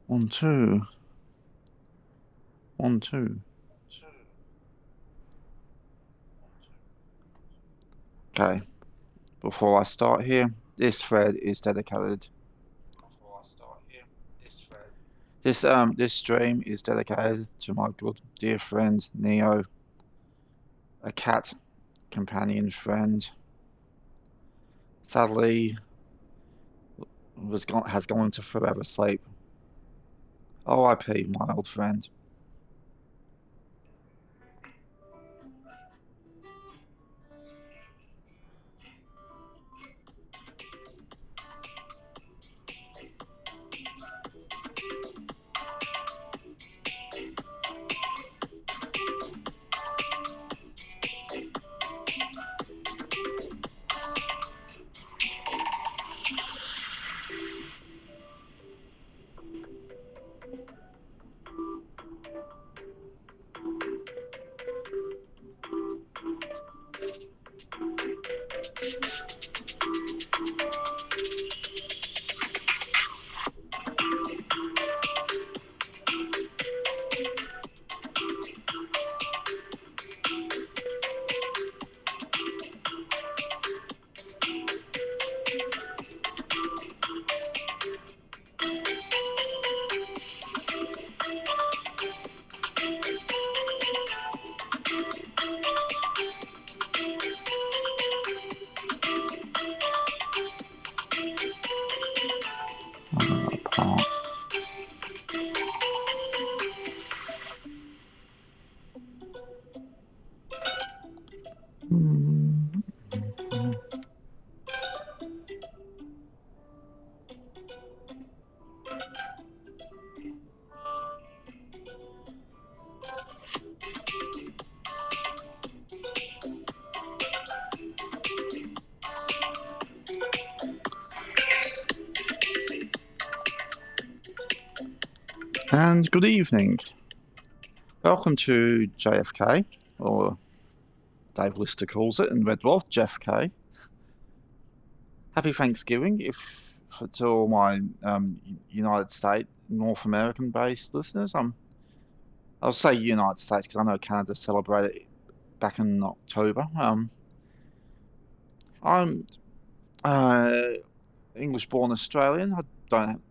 One, two. One, two. Okay, before I start here, this thread is dedicated. This stream is dedicated to my good dear friend Neo, a cat companion friend. Sadly, has gone into forever sleep. R.I.P. my old friend. And good evening. Welcome to JFK, or Dave Lister calls it in Red Dwarf, Jeff K. Happy Thanksgiving to all my United States, North American based listeners. I'll say United States because I know Canada celebrated it back in October. I'm English-born Australian.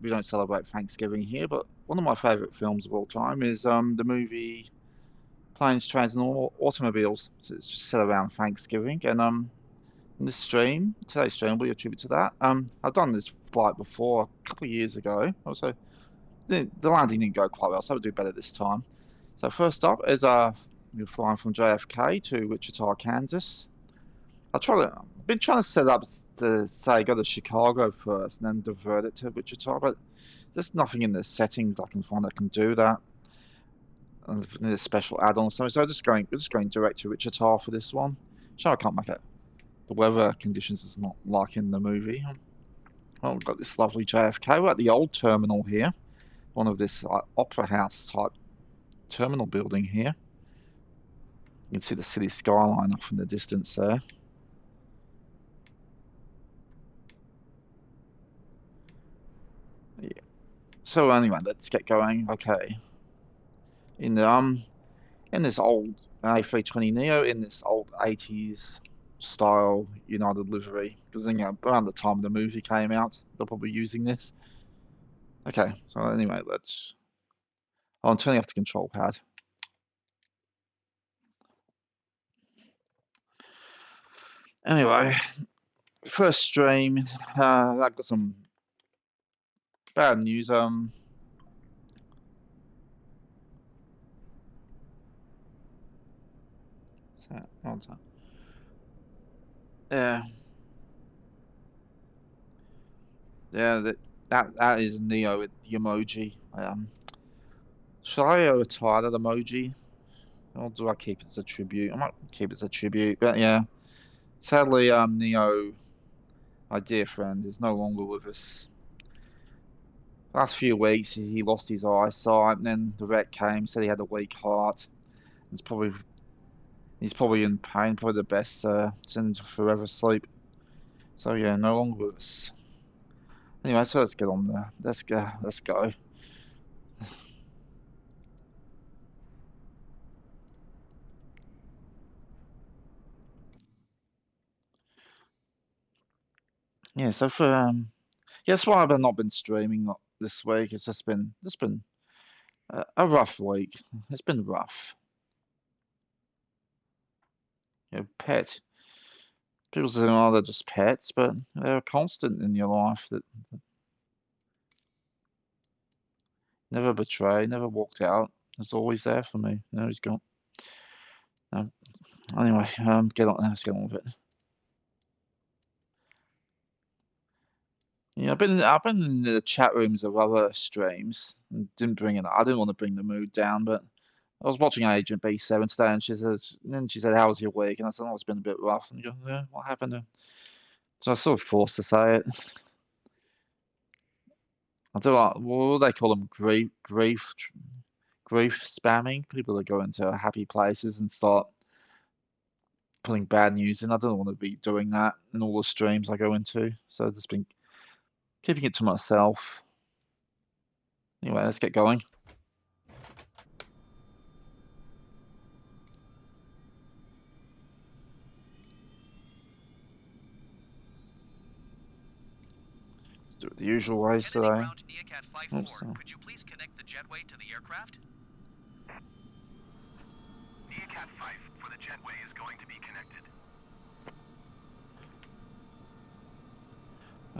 We don't celebrate Thanksgiving here, but one of my favourite films of all time is the movie Planes, Trains, and Automobiles. So it's set around Thanksgiving, and today's stream will be a tribute to that. I've done this flight before a couple of years ago. Also, the landing didn't go quite well, so I'll do better this time. So first up is we're flying from JFK to Wichita, Kansas. I've been trying to set up to say go to Chicago first and then divert it to Wichita, but there's nothing in the settings I can find that can do that. And need a special add-on or something. So we're just going direct to Wichita for this one. Sure, I can't make it. The weather conditions is not like in the movie. Well, we've got this lovely JFK. We're at the old terminal here, one of this opera house type terminal building here. You can see the city skyline off in the distance there. Yeah. So anyway, let's get going. Okay. In this old A320neo in this old 80s style United livery, because around the time the movie came out, they're probably using this. Okay, so anyway, I'm turning off the control pad. Anyway, first stream, I got some bad news. Yeah, yeah, that is Neo with the emoji. Should I retire that emoji, or do I keep it as a tribute? I might keep it as a tribute, but yeah. Sadly, Neo, my dear friend, is no longer with us. Last few weeks, he lost his eyesight, and then the vet came, said he had a weak heart. He's probably in pain. Probably the best send him to forever sleep. So yeah, no longer with us. Anyway, so let's get on there. Let's go. Yeah, so for yeah, that's why I've not been streaming this week. It's just been a rough week. It's been rough. You know, pet. People say, oh, they're just pets, but they're a constant in your life that never betray, never walked out. It's always there for me. You know, he's gone. Anyway, let's get on with it. Yeah, I've been in the chat rooms of other streams and didn't bring it. I didn't want to bring the mood down, but I was watching Agent B7 today, and she said, "How was your week?" And I said, "Oh, it's been a bit rough." And you go, "Yeah, what happened?" So I was sort of forced to say it. I do like what do they call them? Grief spamming. People that go into happy places and start putting bad news in. I don't want to be doing that in all the streams I go into. So I've just been keeping it to myself. Anyway, let's get going. Do it the usual ways today. Oops. Could you please connect the jetway to the aircraft? Neocat 5 for the jetway is going to be connected.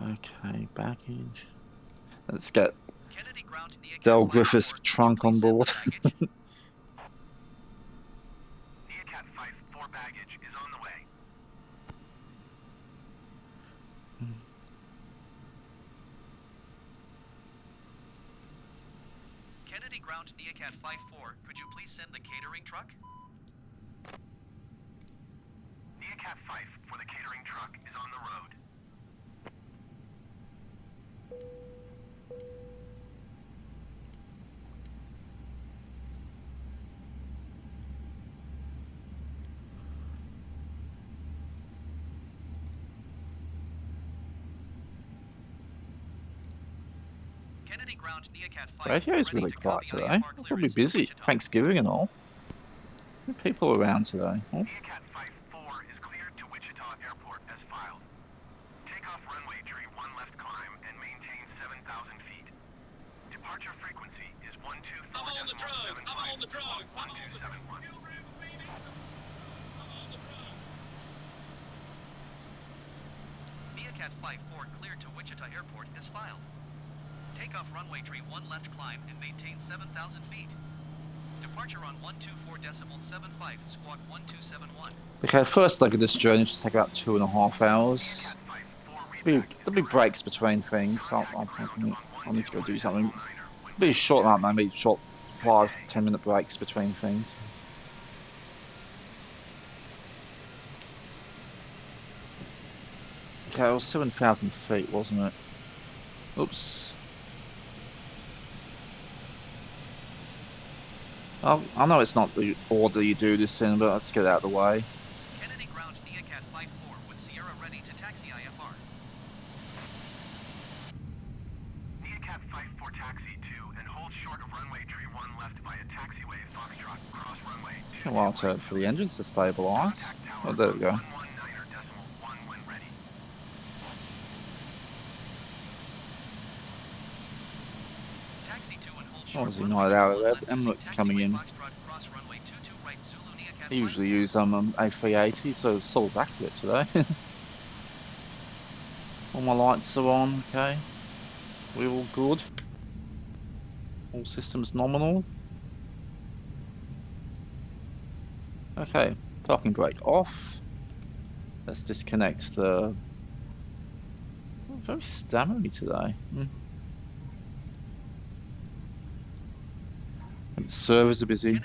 Okay, baggage. Let's get Del Griffith's trunk on board. Neocat 5 for baggage is on the way. Kennedy ground Neocat 5-4. Could you please send the catering truck? Neocat 5 for the catering truck is on the road. Radio is really quiet today. We'll be busy. Thanksgiving and all. People around today. Oh. Neocat 5-4 is cleared to Wichita Airport as filed. Takeoff runway tree 1 left climb and maintain 7,000 feet. Departure frequency is 124.75. I'm on the drug! I'm on the drug! 1271. Neocat 5-4 cleared to Wichita Airport is filed. Takeoff runway tree 1 left climb and maintain 7,000 feet. Departure on 124.75, squawk 1271. Okay, first leg of this journey should take about 2.5 hours. There'll be breaks between things. I'll need to go do something. It'll be short amount, maybe short 5-10 minute breaks between things. Okay, it was 7,000 feet, wasn't it? Oops. I know it's not the order you do this in, but let's get it out of the way. Kennedy ground Neocat 5-4 with Sierra ready to taxi IFR. Neocat 5-4 taxi 2 and hold short of runway tree 1 left via taxiway Foxtrot cross runway 2. Well, for the engines to stabilize. Oh, there we go. Oh, there's a United Arab Emirates coming in. I usually use A380, so it's sort of accurate today. All my lights are on, okay. We're all good. All systems nominal. Okay, parking brake off. Let's disconnect the... Very stammery today. The servers are busy.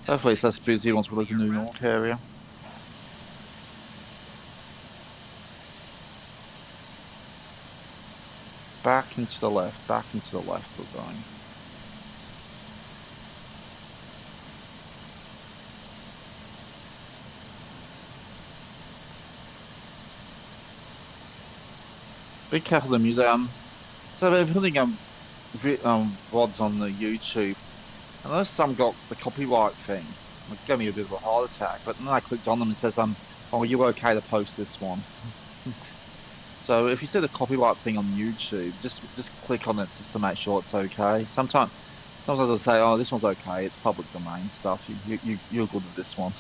Hopefully it's less busy once we leave the New York area. Back and to the left, back and to the left we're going. Be careful of the music. So they're putting VODs on the YouTube. I know some got the copyright thing. It gave me a bit of a heart attack, but then I clicked on them and it says, oh, are you okay to post this one? So if you see the copyright thing on YouTube, just click on it just to make sure it's okay. Sometimes I'll say, "Oh, this one's okay. It's public domain stuff. You're good with this one."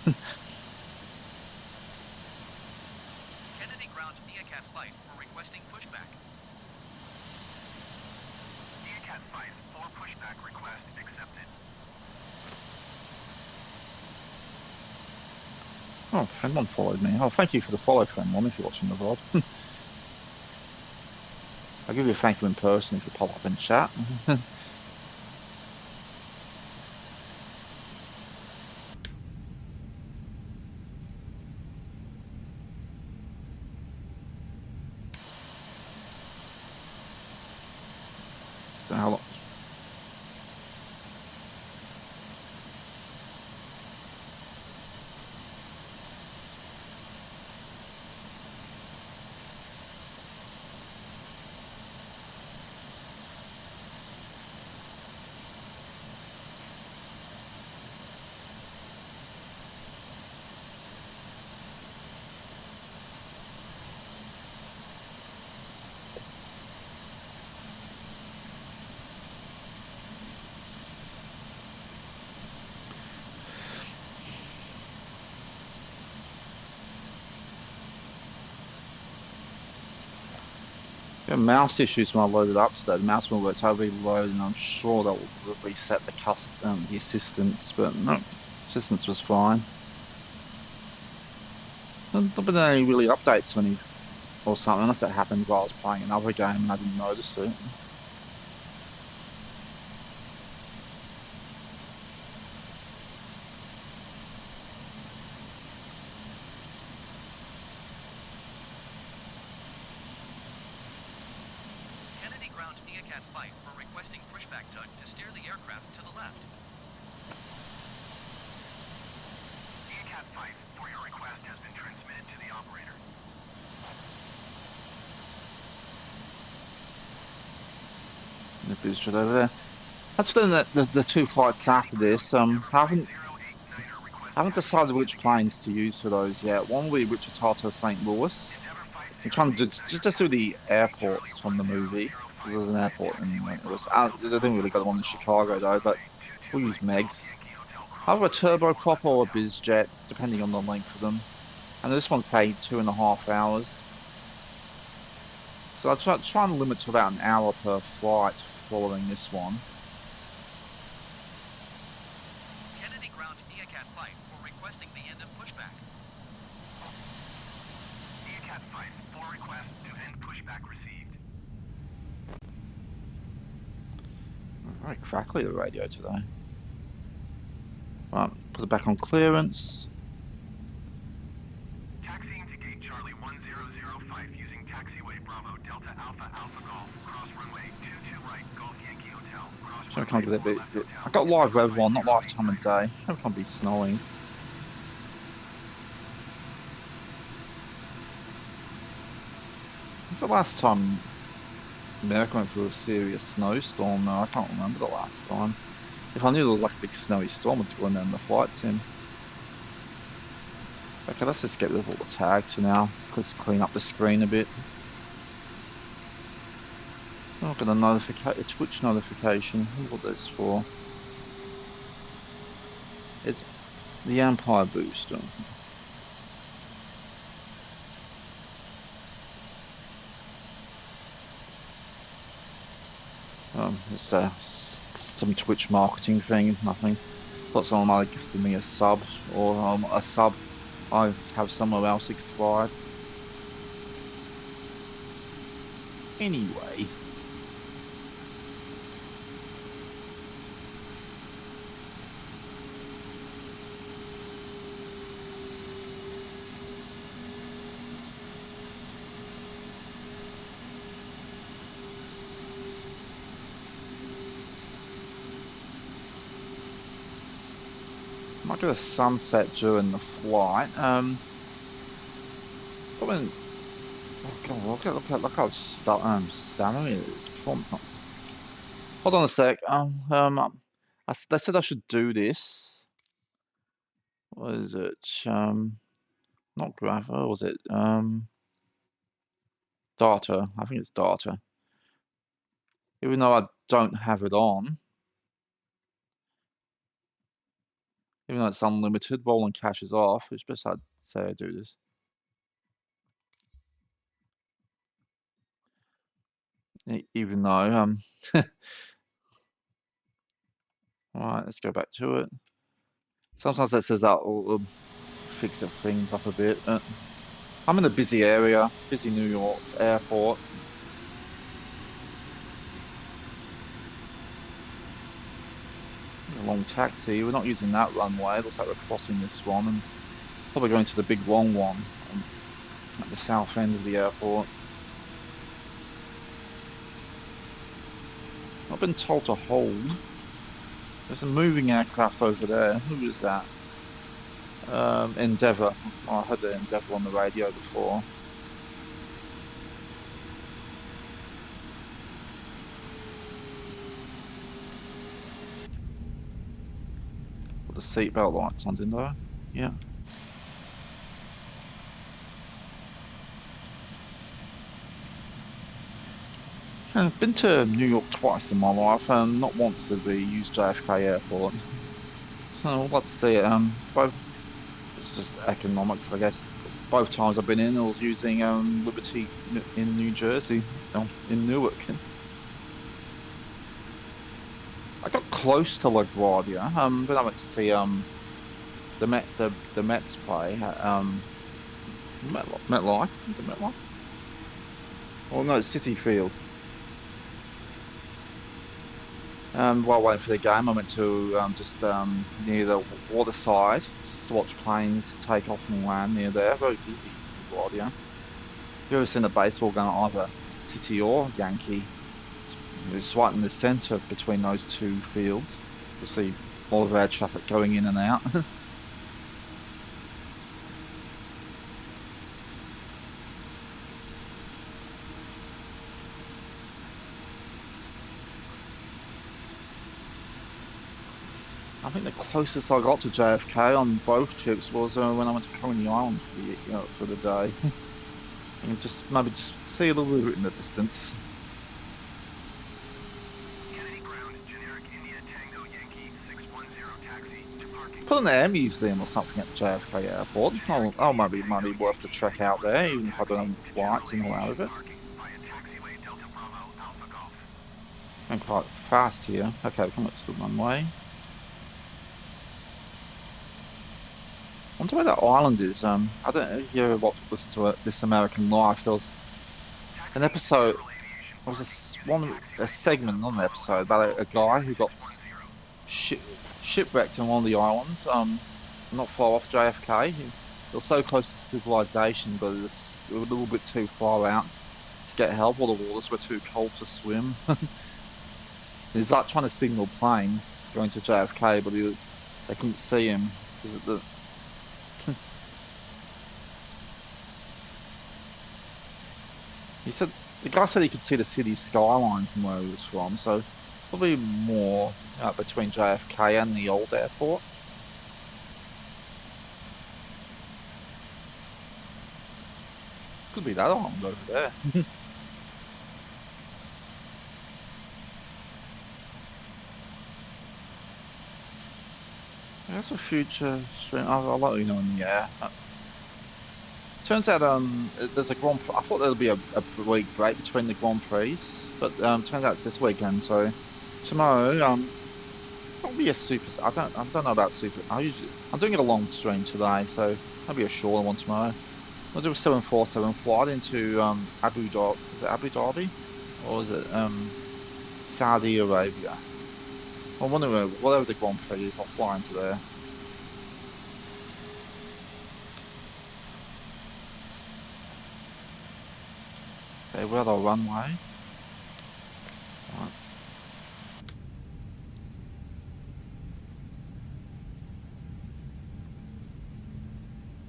Kennedy ground Neacat flight for requesting pushback. Neacat flight for pushback request accepted. Oh, friend one followed me. Oh, thank you for the follow, friend one, if you're watching the VOD. I'll give you a thank you in person if you pop up in chat. Don't know how long. Yeah, mouse issues when I load it up today. The mouse will work overly load, and I'm sure that will reset the assistance, but no, assistance was fine. There's not been any really updates or something, unless it happened while I was playing another game and I didn't notice it. Kennedy ground Neacat flight for requesting pushback tug to steer the aircraft to the left. Neacat flight for your request has been transmitted to the operator. The booster over there. That's then the two flights after this. I haven't decided which planes to use for those yet. One will be Wichita to St. Louis. I'm trying to just do the airports from the movie, because there's an airport in St. Louis. They didn't really go the one in Chicago though, but we'll use Megs. Either a turboprop or a bizjet, depending on the length of them. And this one's say 2.5 hours. So I'll try and limit to about an hour per flight following this one. Kennedy ground Neacat flight for requesting the end of pushback. Neacat flight for request to end pushback received. Very crackly the radio today. Right, put it back on clearance. Taxiing to gate Charlie 1005 using taxiway Bravo Delta Alpha Alpha Golf cross runway 22 right Golf Yankee Hotel cross Trying to runway come up with a 4 bit. left hotel. I got live rev on, not live time of day. Hope it can't be snowing. When's the last time America went through a serious snowstorm? No, I can't remember the last time. If I knew there was like a big snowy storm, I'd go in there in the flight sim. Okay, let's just get rid of all the tags for now. Let's clean up the screen a bit. I've got a Twitch notification. What this for? It's the Empire Booster. It's some Twitch marketing thing. Nothing. Thought someone might have gifted me a sub, or a sub I have somewhere else expired. Anyway. Might do a sunset during the flight. Probably. Oh God, look how stamina it is. Hold on a sec. They said I should do this. What is it? Not gravel. Was it? data. I think it's data. Even though I don't have it on, even though it's unlimited, rolling cache is off. It's best I'd say I do this. Even though, alright, let's go back to it. Sometimes that says that will fix things up a bit. I'm in a busy area, busy New York airport. A long taxi. We're not using that runway. Looks like we're crossing this one and probably going to the big long one at the south end of the airport. I've been told to hold. There's a moving aircraft over there. Who is that? Endeavour. Oh, I heard the Endeavour on the radio before. Put the seatbelt lights on, didn't I? Yeah. I've been to New York twice in my life, and not once did we use JFK Airport. So I'd like to see it. Both. It's just economics, I guess. Both times I've been in, I was using Liberty in New Jersey, in Newark. I got close to LaGuardia, but I went to see the Mets play at MetLife. Is it MetLife? Oh no, it's City Field. While waiting for the game, I went to just near the waterside, just to watch planes take off and land near there. Very busy in LaGuardia. If you've ever seen a baseball game, either City or Yankee, it's right in the centre between those two fields. You'll see all of our traffic going in and out. I think the closest I got to JFK on both trips was when I went to Coney Island for the day. And just maybe just see a little bit in the distance. Put an air museum or something at JFK Airport. Oh, maybe worth the trek out there, even if I don't have flights in or out of it. I'm quite fast here. Okay, come up to the runway. I wonder where that island is. I don't know if you ever listen to This American Life. There was an episode. There was a segment on the episode about a guy who got shipwrecked on one of the islands. Not far off JFK. He was so close to civilization, but it was a little bit too far out to get help. All the waters were too cold to swim. He's like trying to signal planes going to JFK, but they couldn't see him because of the. He said the guy said he could see the city skyline from where he was from, so probably more between JFK and the old airport. Could be that island over there. That's a future stream. I'll let you know in the air. Turns out there's a Grand Prix. I thought there'd be a week break between the Grand Prix, but turns out it's this weekend. So tomorrow it'll be a super. I don't know about super. I'm doing a long stream today, so maybe a shorter one tomorrow. We'll do a 747 flight into Abu Dhabi. Is it Abu Dhabi or is it Saudi Arabia? Well, whatever the Grand Prix is, I'll fly into there. Okay, we're at our runway. Right.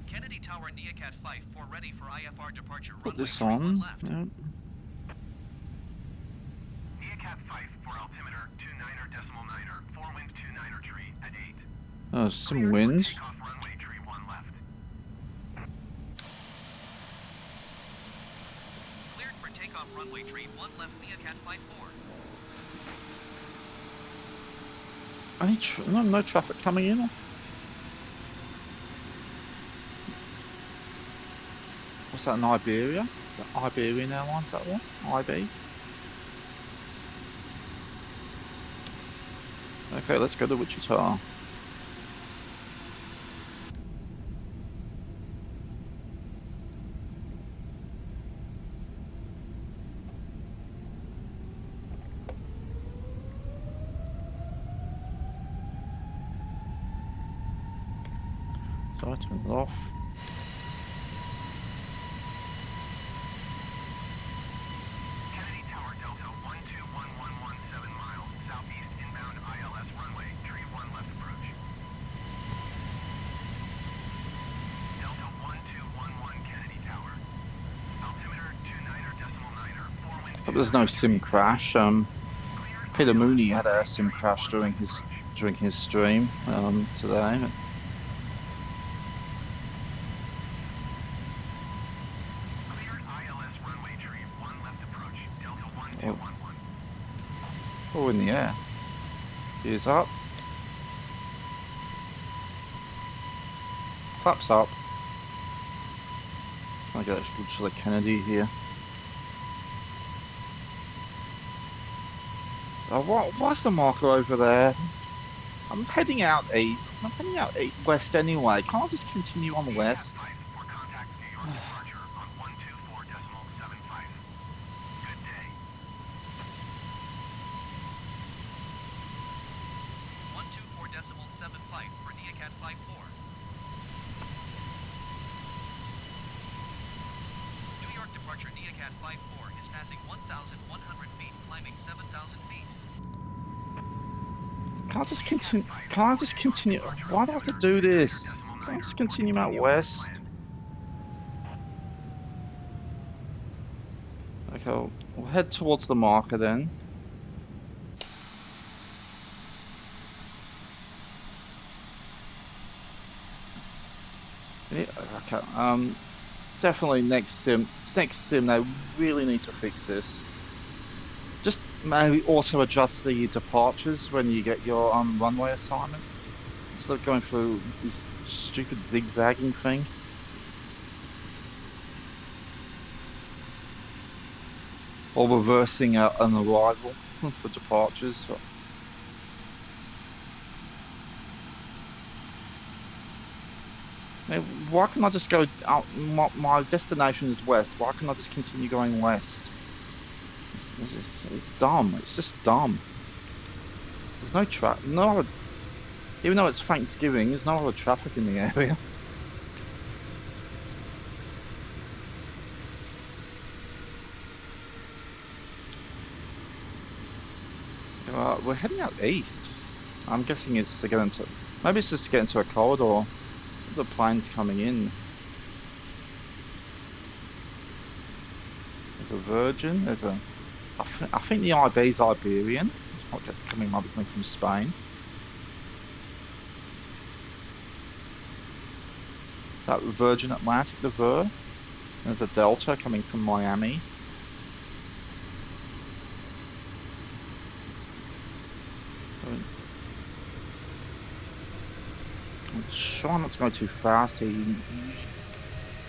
Kennedy Tower Neacat Fife for ready for IFR departure. Put this on. Yep. Neacat Fife for altimeter 29er decimal niner, 4 wind 29er tree at 8. Oh, some wind. Takeoff runway tree 1 left. Cleared for take off runway tree 1 left Neocat 54. No traffic coming in. What's that, in Iberia? Is that Iberian Airlines, is that one? IB? Okay, let's go to Wichita. So I turn it off. Kennedy Tower Delta 121117 miles, southeast inbound ILS runway, tree 1 left approach. Delta 1211 Kennedy Tower. Altimeter 29er, 4 winds. Hope there's no sim crash. Peter Mooney had a sim crash during his stream today. Cleared ILS runway, tree 1 left approach, Delta 1211. Oh, in the air. Gears up. Flaps up. Trying to get that Kennedy here. Oh, why's the marker over there? I'm heading out west anyway. Can't I just continue on west? For contact New York departure on 124.75. Good day. 124.75 for Neocat 54. New York departure Neocat 54 is passing 1,100 feet, climbing 7,000 feet. Can't I just continue? Why do I have to do this? Can't I just continue out west? Okay, we'll head towards the marker then. Yeah, okay, definitely next sim they really need to fix this. Just maybe also adjust the departures when you get your runway assignment, instead of going through this stupid zigzagging thing. Or reversing an arrival for departures. Now, why can't I just go out? My destination is west. Why can't I just continue going west? It's dumb. It's just dumb. There's no traffic. Even though it's Thanksgiving, there's no other traffic in the area. We're heading out east. I'm guessing it's to get into. Maybe it's just to get into a corridor. The plane's coming in. There's a Virgin. There's a. I think the IB's Iberian. I guess might be coming from Spain. That Virgin Atlantic, the Ver. There's a Delta coming from Miami. I'm trying not to go too fast here.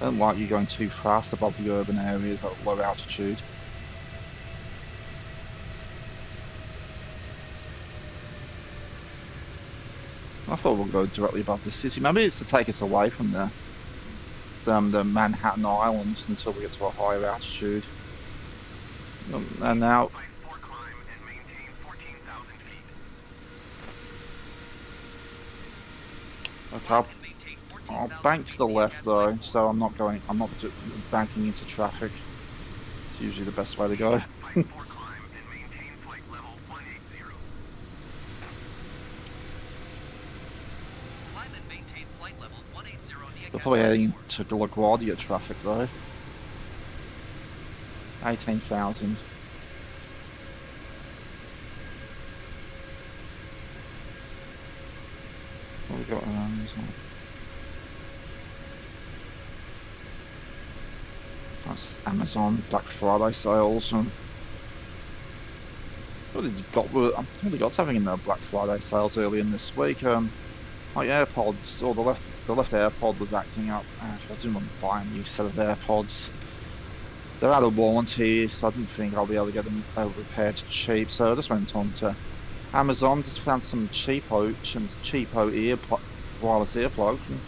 I don't like you going too fast above the urban areas at low altitude. I thought we'll go directly above the city. Maybe it's to take us away from the Manhattan Islands until we get to a higher altitude. And now. Okay, I'll bank to the left though, so I'm not banking into traffic. It's usually the best way to go. We're probably heading to the LaGuardia traffic though. 18,000. What have we got around this one? That's Amazon Black Friday sales. And I got something in the Black Friday sales earlier in this week. My AirPods, or the left AirPod was acting up. I didn't want to buy a new set of AirPods. They're out of warranty, so I didn't think I'll be able to get them repaired cheap. So I just went on to Amazon, just found some cheapo wireless earplugs. And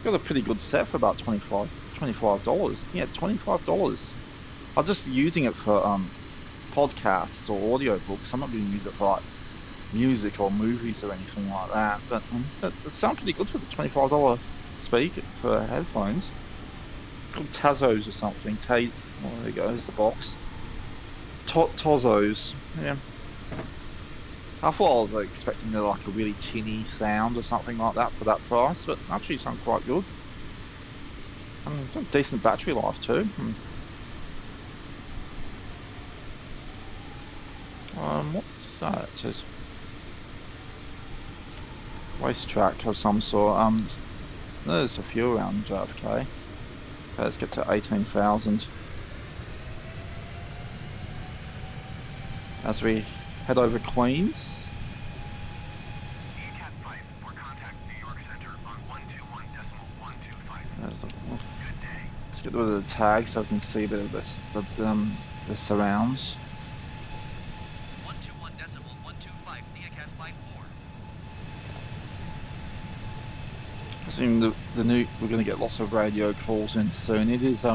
got a pretty good set for about $25. Yeah, $25. I'm just using it for podcasts or audiobooks. I'm not going to use it for like music or movies or anything like that. But it sounds pretty good for the $25 speaker for headphones. Called Tazos or something. Well, there you go. There's the box. Tozos. Yeah. I thought I was expecting like a really tinny sound or something like that for that price, but actually sound quite good. Decent battery life too. What's that? It says racetrack of some sort. There's a few around JFK. Okay, let's get to 18,000. As we head over Queens. ECAT 5 for contact New York Center on 121.125. Good day. Let's get rid of the tag so we can see a bit of the surrounds. 121.125, ECAT 54. I assume we're going to get lots of radio calls in soon. It is New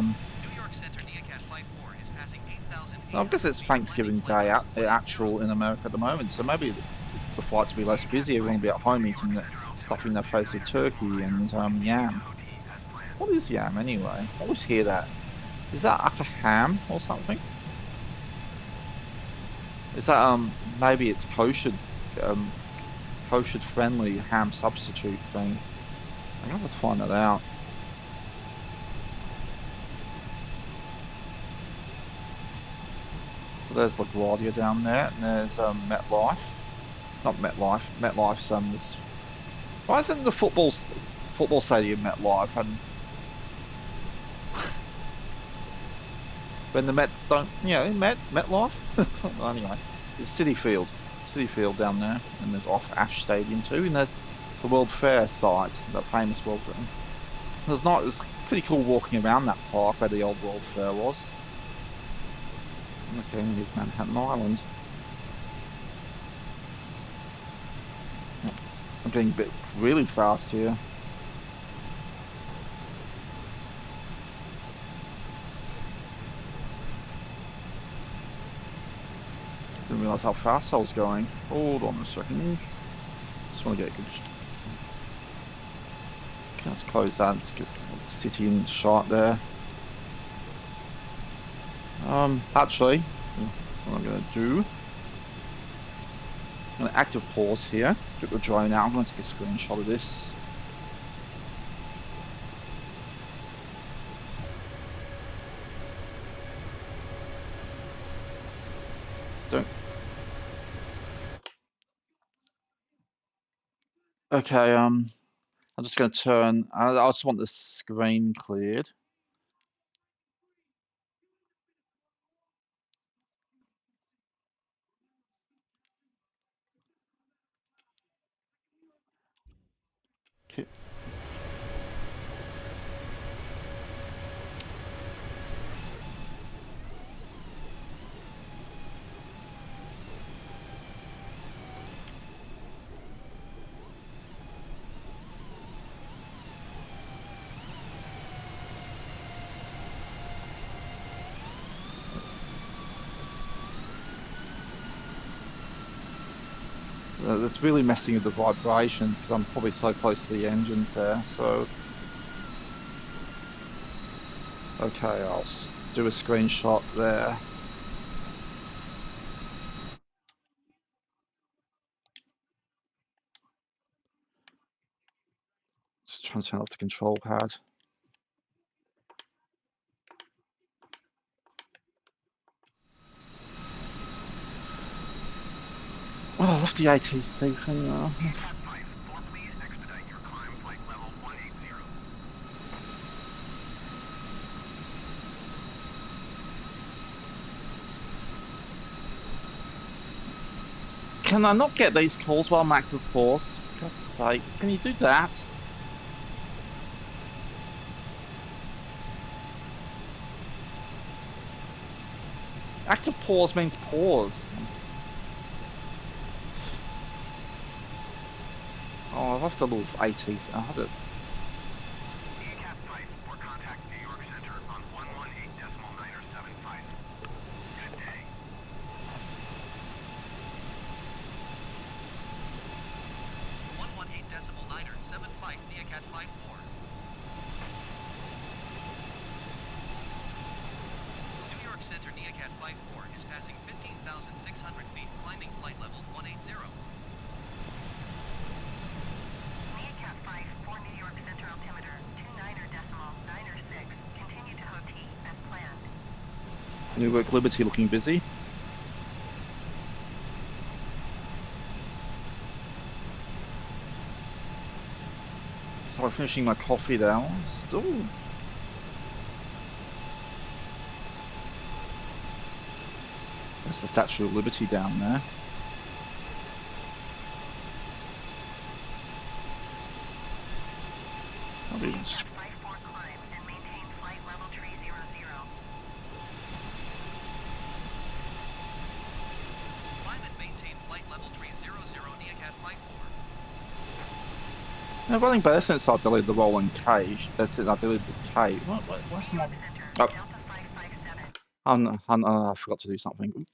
York Center, ECAT 54 is passing 8,000. I guess it's Thanksgiving Day actual in America at the moment, so maybe the flights will be less busy. Everyone will be at home eating stuffing their face with turkey and yam. What is yam anyway? I always hear that. Is that like a ham or something? Is that maybe it's kosher friendly ham substitute thing? I'm gonna have to find that out. There's LaGuardia down there, and there's MetLife. Not MetLife. MetLife's this. Why isn't the football stadium MetLife? And when the Mets don't, MetLife. Well, anyway, it's City Field down there, and there's Off Ash Stadium too, and there's the World Fair site, that famous World Fair. It's pretty cool walking around that park where the old World Fair was. Okay, here's Manhattan Island. I'm getting a bit really fast here. Didn't realise how fast I was going. Hold on a second. Just want to get a good. Okay, let's close that. Let's get the city in shot there. Actually, what I'm going to do, I'm going to active pause here, get the drone out. I'm going to take a screenshot of this. Okay, I'm just going to turn, I just want the screen cleared. Okay. That's really messing with the vibrations because I'm probably so close to the engines there. So, okay, I'll do a screenshot there. Just trying to turn off the control pad. Oh, I left the ATC thing now. can I not get these calls while I'm active pause? For God's sake, can you do that? Active pause means pause. Oh, I love the little ATs. Oh, there's... ECAT Flight for contact New York Center on 118.975. Good day. 118.975 NeoCat 54. New York Center NeoCat 54 is passing 15,600 feet, climbing flight level 180. ECAT 54 New York Center altimeter 29.906. Continue to OT as planned. Newark Liberty looking busy. So I'm finishing my coffee now. Still. There's the Statue of Liberty down there. I'll be ECAT 54 climb and maintain flight level 300. Climb and maintain flight level 300 NeoCat 54. I'm running better since I deleted the rolling cage. That's it, I deleted the cage. What's New my... York Center Oh, Delta 557. I forgot to do something.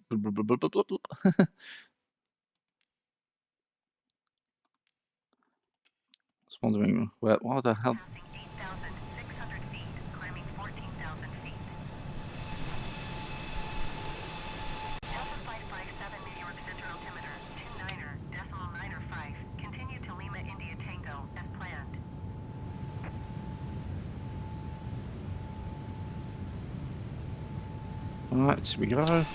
Just wondering, what the hell? Passing 8,600 feet, climbing 14,000 feet. Delta 557 New York Center altimeter 29.905. Continue to Lima India Tango as planned. Alright, here we go.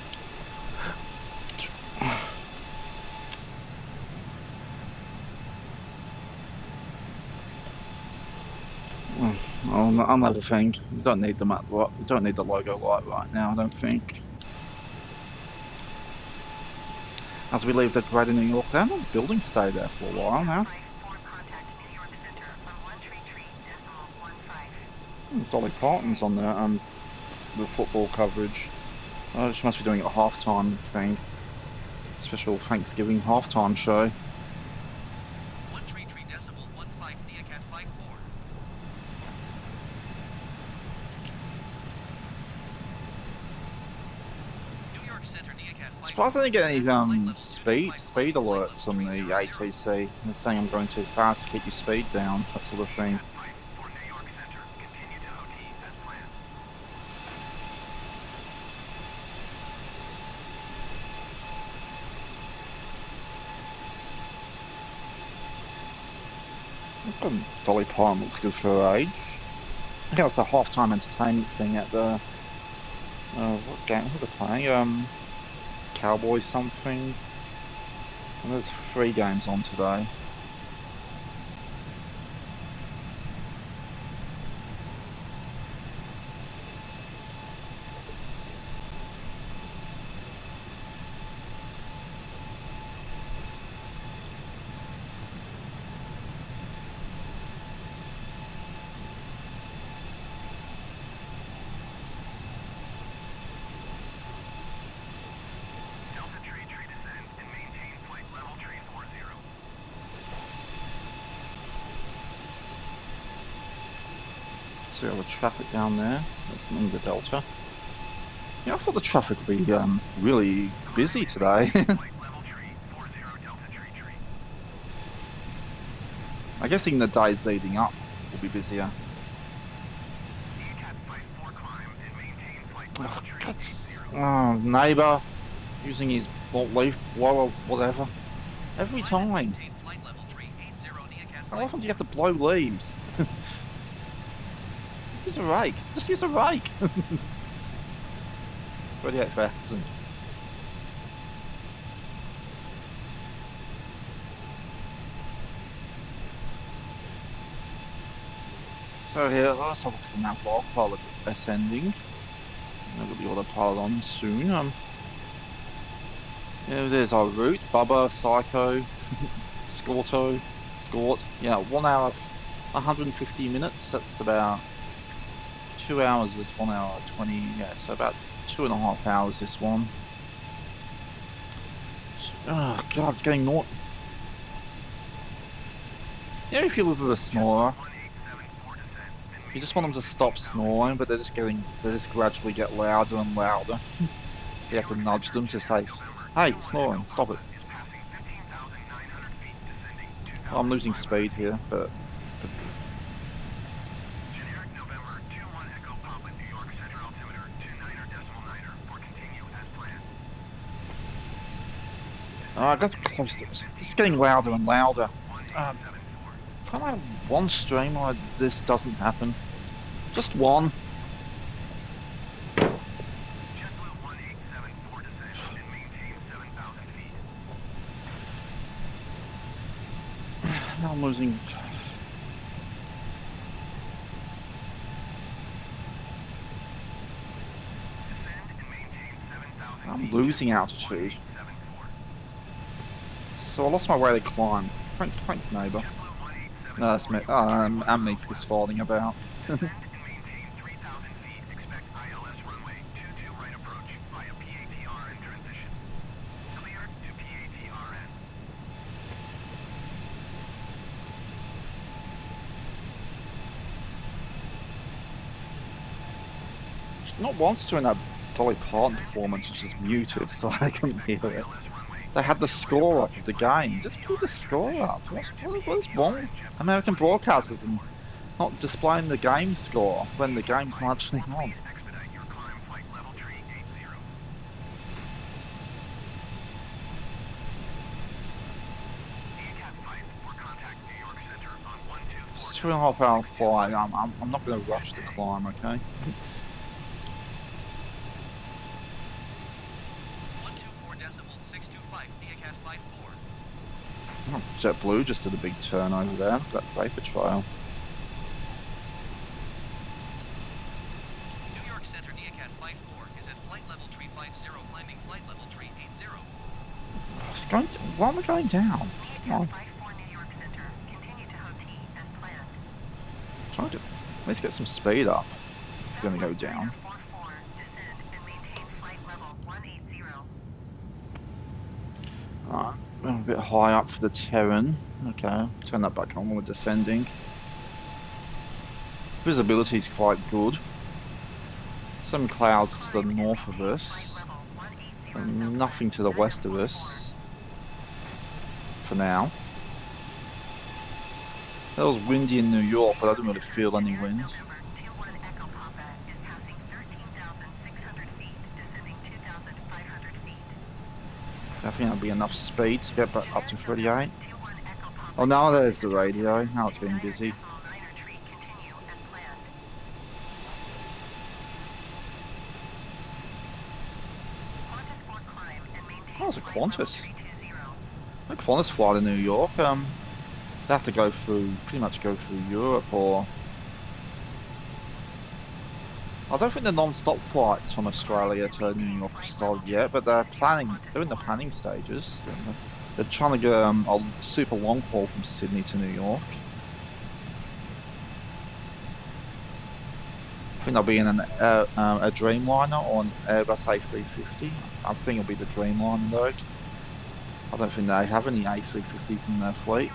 Oh, another thing. You don't need the map. You don't need the logo light right now. I don't think. As we leave the Greater New York, they're not building stay there for a while now. 54 contact New York Center on 133.15. Dolly Parton's on there. The football coverage. Oh, she must be doing a halftime thing. Special Thanksgiving halftime show. 133.15 NeoCat 54. New York Center NeoCat 54. Surprised I didn't get any speed alerts on the ATC. It's saying I'm going too fast, keep your speed down, that sort of thing. For New York Center, continue to OT as planned. Dolly Parton looks good for her age. I think it's a halftime entertainment thing at the what game? Who are they playing? Cowboys something. And there's 3 games on today. Delta tree descend and maintain flight level 340. See all the traffic down there. That's in the Delta. Yeah, I thought the traffic would be really busy today. Flight level 340 Delta tree. I guess in the days leading up will be busier. ECAT 54 climb and maintain flight level 380. That's neighbour using his leaf blower, whatever. Every time. Maintain flight level 380 NeoCat How 54. often do you have to blow leaves? Use a rake. Just use a rake. 38,000. So here, let's have a look at the map log pilot ascending. There will be autopilot on soon. Yeah, there's our route. Bubba, Psycho, Scorto, Scort. Yeah, 1 hour, 150 minutes. That's about 2 hours is 1 hour 20. Yeah, so about 2.5 hours this one. Oh, God, it's getting naught. You know, if you live with a snorer, you just want them to stop snoring, but they just gradually get louder and louder. You have to nudge them to say, hey, snoring, stop it. Well, I'm losing speed here, but Generic November 21 Echo Papa New York Center altimeter 29.9 for continue as planned. that's close to this. It's getting louder and louder. Um, Can I have one stream where this doesn't happen? Just one. JetBlue 1874 descend and maintain 7,000 feet. Now I'm losing. Descend and maintain 7,000 I'm feet. losing altitude. 1874. So I lost my way to climb. Thanks, neighbour. No, that's me. I'm me piss falling about. Descend and maintain 3,000 feet. Expect ILS runway 22 right approach via PATRN transition. Cleared to PATRN. Not once during that Dolly Parton performance, which is muted, so I couldn't hear it. They had the score up of the game. Just put the score up. What is wrong? American broadcasters and not displaying the game score when the game's not actually on. Expedite your climb flight level tree 80. ECAT 5 or contact New York Center on 124. It's 2.5 hour flight. I'm not going to rush the climb, okay? 124 decibel 625 ECAT 54. Oh, JetBlue just did a big turn over there. Look at that vapor trail. New York Center ECAT 54 is at flight level tree 50 climbing flight level tree 80. It's going. Why am I going down? Come on. New York Center. Continue to OT as planned. Trying to at least get some speed up. I'm going to go down. 44, descend and maintain flight level 180. Alright, a bit high up for the Terran. Okay, turn that back on when we're descending. Visibility is quite good. Some clouds to the north of us, and nothing to the west of us for now. It was windy in New York, but I didn't really feel any wind. November 21 Echo Papa is passing 13,600 feet, descending 2,500 feet. I think that'll be enough speed to get back up to 38. 21 Echo Papa. Oh, now there's the radio. Now it's getting busy. Decimal 9er tree continue as planned. Qantas 4 climb and maintain Oh, it's a flight level Qantas. 320. The Qantas fly to New York. They have to go through, pretty much go through Europe, or I don't think the non-stop flights from Australia to New York have started yet, but they're in the planning stages. They're trying to get a super long haul from Sydney to New York. I think they'll be in a Dreamliner or an Airbus A350. I think it'll be the Dreamliner though. I don't think they have any A350s in their fleet.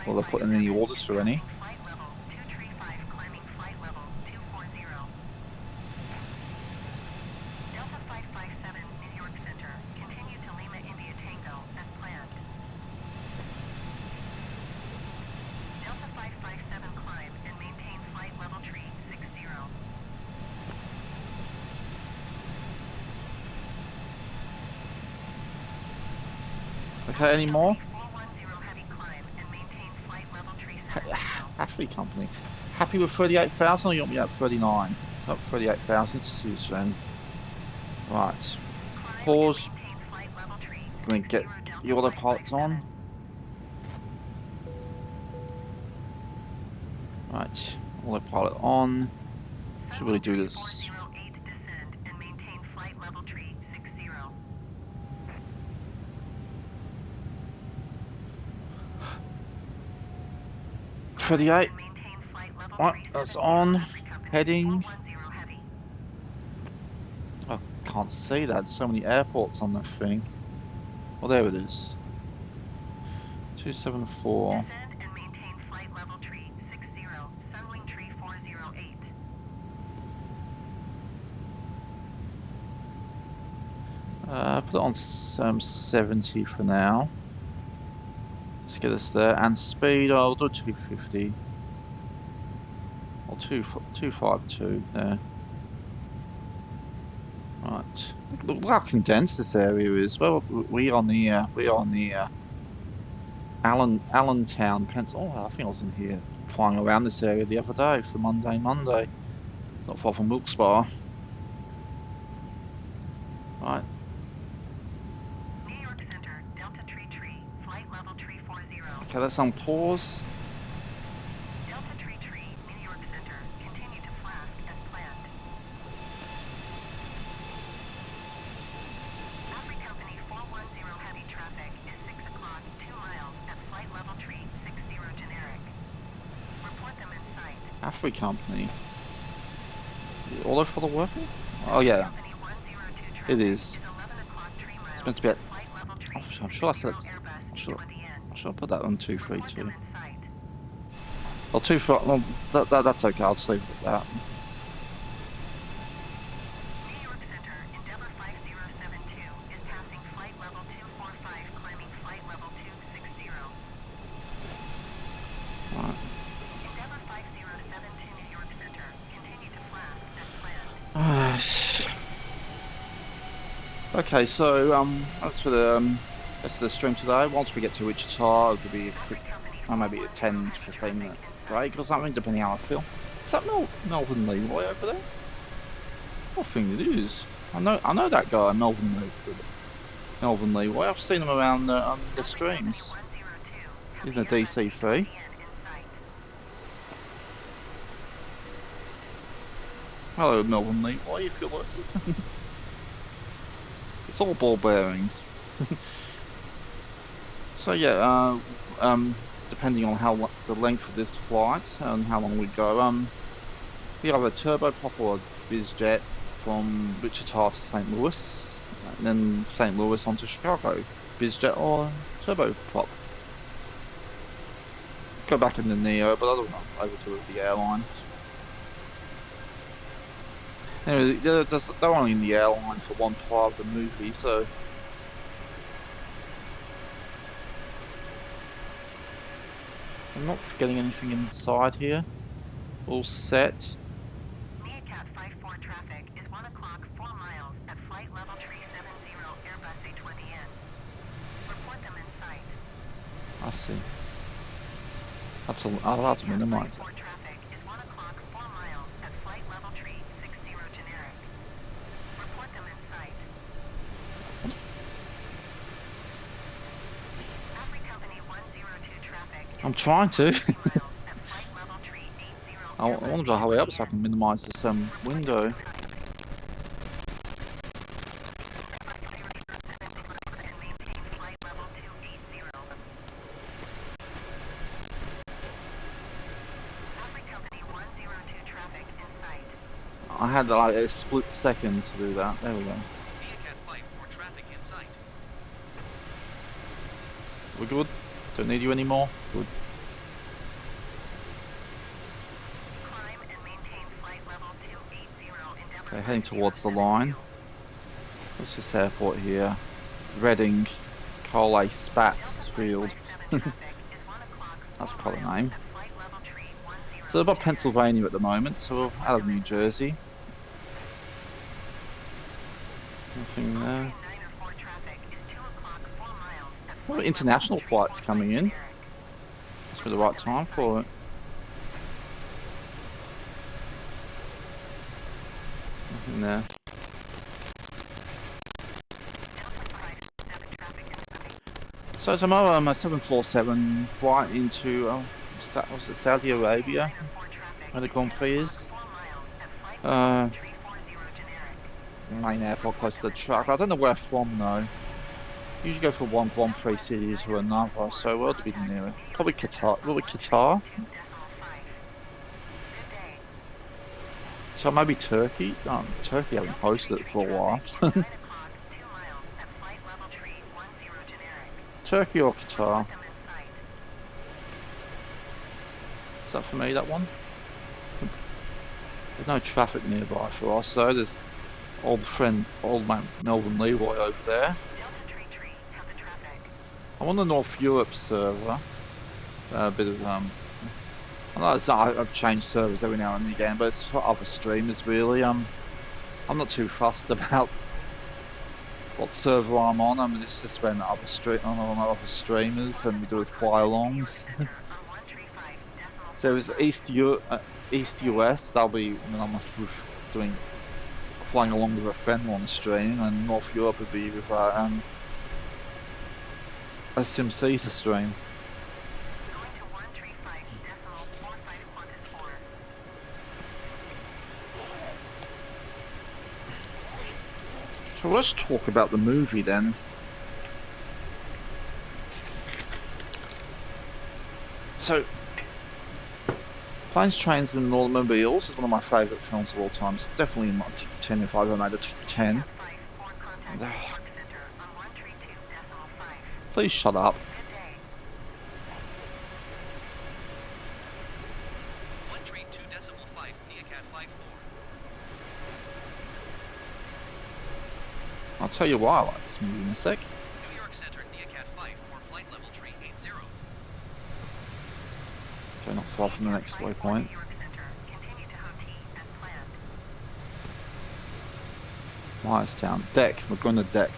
Well, they're putting any orders for any. Flight level 235 climbing flight level 240. Delta 557 New York Center. Continue to Lima India Tango as planned. Delta 557 climb and maintain flight level tree 60. Okay, any more? 410 heavy climb and maintain flight level tree 70. Happy company. Happy with 38,000 or you want me at 39? Oh, 38,000 to see the trend. Right. Pause. Maintain flight level tree Going to get the autopilots on. Right. Autopilot on. Should really do this. 408 descend and maintain flight level tree 60. 38. Right, that's on. Heading. I can't see that. There's so many airports on the thing. Well, there it is. 274. Descend and maintain flight level tree 60, sunwing tree 408. Put it on 70 for now. Let's get us there. And speed, I'll do 250. Or 252 there. Right. Look how condensed this area is. Well, we are on the Allentown, Pennsylvania. Oh, I think I was in here flying around this area the other day for Monday. Not far from Wilkes-Barre. Right. New York Center, Delta Tree, flight level tree 40. Okay, that's on pause. Delta Tree, New York Center, continue to flask as planned. Afri Company 410 heavy traffic is 6 o'clock, 2 miles at flight level tree 60 generic. Report them in sight. Afri Company. All over for the working? Oh yeah. It is. It's meant to be at. I'm sure I said. I'm sure I put that on 232. Well, 24. Well, that's okay. I'll just leave it at that. New York Center, Endeavour 5072 is passing flight level 245, climbing flight level 260. Right. Endeavour 5072 New York Center, continue to flask as planned. Okay, so that's for the rest of the stream today. Once we get to Wichita, it'll be a quick, maybe a 10 to 15 minute break or something, depending how I feel. Is that Melvin Leroy over there? I think it is. I know that guy, Melvin Leroy. I've seen him around the streams. He's in a DC3. Hello, Melvin Leroy, if you're looking. It's all ball bearings. So yeah, depending on the length of this flight and how long we go, we have a turboprop or a bizjet from Wichita to St. Louis, and then St. Louis on to Chicago. Bizjet or turboprop. Go back in the Neo, but I don't know, over to the airline. Anyway, they're only in the airline for one part of the movie, so. I'm not forgetting anything inside here. All set. Meerkat 54 traffic is 1 o'clock, 4 miles at flight level tree 70, Airbus A20N. Report them in sight. I see. I'll have to minimize it. Traffic is 1 o'clock, 4 miles at flight level tree 60 generic. Report them in sight. Afri Company 102 traffic. I'm trying to. I want to hurry up so I can minimize this window. I had like a split second to do that. There we go. We're good? Don't need you anymore? Good. Okay, heading towards the line. What's this airport here? Reading, Cole Spats Field. That's quite a name. So about Pennsylvania at the moment, so we're out of New Jersey. Nothing there. Well, international flights coming in. It's for the right time for it. Nothing there. So tomorrow, my 747 flight into was it Saudi Arabia, where the Grand Prix is. Main airport close to the truck. I don't know where from though. Usually go from one Grand Prix city to another, so where would be near it? Probably Qatar. Will it Qatar? So maybe Turkey? Turkey haven't hosted it for a while. Turkey or Qatar? Is that for me, that one? There's no traffic nearby for us, though. There's old mate Melvin Leroy over there. I'm on the North Europe server. A bit of I know I've changed servers every now and again, but it's for other streamers really. I'm not too fussed about what server I'm on. I mean, it's just when other streamers and we do fly-alongs. So it's East US. That'll be when I'm doing flying along with a friend on the stream, and North Europe would be with a SimC to stream. So let's talk about the movie then. So, Planes, Trains and Automobiles is one of my favourite films of all time. It's definitely in my top 10 if I ever made a top 10. Please shut up. I'll tell you why I like this movie in a sec. New York Center, Neacat 54, flight level 380. Okay, not far from the next waypoint. Myerstown. Deck. We're going to deck.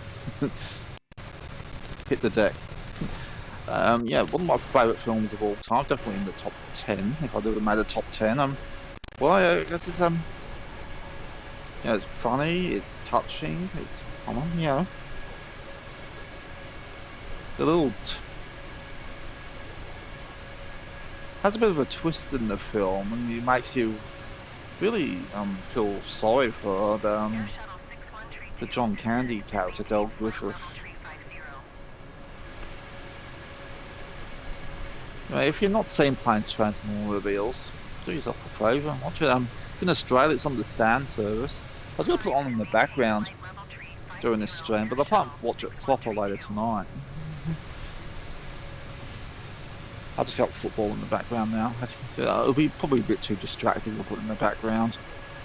Hit the deck. Yeah, one of my favourite films of all time. Definitely in the top 10. If I'd ever made a top 10. Well, I guess it's yeah, it's funny. It's touching. It's you know, the little has a bit of a twist in the film, and it makes you really feel sorry for the John Candy character, Del Griffith. If you're not seeing Planes, Trains and Automobiles, do yourself a favour. Watch it. In Australia, it's on the Stan service. I was going to put it on in the background during this stream, but I can't watch it proper later tonight. I've just got football in the background now. As you can see, it'll be probably a bit too distracting to put in the background.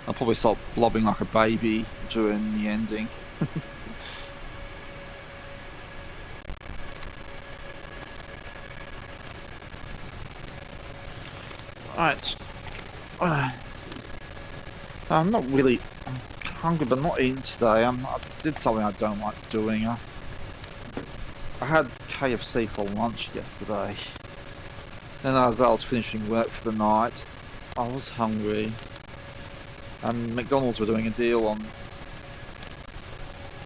I'll probably start blobbing like a baby during the ending. Alright. I'm not really hungry, but not eating today. I did something I don't like doing. I had KFC for lunch yesterday. Then as I was finishing work for the night, I was hungry. And McDonald's were doing a deal on,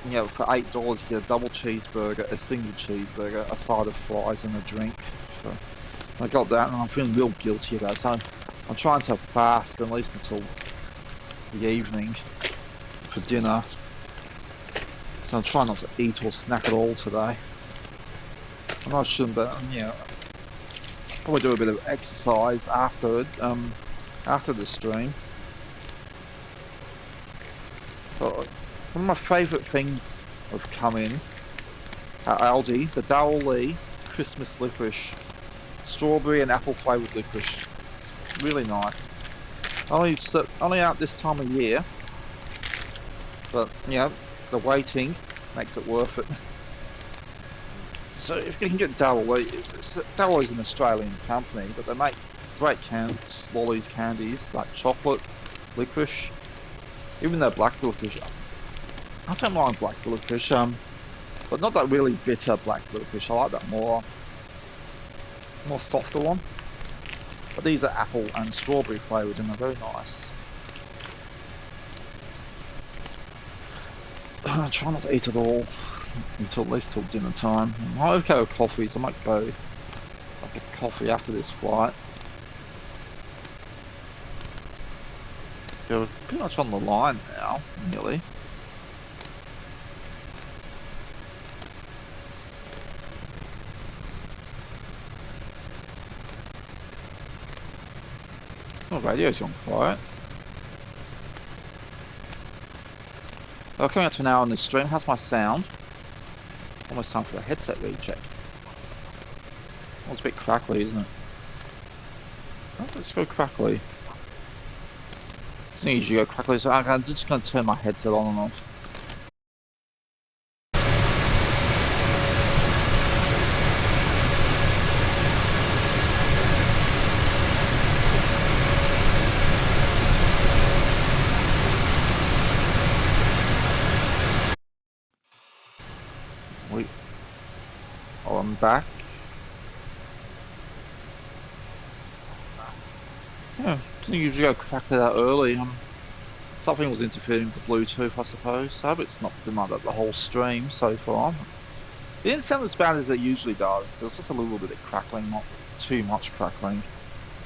you know, for $8 you get a double cheeseburger, a single cheeseburger, a side of fries and a drink. So I got that and I'm feeling real guilty about it. So I'm trying to fast at least until the evening for dinner. So I'm trying not to eat or snack at all today. I know I shouldn't, but yeah, probably do a bit of exercise after the stream. But one of my favourite things have come in at Aldi, the Darrell Lea Christmas licorice, strawberry and apple flavoured licorice. It's really nice. Only out this time of year, but you know, the waiting makes it worth it. So if you can get Darrell Lea, Darrell Lea's an Australian company, but they make great lollies, candies like chocolate, licorice, even their black licorice. I don't mind black licorice, but not that really bitter black licorice. I like that more softer one. But these are apple and strawberry flavoured and they're very nice. I try not to eat it all until at least till dinner time. I might go with coffees. I might go like a coffee after this flight. We're pretty much on the line now, nearly. Oh, radio's on quiet. Well, coming up to an hour on this stream. How's my sound? Almost time for a headset recheck. Well, it's a bit crackly, isn't it? Oh, let's go crackly. Doesn't usually go crackly, so I'm just going to turn my headset on and off. Oh, I'm back. Yeah, didn't usually go crackly that early. Something was interfering with the Bluetooth, I suppose. I hope it's not been like that the whole stream so far. It didn't sound as bad as it usually does. There was just a little bit of crackling, not too much crackling.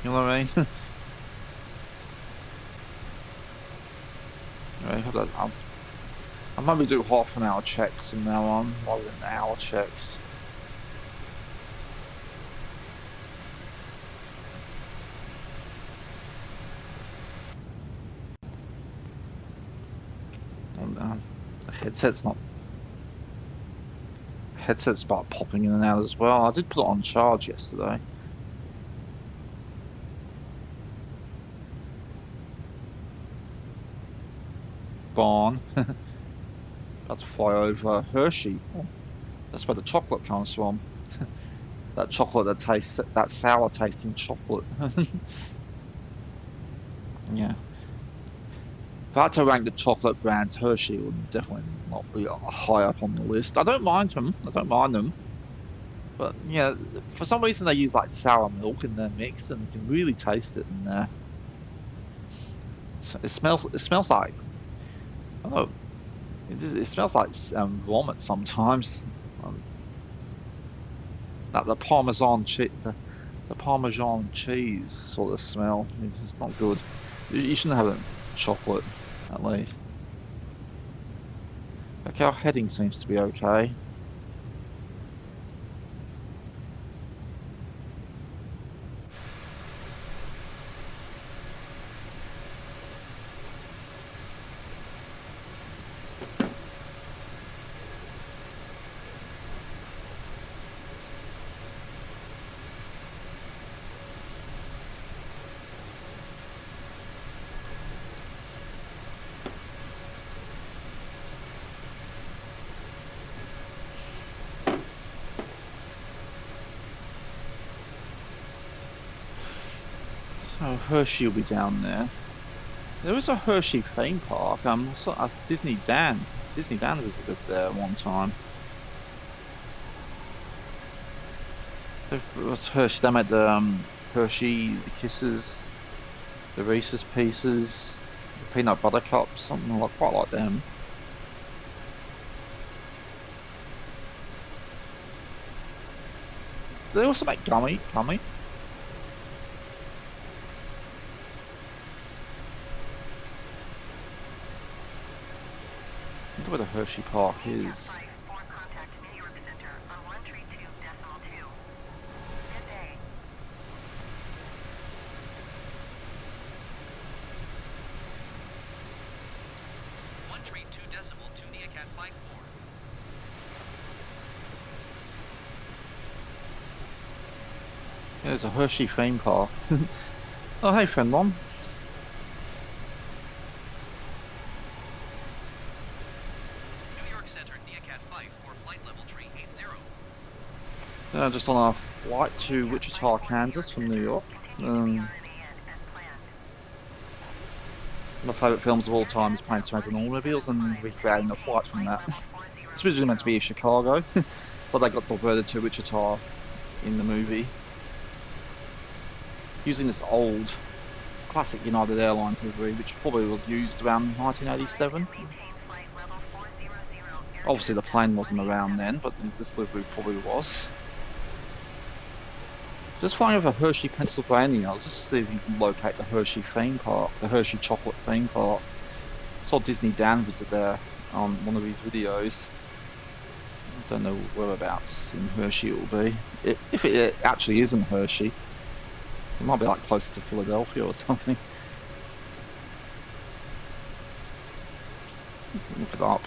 You know what I mean? Anyway, I'll maybe do half an hour checks from now on, rather than hour checks. The headset's about popping in and out as well. I did put it on charge yesterday. Barn. About to fly over Hershey. Oh, that's where the chocolate comes from. That chocolate that tastes, that sour tasting chocolate. Yeah. If I had to rank the chocolate brands, Hershey would definitely not be high up on the list. I don't mind them. I don't mind them. But yeah, for some reason they use like sour milk in their mix, and you can really taste it in there. It smells like, I don't know, it smells like vomit sometimes. Like the Parmesan the Parmesan cheese sort of smell. It's just not good. You shouldn't have it chocolate, at least. Okay, our heading seems to be okay. So Hershey will be down there. There is a Hershey theme park. Disney Dan visited there one time. What's Hershey? They made the Hershey, the Kisses, the Reese's Pieces, the Peanut Butter Cups, something like quite like them. They also make gummies. I wonder where the Hershey Park is. Yeah, there's a Hershey theme park. Oh, hey, Fenlon. Just on our flight to Wichita, Kansas from New York. My favourite films of all time is Planes, Trains and Automobiles, and recreating a flight from that. It's originally meant to be Chicago, but they got diverted to Wichita in the movie. Using this old classic United Airlines livery, which probably was used around 1987. Obviously the plane wasn't around then, but this livery probably was. Just flying over Hershey, Pennsylvania. I was just see if you can locate the Hershey theme park, the Hershey chocolate theme park. I saw Disney Dan visit there on one of his videos. I don't know whereabouts in Hershey it will be. If it actually is in Hershey, it might be like closer to Philadelphia or something. Look it up.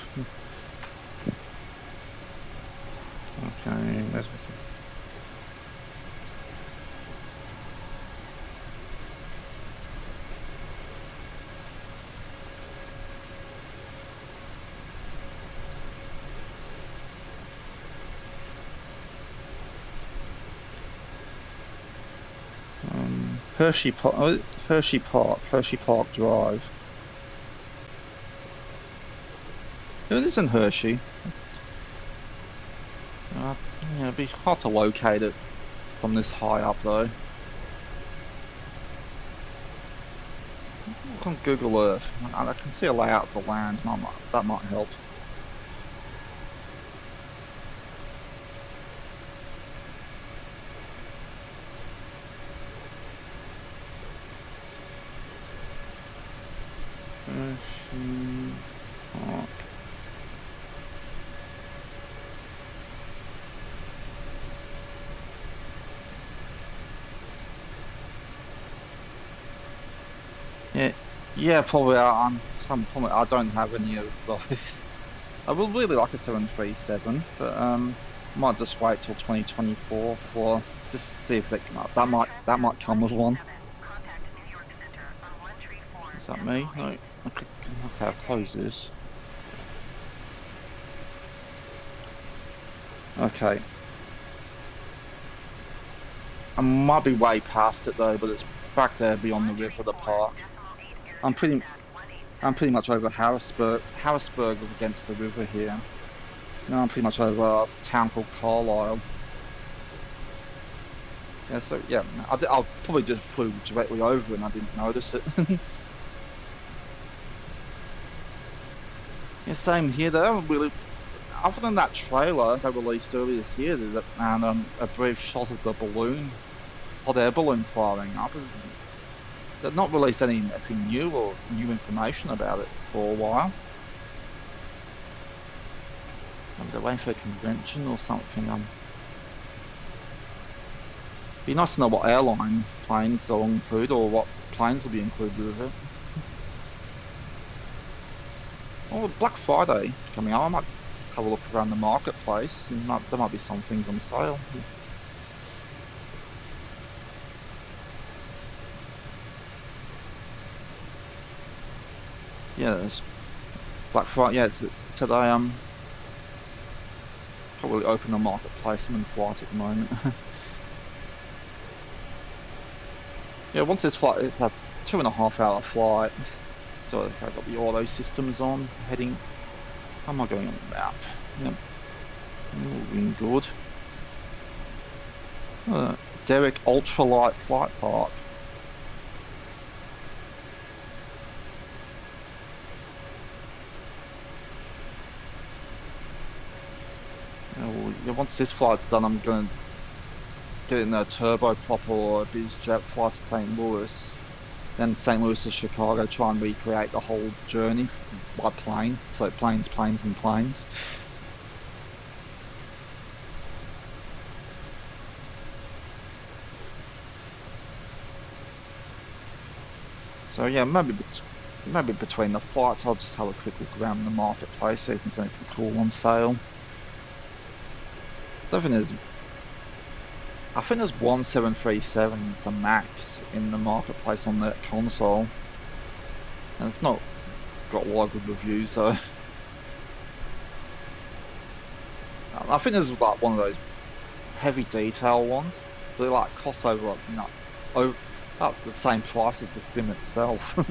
Okay, there's Hershey Park, Hershey Park Drive. It is in Hershey. Yeah, it'd be hard to locate it from this high up though. Look on Google Earth. I can see a layout of the land. That might help. Hershey Park. Yeah, probably. I don't have any of those. I would really like a 737, but might just wait till 2024 for just to see if that might come with one. Is that me? No. Okay, I'll close this. Okay. I might be way past it though, but it's back there beyond the river, the park. I'm pretty much over Harrisburg. Harrisburg was against the river here. Now I'm pretty much over a town called Carlisle. Yeah, so yeah, I'll probably just flew directly over and I didn't notice it. Yeah, same here. They haven't really, other than that trailer they released earlier this year, and a brief shot of the balloon, or their balloon firing up. They've not released anything new or new information about it for a while. Maybe they're waiting for a convention or something. Be nice to know what airline planes they'll include or what planes will be included with it. Oh, Black Friday coming up. I might have a look around the marketplace, and there might be some things on sale. Yeah, there's Black Friday. Yeah, it's today. Can't really open the marketplace. I'm in flight at the moment. Yeah, once this flight, it's a 2.5-hour flight. So I've got the auto systems on, heading. How am I going on the map? Yep. Moving good. Derek Ultralight Flight Park. Yeah, once this flight's done, I'm going to get in a turboprop or a bizjet flight to St. Louis. Then St. Louis to Chicago, try and recreate the whole journey by plane. So planes, planes, and planes. So yeah, maybe between the flights, I'll just have a quick look around the marketplace, see if there's anything cool on sale. I think there's one 737. It's a Max in the marketplace on that console, and it's not got a lot of good reviews. So I think there's like one of those heavy detail ones. They like cost over about the same price as the sim itself. It's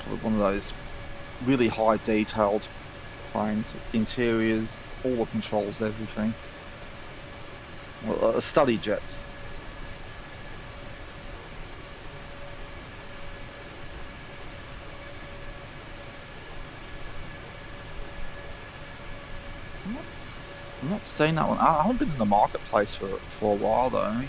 probably one of those really high detailed planes, interiors, all the controls, everything. Well, study jets. I'm not seeing that one. I haven't been in the marketplace for a while though.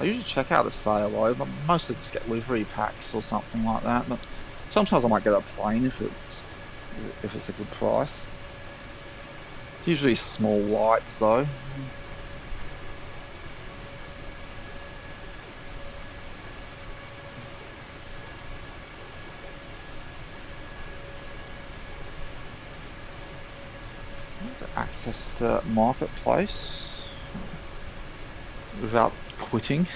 I usually check out the sale though, but mostly just get livery packs or something like that. But sometimes I might get a plane if it's a good price. Usually small lights though. to access the marketplace without quitting.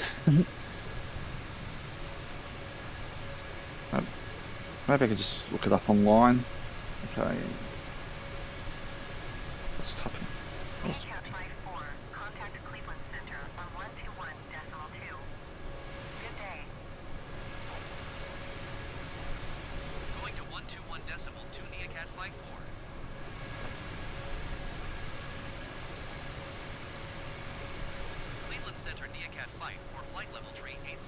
Maybe I could just look it up online. Okay. Let's type in. Recap 54. Contact Cleveland Center on 121.2. Good day. Going to 121.2 NeoCat Flight 4. Cleveland Center NeoCat Flight 4 flight level tree 80.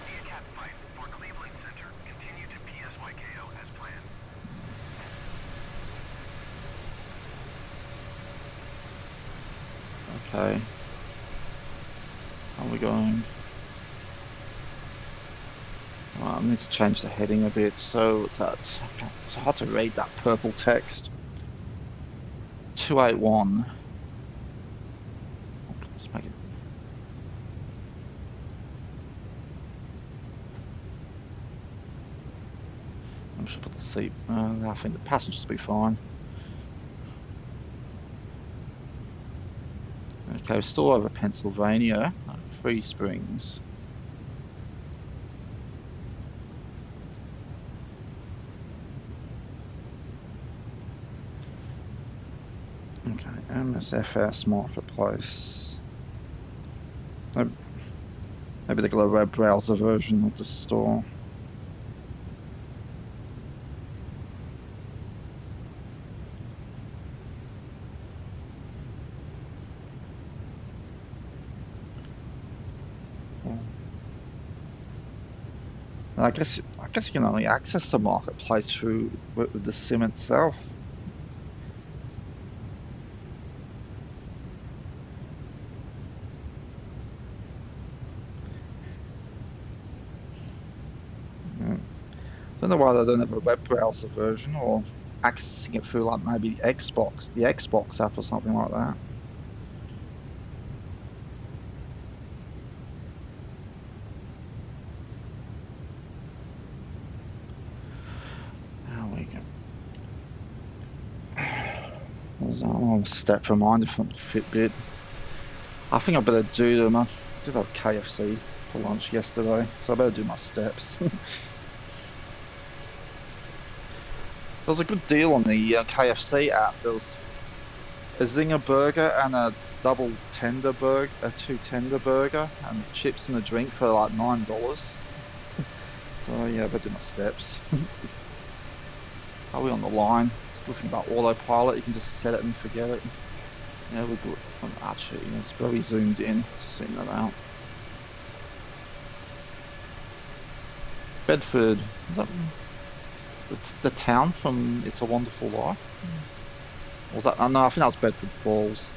Recap 5 for Cleveland Center. Continue to PSYKO as planned. Okay. How are we going? Well, I need to change the heading a bit. So it's that. It's hard to read that purple text. 281. Let's make it. I should put the seat. I think the passengers will be fine. Okay, we're still over Pennsylvania. Free Springs. Okay, MSFS Marketplace. Maybe they got a web browser version of the store. I guess you can only access the marketplace through with the sim itself. Don't know why they don't have a web browser version, or accessing it through like maybe the Xbox app or something like that. There we go. There's a step reminder from Fitbit. I think I better do them. I did have KFC for lunch yesterday, so I better do my steps. There was a good deal on the KFC app. There was a Zinger burger and a double tender burger, a 2 tender burger, and chips and a drink for like $9. So yeah, I better do my steps. Are we on the line? Good thing about autopilot, you can just set it and forget it. Yeah, we're good. Actually, it's very zoomed in. Just seeing that out. Bedford. Is that the town from It's a Wonderful Life? Or was that? Oh, no, I think that was Bedford Falls.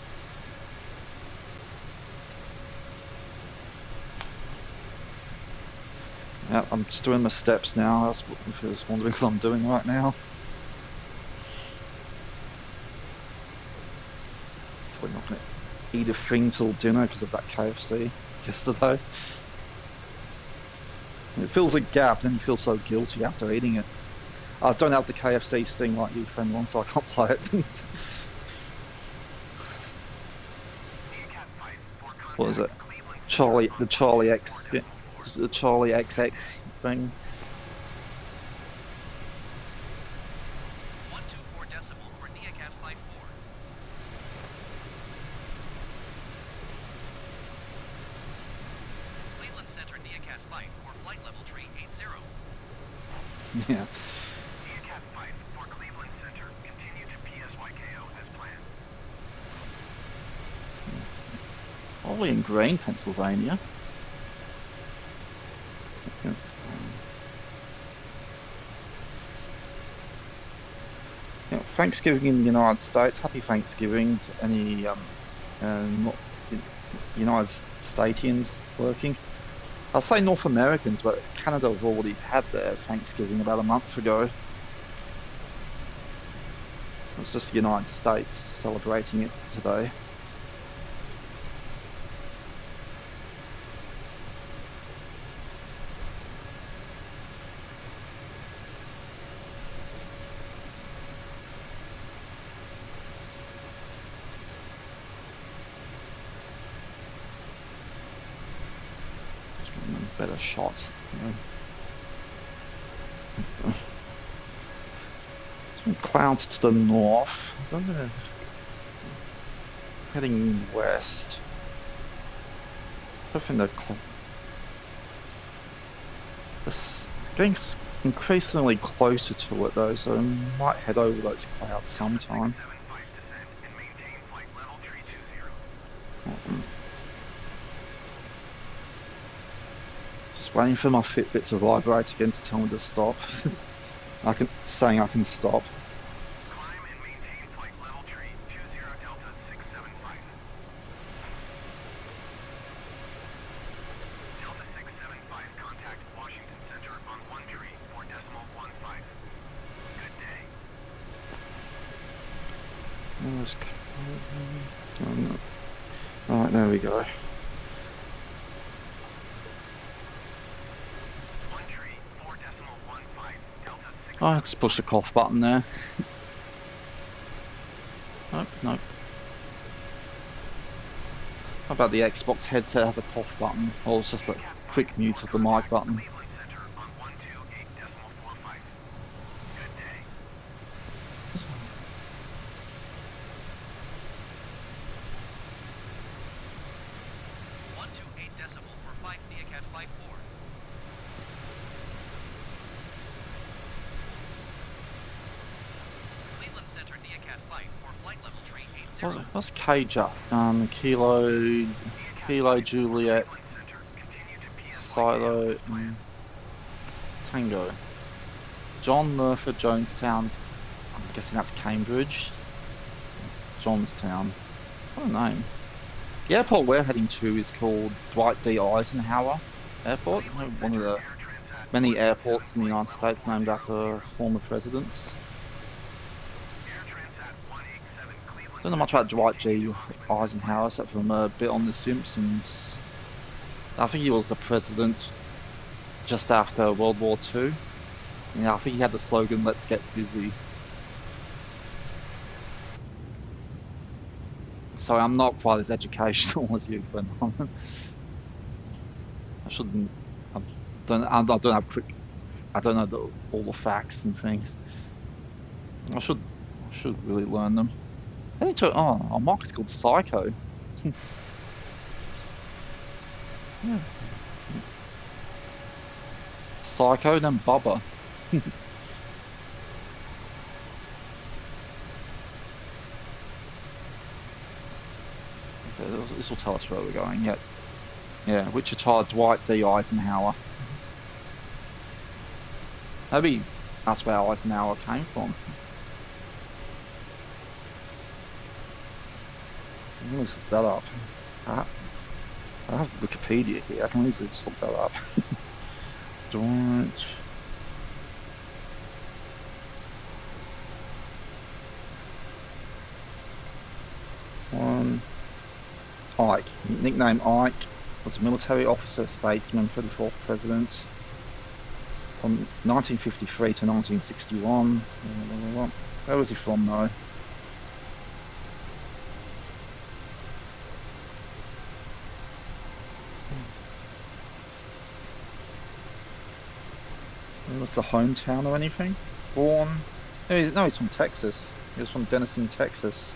Yeah, I'm just doing my steps now. That's what if you was wondering what I'm doing right now. Probably not going to eat a thing till dinner because of that KFC yesterday. It fills a gap, then you feel so guilty after eating it. I don't have the KFC sting like you, friend one, so I can't play it. What is it? The Charlie XX thing. 124 decimal for NeoCat Flight 4. Cleveland Center NeoCat Flight 4 flight level tree 80. Yeah. NeoCat 5 for Cleveland Center. Continue to PSYKO as planned. Bowling Green, Pennsylvania. Thanksgiving in the United States. Happy Thanksgiving to any United Statians working. I'll say North Americans, but Canada have already had their Thanksgiving about a month ago. It's just the United States celebrating it today. better shot. Some clouds to the north. I don't know. Heading west. I think they're getting increasingly closer to it though, so I might head over those clouds sometime. Just waiting for my Fitbit to vibrate again to tell me to stop. Saying I can stop. Climb and maintain flight level tree 20 Delta 675. Delta 675, contact Washington Center on 13.15. Good day. Alright, there we go. 13.15 Delta 6. Oh, let's push the cough button there. Nope, nope. How about the Xbox headset has a cough button? Or it's just a quick mute of the mic button. Cleveland Center on 128.45. Good day. Decimal for 5 Neacat 54. Cleveland Center Neacat 5 for flight level tree 80. What's Cager? Kilo Juliet Silo Tango. John Murphy Jonestown. I'm guessing that's Cambridge. Johnstown. What a name. The airport we're heading to is called Dwight D. Eisenhower Airport. One of the many airports in the United States named after former presidents. Don't know much about Dwight G. Eisenhower except from a bit on The Simpsons. I think he was the president just after World War II. Yeah, I think he had the slogan, "Let's get busy." Sorry, I'm not quite as educational as you, friend. I shouldn't. I don't have I don't know all the facts and things. I should really learn them. I need to. Oh, our mark is called Psycho. Yeah. Psycho, then Bubba. Okay, this will tell us where we're going. Yep. Yeah, Wichita, Dwight D. Eisenhower. Maybe that's where Eisenhower came from. I'm gonna look that up. I have Wikipedia here. I can easily just look that up. Dwight. Ike, nickname Ike, was a military officer, statesman, 34th president from 1953 to 1961. Where was he from though? Was the hometown or anything? Born? No, he's from Texas. He was from Denison, Texas.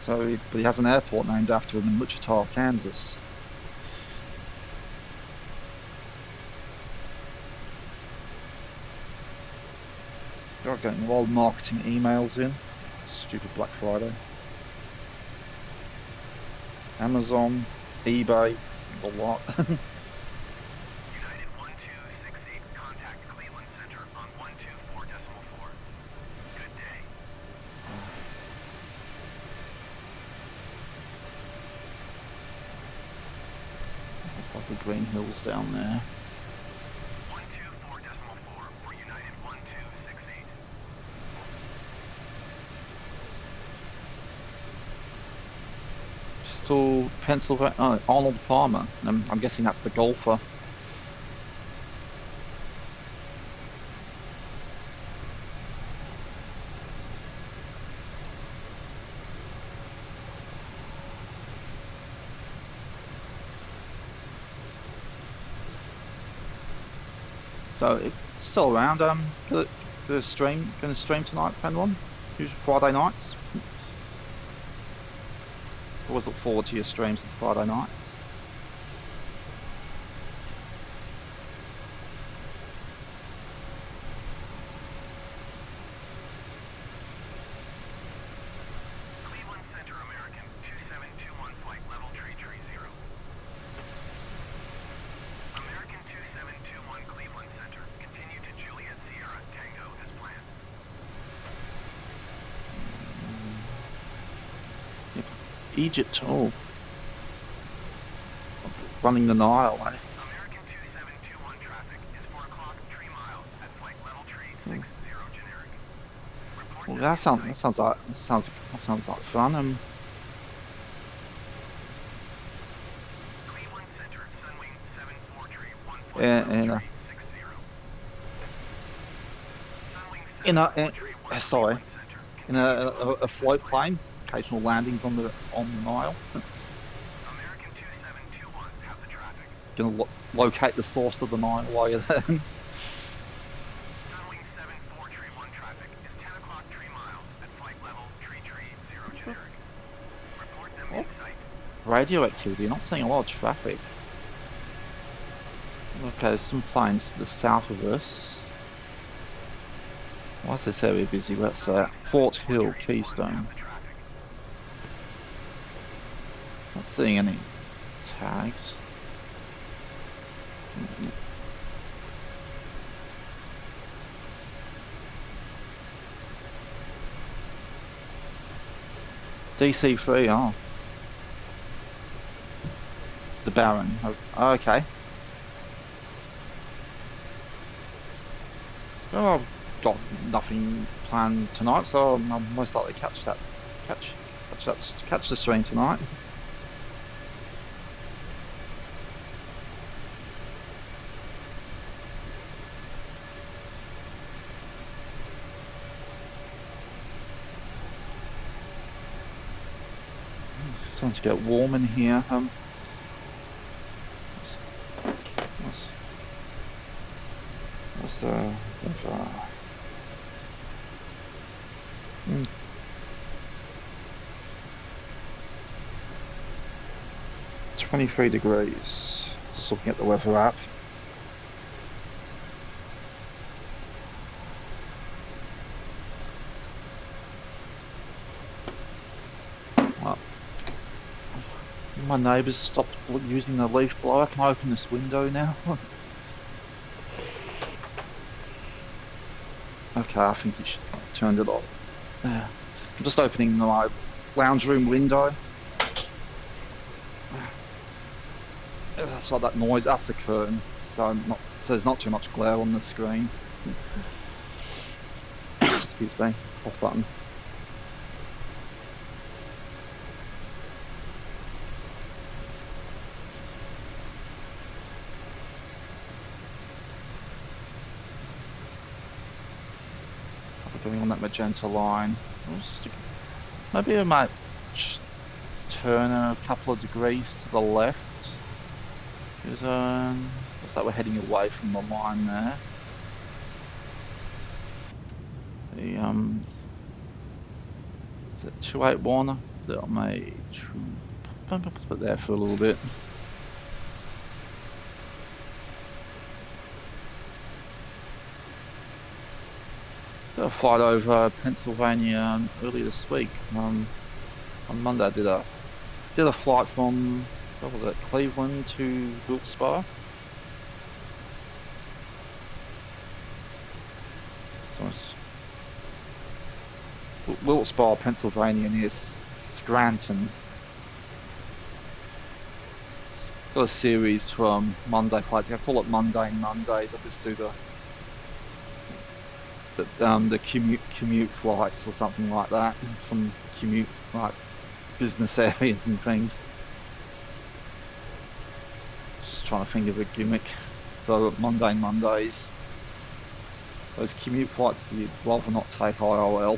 But he has an airport named after him in Wichita, Kansas. Got getting wild marketing emails in. Stupid Black Friday. Amazon, eBay, the lot. United 1268, contact Cleveland Center on 124.4. Good day. Like the green hills down there. 124.4 for United 1268. Still Pennsylvania. Oh, Arnold Palmer. I'm guessing that's the golfer. So it's still around. Gonna stream tonight, anyone? Usually Friday nights. Always look forward to your streams on Friday nights. Cleveland Center American 2721 flight level tree 0. American 2721 Cleveland Center. Continue to Juliet Sierra Tango as planned. Yep. Egypt. Oh, running the Nile. Eh? American 2721 traffic is 4 o'clock 3 miles at flight level tree 60 generic. Report Well, to that sounds site. like fun. Cleveland Center Sunwing 74 tree 1 flight Yeah, level and tree 60. Sunwing in 74 tree 1 sorry, Cleveland Center. in Continue to a float plane, occasional landings on the Nile. American 2721 have the traffic. Gonna locate the source of the Nile while you're there. Sunwing 74 tree 1 traffic is 10 o'clock 3 miles at flight level tree 0 generic. Report them in sight. Radio activity, not seeing a lot of traffic. Okay, there's some planes to the south of us. Why is this area busy? Let's Fort Hill, Keystone. Not seeing any tags. DC3, oh. The Baron. Oh, okay. Oh, I've got nothing planned tonight, so I'll most likely catch the stream tonight. It's starting to get warm in here. What's the 23 degrees. Just looking at the weather app. Well, my neighbours stopped using the leaf blower. I can open this window now. Okay, I think you should turn it off. Yeah. I'm just opening my lounge room window. That's like that noise. That's the curtain, so there's not too much glare on the screen. Excuse me. Off button. Going on that magenta line. Maybe I might turn a couple of degrees to the left. Because looks like we're heading away from the line there. The is it 281? That may put there for a little bit. Got a flight over Pennsylvania earlier this week. On Monday, I did a flight from, what was it, Cleveland to Wilkes-Barre. So it's Wilkes-Barre, Pennsylvania, near Scranton. Got a series from Monday flights. I call it Mundane Mondays. I just do the commute flights or something like that, from commute like business areas and things. Just trying to think of a gimmick. So Mundane Mondays. Those commute flights that you'd rather not take IOL.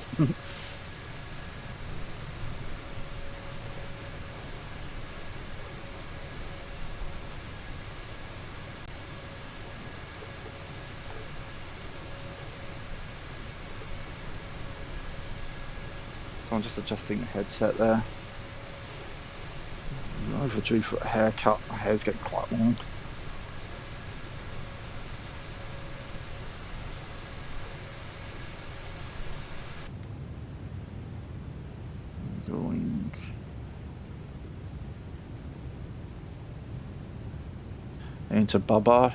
I'm just adjusting the headset there. I'm overdue for a haircut. My hair's getting quite long. Going into Bubba.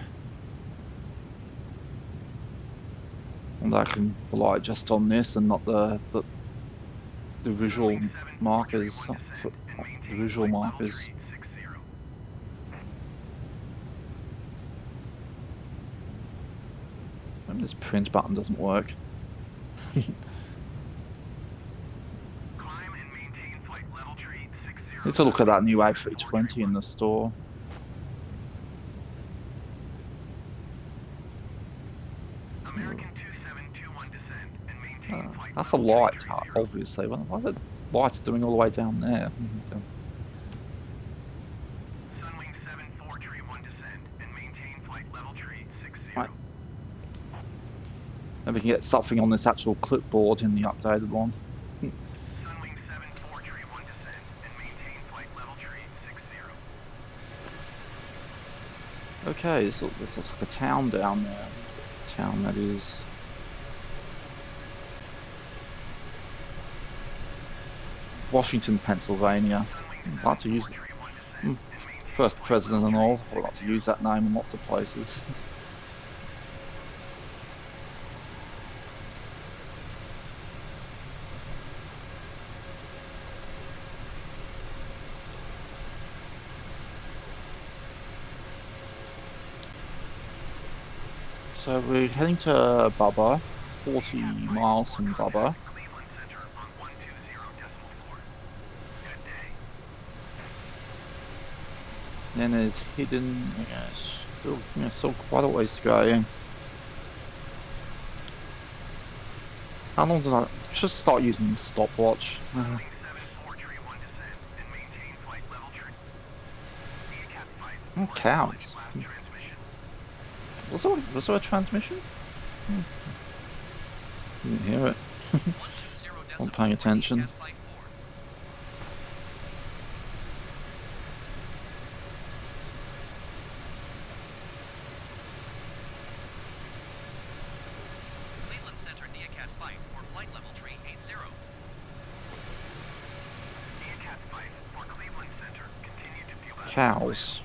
And I can rely just on this and not the visual markers. The visual markers. Maybe this print button doesn't work. Need to look at that new A320 in the store. That's a light, obviously. Why is it light doing all the way down there? Right. Maybe we can get something on this actual clipboard in the updated one. Okay, this looks like a town down there. What town that is. Washington, Pennsylvania. I'd like to use it. First president and all. I'd like to use that name in lots of places. So we're heading to Bubba, 40 miles from Bubba. Then there's hidden, still quite a ways to go. Yeah. How long did I should start using the stopwatch? Oh, cows. Was there a transmission? Didn't hear it. Not paying attention. Cows.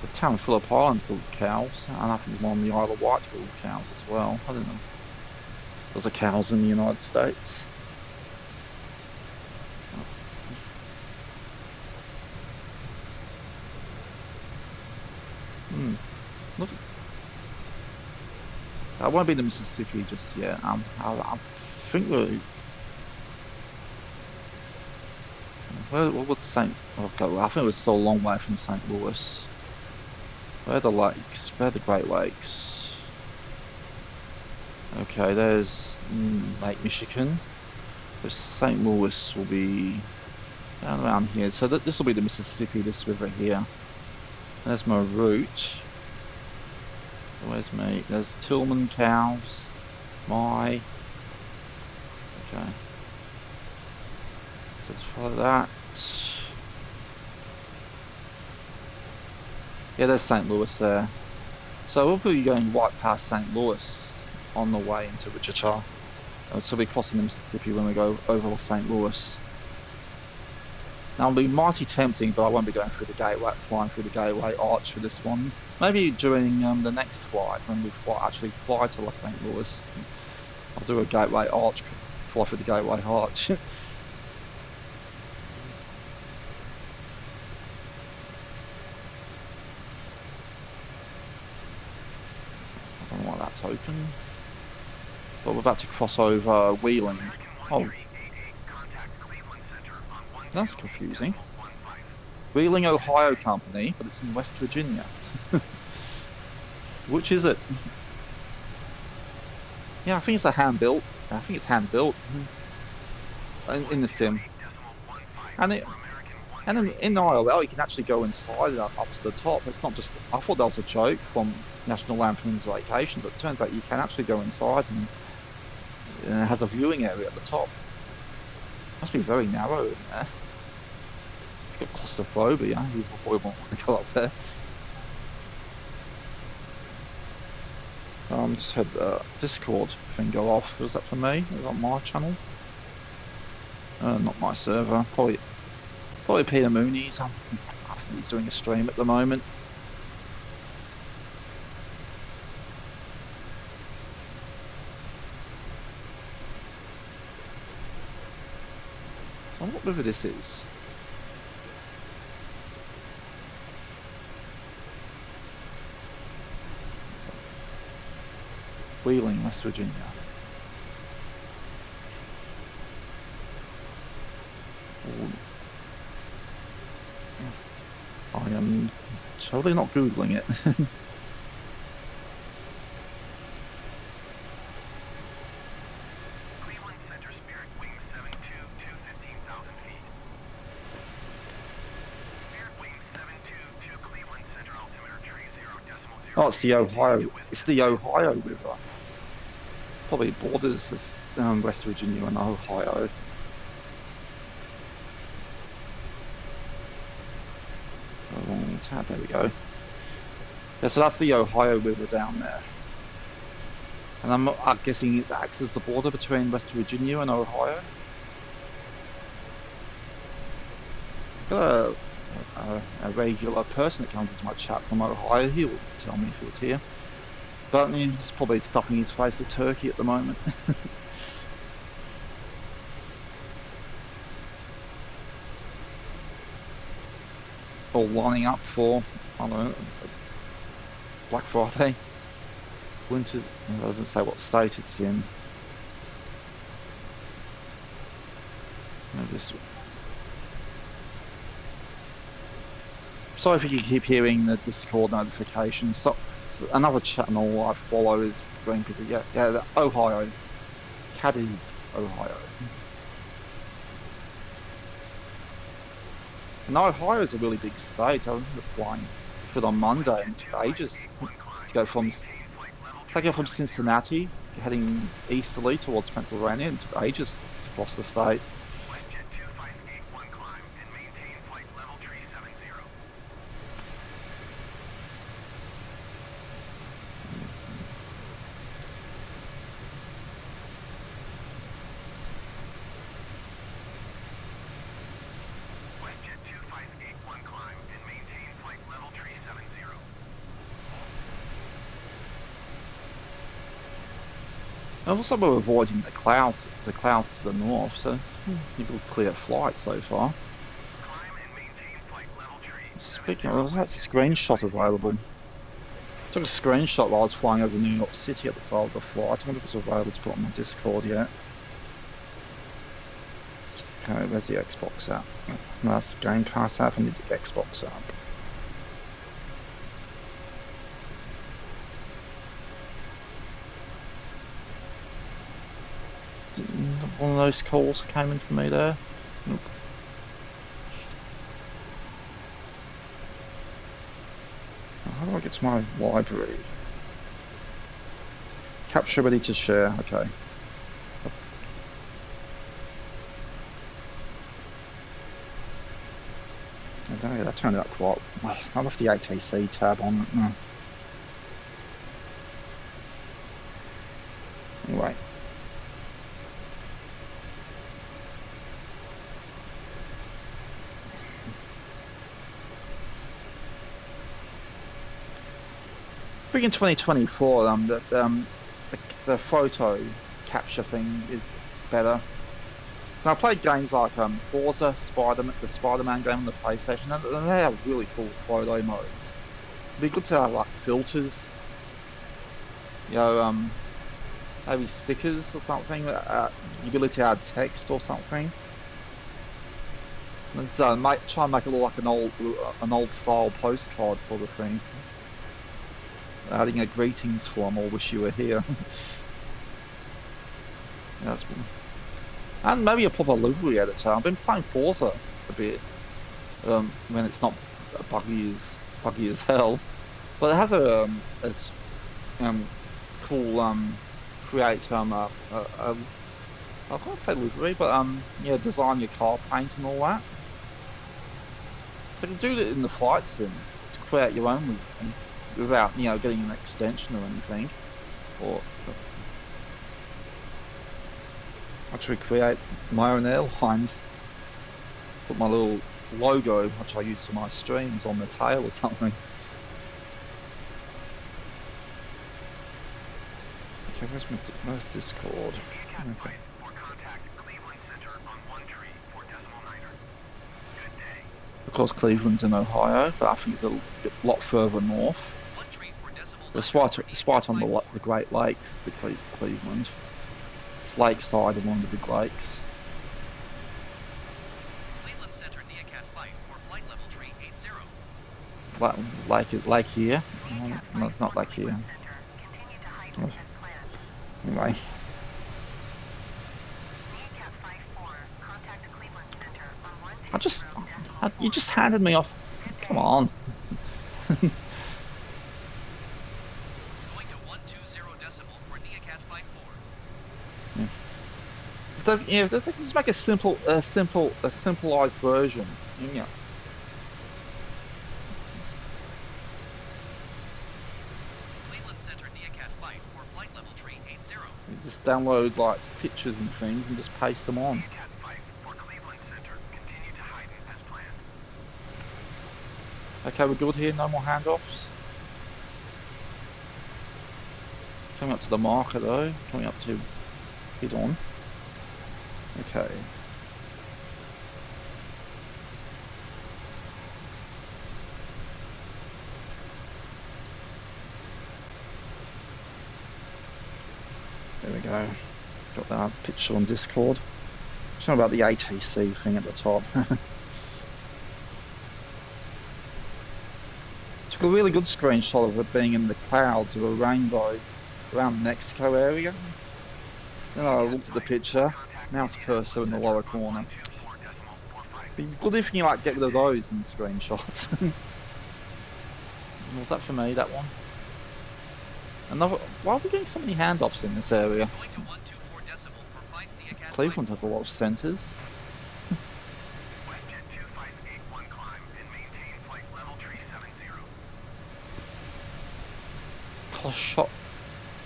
The town of Phillip Island full of cows, and I think one on the Isle of Wight full of cows as well. I don't know. There's a cows in the United States. Look. I won't be in the Mississippi just yet. I think we're. What's St. Okay, well, I think we're still a long way from St. Louis. Where are the lakes? Where are the Great Lakes? Okay, there's Lake Michigan. There's St. Louis will be down around here. So this will be the Mississippi, this river here. There's my route. Where's me? There's Tillman cows. My. Okay. So let's follow that. Yeah, there's St. Louis there. So we'll be going right past St. Louis on the way into Wichita. So we'll be crossing the Mississippi when we go over St. Louis. Now it'll be mighty tempting, but I won't be going through the gateway, flying through the gateway arch for this one. Maybe during the next flight, when we actually fly to St. Louis, I'll do a gateway arch, fly through the gateway arch. I don't know why that's open. But we're about to cross over Wheeling. Oh. That's confusing. Wheeling, Ohio Company, but it's in West Virginia. Which is it? Yeah, I think it's a hand-built. I think it's hand-built in the sim. And in IRL, you can actually go inside up to the top. It's not just. I thought that was a joke from National Lampoon's Vacation, but it turns out you can actually go inside and it has a viewing area at the top. Must be very narrow in there. Got claustrophobia. You probably won't want to go up there. Just had the Discord thing go off. Was that for me? Was that my channel? Not my server. Probably Peter Mooney's. I think he's doing a stream at the moment. I wonder what river this is. Wheeling, West Virginia. I am totally not Googling it. Cleveland Center Spirit Wing 72 to 15,000 feet. Spirit Wing 72 to Cleveland Center altimeter tree 0.0. Oh, it's the Ohio. It's the Ohio River. Probably borders West Virginia and Ohio. Wrong tab. There we go. Yeah, so that's the Ohio River down there. And I'm guessing it acts as the border between West Virginia and Ohio. Got a regular person that comes into my chat from Ohio. He will tell me if he was here. But I mean, he's probably stuffing his face with turkey at the moment. All lining up for, I don't know, Black Friday. Winter, it doesn't say what state it's in. Sorry if you keep hearing the Discord notifications. So, another channel I follow is Greenpeace. Yeah, the Ohio. Caddy's Ohio. And Ohio is a really big state. I remember flying through on Monday and it took ages to go from Cincinnati, heading easterly towards Pennsylvania, and it took ages to cross the state. WestJet 2581 climb and maintain flight level tree 70. WestJet 2581 climb and maintain flight level tree 70. Also, we're avoiding the clouds to the north, so you've got a clear flight so far. Climb and maintain flight level tree 70. Speaking of that screenshot available. Took a screenshot while I was flying over New York City at the start of the flight. I wonder if it's available to put on my Discord yet. Okay, where's the Xbox app? No, that's the Game Pass app. I need the Xbox app. One of those calls came in for me there. Nope. How do I get to my library? Capture ready to share. Okay. That turned out quite well. I left the ATC tab on. Anyway. Big in 2024, the photo capture thing is better. So I played games like Forza, the Spider-Man game on the PlayStation, and they have really cool photo modes. It'd be good to have like filters, you know, maybe stickers or something, the ability to add text or something. And try and make it look like an old style postcard sort of thing. Adding a greetings form or wish you were here. That's and maybe a proper livery editor. I've been playing Forza a bit when it's not buggy as hell, but it has a cool create a I can't say livery, but yeah, design your car paint and all that. So you can do it in the flight sim. Just create your own without, you know, getting an extension or anything. Or actually create my own airlines. Put my little logo, which I use for my streams, on the tail or something. Okay, where's Discord? Okay. Of course, Cleveland's in Ohio, but I think it's a lot further north. It's right on the Great Lakes, the Cleveland. It's lakeside of one of the big lakes. Cleveland Center NeoCat flight for flight level tree 80. Lake here. No, not Lake here. Oh. Anyway. You just handed me off. Come on. Going to 120 decimal for NeoCat flight 4. Yeah, let's make a simplified version. Yeah. Cleveland Center NeoCat flight for flight level tree 80. You just download like pictures and things and just paste them on. Okay, we're good here. No more handoffs. Coming up to the marker though. Coming up to head on. Okay. There we go. Got that picture on Discord. Something about the ATC thing at the top. Took a really good screenshot of it being in the clouds of a rainbow around the Mexico area. Then I looked at the picture. Mouse cursor in the lower corner. Be good if you like get rid of those in the screenshots. Was that for me, that one? Another. Why are we getting so many handoffs in this area? Cleveland has a lot of centres.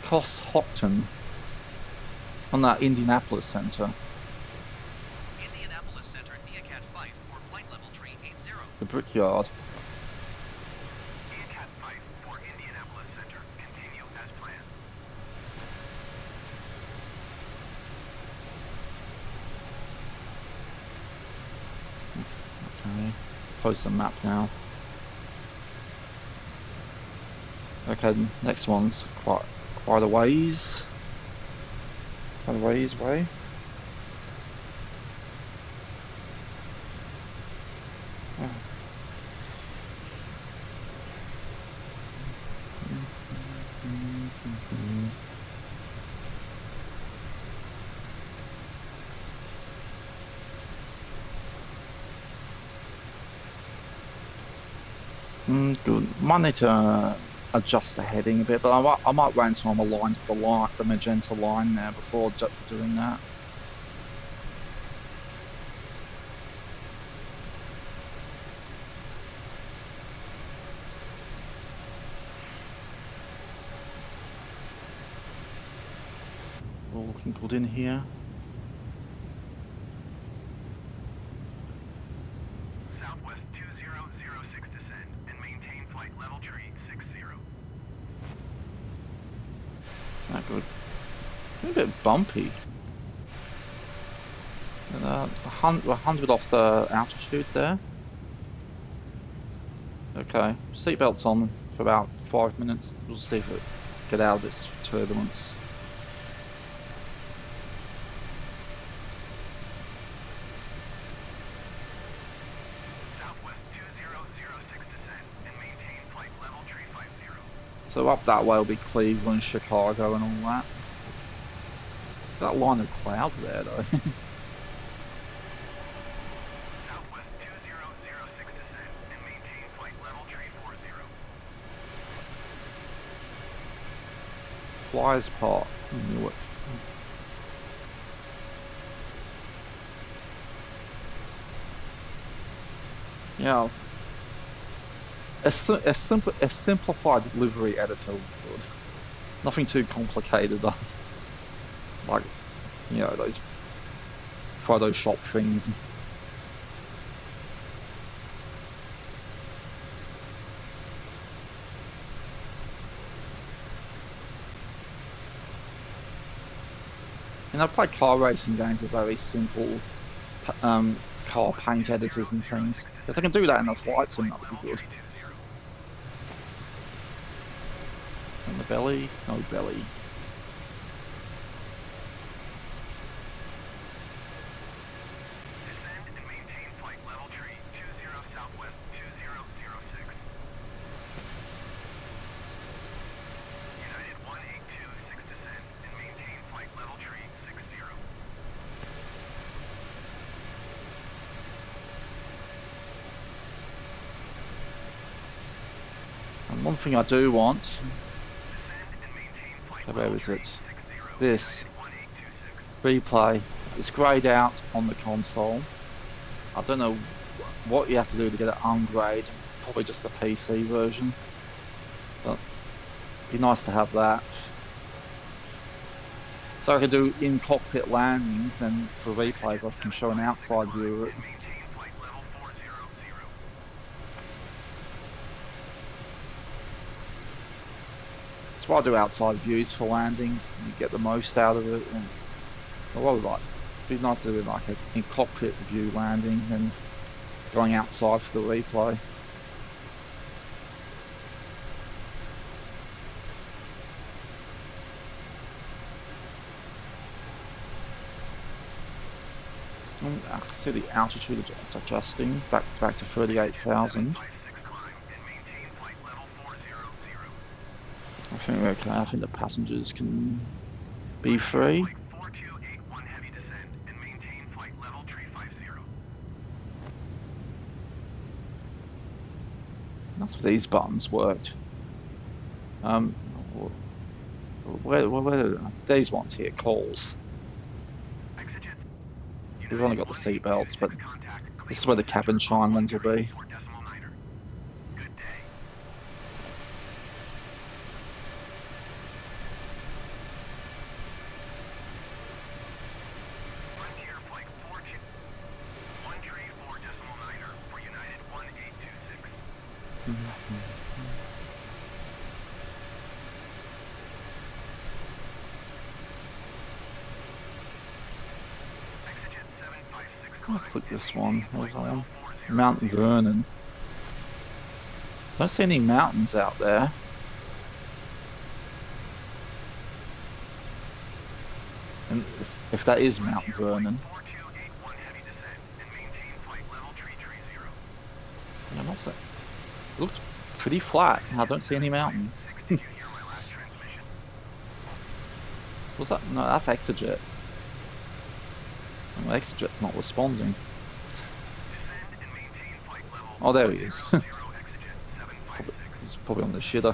Coshocton on that Indianapolis Centre. Indianapolis Center NeoCat flight for flight level tree 80. The Brickyard. NeoCat flight for Indianapolis Center. Continue as planned. Okay. Post the map now. Okay, next one's quite a ways. Quite a ways away. Oh. Good. Might need to adjust the heading a bit, but I might wait until I'm aligned with the magenta line there before doing that. All looking good in here. Southwest 2006 descend and maintain flight level tree 60. Not good. A bit bumpy. And, 100 off the altitude there. Okay, seatbelts on for about 5 minutes. We'll see if it get out of this turbulence. Southwest 2006 descend and maintain flight level tree 50. So up that way will be Cleveland, Chicago, and all that. That line of cloud there, though. Southwest 2006 descend and maintain flight level tree 40. Flyers Park, Newark. You know, a simplified livery editor would. Nothing too complicated, like, you know, those Photoshop things. And I've played car racing games with very simple car paint editors and things. If they can do that in a flight sim, that would be good. And the belly? No belly. Descend and maintain flight level tree 20 southwest 2006. United 1826 descend and maintain flight level tree 60. And one thing I do want, Descend and maintain flight okay, where level is tree it? 60. This United 1826. replay. It's grayed out on the console. I don't know what you have to do to get it ungrayed. Probably just the PC version. But it'd be nice to have that. So I can do in-cockpit landings, then for replays I can show an outside view of it. Maintain flight level 400. That's why I do outside views for landings. You get the most out of it. And well, like, it'd be nice to do like a in-cockpit view landing and going outside for the replay. I can see the altitude adjusting back to 38,000. I think we're okay. I think the passengers can be free. That's if these buttons worked. Where these ones here, calls. We've only got the seat belts, but this is where the cabin chime ones will be. I'll click this one. Mount Vernon. Don't see any mountains out there. And if that is Mount Vernon, yeah, what's that? It looks pretty flat. I don't see any mountains. What's that? No, that's Exeget. Well, Exeget's not responding. Oh, there he is. He's probably on the shitter.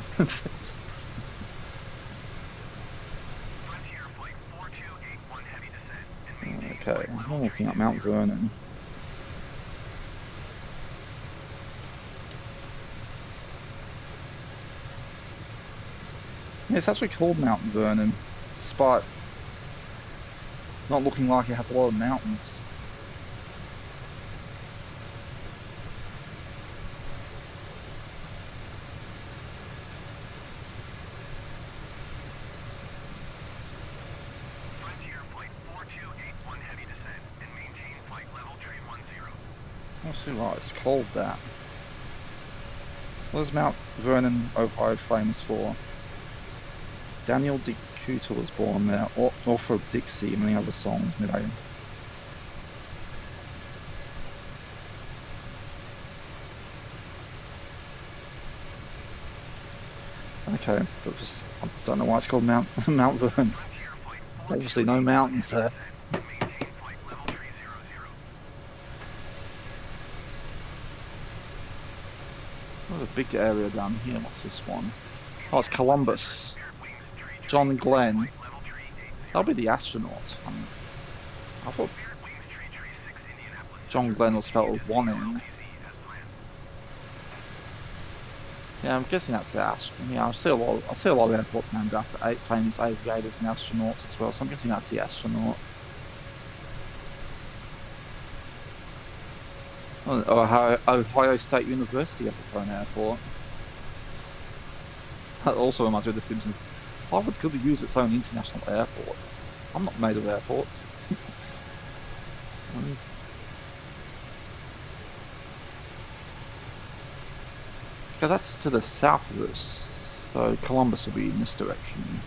Okay, I'm looking at Mount Vernon. Yeah, it's actually called Mount Vernon, despite not looking like it has a lot of mountains. I'll see why it's called that. What is Mount Vernon, Ohio famous for? Daniel DeCuta was born there, author of Dixie and many other songs. Okay, but I don't know why it's called Mount Vernon. Obviously no mountains there. There's a big area down here. What's this one? Oh, it's Columbus. John Glenn. That'll be the astronaut. I thought John Glenn was spelled with one N. Yeah, I'm guessing that's the yeah, I see a lot of airports named after famous aviators and astronauts as well. So I'm guessing that's the astronaut. Oh, Ohio State University has its own airport. That also reminds me of The Simpsons. Harvard could have used its own international airport. I'm not made of airports. Um, Okay, that's to the south of us. So Columbus will be in this direction.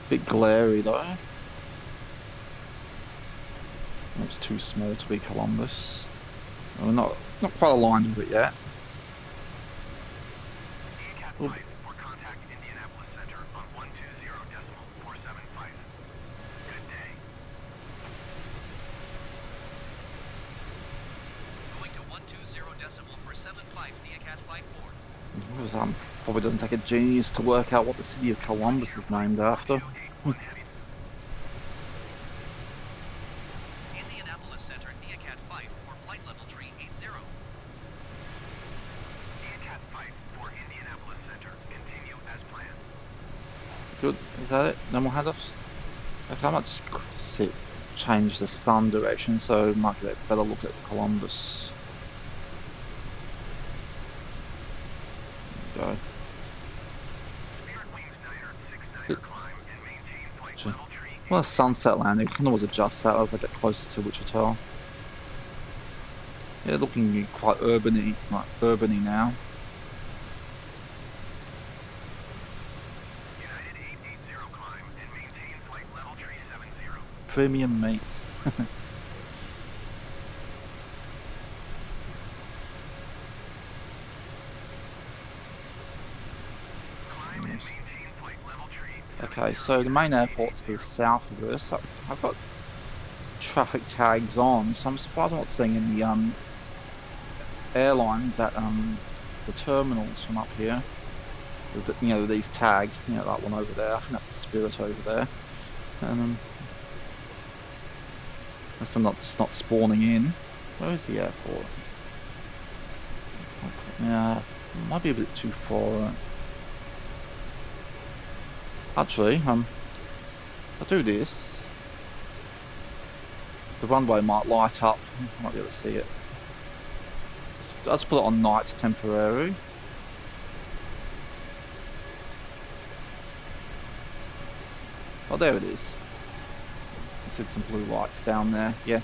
Bit glary though. It's too small to be Columbus. We're not quite aligned with it yet. EACAT Ooh, 5 for contact Indianapolis Center on 120.475. Good day. Going to 120.475 NeoCat Flight 4. because, probably doesn't take a genius to work out what the city of Columbus is named after. 1281 heavy. Indianapolis Center NeoCat 5 for flight level tree 80. EACAT 5 for Indianapolis Center. Continue as planned. Good, is that it? No more handoffs? Okay, I might just change the sun direction so we might get a better look at Columbus. There we go. Spirit Wings Niner 69er climb and maintain flight Sure. level tree 80. Well, a sunset landing. I can always adjust that as I get closer to Wichita. Yeah, looking quite urban-y now. United 880 climb and maintain flight level tree 70. Premium meats. Climb and maintain flight level tree 70. Okay, so the main airport's to the south of us. I've got traffic tags on, so I'm surprised I'm not seeing any airlines at the terminals from up here. With these tags, that one over there. I think that's a Spirit over there. And unless I'm not spawning in. Where is the airport? Yeah, might be a bit too far. Actually, if I do this, the runway might light up. I might be able to see it. I'll just put it on night temporary. Oh, there it is. I see some blue lights down there. Yeah,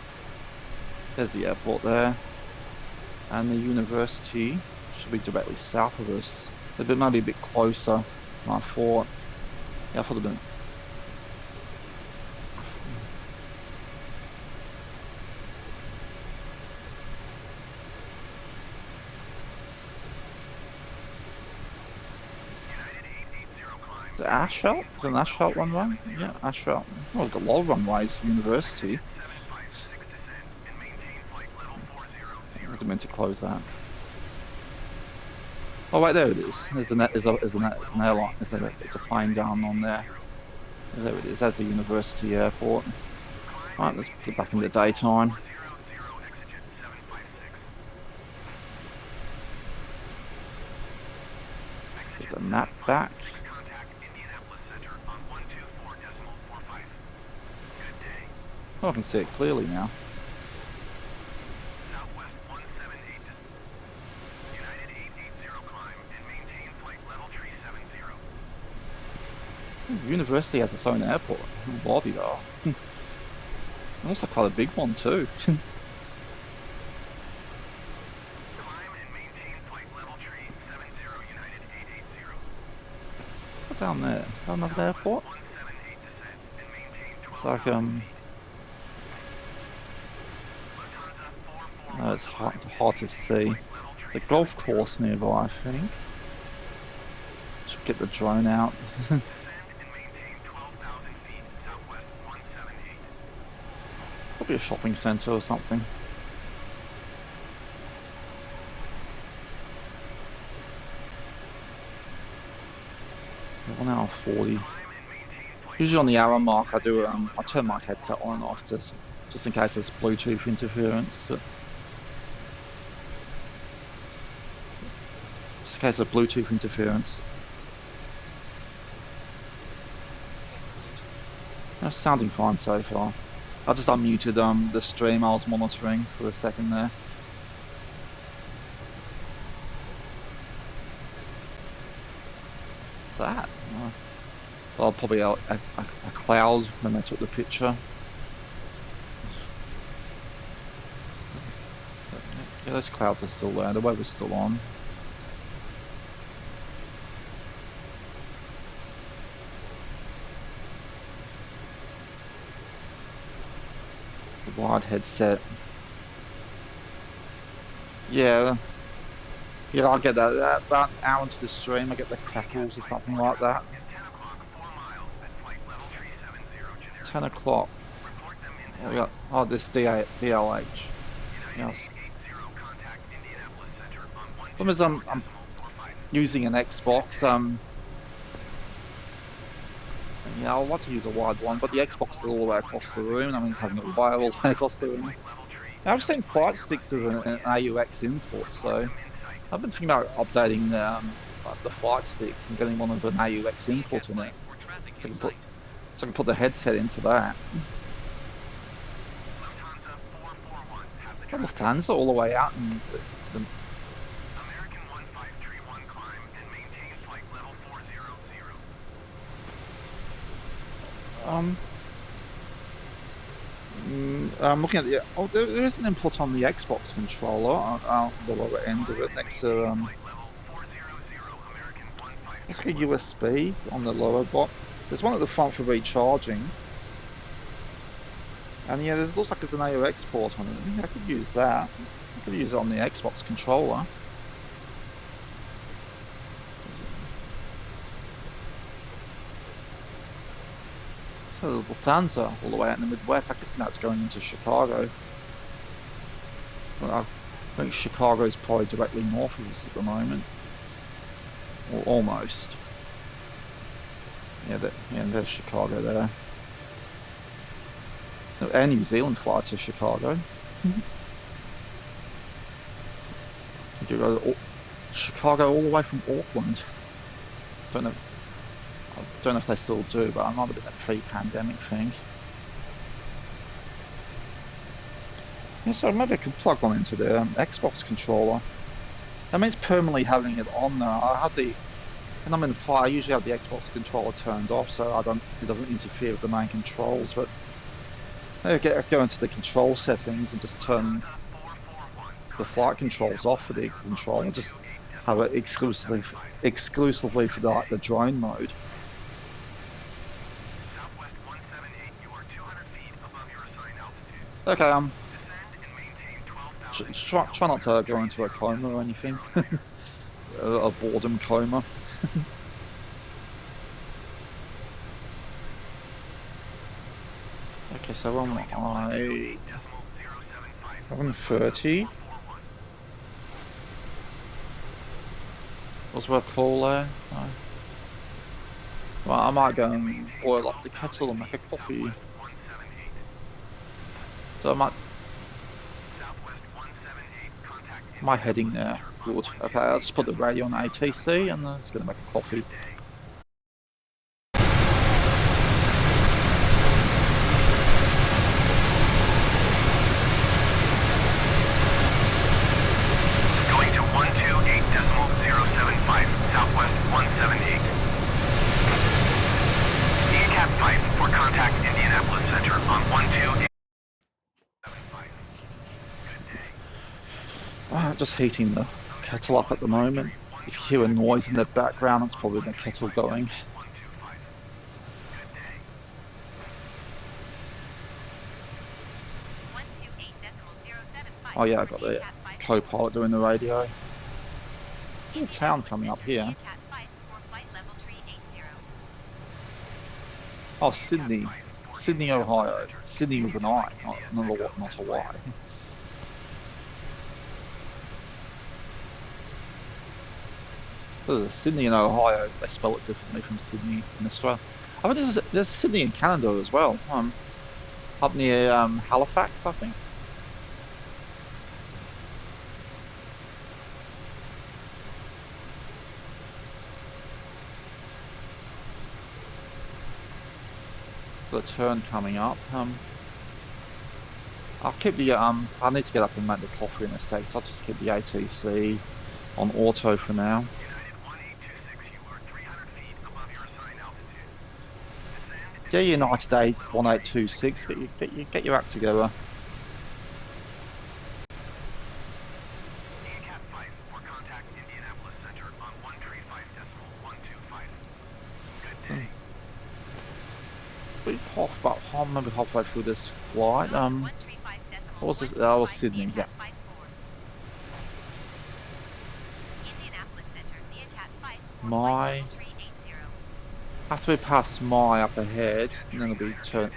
there's the airport there, and the university should be directly south of us. They've been maybe a bit closer than I thought. Yeah, I thought it'd been. The asphalt? Is it an asphalt runway? Yeah, asphalt. Well, we've got a lot of runways, university. I didn't mean to close that. Oh, right there it is. There's an airline. It's a plane down on there. There it is. That's the university airport. Right, let's get back into the daytime. Get the map back. Oh, I can see it clearly now. Southwest 178. United 880 climb and maintain flight level tree 70. The university has its own airport. Bobby though. Also quite a big one too. Climb and maintain flight level tree 70 United 880. What's down there? Is that another airport? 178 descent and maintain 12. It's like it's hard to see. The golf course nearby, I think. Should get the drone out. Descend and maintain 12,000 feet southwest 178. Probably a shopping centre or something. 1 hour 40. Usually on the hour mark, I turn my headset on and off just in case there's Bluetooth interference. a case of Bluetooth interference. That's sounding fine so far. I just unmuted the stream I was monitoring for a second there. What's that? Well, probably a cloud when they took the picture. Yeah, those clouds are still there. The weather's still on. The wired headset. Yeah. Yeah, I get that. About an hour into the stream, I get the crackles or something like that. 10 o'clock. Yeah, we got, oh, this DLH. Yes. Problem is, I'm using an Xbox. Yeah, I'd like to use a wide one, but the Xbox is all the way across the room. I mean, it's having a wire all the way across the room. I've seen flight sticks with an AUX input, so I've been thinking about updating the flight stick and getting one with an AUX input in it, so I can put the headset into that. Lufthansa all the way out in the American 1531 climb and maintain flight level 400. I'm looking at the. Oh, there is an input on the Xbox controller, the lower end of it, next to It's like a USB on the lower bot. There's one at the front for recharging. And yeah, it looks like there's an AUX port on it. I could use that. I could use it on the Xbox controller. So Lufthansa all the way out in the Midwest. I guess that's going into Chicago. Well, I think Chicago is probably directly north of us at the moment. Or almost. Yeah, there's Chicago there. Air New Zealand fly to Chicago. You do go to Chicago all the way from Auckland. I don't know if they still do, but I might have been a pre-pandemic thing. Yeah, so maybe I could plug one into the Xbox controller. That means permanently having it on there. When I'm in flight, I usually have the Xbox controller turned off, so it doesn't interfere with the main controls. But go into the control settings and just turn the flight controls off for the control and just have it exclusively for the drone mode. Okay, try not to go into a coma or anything. A boredom coma. Okay, so I'm 11:30. Was worth call there? No. Well, I might go and boil up the kettle and make a coffee. So I might heading there. Good. Okay, I'll just put the radio on ATC and it's going to make a coffee. Going to 128.075, Southwest 178. ECAP 5 for contact Indianapolis Center on 128.75. Just heating the kettle up at the moment. If you hear a noise in the background, it's probably the kettle going. Oh yeah, I got the co-pilot doing the radio. New town coming up here. Oh, Sydney, Ohio. Sydney with an I, not a Y. Sydney in Ohio, they spell it differently from Sydney in Australia. I think there's Sydney in Canada as well. Up near Halifax, I think. got a turn coming up. I'll keep the I need to get up and make the coffee in a sec, so I'll just keep the ATC on auto for now. Yeah, United 1826. Get your act together. We off about maybe halfway through this flight. What was this? That was Sydney. Yeah. My. After we pass my up ahead, and then it'll be turn.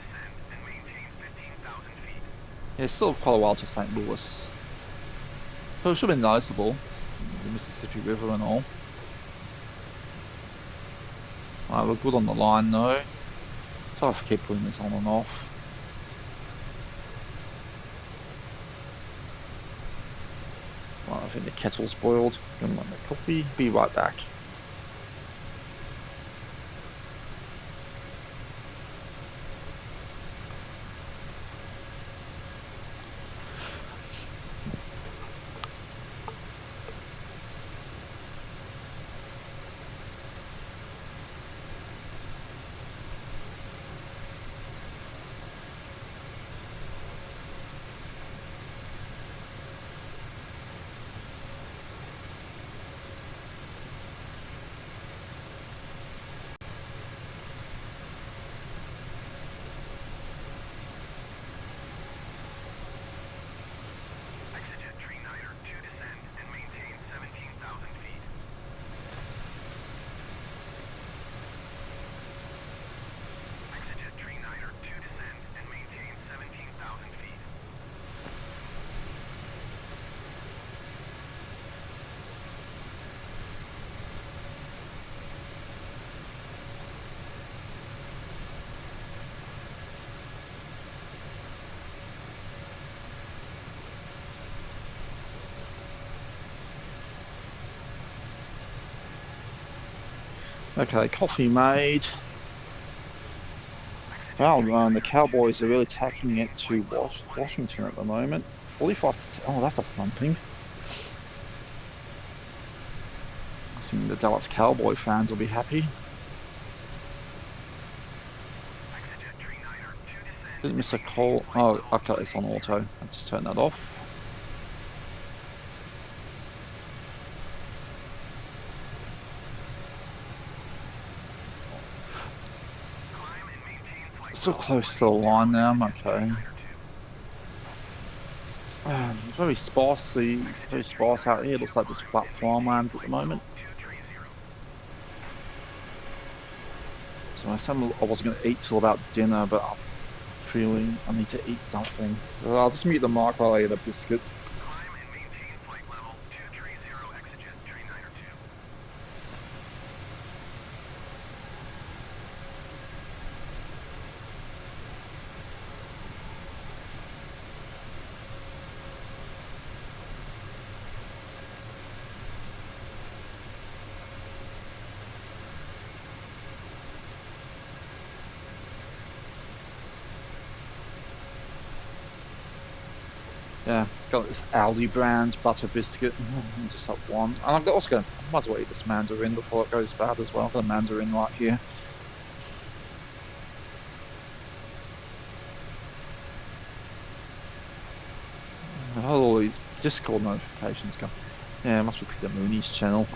Yeah, it's still quite a while to St. Louis. So it should be noticeable. The Mississippi River and all. Alright, we're good on the line though. So I have to keep putting this on and off. Right, I think the kettle's boiled. Gonna make my coffee. Be right back. Okay, coffee made. Wow, the Cowboys are really taking it to Washington at the moment. 45 to 10. Oh, that's a thumping. I think the Dallas Cowboy fans will be happy. Didn't miss a call. Oh, okay, it's on auto. I just turned that off. Still close to the line now. I'm okay. Very sparse out here. Looks like just flat farmlands at the moment. So I said I wasn't going to eat till about dinner, but I'm feeling I need to eat something. I'll just mute the mic while I eat a biscuit. Yeah, got this Aldi brand butter biscuit. Just up one. And I'm also going to, I might as well eat this mandarin before it goes bad as well. I've got a mandarin right here. I had all these Discord notifications come. Yeah, it must be the Mooney's channel.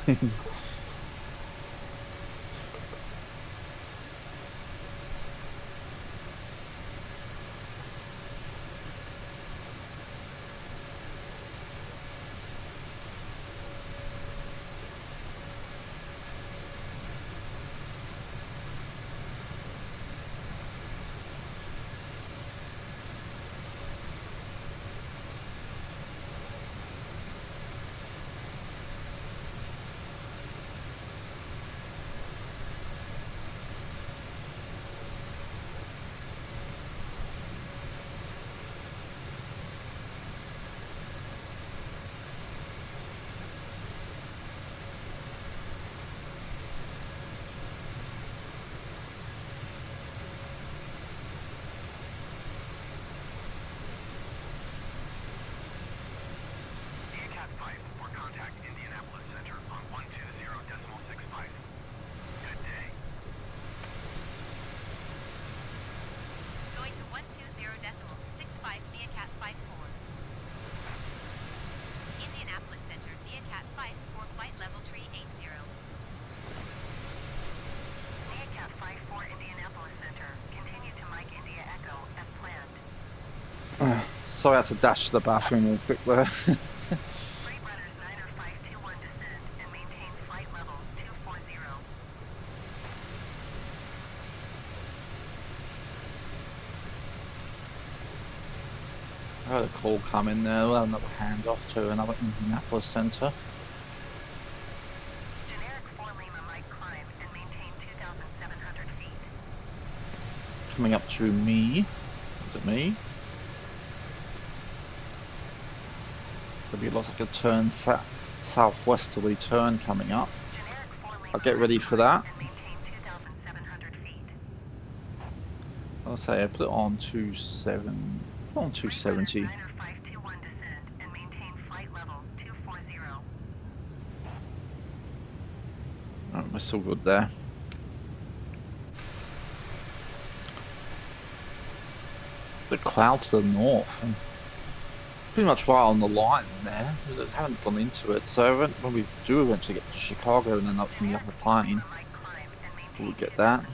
Sorry, I had to dash to the bathroom real quick there. Freight runners 90521 descend and maintain flight level 240. I heard a call come in there. We'll have another handoff to another Indianapolis center. Generic 4 Lima might climb and maintain 2,700 feet. Coming up to me. Is it me? Looks like a turn southwesterly turn coming up. Generic 4 Lima I'll get ready for that. and maintain 2,700 feet. I'll say I put it on 27. Put it on 270. 90521 descend and maintain flight level 240. Alright, we're still good there. The cloud to the north. And pretty much right on the line there. We haven't gone into it, so when we do eventually get to Chicago and then up from the upper plane, we'll get that.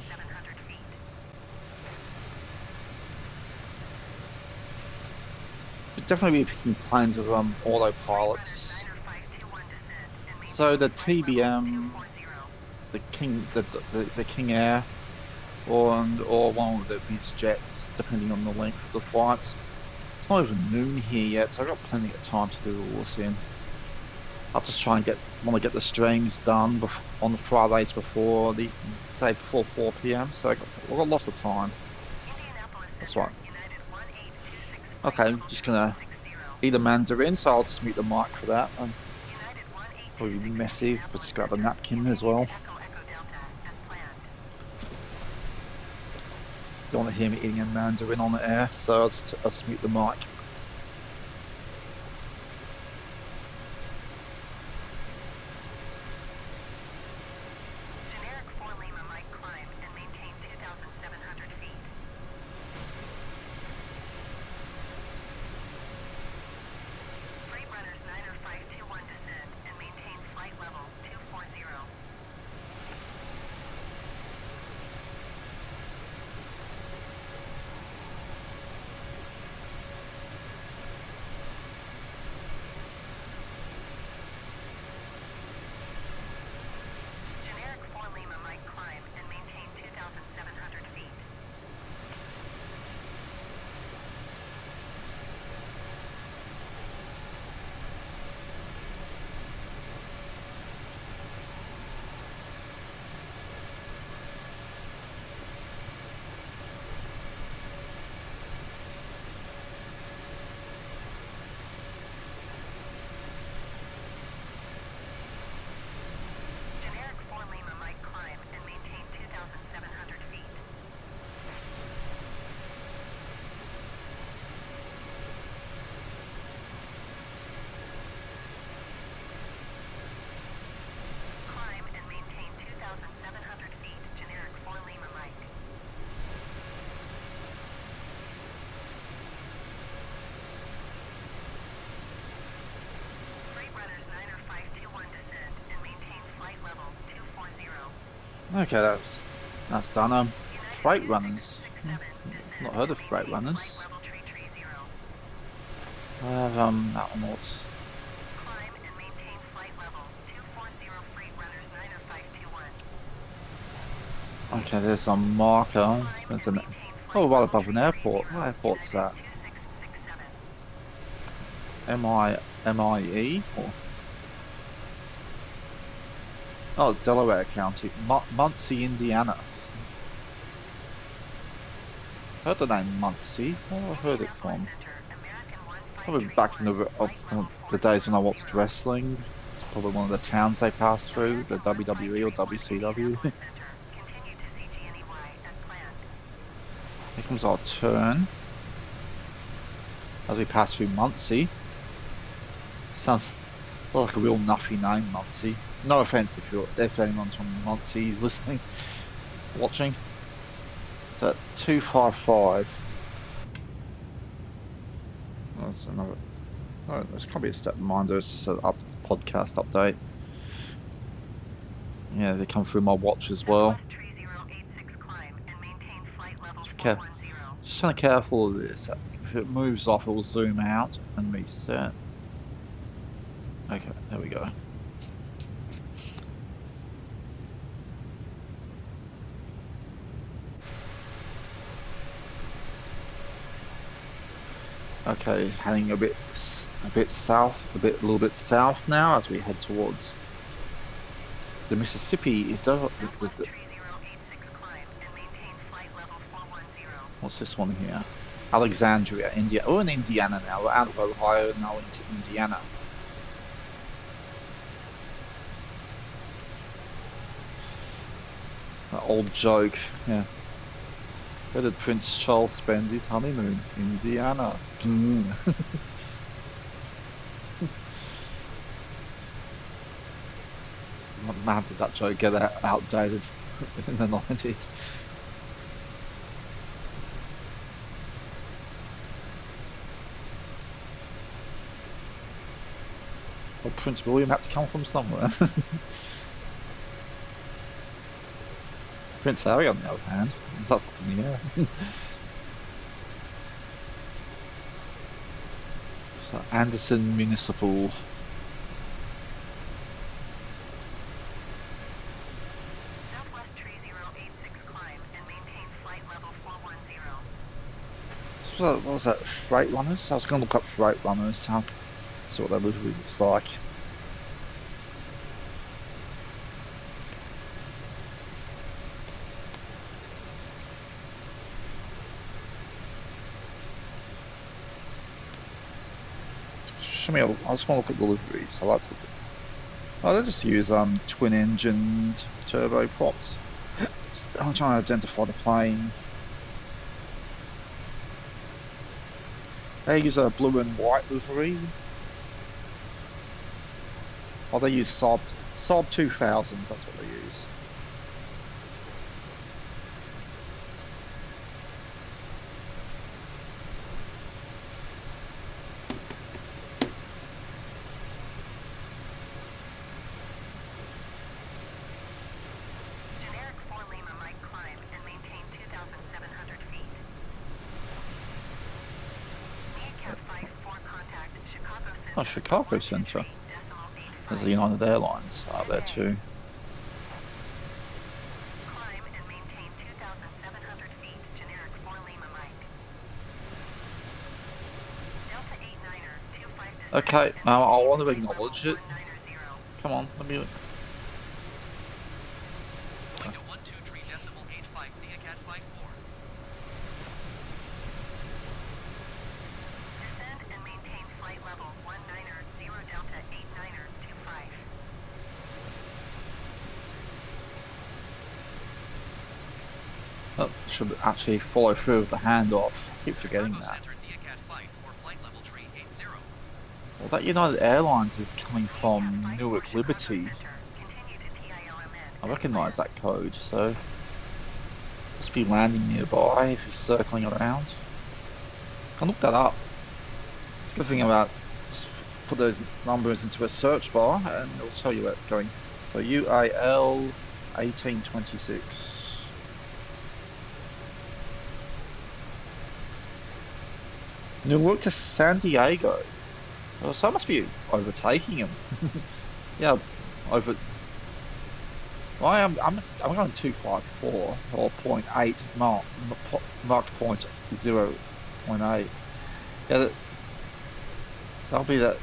We'll definitely be picking planes with autopilots. So the TBM, the King Air, or one of these jets, depending on the length of the flights. It's not even noon here yet, so I've got plenty of time to do all this in. I'll just try and want to get the streams done on the Fridays before before 4 p.m. So I've got lots of time. That's right. Okay, I'm just gonna eat a Mandarin, so I'll just mute the mic for that. Probably messy, but just grab a napkin as well. Don't want to hear me eating a Mandarin on the air, so I'll just mute the mic. Generic 4 Lima might climb and maintain 2,700 feet. Freight runners 90521 descend and maintain flight level 240. Generic 4 Lima might climb and maintain 2,700 feet. Generic 4 Lima might climb and maintain 2,700 feet. Climb and maintain 2,700 feet. Generic 4 Lima might. Freight runners 90521 descend and maintain flight level 240. Okay, that's done. Freight runners. Not heard of freight runners. I have that one. What's Climb and maintain flight level 240. Freight runners 90521. okay? There's a marker. There's oh, right above an airport. What airport's that? 2667. MIE or oh, Delaware County, Muncie, Indiana. Heard the name Muncie. Where have I heard it from? Probably back in the days when I watched wrestling. It's probably one of the towns they passed through, the WWE or WCW. Here comes our turn as we pass through Muncie. Sounds like a real nuffy name, Muncie. No offense if anyone's from Muncie listening, watching. It's at 255. That's another. Oh, there's probably a step reminder. It's just a podcast update. Yeah, they come through my watch as well. Just kind of careful of this. if it moves off, it will zoom out and reset. Okay, there we go. Okay, heading a bit south, a little bit south now as we head towards the Mississippi. It does. What's this one here? Alexandria, India. Oh, in Indiana now. We're out of Ohio now into Indiana. That old joke, yeah. Where did Prince Charles spend his honeymoon? Indiana. Man, did that joke get outdated in the 90s? Well, Prince William had to come from somewhere. Prince Harry, on the other hand, that's up in the air. So Anderson Municipal. Southwest 3086 climb and maintain flight level 410. So what was that? Freight runners? I was going to look up freight runners. See what that movie looks like. Show me. I just want to look at the liveries. I like to look at. Oh, they just use twin-engined turbo props. I'm trying to identify the plane. They use a blue and white livery. Oh, they use Saab 2000s. That's what they use. Oh, Chicago Center. There's the United Airlines out there too. Climb and maintain 2,700 feet. Generic 4 Lima Mike. Delta 89er 25. Okay, I want to acknowledge it. Come on, let me. Going to 123.85 Neacat 54. Descend and maintain flight level 19er 0 Delta 89er 25. That should actually follow through with the handoff. I keep forgetting that. Center Neacat 54 flight level 380. Well, that United Airlines is coming from Newark Liberty. I recognise that code, so must be landing nearby if he's circling around. I can look that up. It's a good thing about just put those numbers into a search bar and it'll tell you where it's going. So UAL 1826. Newark to San Diego. Well, so I must be overtaking him. Yeah, over. Well, I'm going 254 or 0.8 marked 0.8. Yeah, that'll be that.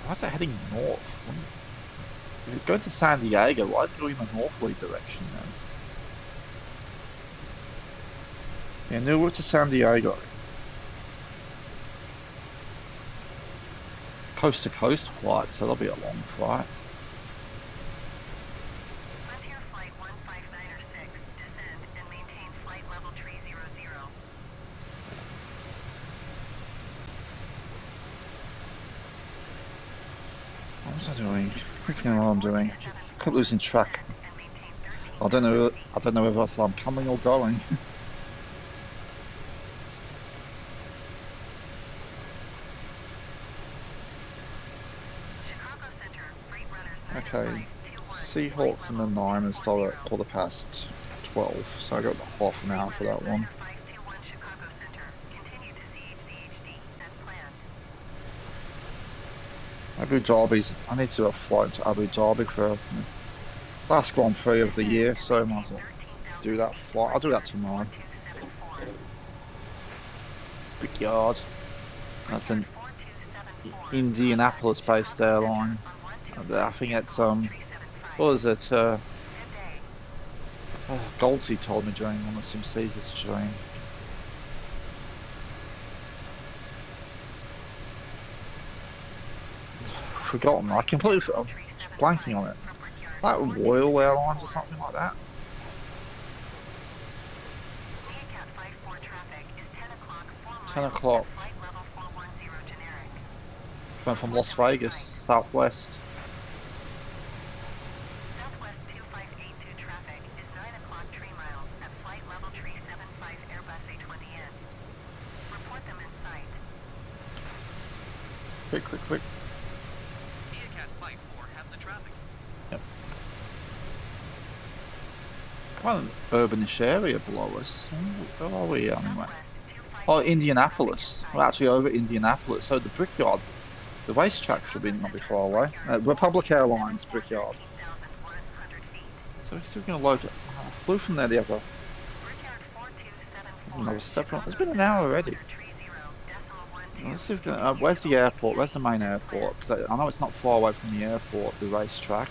Why is that heading north? If it's going to San Diego, why is it going in the northerly direction then? Yeah, Newark to San Diego. Coast to coast flight, so that'll be a long flight. Frontier flight 15906, descend and maintain flight level 300. What was I doing? I don't know what I'm doing. I keep losing track. I don't know if I'm coming or going. Okay, Seahawks and the Niners start at 12:15. 12, so I got half an hour for that one. Abu Dhabi's, I need to do a flight to Abu Dhabi for last Grand Prix of the year, so I might as well do that flight. I'll do that tomorrow. Brickyard. That's an Indianapolis-based airline. I think it's what was it? Goldsey told me during one of Sim Caesar's stream. Forgotten. I completely I'm blanking on it. Like Royal Airlines or something like that. 10 o'clock. Went from Las Vegas, Southwest. Southwest 2582 traffic is 9 o'clock 3 miles at flight level 375 Airbus A20N. Report them in sight. Quick. Neocat Flight 4 have the traffic. Yep. Quite an urbanish area below us. Where are we anyway? Oh, Indianapolis. We're actually over Indianapolis. So the Brickyard, the racetrack should be not be far away. Republic Airlines Brickyard. So we're still going to load it. I flew from there the other. Another step on. It's been an hour already. Let's see if we can, where's the airport? Where's the main airport? Because I know it's not far away from the airport, the racetrack.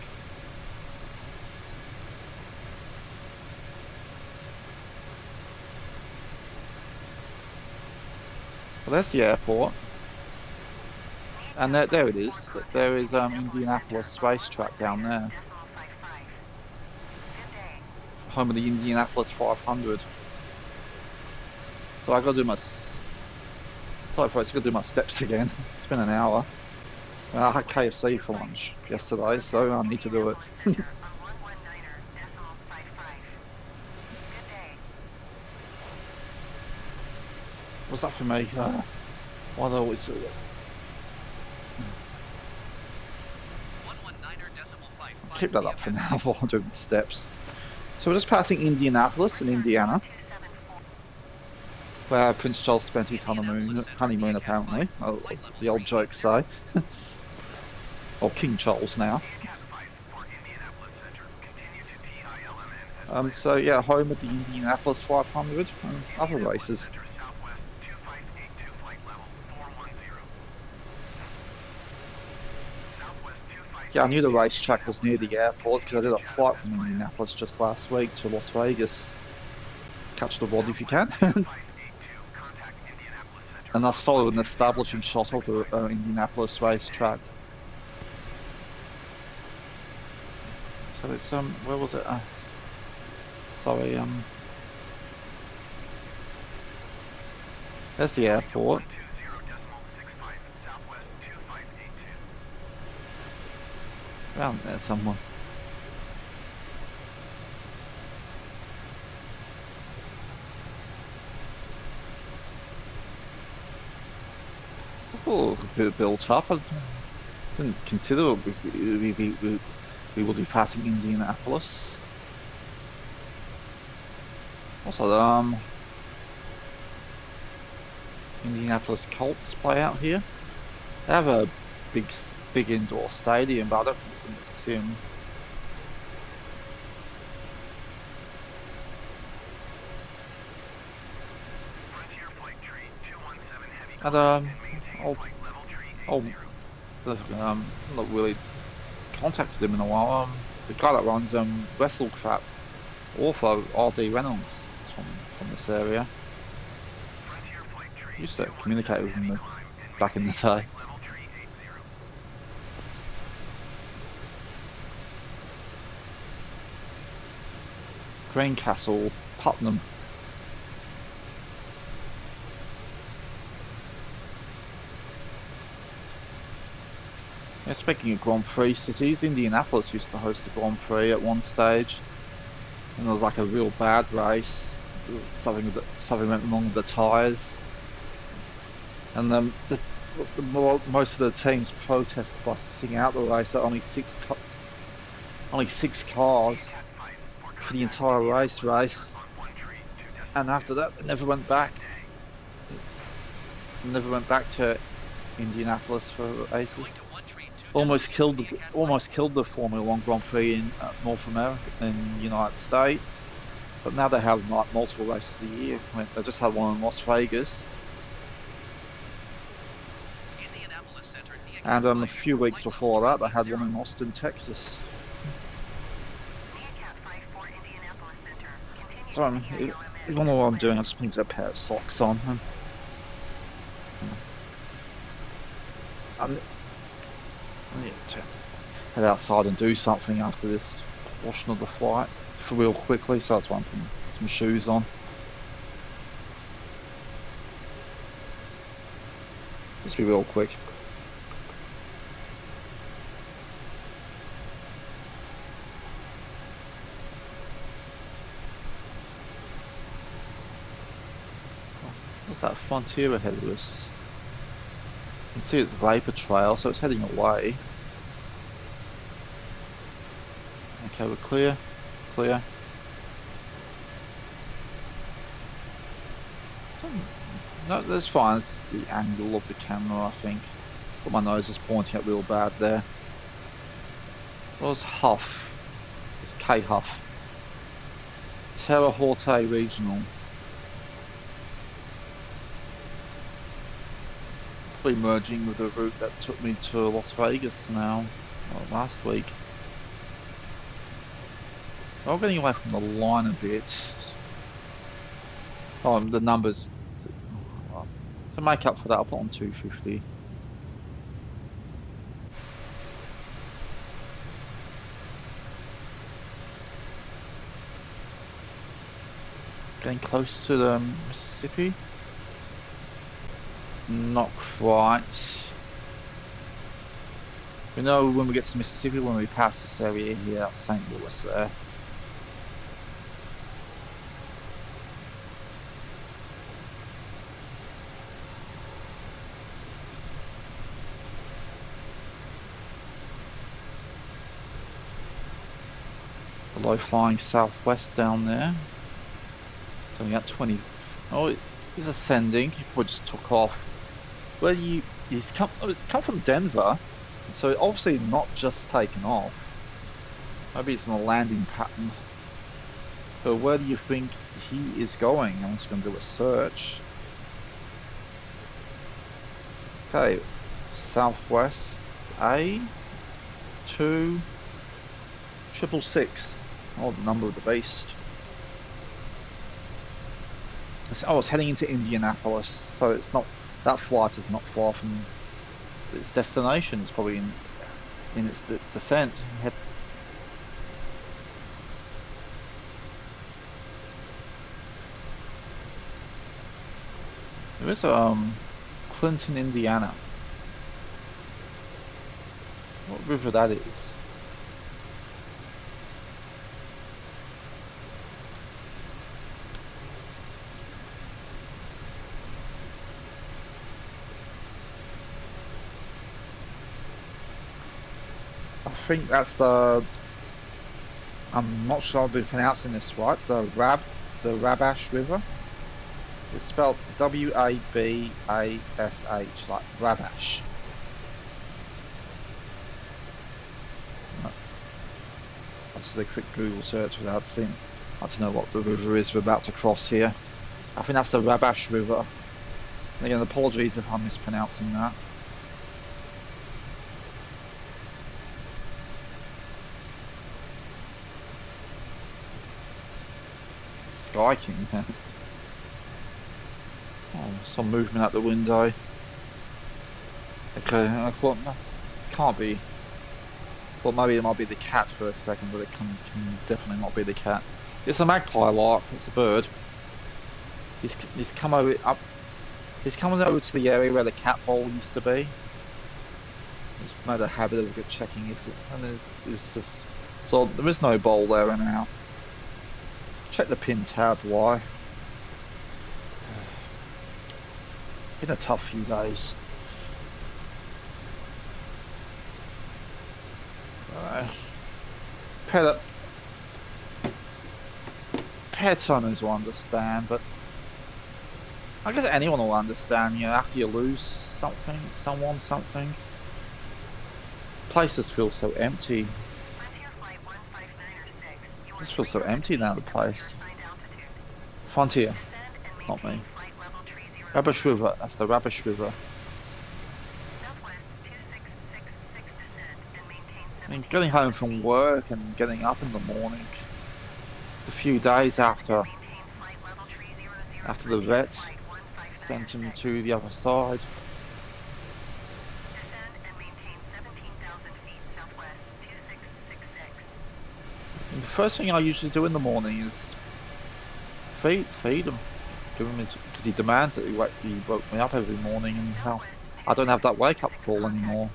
Well, there's the airport. And there it is. There is Indianapolis racetrack down there. Home of the Indianapolis 500. So I gotta do my... Sorry folks, I gotta do my steps again. It's been an hour. I had KFC for lunch yesterday, so I need to do it. What's that for me? Why do I always do it? 119.5. Keep that up for now while I'm doing the steps. So we're just passing Indianapolis in Indiana, where Prince Charles spent his honeymoon apparently, the old jokes say. Or King Charles now. So yeah, home of the Indianapolis 500 and other races. Yeah, I knew the racetrack was near the airport because I did a flight from Indianapolis just last week to Las Vegas. Catch the rod if you can. And I saw an establishing shot of the Indianapolis racetrack. So it's where was it? Sorry, there's the airport. Around there somewhere. Oh, a bit built up. I didn't consider we will be passing Indianapolis. Also, Indianapolis Colts play out here. They have a big indoor stadium, but I don't think it's in the sim. And not really contacted him in a while. The guy that runs WrestleCrap, author R.D. Reynolds, from this area. I used to communicate with him back in the day. Greencastle, Putnam. Yeah, speaking of Grand Prix cities, Indianapolis used to host a Grand Prix at one stage, and there was like a real bad race. Something went wrong with the tyres, and most of the teams protested by sitting out the race. That only six cars for the entire race, and after that, they never went back. Never went back to Indianapolis for races. Almost killed the Formula One Grand Prix in North America, in the United States. But now they have like multiple races a year. They just had one in Las Vegas. And a few weeks before that, they had one in Austin, Texas. So if you don't know what I'm doing, I just need a pair of socks on. I need to head outside and do something after this portion of the flight for real quickly, so that's why I'm putting some shoes on. Just be real quick. What's that frontier ahead of us? You can see it's vapor trail, so it's heading away. Okay, we're clear. Clear. No, that's fine. It's the angle of the camera, I think. But my nose is pointing out real bad there. What was Huff? It's K Huff. Terre Haute Regional. Probably merging with the route that took me to Las Vegas now, last week. I'm getting away from the line a bit. Oh, the numbers. To make up for that, I'll put on 250. Getting close to the Mississippi. Not quite. We know when we get to Mississippi, when we pass this area here, that's St. Louis there. The low flying southwest down there. So we got 20. Oh, he's ascending. He probably just took off. Well, he's come from Denver, so obviously not just taken off. Maybe it's in a landing pattern. So where do you think he is going? I'm just going to do a search. Okay, southwest A 2666. Oh, the number of the beast. Oh, it's heading into Indianapolis, so it's not. That flight is not far from its destination. It's probably in its descent. There is Clinton, Indiana. What river that is? I think that's the. I'm not sure I'll be pronouncing this right. The Wabash River. It's spelled W-A-B-A-S-H, like Wabash. I'll just do a quick Google search without seeing. I don't know what the river is we're about to cross here. I think that's the Wabash River. And again, apologies if I'm mispronouncing that. Sky King, yeah. Oh, some movement out the window. Okay, I thought, can't be. Well, maybe it might be the cat for a second, but it can definitely not be the cat. It's a magpie lark. It's a bird. He's come over up. He's coming over to the area where the cat bowl used to be. He's made a habit of checking it, and it's just so there is no bowl there anyhow. Check the pin tab. Why? Been a tough few days. pet owners will understand, but I guess anyone will understand, you know, after you lose something, someone, something. Places feel so empty. This feels so empty now, the place. Frontier, not me. Rubbish River, that's the Rubbish River. I mean, getting home from work and getting up in the morning, a few days after the vet sent him to the other side. And the first thing I usually do in the morning is feed him, give him his, because he demands it. He woke me up every morning, and how I don't have that wake up call anymore.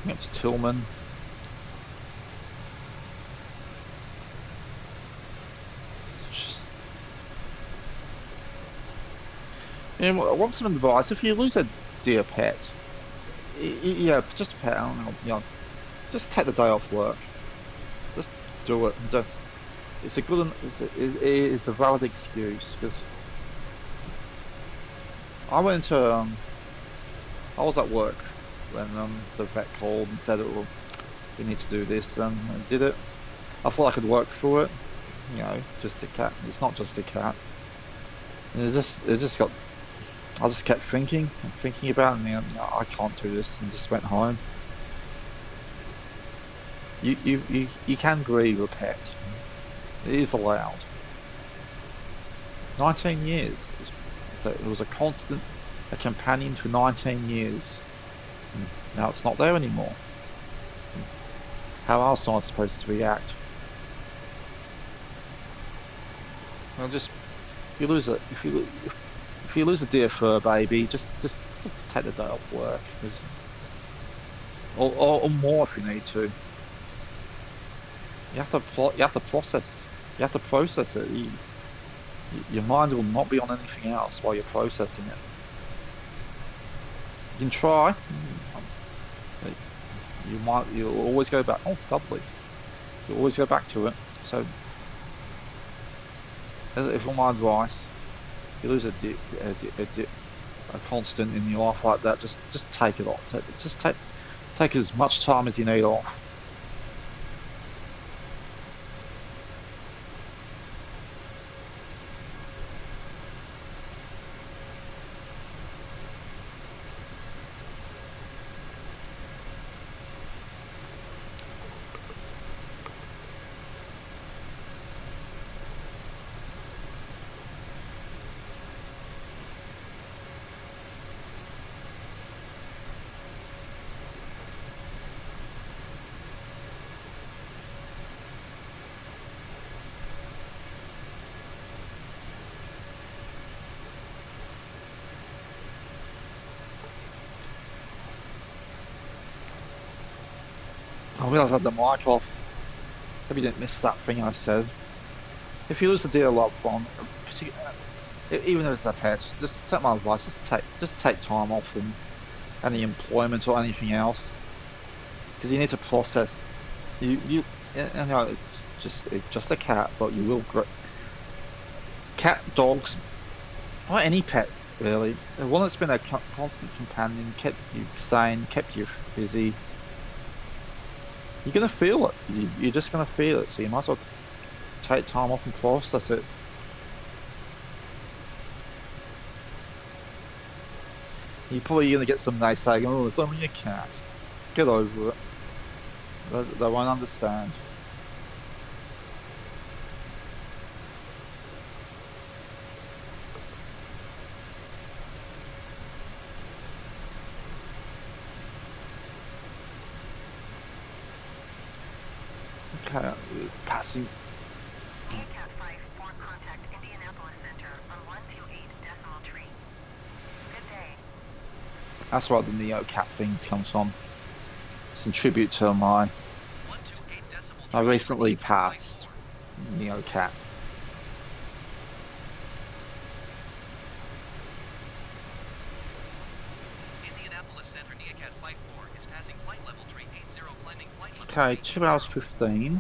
Up to Tillman. You know, I want some advice. If you lose a dear pet, yeah, just a pet, I don't know, you know, just take the day off work. Just do it. It's a good, it's a valid excuse, because I went to, I was at work when the vet called and said, "Oh, we need to do this," and I did it. I thought I could work through it. You know, just a cat. It's not just a cat. And it just got. I just kept thinking and thinking about it, and you know, I can't do this, and just went home. You can grieve a pet. It is allowed. 19 years. So it was a constant, a companion for 19 years. And now it's not there anymore. How else am I supposed to react? Well, just if you lose a dear fur baby, just take the day off work, or more if you need to. You have to process it. Your mind will not be on anything else while you're processing it. You can try. You'll always go back. Oh, lovely. You'll always go back to it. So, if on my advice, you lose a constant in your life like that, just take it off. Just take as much time as you need off. I realised I had the mic off. Maybe you didn't miss that thing I said. If you lose a dear loved one, even if it's a pet, just take my advice. Just take time off from any employment or anything else, because you need to process. You know, it's just a cat, but you will grow. Cat, dogs, or any pet really. The one that's been a constant companion, kept you sane, kept you busy. You're gonna feel it. You're just gonna feel it. So you might as well take time off and process it. You're probably gonna get some naysaying. Oh, it's only a cat. Get over it. They won't understand. Okay, passing. That's where the Neo Cat things comes from. It's a tribute to my I recently passed Neocat. Indianapolis Center Neocat Flight 4 is passing flight level 380, climbing flight level Okay, 380. 2 hours 15.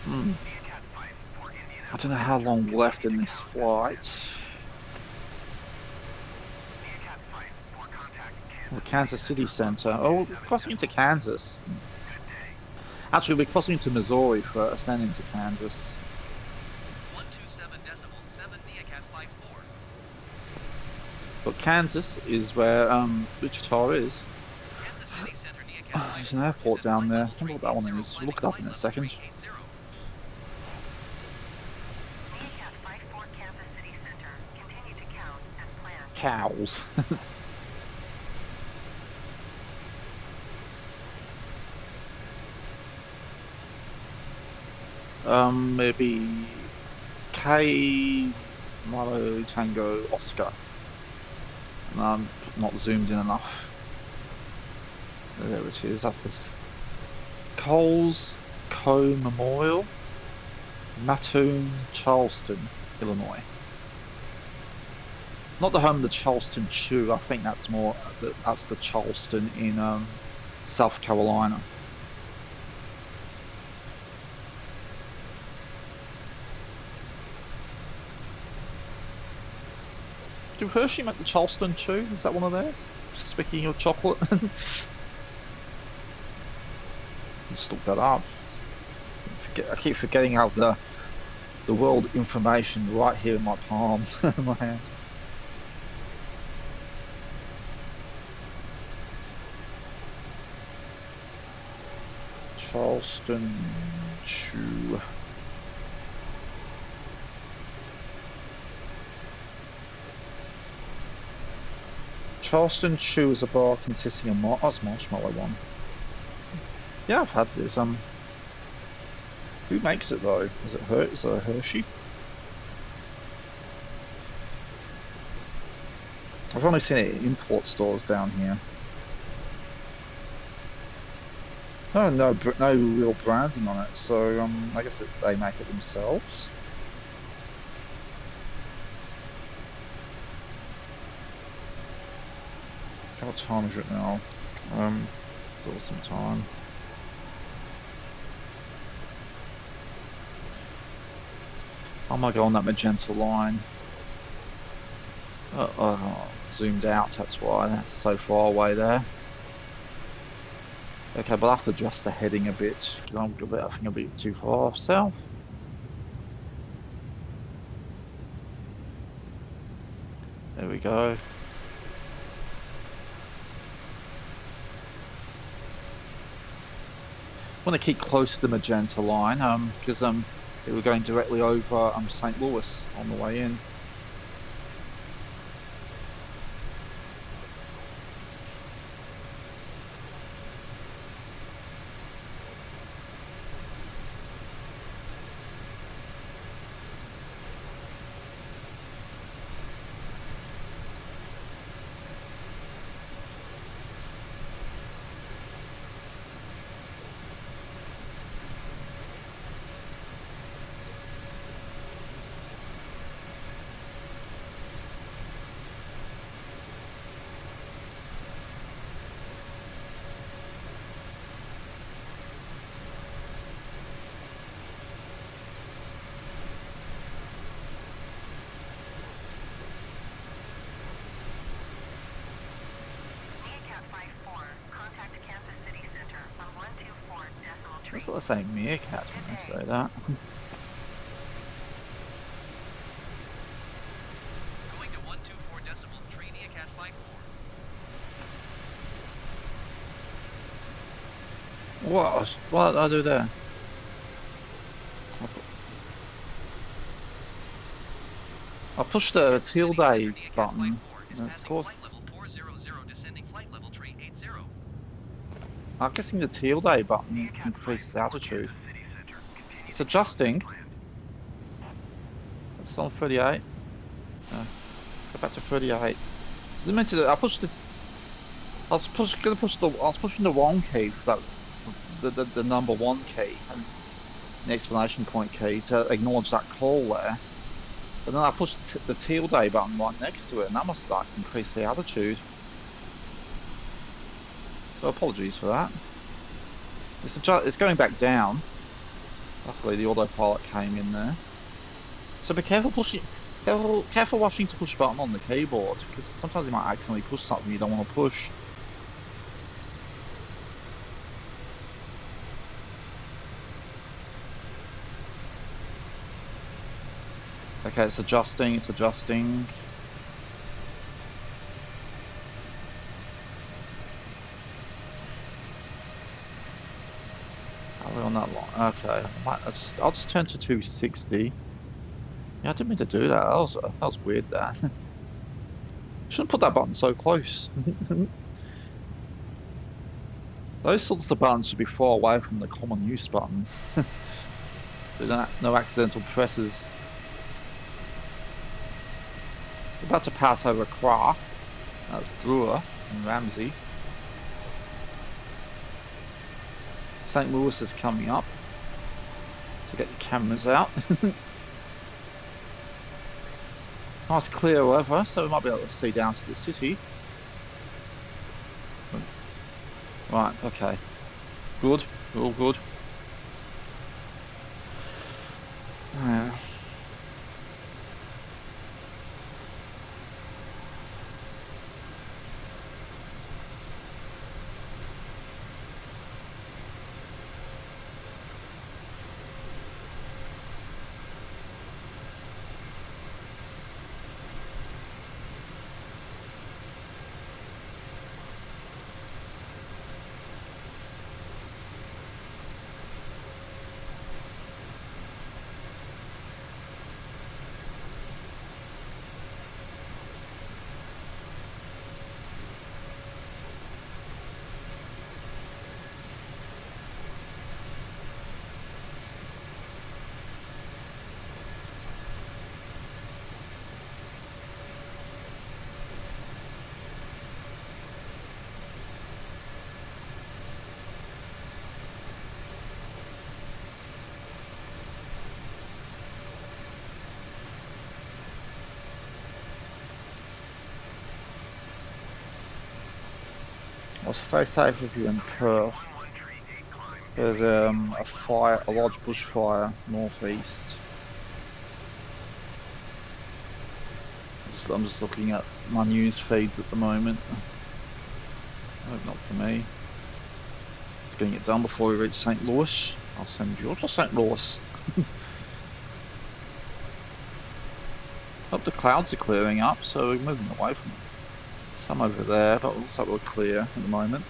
Neocat 5 for I Indianapolis don't know how Center. long left in Continue this to count. flight. Neocat 5 for contact The Kansas Kansas City Center. Center. Oh, we're crossing into Kansas. Good day. Actually, we're crossing into Missouri first, then into Kansas. 127.7 Neocat Flight 4. But Kansas is where Wichita is. Kansas City Center Neocat Flight There's an 4 airport is at down flight there. I level wonder what that one 380, is. We'll look it up in a climbing second. flight level 380. Neocat 54 Kansas City Center. Continue to count as planned. Cows. Maybe K Milo Tango Oscar. And I'm not zoomed in enough. There it is. That's this. Coles Co Memorial, Mattoon, Charleston, Illinois. Not the home of the Charleston Chew. I think that's more. That's the Charleston in South Carolina. Do Hershey make the Charleston Chew? Is that one of theirs? Speaking of chocolate. Let's look that up. I keep forgetting how the world information right here in my palm, in my hand. Charleston Chew. Charleston Chew is a bar consisting of marshmallow one. Yeah, I've had this. Who makes it though? Is it a Hershey? I've only seen it in import stores down here. Oh, no real branding on it, so I guess they make it themselves. What time is it now? Still some time. I might go on that magenta line. Zoomed out, that's why. That's so far away there. Okay, but I'll have to adjust the heading a bit, because I think I'm a bit too far off south. There we go. I want to keep close to the magenta line, because they were going directly over St. Louis on the way in. Neocat 54. Contact Kansas City Center on 124.3. That's what they're saying, meerkats when they say that. Going to 124.3 Neocat Flight 4. What did I do there? I pushed the tilde button. And of course, Flight level 400, descending flight level 380. I'm guessing the tilde button increases altitude. It's adjusting. It's on 38. Go back to 38. I was pushing the wrong key for that the number 1 key and the exclamation point key to acknowledge that call there. But then I pushed the tilde button right next to it, and that must like increase the altitude. So apologies for that. It's going back down. Luckily, the autopilot came in there. So be careful pushing. Careful rushing to push button on the keyboard, because sometimes you might accidentally push something you don't want to push. Okay, it's adjusting. It's adjusting. Are we on that line? Okay, I'll just turn to 260. Yeah, I didn't mean to do that. That was weird. That shouldn't put that button so close. Those sorts of buttons should be far away from the common use buttons. No accidental presses. We're about to pass over Craft. That's Brewer and Ramsey. St. Louis is coming up. So get the cameras out. Nice clear weather, so we might be able to see down to the city. Right, okay. Good, all good. I'll stay safe with you in Perth. There's a large bushfire northeast. I'm just looking at my news feeds at the moment. Hope not for me. Just getting it done before we reach St. Louis. I'll send you to St. Louis. Hope the clouds are clearing up, so we're moving away from them. Some over there, but it looks like we're clear at the moment.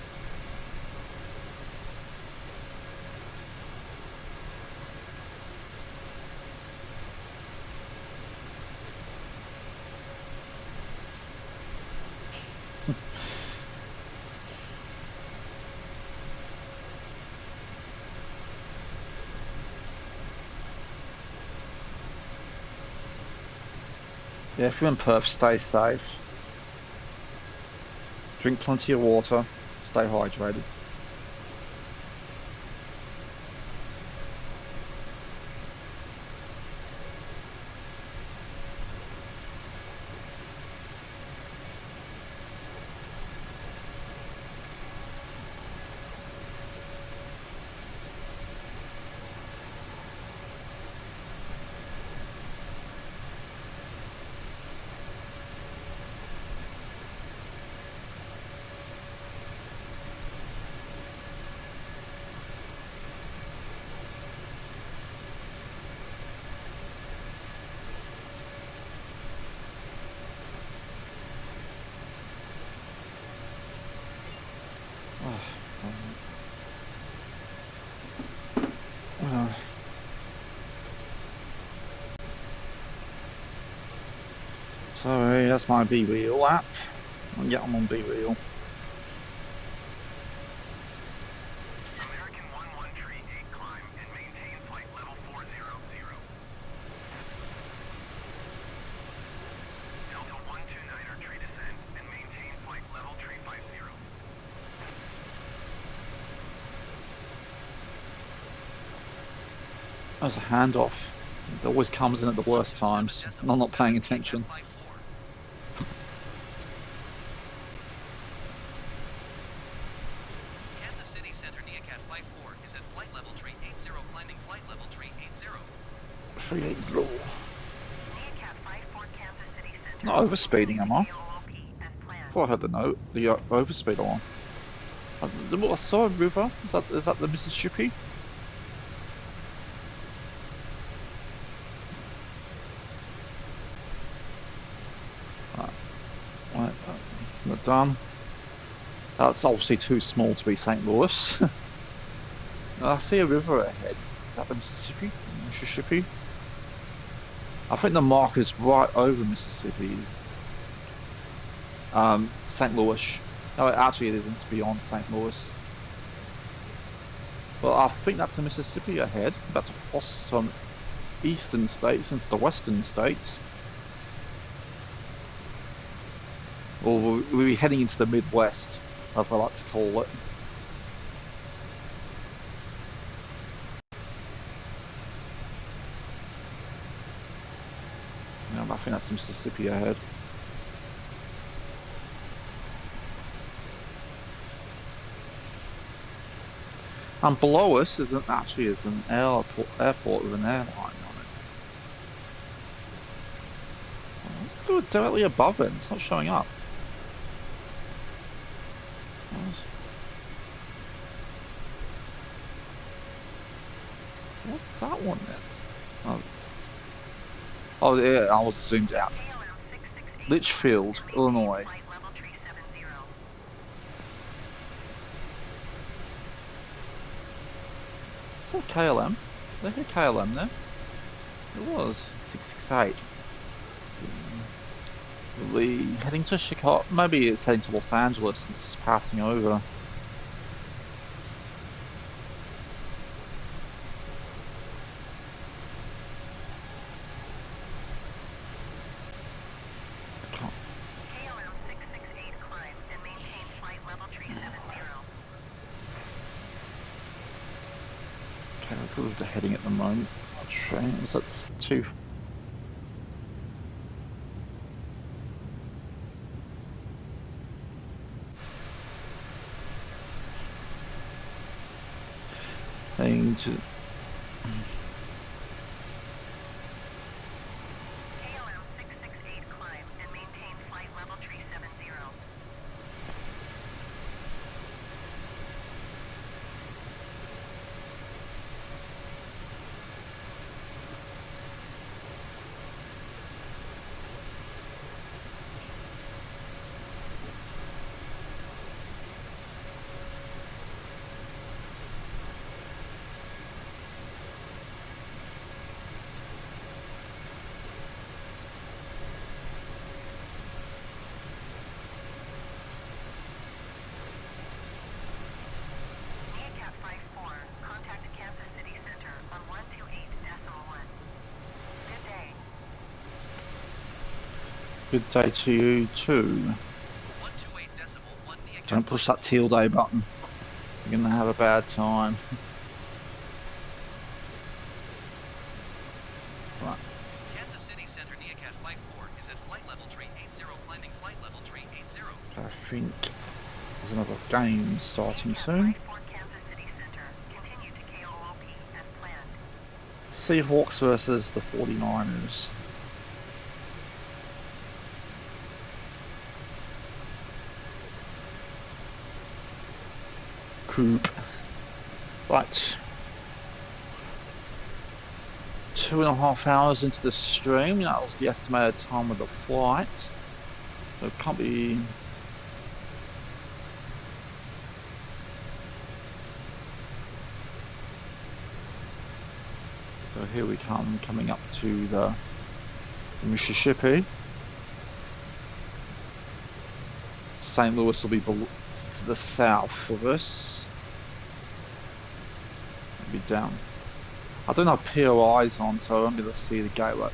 Yeah, if you're in Perth, stay safe. Drink plenty of water. Stay hydrated. Sorry, that's my B-Wheel app. Yeah, I'm on B-Wheel. American 113-8 climb and maintain flight level 400. Delta 129er tree descent and maintain flight level 350. There's a handoff. It always comes in at the worst times, and I'm not paying attention. Kansas City Center NeoCat Flight 4 is at flight level tree 80, climbing flight level tree 80. 380. NeoCat 54 Kansas City Center. Not overspeeding, am I? KOOP as planned. Before I heard the note, the overspeed alarm. I saw a river. Is that the Mississippi? Right, we're done. That's obviously too small to be St. Louis. I see a river ahead. Is that the Mississippi? Mississippi? I think the marker's right over Mississippi. St. Louis. No, actually it isn't. It's beyond St. Louis. Well, I think that's the Mississippi ahead. That's across from eastern states into the western states. Or we'll be heading into the Midwest, as I like to call it. Yeah, I think that's Mississippi ahead. And below us is an airport with an airline on it. Let's do it directly above it. It's not showing up. What's that one then? Oh yeah, I was zoomed out. Litchfield, Illinois. Flight level tree 70. Is that KLM? Did I hear KLM there? It was 668. We'll be heading to Chicago. Maybe it's heading to Los Angeles and it's passing over. KLM 668 climb and maintain flight level tree 70. Okay, I'll go with the heading at the moment. Train is that too. Heading to. KLM 668 climb and maintain flight level tree 70. NeoCat 54, contact Kansas City Center on 128.1. Good day. Good day to you too. 128.1 NeoCat. Don't push that teal day button. You're gonna have a bad time. Right. Kansas City Center NeoCat Flight 4 is at flight level tree 80, climbing flight level tree 80. I think there's another game starting NeoCat soon. 54 Kansas City Center. Continue to KOOP as planned. Seahawks versus the 49ers. Coop. Right. 2.5 hours into the stream. That was the estimated time of the flight. So it can't be. So here we come, coming up to the Mississippi. St. Louis will be to the south of us. It'll be down. I don't have POIs on, so I'm going to see the gateway.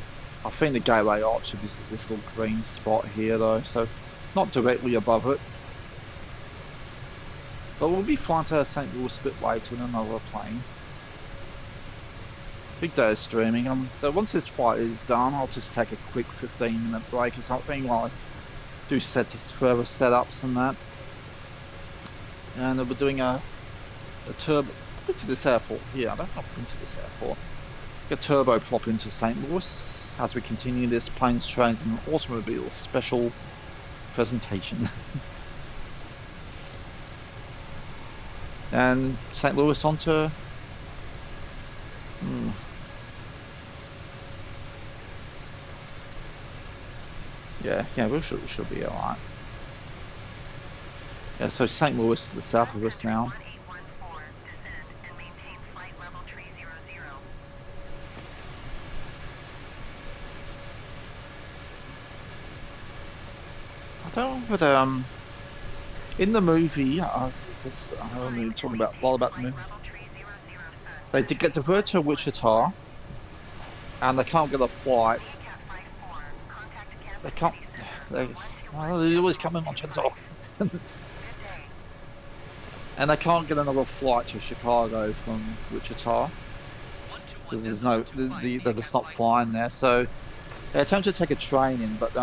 I think the gateway arch is this little green spot here, though, so not directly above it. But we'll be flying to St. Louis a bit later in another plane. big day of streaming. So once this fight is done, I'll just take a quick 15-minute break or something while I do further setups and that. And we're doing a turbo. I've been to this airport here. I don't know if I've been to this airport. A turbo plop into St. Louis as we continue this planes, trains, and automobiles special presentation. And St. Louis onto. Yeah, we should be alright. Yeah, so St. Louis to the south of us now. 1814, descend and maintain flight level 300. I don't know whether in the movie I'm only talking about a lot about the movie. They did get diverted to Wichita, and they can't get a flight. They can't. They always come in on Wichita. And they can't get another flight to Chicago from Wichita because there's no, that's not flying there. So they attempted to take a train in, but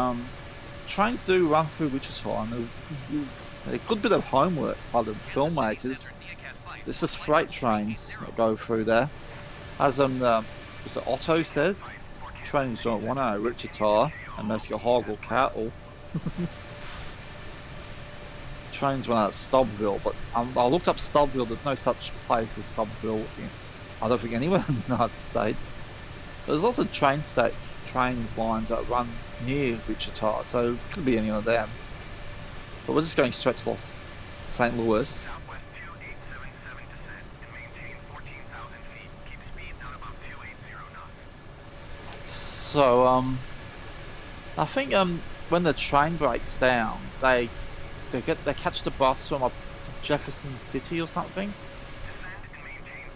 trains do run through Wichita, and a good bit of homework by the filmmakers. There's just freight trains that go through there. As Otto says, trains don't run out of Wichita unless you're hog or cattle. Trains run out of Stubbville, but I looked up Stubbville. There's no such place as Stubbville. I don't think anywhere in the United States. But there's also trains lines that run near Wichita, so it could be any of them. But we're just going straight to St. Louis. Southwest 2877 descend and maintain 14,000 feet. Keep speed down above 280 knots. So I think when the train breaks down, they catch the bus from Jefferson City or something.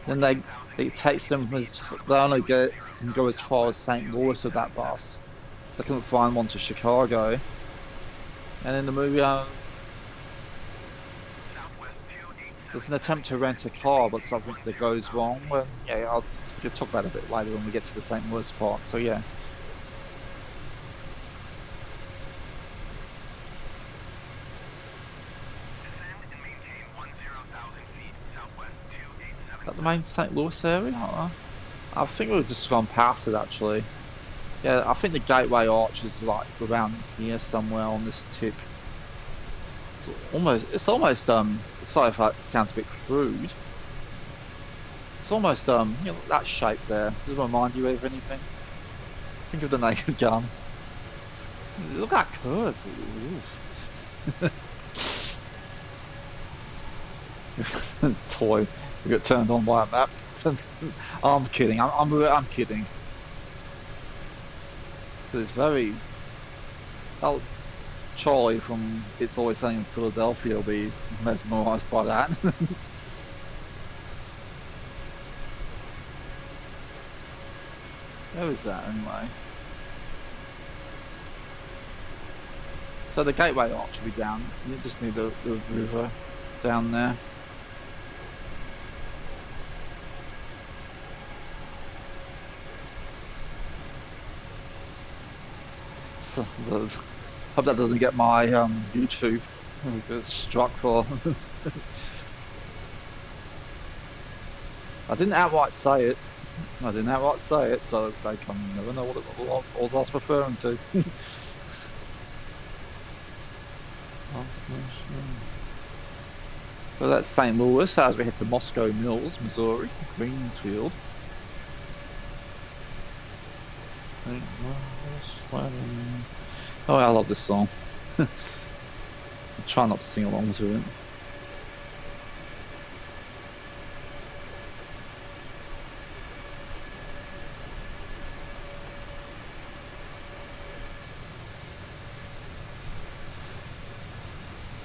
Then it takes them they only can go as far as St. Louis with that bus. So they couldn't find one to Chicago. And in the movie, there's an attempt to rent a car, but something that goes wrong. Well, yeah, I'll talk about it a bit later when we get to the St. Louis part. So yeah. Is that the main St. Louis area? I think we've just gone past it actually. Yeah, I think the Gateway Arch is like around here somewhere on this tip. It's almost sorry if that sounds a bit crude. It's almost that shape there. Does it remind you of anything? Think of the Naked Gun. Look at that curve. Toy. We got turned on by a map. I'm kidding. I'm kidding. It's very. Charlie from It's Always Sunny in Philadelphia will be mesmerised by that. Where is that anyway? So the Gateway Arch will be down. You just need the river down there. So hope that doesn't get my YouTube struck for. I didn't outright say it. So they can never know what I was referring to. So that's St. Louis as we head to Moscow Mills, Missouri, Greensfield. Oh, I love this song. I try not to sing along to it.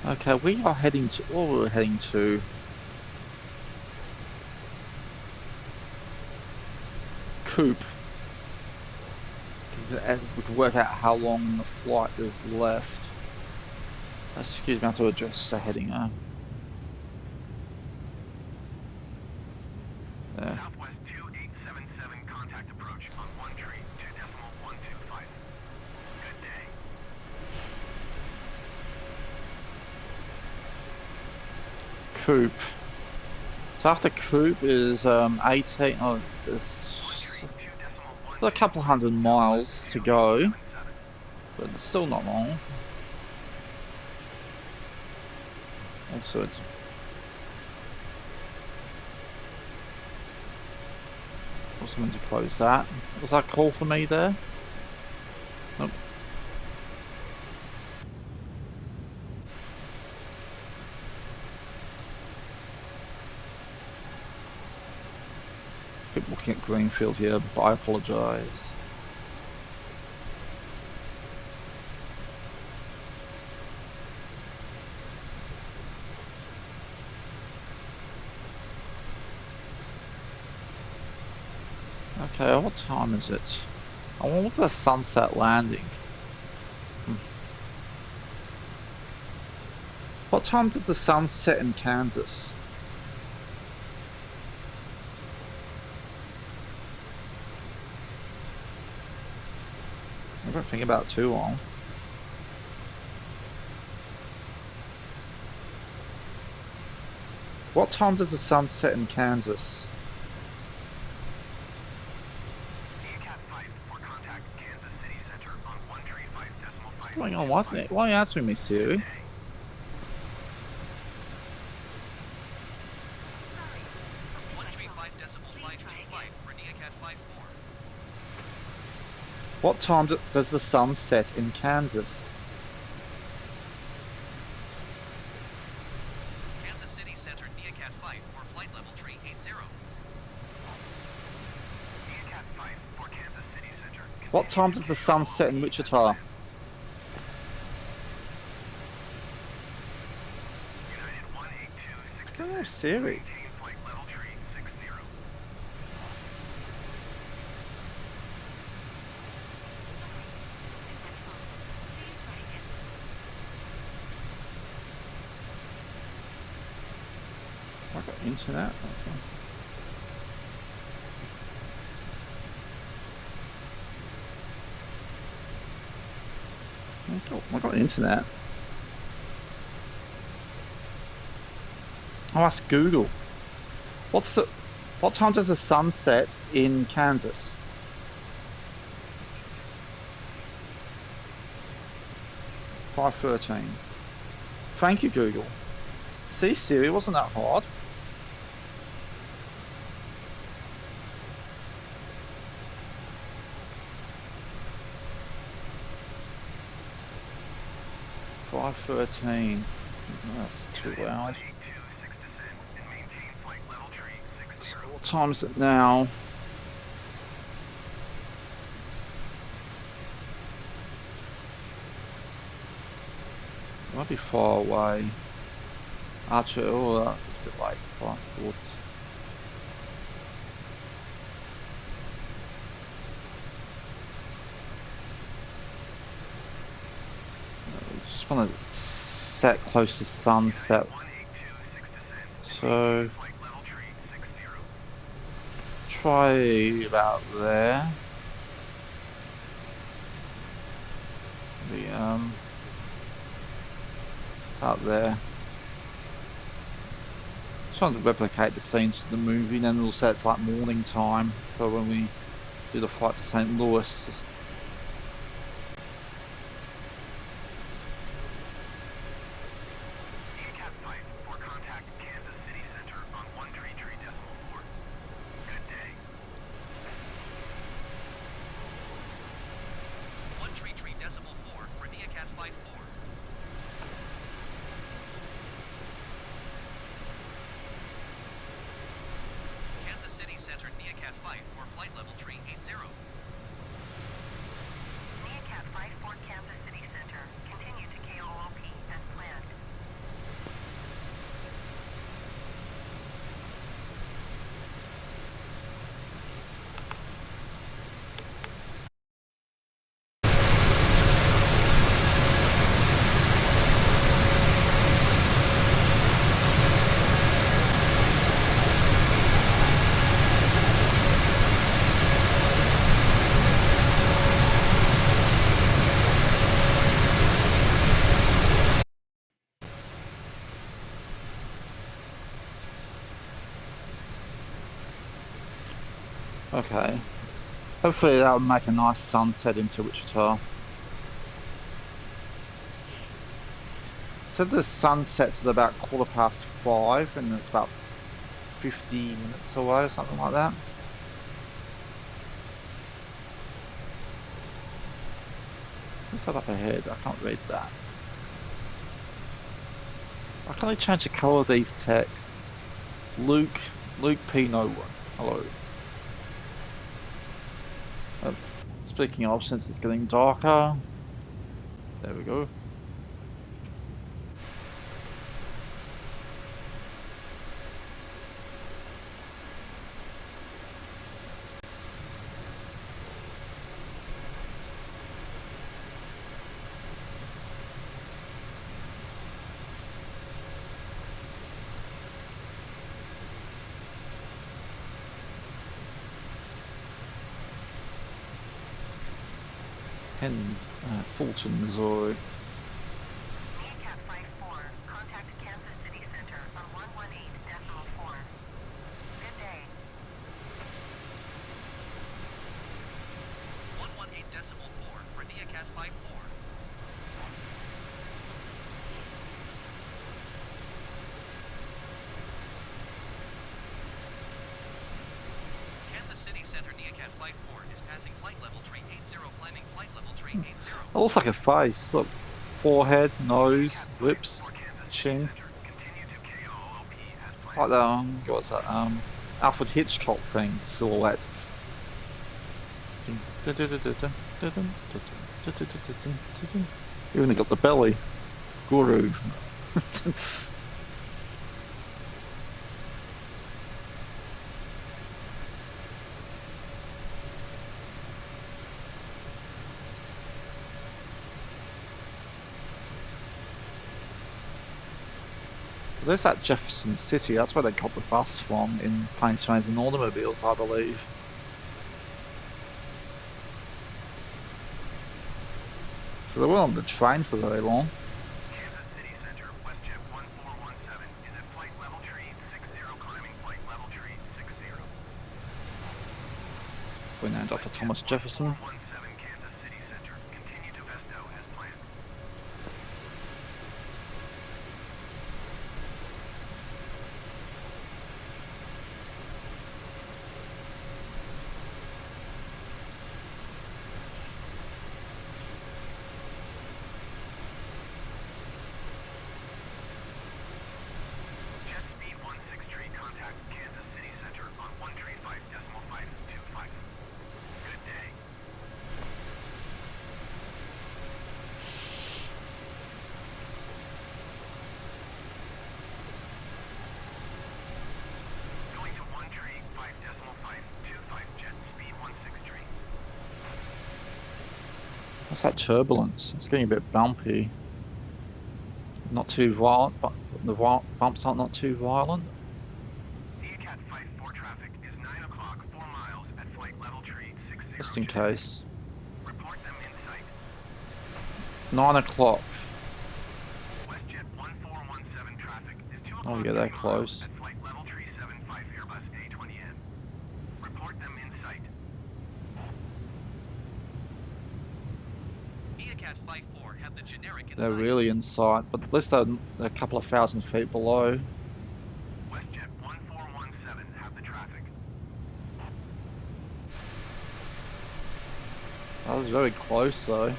Okay, we are heading to. Oh, we're heading to. Coop. We can work out how long the flight is left. Excuse me, I have to adjust the heading. There. Southwest 2877, contact Coop. So after Coop is 18. Oh, there's a couple of 100 miles to go, but it's still not long. Also, it's also meant to close that. Was that call for me there? Nope. Keep looking at Greenfield here, but I apologise. Okay, what time is it? I want the sunset landing. What time does the sun set in Kansas? I don't think about it too long. What time does the sun set in Kansas? What's going on? Why are you answering me, Siri? Sorry. 135.525 for NeoCat 54. What time does the sun set in Kansas? Kansas City Center, NeoCat 5 for flight level tree 80. NeoCat 5 for Kansas City Center. What time does the sun set in Wichita? United 18266. What's going on with Siri? Maintain flight level tree 60. I got internet. Okay. I got internet. I'll ask Google. What time does the sun set in Kansas? $5:13. Thank you, Google. See, Siri, wasn't that hard? $5:13. That's 2 hours. So what time is it now? Might be far away. Actually, oh, that's a bit late. 5:40. Just want to set close to sunset. So try about there. Out there. Trying to replicate the scenes of the movie, then we'll set it to like morning time for when we do the flight to St. Louis. NeoCat 5 for contact Kansas City Center on 133.4. Good day. 133.4 for NeoCat 54. Kansas City Center, NeoCat 5 for flight level tree 80. NeoCat 54 Kansas City Center. Continue to KOOP as planned. Okay. Hopefully that'll make a nice sunset into Wichita. Said the sun sets at about 5:15 and it's about 50 minutes away or something like that. What's that up ahead? I can't read that. I can only change the colour of these texts. Luke P01. Hello. Speaking of, since it's getting darker, there we go. Fulton, Missouri. Meerkat 54, contact Kansas City Center on 118.4. Good day. 118.4 for Neacat 54. Kansas City Center Neacat 54 is passing flight level 380, climbing flight level 380. It looks like a face. Look, forehead, nose, lips, chin. Like the what's that? Alfred Hitchcock thing silhouette. Even got the belly. Guru. There's that Jefferson City, that's where they got the bus from in Planes, Trains and Automobiles, I believe. So they weren't on the train for very long. Kansas City Center, WestJet 1417 is at flight level tree 60, climbing flight level tree 60. We're named after Thomas Jefferson. 1417 Kansas City Center, continue to Vesto as planned. Jet speed 16 contact Kansas City Center on 135.525. Good day. Going to 135.525 jet speed 16. What's that turbulence? It's getting a bit bumpy. Not too violent, but the bumps aren't not too violent. Neacat 54 traffic is 9 o'clock, 4 miles at flight level tree 60. Just in case. Report them in sight. 9 o'clock. WestJet 1417 traffic is 2 Oh o'clock, yeah, they're 3 miles close. at flight level tree 75 Airbus A20M. Report them in sight. Neacat 54 have the generic in They're sight. really in sight, but at least they're a couple of thousand feet below. WestJet 1417 have the traffic. That was very close though.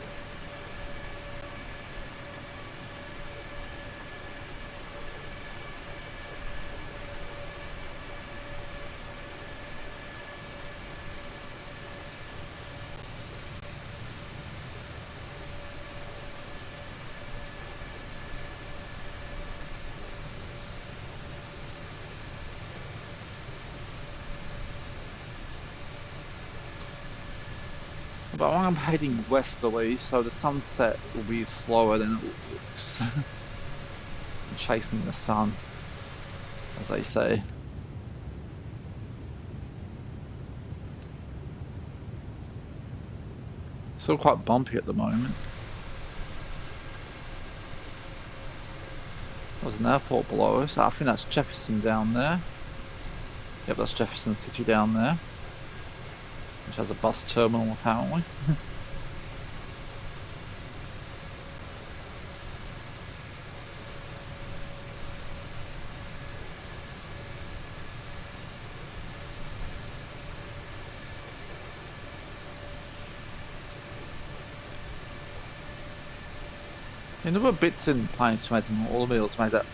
But I'm heading westerly, so the sunset will be slower than it looks. I'm chasing the sun, as they say. Still quite bumpy at the moment. There's an airport below us. I think that's Jefferson down there. Yep, that's Jefferson City down there. which has a bus terminal apparently. And there were bits in Planes, Trains and Automobiles made that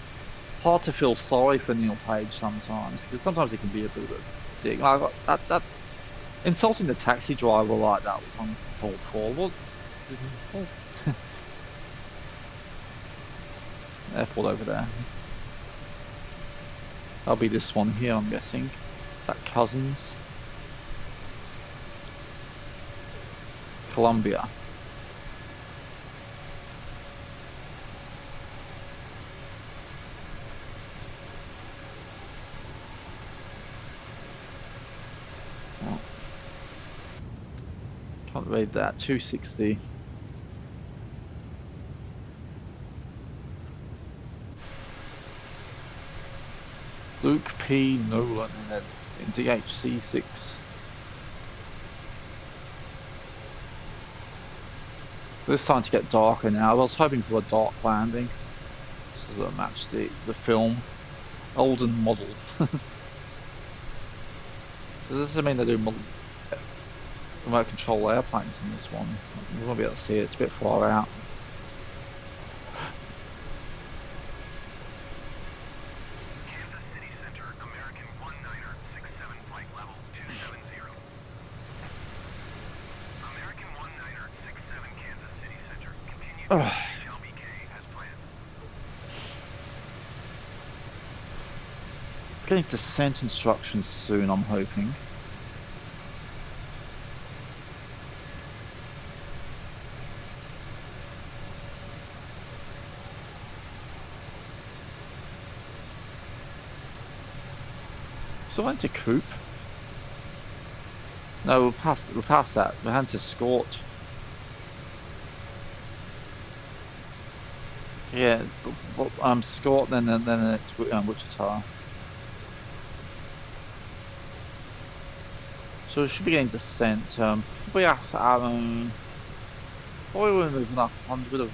hard to feel sorry for Neil Page sometimes, because sometimes he can be a bit of a dick. Like that insulting the taxi driver like that was uncalled for. What? Oh. Airport over there. That'll be this one here, I'm guessing. That Cousins. Columbia. Oh. Can't read that. 260. Luke P. Nolan in DHC6. It's starting to get darker now. I was hoping for a dark landing. This is a match the film. Olden model. So does this mean they do remote control airplanes in this one? We won't be able to see it, it's a bit far out. Kansas City Center, American 1967 flight level 270. American 1967 Kansas City Center, continue to Shelby K as planned. Getting descent instructions soon, I'm hoping. So I went to Coop. No, we're past that. We're heading to Scort. Yeah, Scort, then it's Wichita. So we should be getting descent. Probably after probably we're moving up 100 of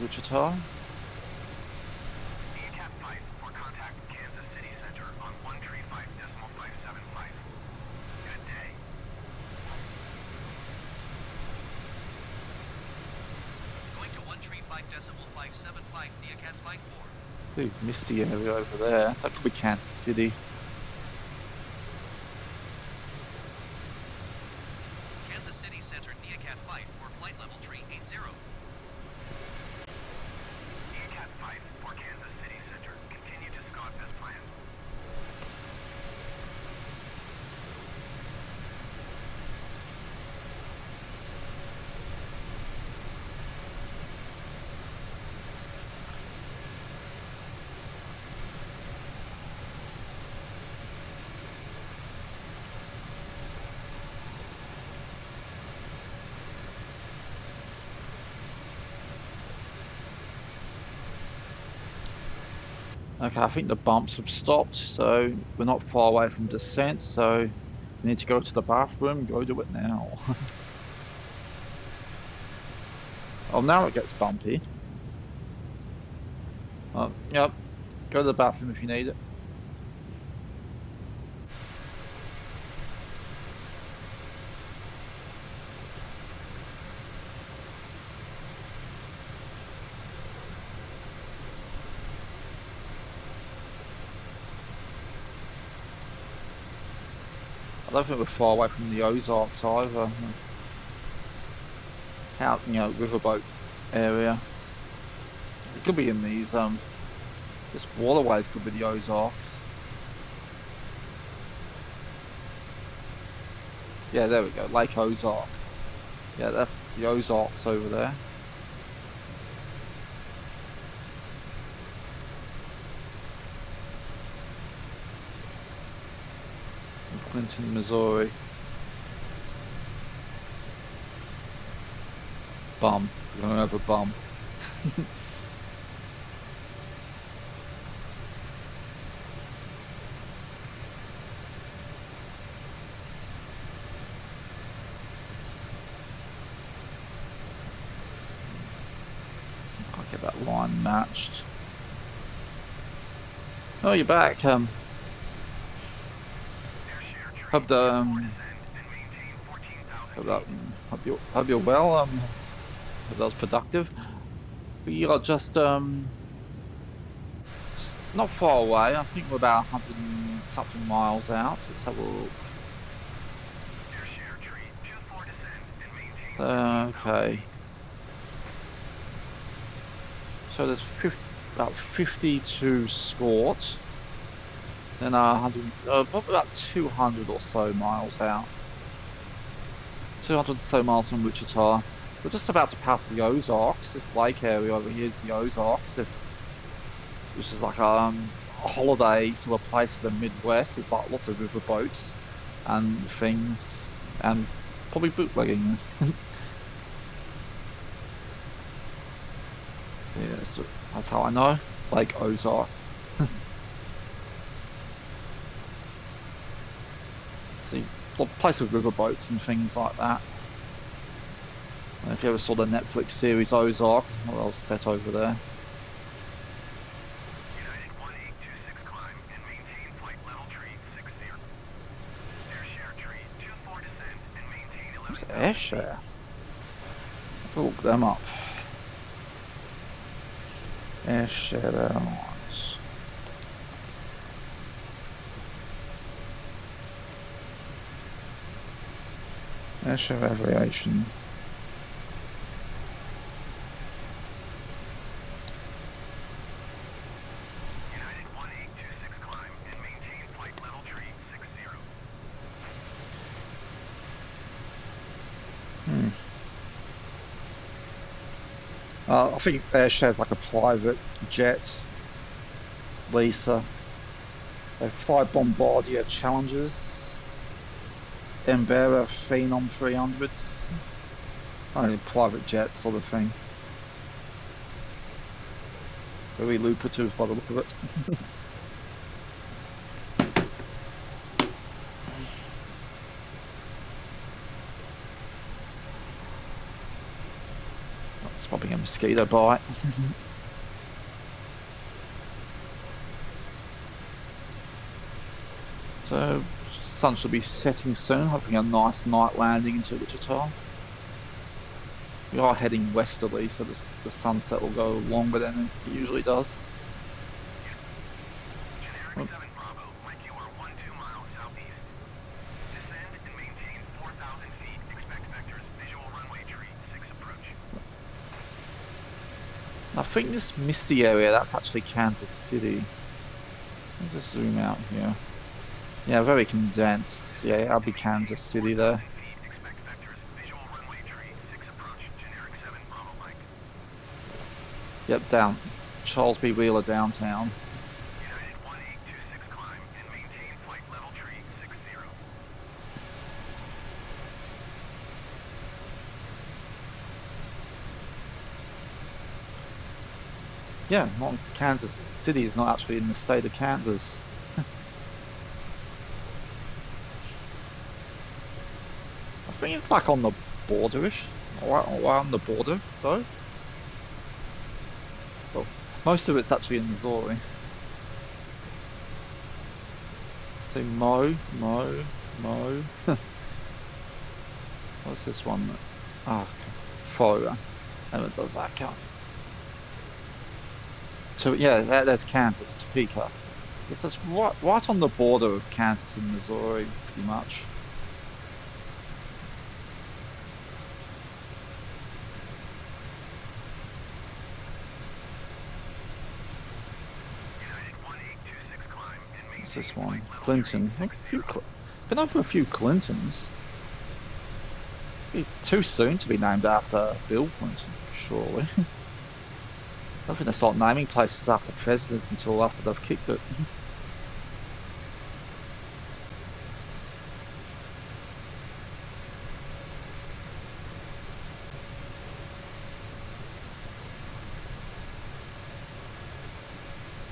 Wichita. ECAP 5 for contact Kansas City Center on 135.575. Good day. Going to 135.575, Neocat Flight 4. Big misty area over there. That could be Kansas City. Kansas City Center, Neocat 5 for flight level 380. ECAP 5 for Kansas City Center, continue to Scott as planned. Okay, I think the bumps have stopped, so we're not far away from descent, so we need to go to the bathroom. Go do it now. Oh, now it gets bumpy. Oh, yep. Go to the bathroom if you need it. I don't think we're far away from the Ozarks either. Out, riverboat area. It could be in these, this waterways could be the Ozarks. Yeah, there we go, Lake Ozark. Yeah, that's the Ozarks over there. In Clinton, Missouri. Bum. We're going to have a bum. line matched. Oh, you're back. Hope the hope you're well. Hope that was productive. We are just not far away. I think we're about 100 and something miles out. Let's have a look. Okay. So there's about 52 Scort. Then 100, probably about 200 or so miles out. 200 or so miles from Wichita. We're just about to pass the Ozarks. This lake area over here is the Ozarks, which is like a holiday to a place in the Midwest. There's like lots of river boats and things, and probably bootlegging. Yeah, so that's how I know. Lake Ozark. See, a place with river boats and things like that. And if you ever saw the Netflix series Ozark, well, that was set over there. United 1826 climb and maintain flight level tree 60. Airshare tree 24 descend and maintain 11. Who's Airshare? I'll look them up. Airshare Airlines. Airshare Aviation. United 1826 climb and maintain flight level tree 60. I think Airshare's like a private jet leaser. They fly Bombardier Challengers, Embera Phenom 300s. Only private jet sort of thing. Very lucrative by the look of it. That's probably a mosquito bite. So, sun should be setting soon, hoping a nice night landing into Wichita. We are heading westerly, so the sunset will go longer than it usually does. Generic 7 Bravo, Mike, you are 12 miles southeast. Descend and maintain 4,000 feet. Expect vectors. Visual runway tree 6 approach. I think this misty area, that's actually Kansas City. Let's just zoom out here. Yeah, very condensed. Yeah, that'll be Kansas City there. Expect vectors. Visual runway tree 6 approach. Generic 7 Bravo, Mike. Yep, down. Charles B. Wheeler downtown. United 1826 climb and maintain flight level tree 60. Yeah, not Kansas City is not actually in the state of Kansas. I think it's like on the borderish, or on the border though. Well, most of it's actually in Missouri. So Mo. What's this one? Ah, Florida. And it does that count. So yeah, there's Kansas, Topeka. It's just right on the border of Kansas and Missouri, pretty much. United 1826 climb and maintain What's this one? flight level Clinton. Been over a few Clintons. Be too soon to be named after Bill Clinton, surely. I don't think they start naming places after presidents until after they've kicked it.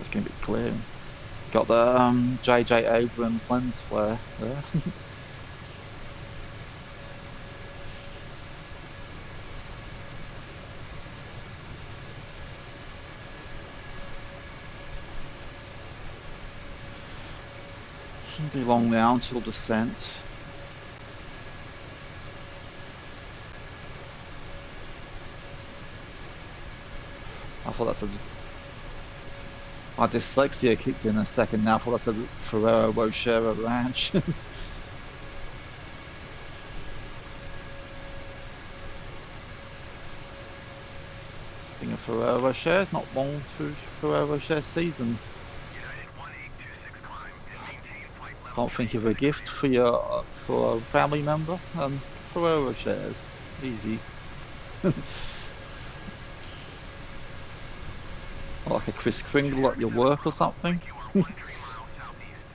It's going to be clear. Got the J.J. Abrams lens flare there. Shouldn't be long now until descent. I thought that's a... My dyslexia kicked in a second now. I thought that's a Ferrero Rocher ranch. Being a Ferrero Rocher, not long through Ferrero Rocher season. United 1826 climb and maintain flight level. Can't think of a gift for your for a family member. Ferrero Rochers, easy. Like a Kris Kringle at your work or something. You are 13 miles southeast.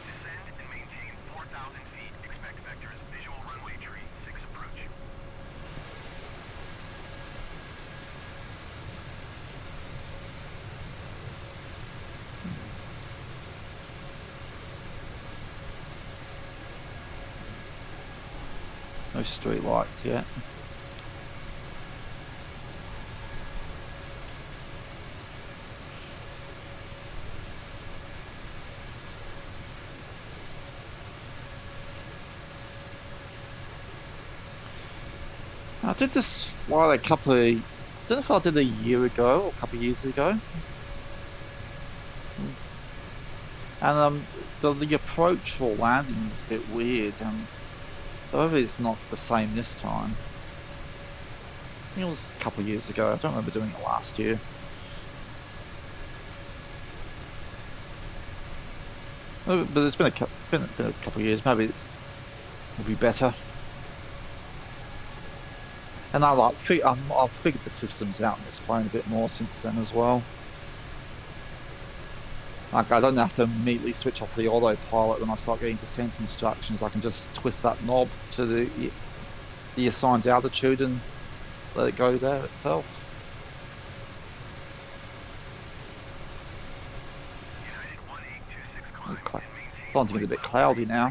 Descend and maintain 4,000 feet. Expect vectors. Visual runway tree. 6 approach. No street lights yet. I did this flight I don't know if I did a year ago or a couple of years ago. And the approach for landing was a bit weird. However, it's not the same this time. I think it was a couple of years ago. I don't remember doing it last year. But it's been a couple of years. Maybe it'll be better. And I've figured the systems out in this plane a bit more since then as well. Like I don't have to immediately switch off the autopilot when I start getting descent instructions. I can just twist that knob to the assigned altitude and let it go there itself. United 1826 climb Okay. and maintain Starting to get a bit cloudy now.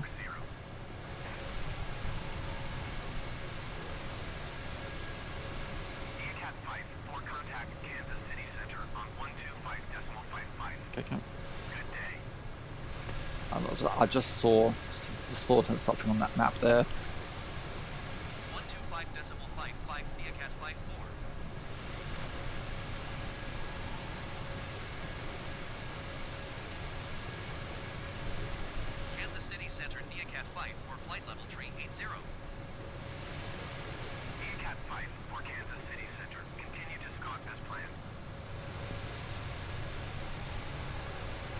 ECAT 5 for contact Kansas City Center on 125.55. Okay, Good day. I just saw something on that map there. 125.55 Neocat Flight 4. Kansas City Center Neocat 5 for flight level tree 80. ECAT 5 for Kansas City Center. Continue to scout as planned.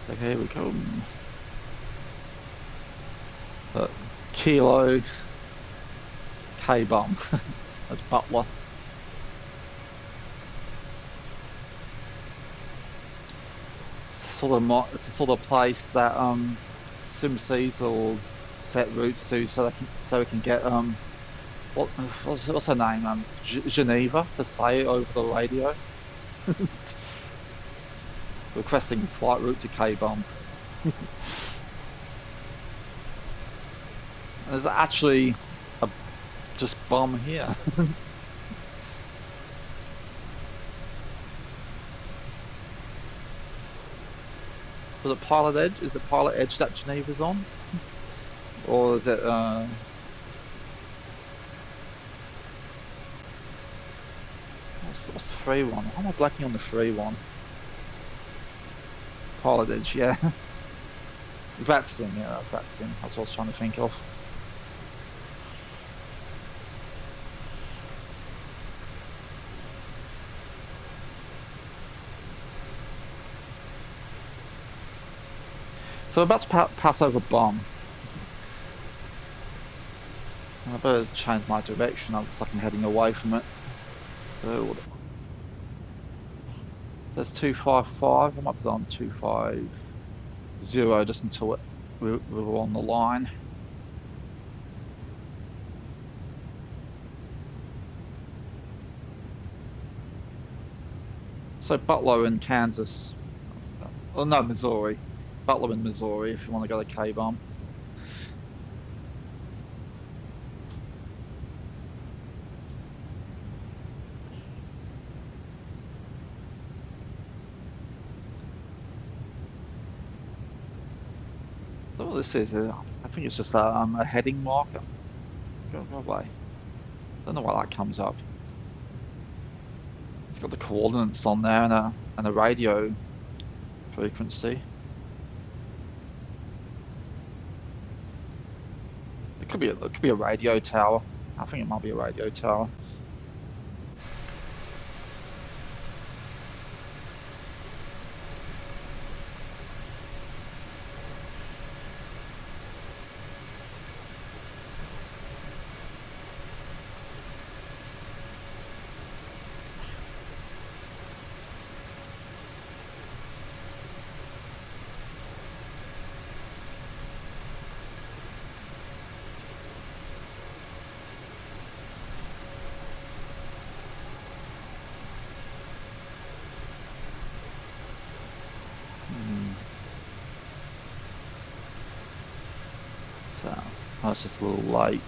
Okay, here we go. Kilo K-bomb. That's Butler. It's the sort of place that SimSeas will set routes to, so we can get what's her name, Geneva, to say over the radio, requesting flight route to K-bomb. There's actually a just bomb here. Was it Pilot Edge? Is it Pilot Edge that Geneva's on? Or is it what's the free one? Why am I blanking on the free one? Pilot Edge, yeah. That's him, yeah, that's him. That's what I was trying to think of. So I'm about to pass over bomb. I better change my direction. Looks like I'm heading away from it. So there's 255. I might put on 250 just until we're on the line. So Butler in Kansas. Oh no, Missouri. Butler in Missouri if you want to go to K-bomb. what this is. I think it's just a heading marker. Go away. Don't know why that comes up. It's got the coordinates on there and a radio frequency. It could be a radio tower. I think it might be a radio tower. So that's just a little lake.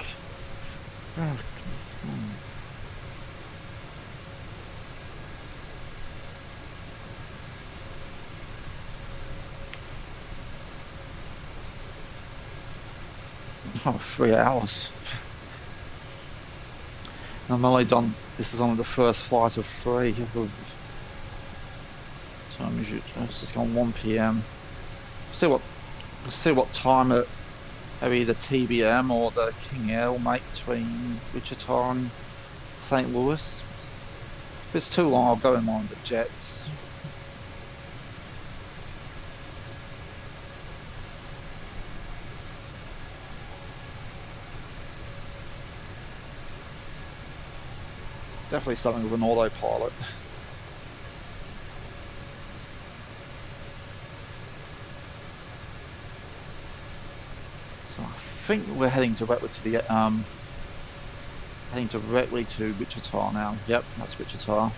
Oh, 3 hours. I'm only done. This is only the first flight of 3. It's just gone 1 p.m. See what time at maybe the TBM or the King Air will make between Wichita and St. Louis. If it's too long, I'll go in one of the jets. Definitely something with an autopilot. So I think we're heading directly to the heading directly to Wichita now. Yep, that's Wichita.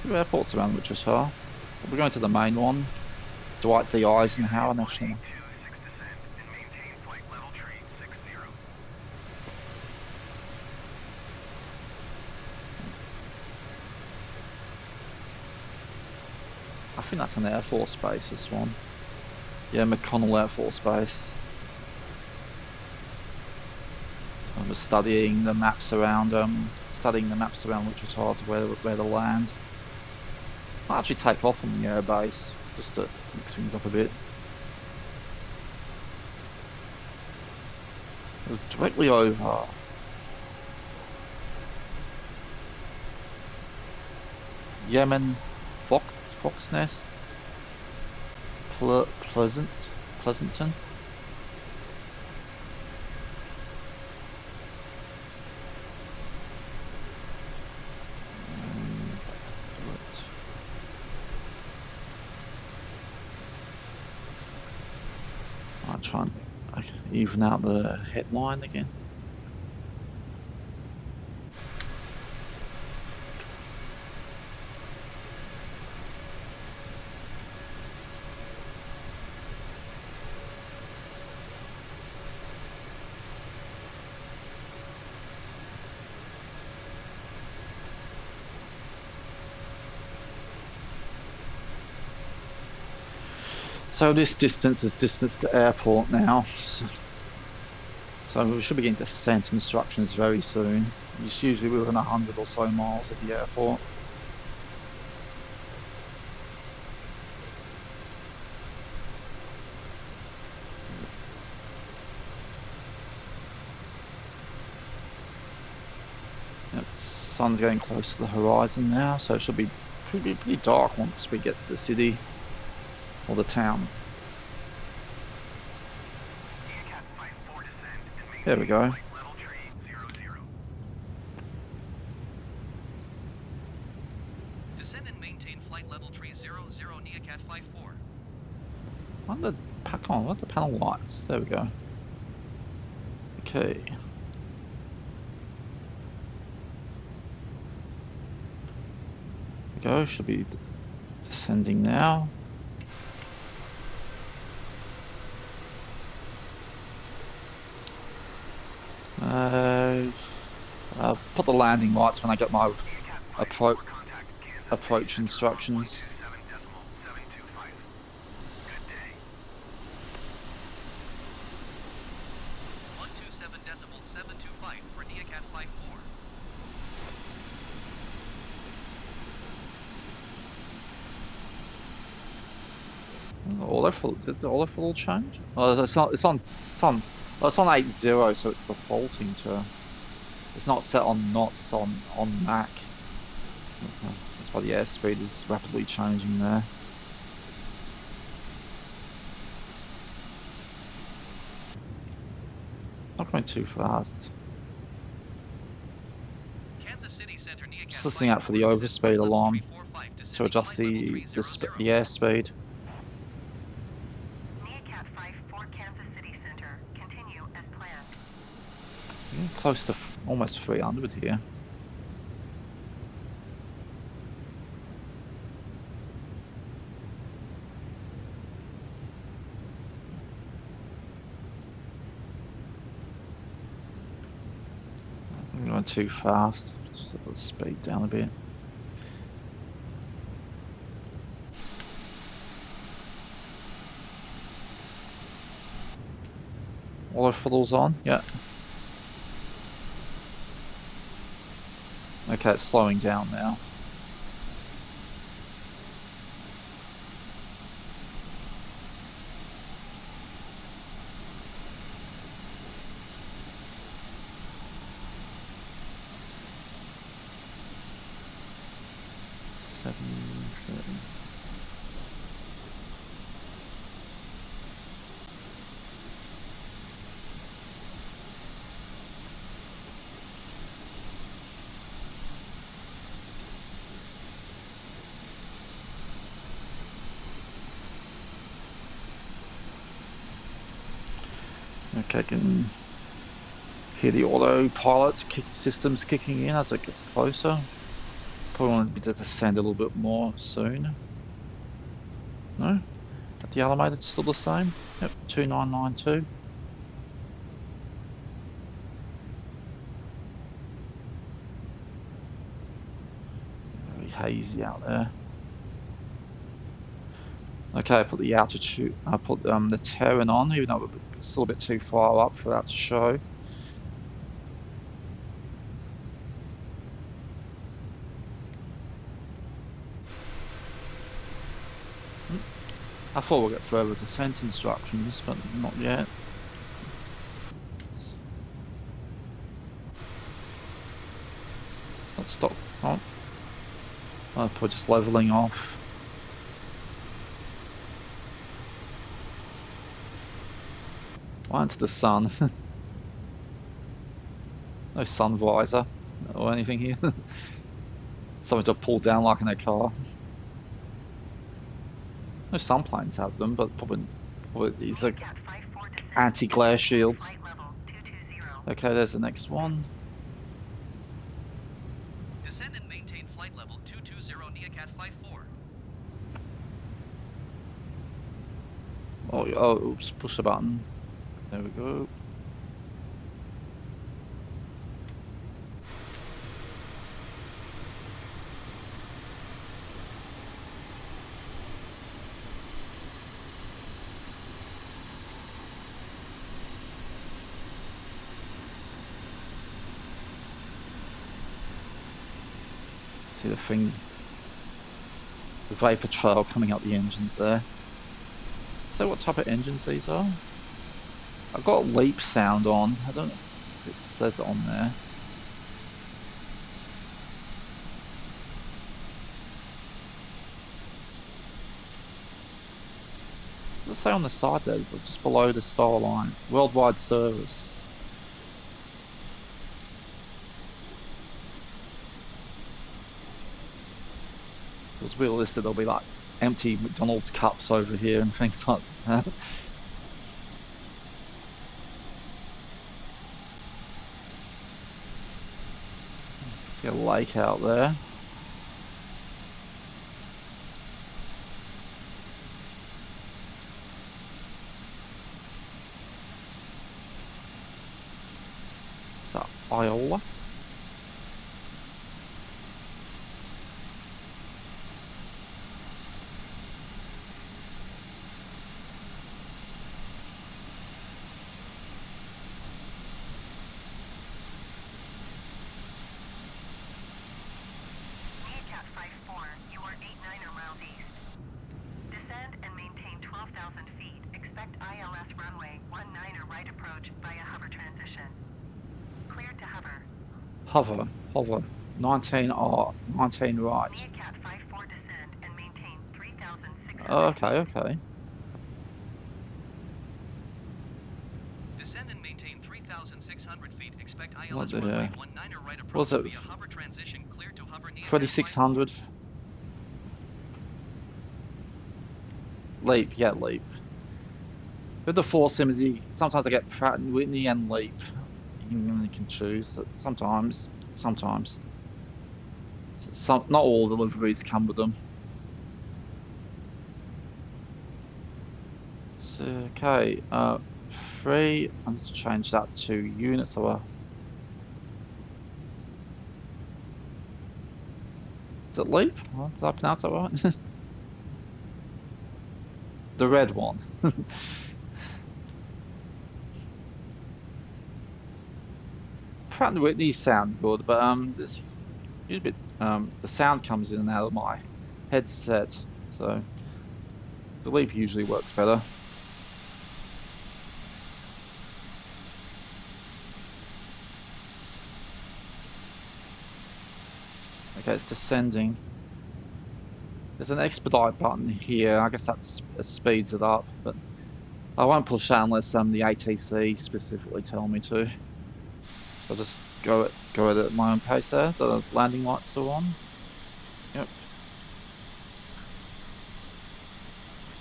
Two airports around Wichita. We're going to the main one, Dwight D. Eisenhower National. I think that's an Air Force base, this one. Yeah, McConnell Air Force Base. I was studying the maps around Wichita to where to land. I'll actually take off from the air base just to mix things up a bit. It was directly over Yemen's Fox Nest, Pleasanton. I'll try and even out the headline again. So this distance is distance to airport now. So we should be getting descent instructions very soon. It's usually within 100 or so miles of the airport. Yep, sun's getting close to the horizon now, so it should be pretty dark once we get to the city. Or the town. There we go. Descend and maintain flight level tree 00 Neacat 54. What the panel lights? There we go. Okay. There we go. Should be descending now. I'll put the landing lights when I get my approach instructions. Neocat 5-4. Did the autofill change? Oh, well, it's on 8.0, so it's defaulting to. It's not set on knots. It's on Mac. That's why the airspeed is rapidly changing there. Not going too fast. Kansas City Center Neocat Just listening out for the overspeed alarm to adjust the airspeed. Neocat 5-4 Kansas City Center. Continue as planned. Close to almost 300 here. I'm going too fast. Just let the speed down a bit. Autothrottle's on, yeah. Okay, it's slowing down now. Okay, can hear the autopilot systems kicking in as it gets closer. Probably want to descend a little bit more soon. No? At the altimeter, it's still the same. Yep, 2992. Very hazy out there. Okay, I put the altitude, I put the Terran on, even though it's still a bit too far up for that to show. I thought we'd get further descent instructions, but not yet. Let's stop. Oh. I'm probably just leveling off. Right into the sun. No sun visor or anything here. Something to pull down like in a car. No, some planes have them, but probably these are anti-glare shields. Okay, there's the next one. Descend and maintain flight level 220 Neocat 5-4. Oh, oops, push the button. There we go. See the thing, the vapor trail coming up the engines there. So what type of engines these are? I've got leap sound on. I don't know if it says it on there. Let's say on the side there, just below the star line, worldwide service. Because we'll listed there'll be like empty McDonald's cups over here and things like that. See a lake out there. Is that Iola? approach via hover transition. Cleared to hover. Hover. 19 R, 19 right. Neocat 54 descend and maintain 3,600 Okay. Descend and maintain 3,600 feet. Expect What ILS the runway 19 right was approach it? via hover transition. Cleared to hover Neocat 3600 leap, yeah, leap. With the four sims, sometimes I get Pratt and Whitney and leap. You can choose. Sometimes. Not all deliveries come with them. So, okay, 3. I need to change that to units. So, is it leap? Did I pronounce that right? The red one. Pratt and Whitney sound good, but this usually the sound comes in and out of my headset, so the leap usually works better. Okay, it's descending. There's an expedite button here. I guess that speeds it up, but I won't push that unless the ATC specifically tell me to. So I'll just go at it at my own pace there. The landing lights are on. Yep.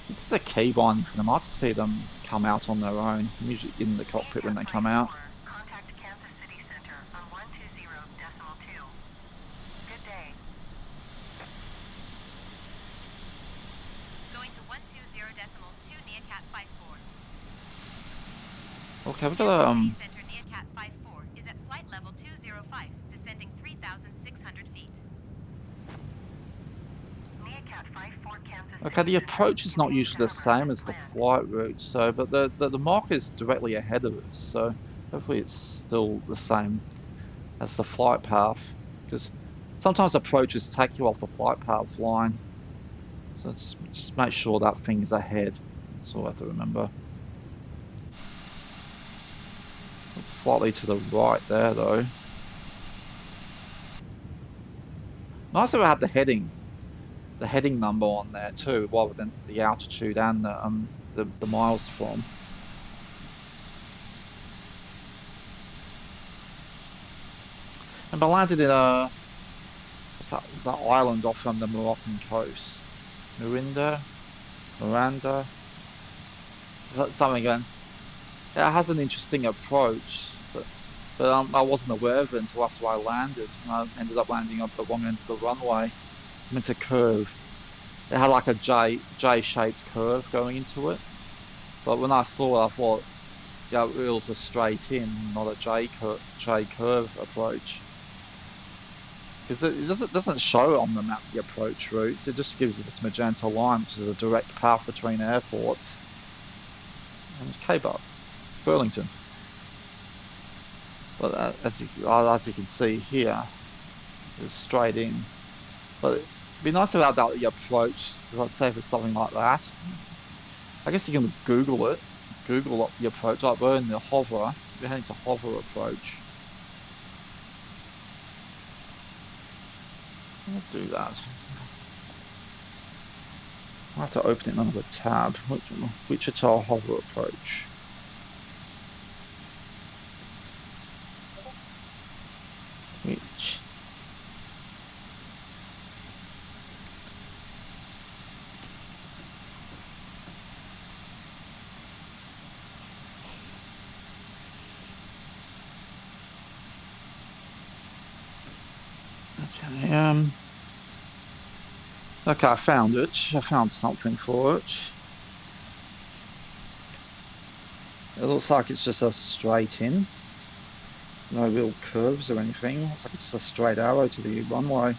It's the keybind for them. I like to see them come out on their own. I'm usually in the cockpit when they come out. Contact Kansas City Center on 120.2. Good day. Going to 120.2 Neocat 54. Okay, we've got City Center Neocat 54 is at flight level 205, descending 3,600 feet. Neocat 54 Kansas okay, the approach is not usually the same as the flight route, so but the mark is directly ahead of us, so hopefully it's still the same as the flight path, because sometimes approaches take you off the flight path line, so just make sure that thing is ahead. That's all I have to remember. It's slightly to the right there though. Nice if I had the heading number on there too, rather than the altitude and the miles from. And I landed in what's that? That island off the Moroccan coast, Miranda, something again. It has an interesting approach, but I wasn't aware of it until after I landed. I ended up landing up the wrong end of the runway. I meant to curve. It had like a J-shaped curve going into it, but when I saw it, I thought, yeah, it was a straight in, not a J curve approach. Because it doesn't show on the map the approach routes. It just gives you this magenta line, which is a direct path between airports. And K-Bar, Burlington. But as you can see here, it's straight in. But it'd be nice about that the approach. Let's say if it's something like that. I guess you can Google it. Google the approach. Like we're in the hover. We're heading to hover approach. I'll do that. I'll have to open it in another tab. Wichita hover approach. Which okay, I found it. I found something for it. It looks like it's just a straight in. No real curves or anything. Looks like it's just a straight arrow to the runway.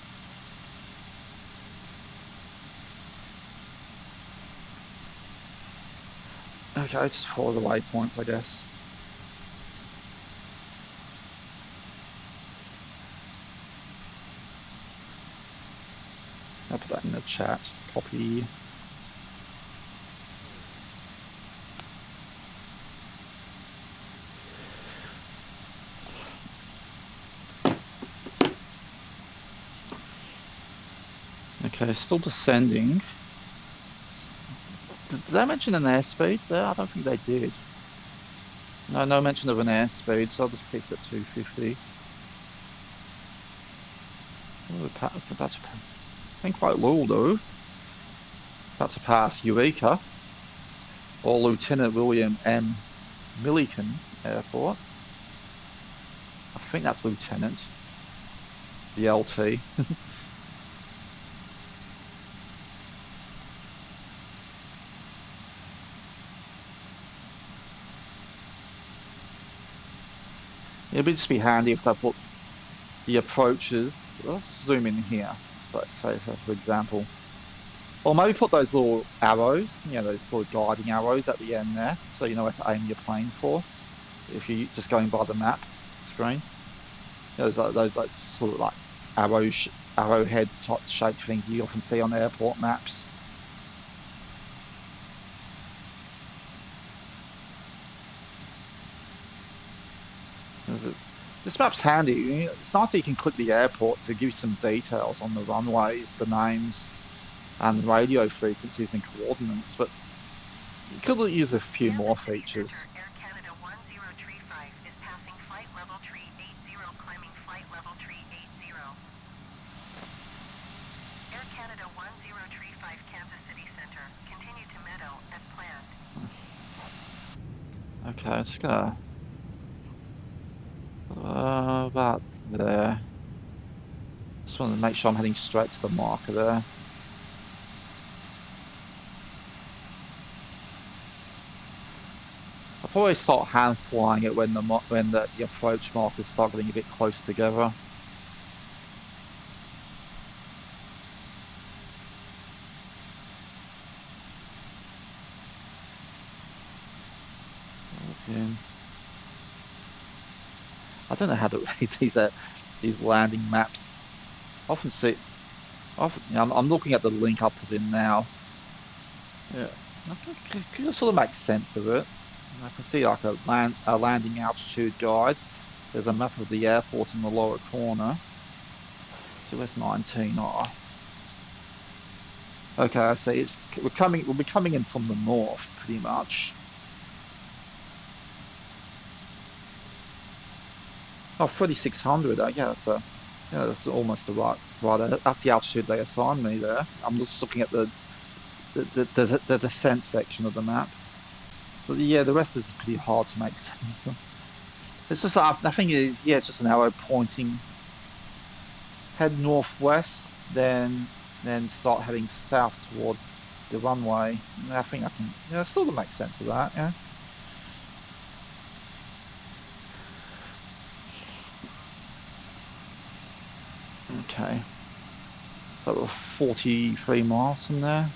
Okay, just follow the waypoints, I guess. I'll put that in the chat. Copy. Okay, still descending. Did they mention an airspeed there? I don't think they did. No, no mention of an airspeed, so I'll just keep it at 250. Oh, that's been quite low though. About to pass Eureka or Lieutenant William M. Milliken Airport. I think that's Lieutenant. The LT. It'd just be handy if they put the approaches. Let's zoom in here. So for example, or maybe put those little arrows, those sort of guiding arrows at the end there, so you know where to aim your plane for. If you're just going by the map screen, those like sort of like arrowhead type shaped things you often see on airport maps. This map's handy. It's nice that you can click the airport to give you some details on the runways, the names, and radio frequencies and coordinates, but you could use a few more features. Air Canada 1035 is passing flight level tree 80, climbing flight level tree 80. Air Canada 1035 Kansas City Center. Continue to Meadow as planned. Okay, I'm just gonna about there. Just want to make sure I'm heading straight to the marker there. I'll probably start hand flying it when the approach markers start getting a bit close together. Okay. I don't know how to read these landing maps. I'm looking at the link I put in now. Yeah, I think it sort of makes sense of it. I can see like a landing altitude guide. There's a map of the airport in the lower corner. US 19. Oh. Okay, I see. We'll be coming in from the north, pretty much. Oh, 3,600. Yeah, that's almost the right. That's the altitude they assigned me there. I'm just looking at the descent section of the map. But yeah, the rest is pretty hard to make sense of. It's just I think it's just an arrow pointing. Head northwest, then start heading south towards the runway. I think I can sort of make sense of that. Yeah. Okay. So we're 43 miles from there.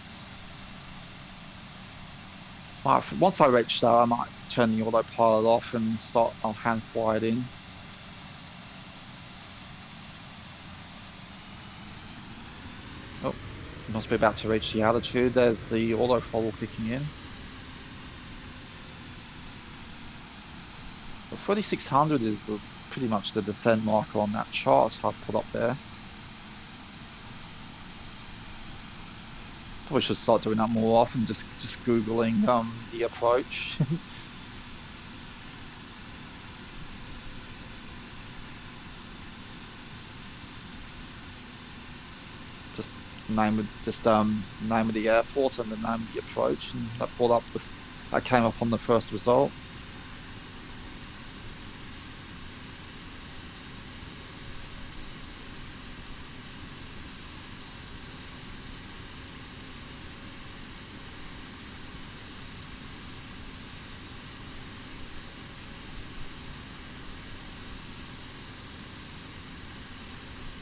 Once I reach there, I might turn the autopilot off and I'll hand fly it in. Oh, must be about to reach the altitude. There's the auto throttle kicking in. The 3,600 is pretty much the descent marker on that chart I've put up there. Probably should start doing that more often, just Googling the approach. just name of the airport and the name of the approach, and that came up on the first result.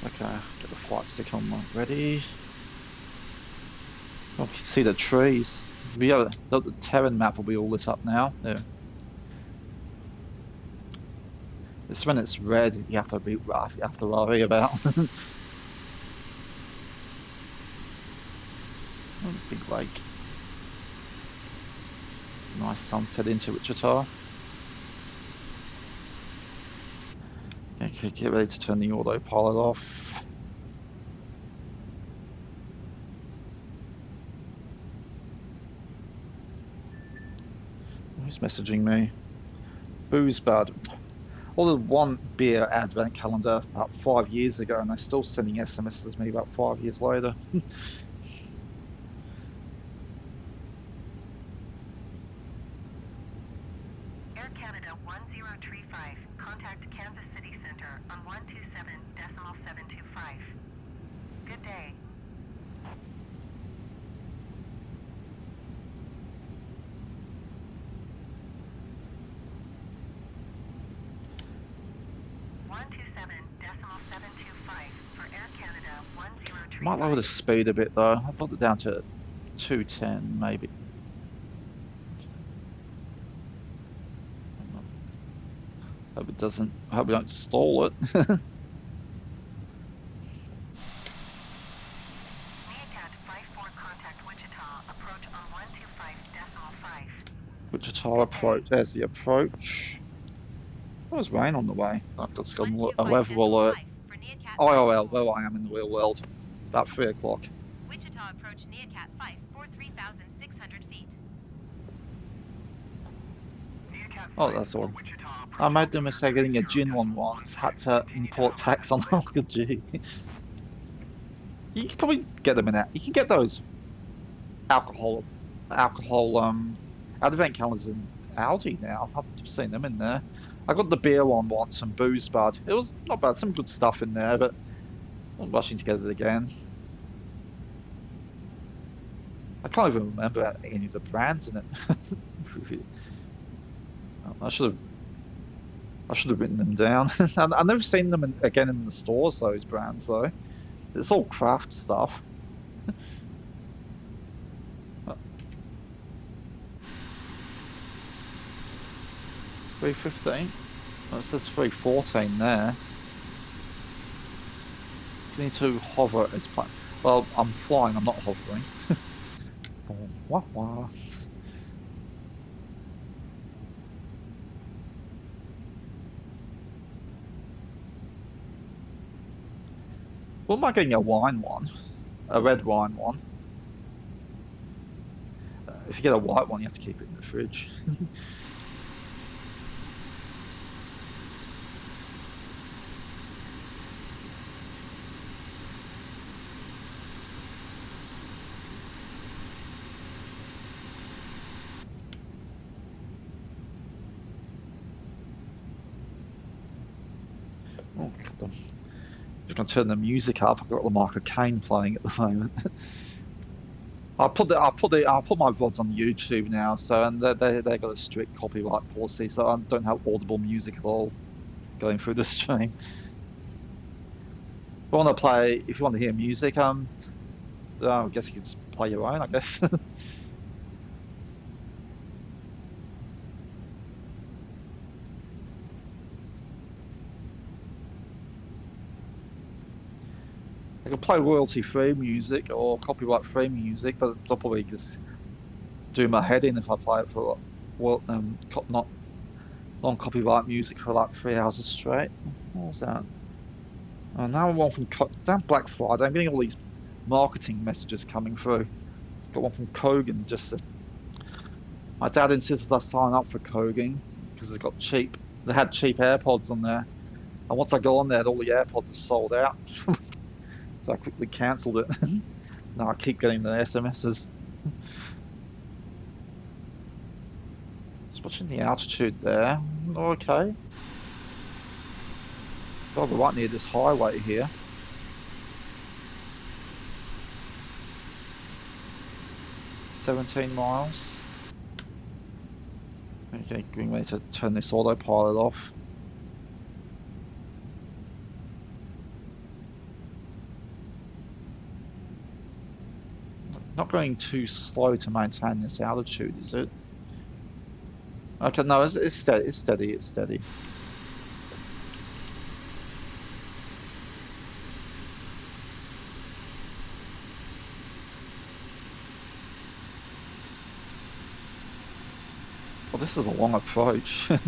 Okay, get the flight stick on ready. Oh, you can see the trees. The Terran map will be all lit up now. Yeah. It's when it's red you have to worry about. Oh, big lake. Nice sunset into Wichita. Okay, get ready to turn the autopilot off. Who's messaging me? Booze Bud. Ordered one beer advent calendar about 5 years ago, and they're still sending SMSs to me about 5 years later. Air Canada 1035, contact Kansas City Center on 127.725. Good day. For Air Canada 1035. Might lower the speed a bit though. I brought it down to 210 maybe. Hope it doesn't. I hope we don't stall it. Neacat 54, contact Wichita, approach on 125.5. Wichita approach. There's the approach. There was rain on the way. I've just got a weather alert. IRL, where I am in the real world. About 3 o'clock. Wichita approach Neacat 5 for 3,600 feet. Oh, that's all. I made the mistake getting a gin one once. Had to import tax on Alka G. You can probably get them in that. You can get those alcohol advent calendars in Aldi now. I've seen them in there. I got the beer one once and Booze Bud. It was not bad. Some good stuff in there, but I'm rushing to get it again. I can't even remember any of the brands in it. I should have written them down. I've never seen them again in the stores. Those brands, though, it's all craft stuff. 315. Oh, it says 314 there. You need to hover as plane. Well, I'm flying. I'm not hovering. Oh, wah wah. What am I getting? A wine one? A red wine one? If you get a white one, you have to keep it in the fridge. Oh, God. I'm just gonna turn the music up. I've got Lamar Kane playing at the moment. I'll put my VODs on YouTube now, so and they got a strict copyright policy, so I don't have audible music at all going through the stream. If you want to hear music, I guess you can just play your own, I guess. I can play royalty-free music or copyright-free music, but they'll probably just do my head in if I play it for not non-copyright music for like 3 hours straight. What was that? Oh, now I'm one from damn Black Friday. I'm getting all these marketing messages coming through. Got one from Kogan. My dad insisted I sign up for Kogan because they had cheap AirPods on there, and once I go on there, all the AirPods are sold out. So I quickly cancelled it. Now I keep getting the SMSs. Just watching the altitude there. Okay. God, we're right near this highway here. $17 miles. Okay, getting ready to turn this autopilot off. Not going too slow to maintain this altitude, is it? Okay, no, it's steady. It's steady. It's steady. Well, this is a long approach. They're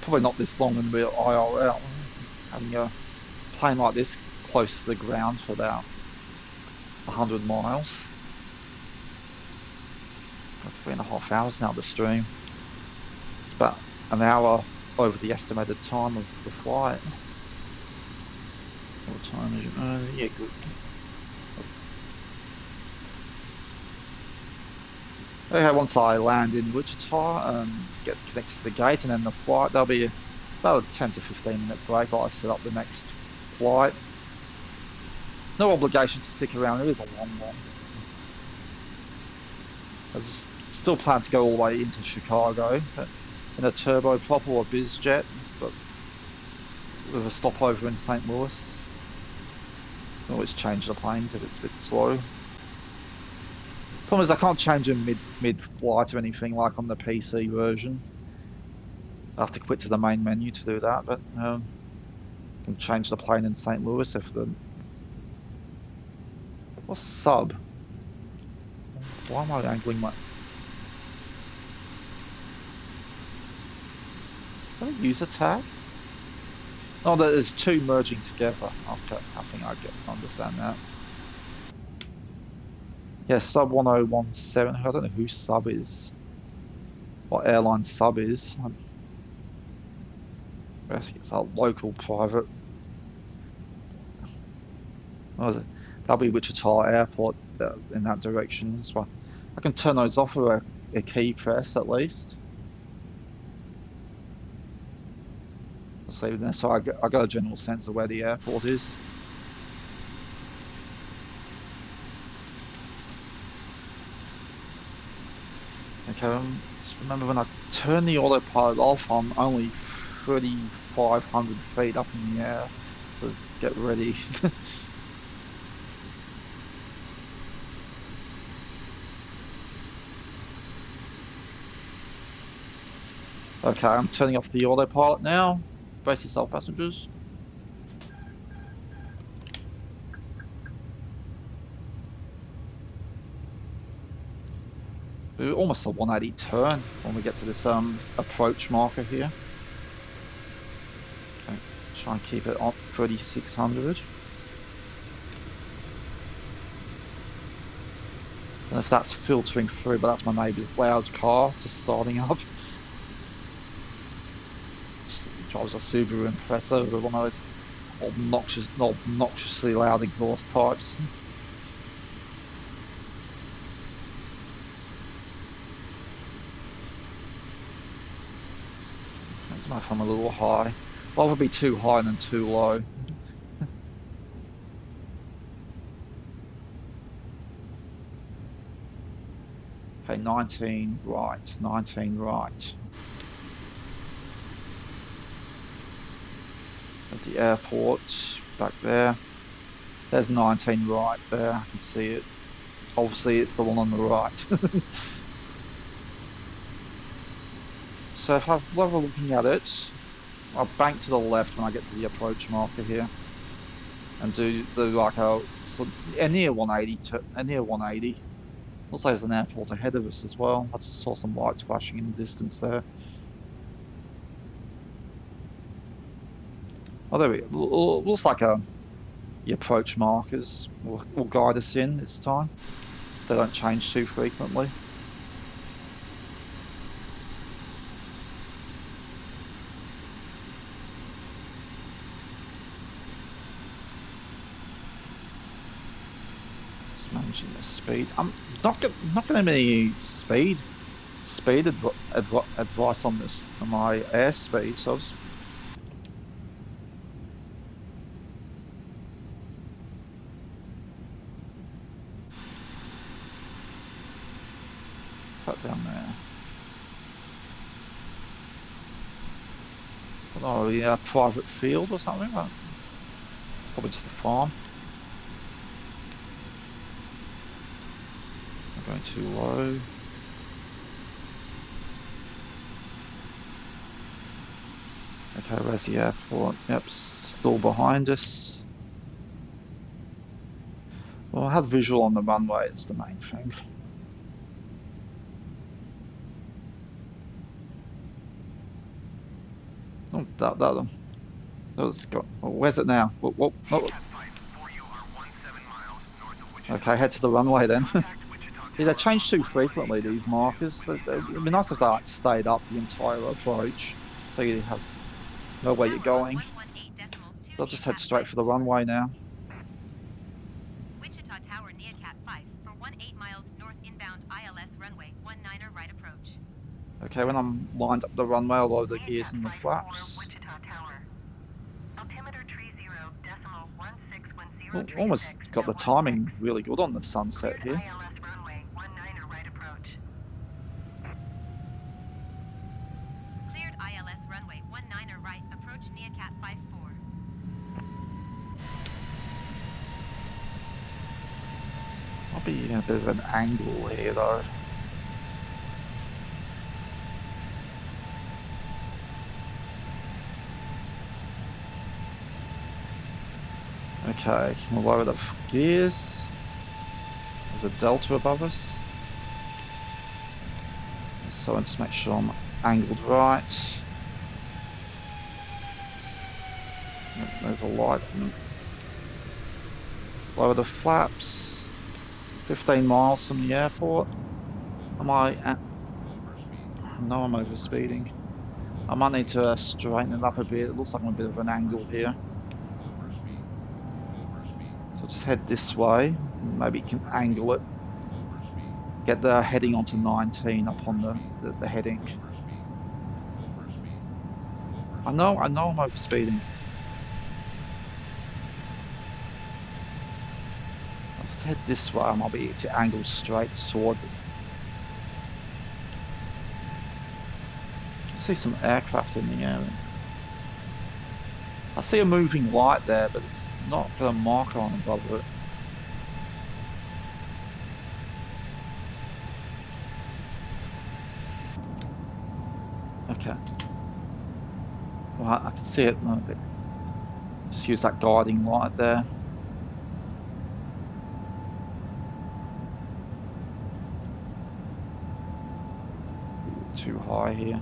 probably not this long in real IRL. Having a plane like this close to the ground for about 100 miles. Got 3.5 hours now to stream. It's about an hour over the estimated time of the flight. What time is it? Yeah, good. Okay, once I land in Wichita and get connected to the gate and then the flight, there'll be about a 10 to 15 minute break while I set up the next flight. No obligation to stick around, it is a long one. I still plan to go all the way into Chicago in a turboprop or a bizjet, but with a stopover in St. Louis. I can always change the planes if it's a bit slow. Problem is I can't change them mid-flight or anything like on the PC version. I have to quit to the main menu to do that, but I can change the plane in St. Louis if the... What's sub? Why am I angling my... Is that a user tag? Oh, there's two merging together. Okay, I think I understand that. Yeah, sub 1017. I don't know who sub is. What airline sub is. I guess it's a local private. That'll be Wichita Airport in that direction. That's why I can turn those off with a key press at least. So I got a general sense of where the airport is. Okay, just remember when I turn the autopilot off, I'm only 3,500 feet up in the air, so get ready. Okay, I'm turning off the autopilot now. Brace yourself, passengers. We're almost a 180 turn when we get to this approach marker here. Okay, try and keep it on 3,600. And if that's filtering through, but that's my neighbour's loud car just starting up. Drives a Subaru Impreza with one of those obnoxiously loud exhaust pipes. That's my phone a little high. Rather be too high than too low. Okay, 19 right, 19 right. At the airport, back there. There's 19 right there, I can see it. Obviously it's the one on the right. So if I'm looking at it, I'll bank to the left when I get to the approach marker here. And do like a near 180 near 180. Looks like there's an airport ahead of us as well. I just saw some lights flashing in the distance there. Oh, there we go. Looks like the approach markers will guide us in this time. They don't change too frequently. Just managing the speed. I'm not going to be speed advice on this on my airspeed, so I'll just down there. Oh, yeah, private field or something. Probably just a farm. I'm going too low. Okay, where's the airport? Yep, still behind us. Well, I have visual on the runway. It's the main thing. Oh, that let's go. Oh, where's it now? What? For you are 17 miles north of Wichita. Okay, head to the runway then. Contact Wichita Yeah, they Tower change on too runway frequently, these 26. markers. It'd be nice if they like stayed up the entire approach, so you have know where you're Tower on going. 118.2 They'll just head Neacat straight for the 54. runway now. Wichita Tower Neacat 5 for 18 miles north inbound ILS runway 19er right approach. Okay, when I'm lined up the runway, I'll load the gears Neacat and the 54, flaps. Wichita Tower. Altimeter tree 0.161026 Almost got the at 16. timing really good on the sunset Cleared here. ILS runway 19er right approach. Cleared ILS runway 19er right approach Neacat 54. I'll be in a bit of an angle here though. Okay, we'll lower the gears. There's a delta above us. So let's make sure I'm angled right. There's a light. Lower the flaps. 15 miles from the airport. Am I at... No, I'm overspeeding. I might need to straighten it up a bit. It looks like I'm a bit of an angle here. So just head this way. Maybe you can angle it. Get the heading onto 19 up on the heading. I know I'm overspeeding. I'll just head this way. I might be able to angle straight towards it. I see some aircraft in the air. I see a moving light there, but it's not got a marker on above it. Okay. Right, I can see it. Just use that guiding light there. Too high here.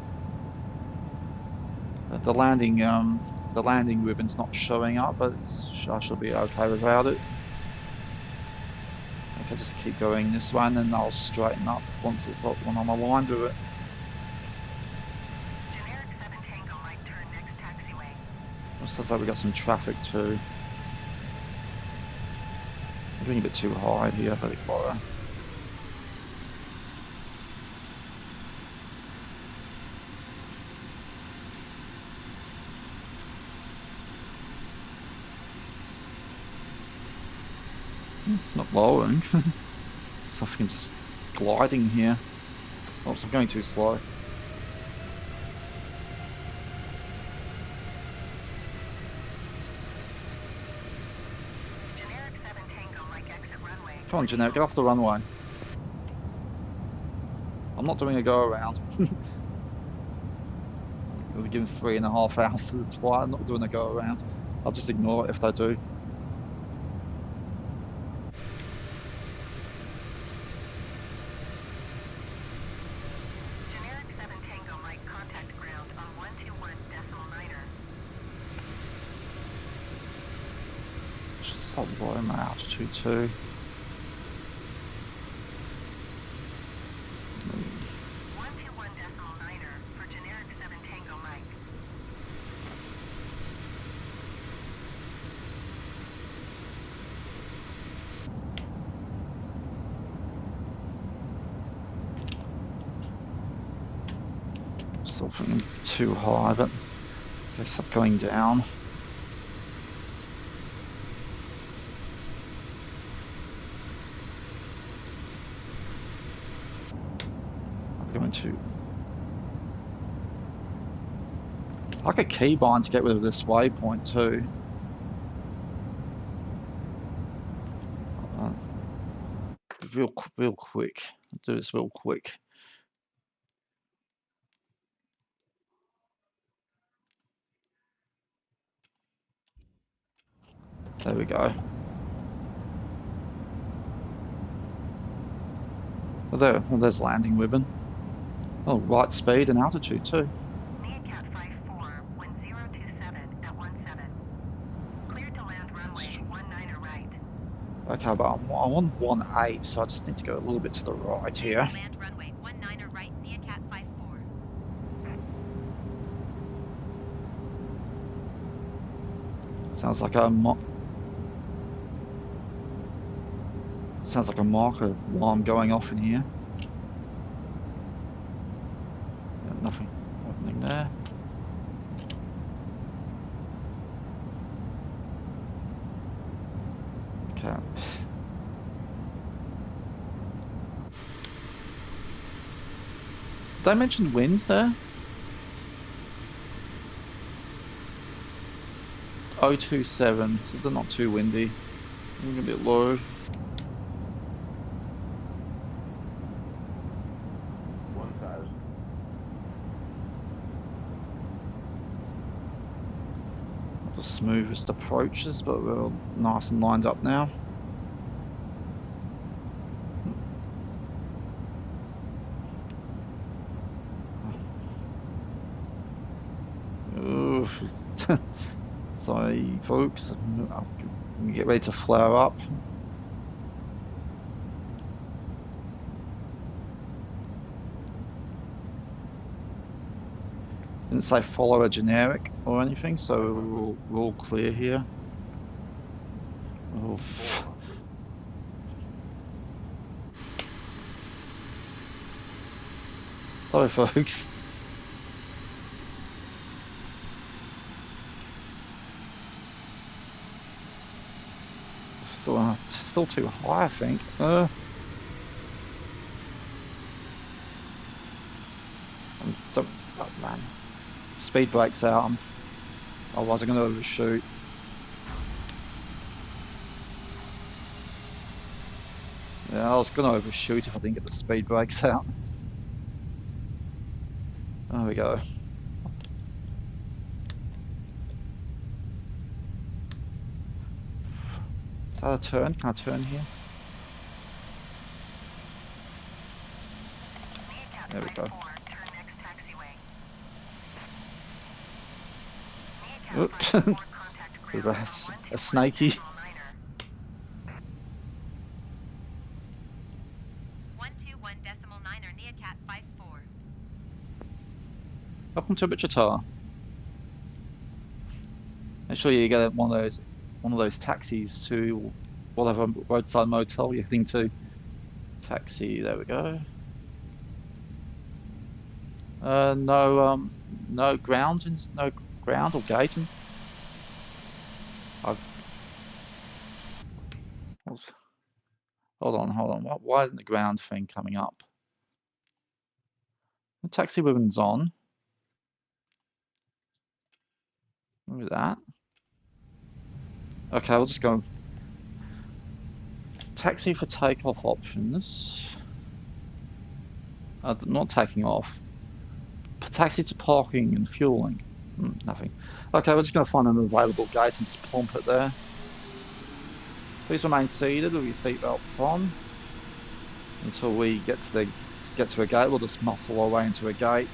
The landing ribbon's not showing up, but I should be okay without it. Okay, just keep going this way, and then I'll straighten up when I'm aligned with it. Generic 7 Tango right turn next taxiway. Looks like we got some traffic too. I'm doing a bit too high here, but it's lower. Not lowering. So I'm just gliding here. Oops, I'm going too slow. Generic 7 Tango like exit runway. Come on, Jeanette, get off the runway. I'm not doing a go around. We'll be given 3.5 hours to the flight. I'm not doing a go around. I'll just ignore it if they do. Generic 7 Tango Mike contact ground on 121.9er. Should start lowering my altitude too. 121.9er for generic 7 Tango Mike. Still thinking too high, but I guess I'm going down. I'm going to... I like a keybind to get rid of this waypoint too. Real quick. I'll do this real quick. There we go. Well, there's landing ribbon. Oh, right speed and altitude too. Neacat 54, wind 027 at 17. Cleared to land runway 19er right. Okay, but I'm on 1.8, so I just need to go a little bit to the right here. Land runway 19er right, Neacat 54. Sounds like a marker while I'm going off in here. Yeah, nothing happening there. Okay. Did I mention wind there? 027, so they're not too windy. I'm gonna be low. 1,000. Not the smoothest approaches, but we're all nice and lined up now. Oof. Sorry, folks. I'm get ready to flare up. Didn't say follow a generic or anything, so we're all clear here. Oof. Sorry, folks. Still too high, I think. Oh, man. Speed brakes out. Otherwise, I'm going to overshoot. Yeah, I was going to overshoot if I didn't get the speed brakes out. There we go. Is that a turn? Can I turn here? There we go. Oops. a snaky. 121.9er Neacat 54. Welcome to Wichita. Make sure you get one of those taxis to whatever roadside motel you're heading to. Taxi, there we go. No ground or gate. Hold on. Why isn't the ground thing coming up? The taxi ribbon's on. Look at that. Okay, we'll just go. Taxi for takeoff options. Not taking off. Taxi to parking and fueling. Nothing. Okay, we're just going to find an available gate and just plump it there. Please remain seated with your seatbelts on until we get to a gate. We'll just muscle our way into a gate.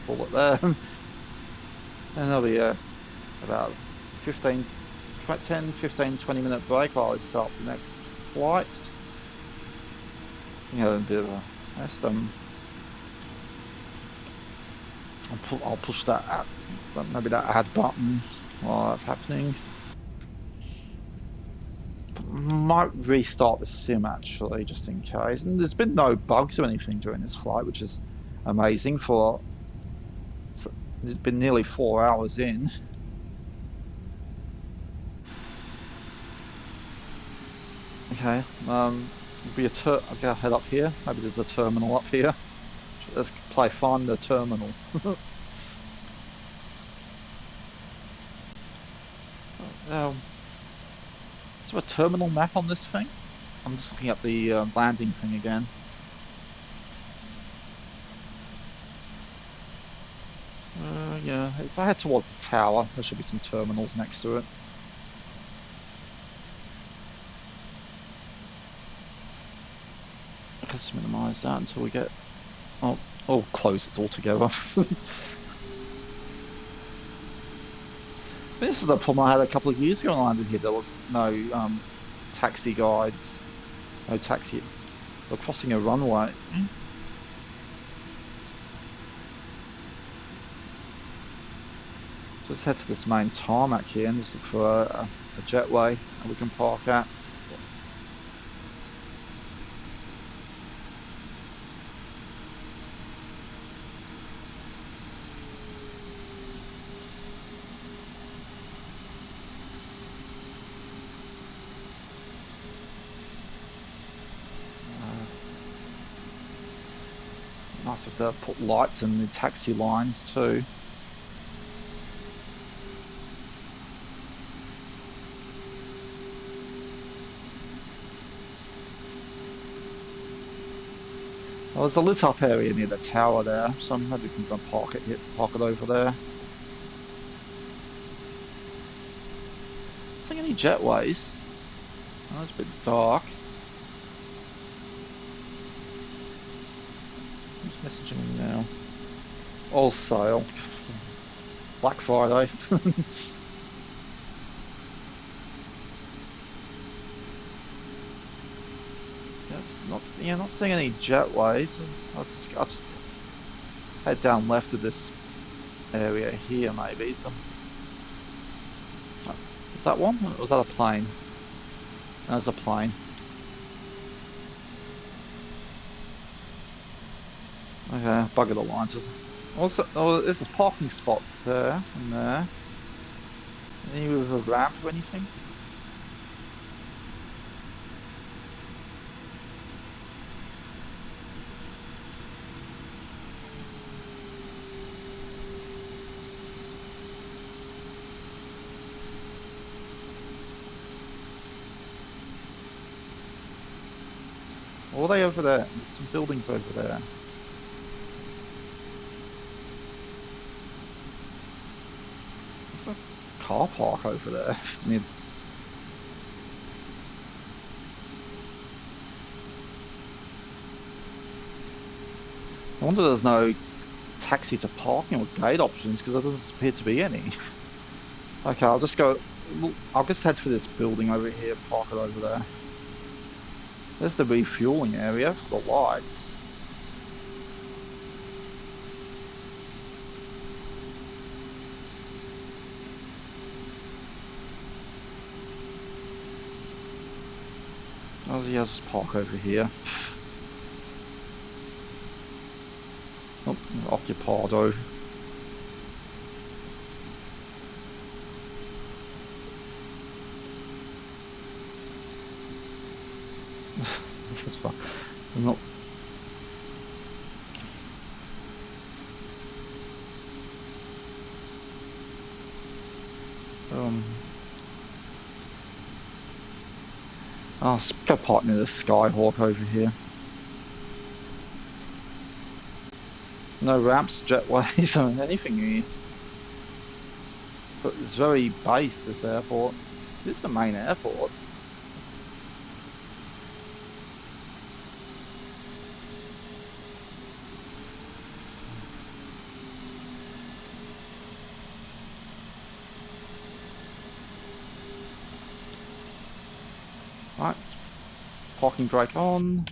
Pull it there. And there'll be about 10, 15, 20 minute break while I start the next flight. A bit of a rest. I'll push that maybe that add button while that's happening. Might restart the sim actually, just in case. And there's been no bugs or anything during this flight, which is amazing. It's been nearly 4 hours in. Okay, okay, I'll head up here. Maybe there's a terminal up here. Let's play find the terminal. Is there a terminal map on this thing? I'm just looking at the landing thing again. Yeah, if I head towards the tower, there should be some terminals next to it. Let's minimise that until we get... Oh, close it all together. This is the problem I had a couple of years ago when I landed here. There was no taxi guides. No taxi. We're crossing a runway. So let's head to this main tarmac here and just look for a jetway that we can park at. Nice if they put lights in the taxi lines too. Well, there's a lit up area near the tower there, so maybe we can park it over there. Seeing any jetways? Oh, it's a bit dark. Who's messaging me now? All sale. Black Friday. Not seeing any jetways. I'll just head down left of this area here, maybe. Is that one? Or was that a plane? There's a plane. Okay, bugger the lines. Also, oh, there's a parking spot there and there. Any with a ramp or anything? Or are they over there? There's some buildings over there. There's a car park over there. I wonder there's no taxi to parking or gate options because there doesn't appear to be any. Okay, I'll just head for this building over here, park it over there. There's the refueling area for the lights. Oh yeah, I'll just park over here. Oh, Occupado. That's fine. I'm not. I'll go park near the Skyhawk over here. No ramps, jetways, or anything here. But it's very base, this airport. This is the main airport. Right, parking brake on.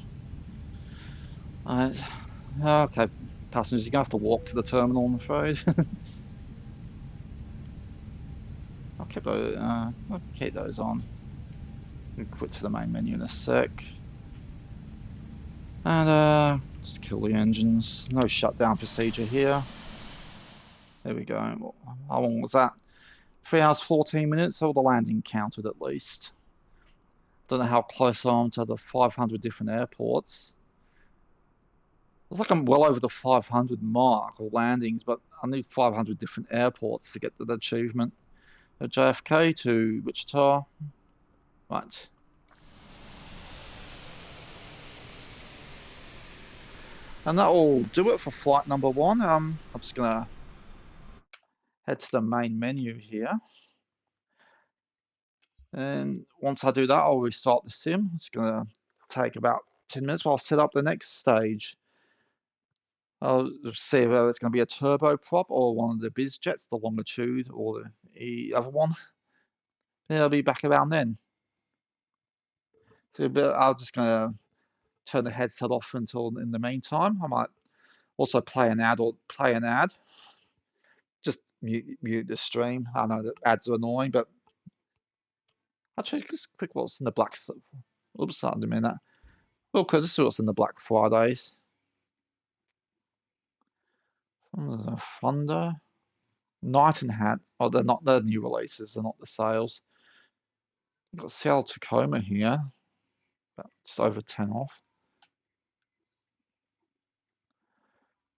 Okay, passengers, you're gonna have to walk to the terminal, I'm afraid. I'll keep those on. We'll quit to the main menu in a sec. And just kill the engines. No shutdown procedure here. There we go. How long was that? 3 hours 14 minutes. All the landing counted at least. Don't know how close I am to the 500 different airports. Looks like I'm well over the 500 mark of landings, but I need 500 different airports to get to the achievement. At JFK to Wichita. Right. And that will do it for flight number 1. I'm just gonna head to the main menu here. And once I do that, I'll restart the sim. It's gonna take about 10 minutes while I set up the next stage. I'll see whether it's going to be a turboprop or one of the biz jets, the Longitude or the other one. Yeah, I'll be back around then. So, but I'm just gonna turn the headset off until in the meantime. I might also play an ad or play an ad. Just mute the stream. I know that ads are annoying, but actually, just quick what's in the black. Oops, a minute. Okay, just see what's in the Black Fridays. Thunder, Night and Hat. Oh, they're not the new releases. They're not the sales. We've got Seattle Tacoma here, about just over 10 off.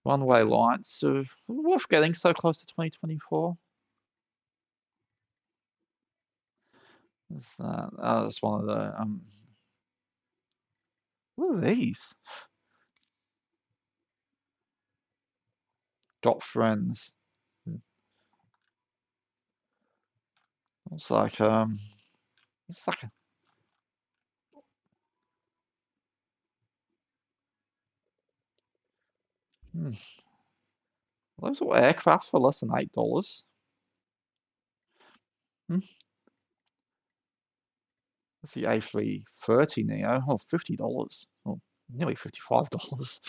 One-way lights, so worth getting so close to 2024. Is that? Oh, that's one of the. What are these? Got friends. It's like it's like those are aircraft for less than $8. Hmm. That's the A330 Neo. Oh, $50. Oh, nearly $55.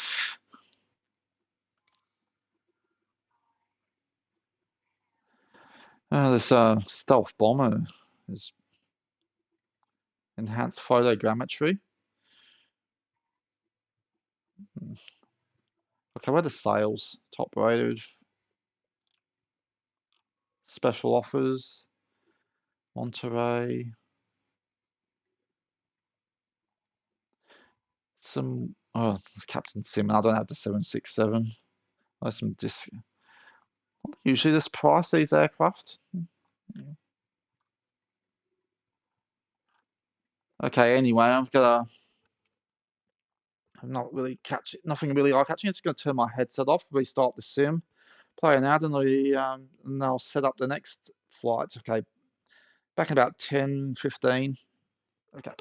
This stealth bomber is enhanced photogrammetry. Okay, where are the sales? Top rated. Special offers. Monterey. Some. Oh, Captain Sim. I don't have the 767. There's some disc. Usually this price, these aircraft. Okay, anyway, I'm not really catching, nothing really eye-catching. I'm just going to turn my headset off, restart the sim, play an ad, and I'll set up the next flight. Okay, back in about 10, 15. Okay.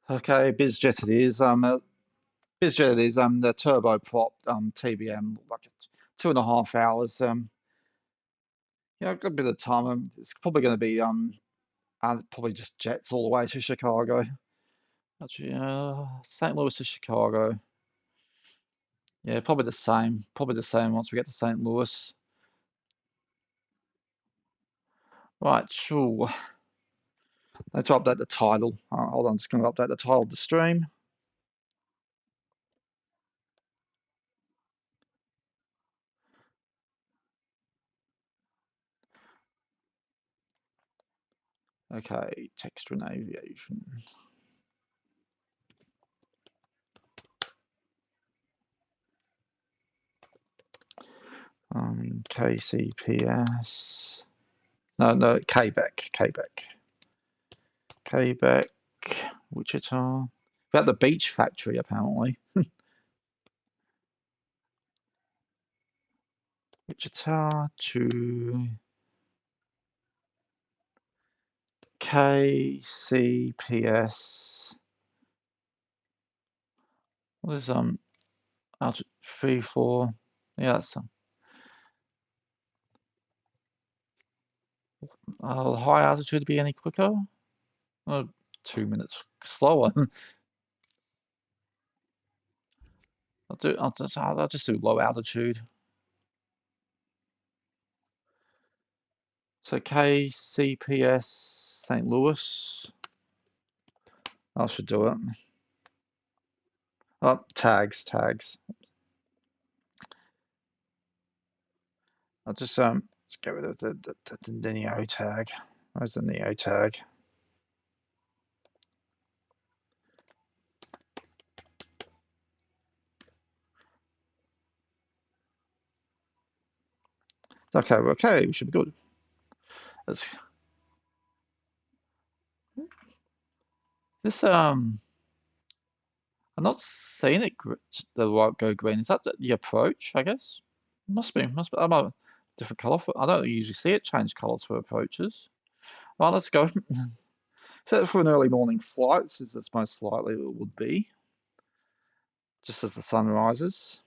Okay, BizJet it is. BizJet it is. The turboprop TBM, like 2.5 hours. Yeah, I've got a bit of time. It's probably going to be probably just jets all the way to Chicago. Actually, St. Louis to Chicago. Yeah, probably the same. Probably the same once we get to St. Louis. Right, sure. Let's update the title. Hold on, I'm just going to update the title of the stream. Okay, texture and aviation. KCPS. No, Quebec, Wichita. About the beach factory, apparently. Wichita to KCPS. What is altitude 3, 4? Yeah, that's high altitude be any quicker? 2 minutes slower. I'll just do low altitude. So KCPS St. Louis. I should do it. Oh, tags. I'll just let's get rid of the Neo tag. Where's the Neo tag? Okay, we should be good. I'm not seeing it the right go green. Is that the approach, I guess? Must be. I'm a different color for. I don't usually see it change colors for approaches. Well, let's go. Set for an early morning flight, since it's most likely it would be, just as the sun rises.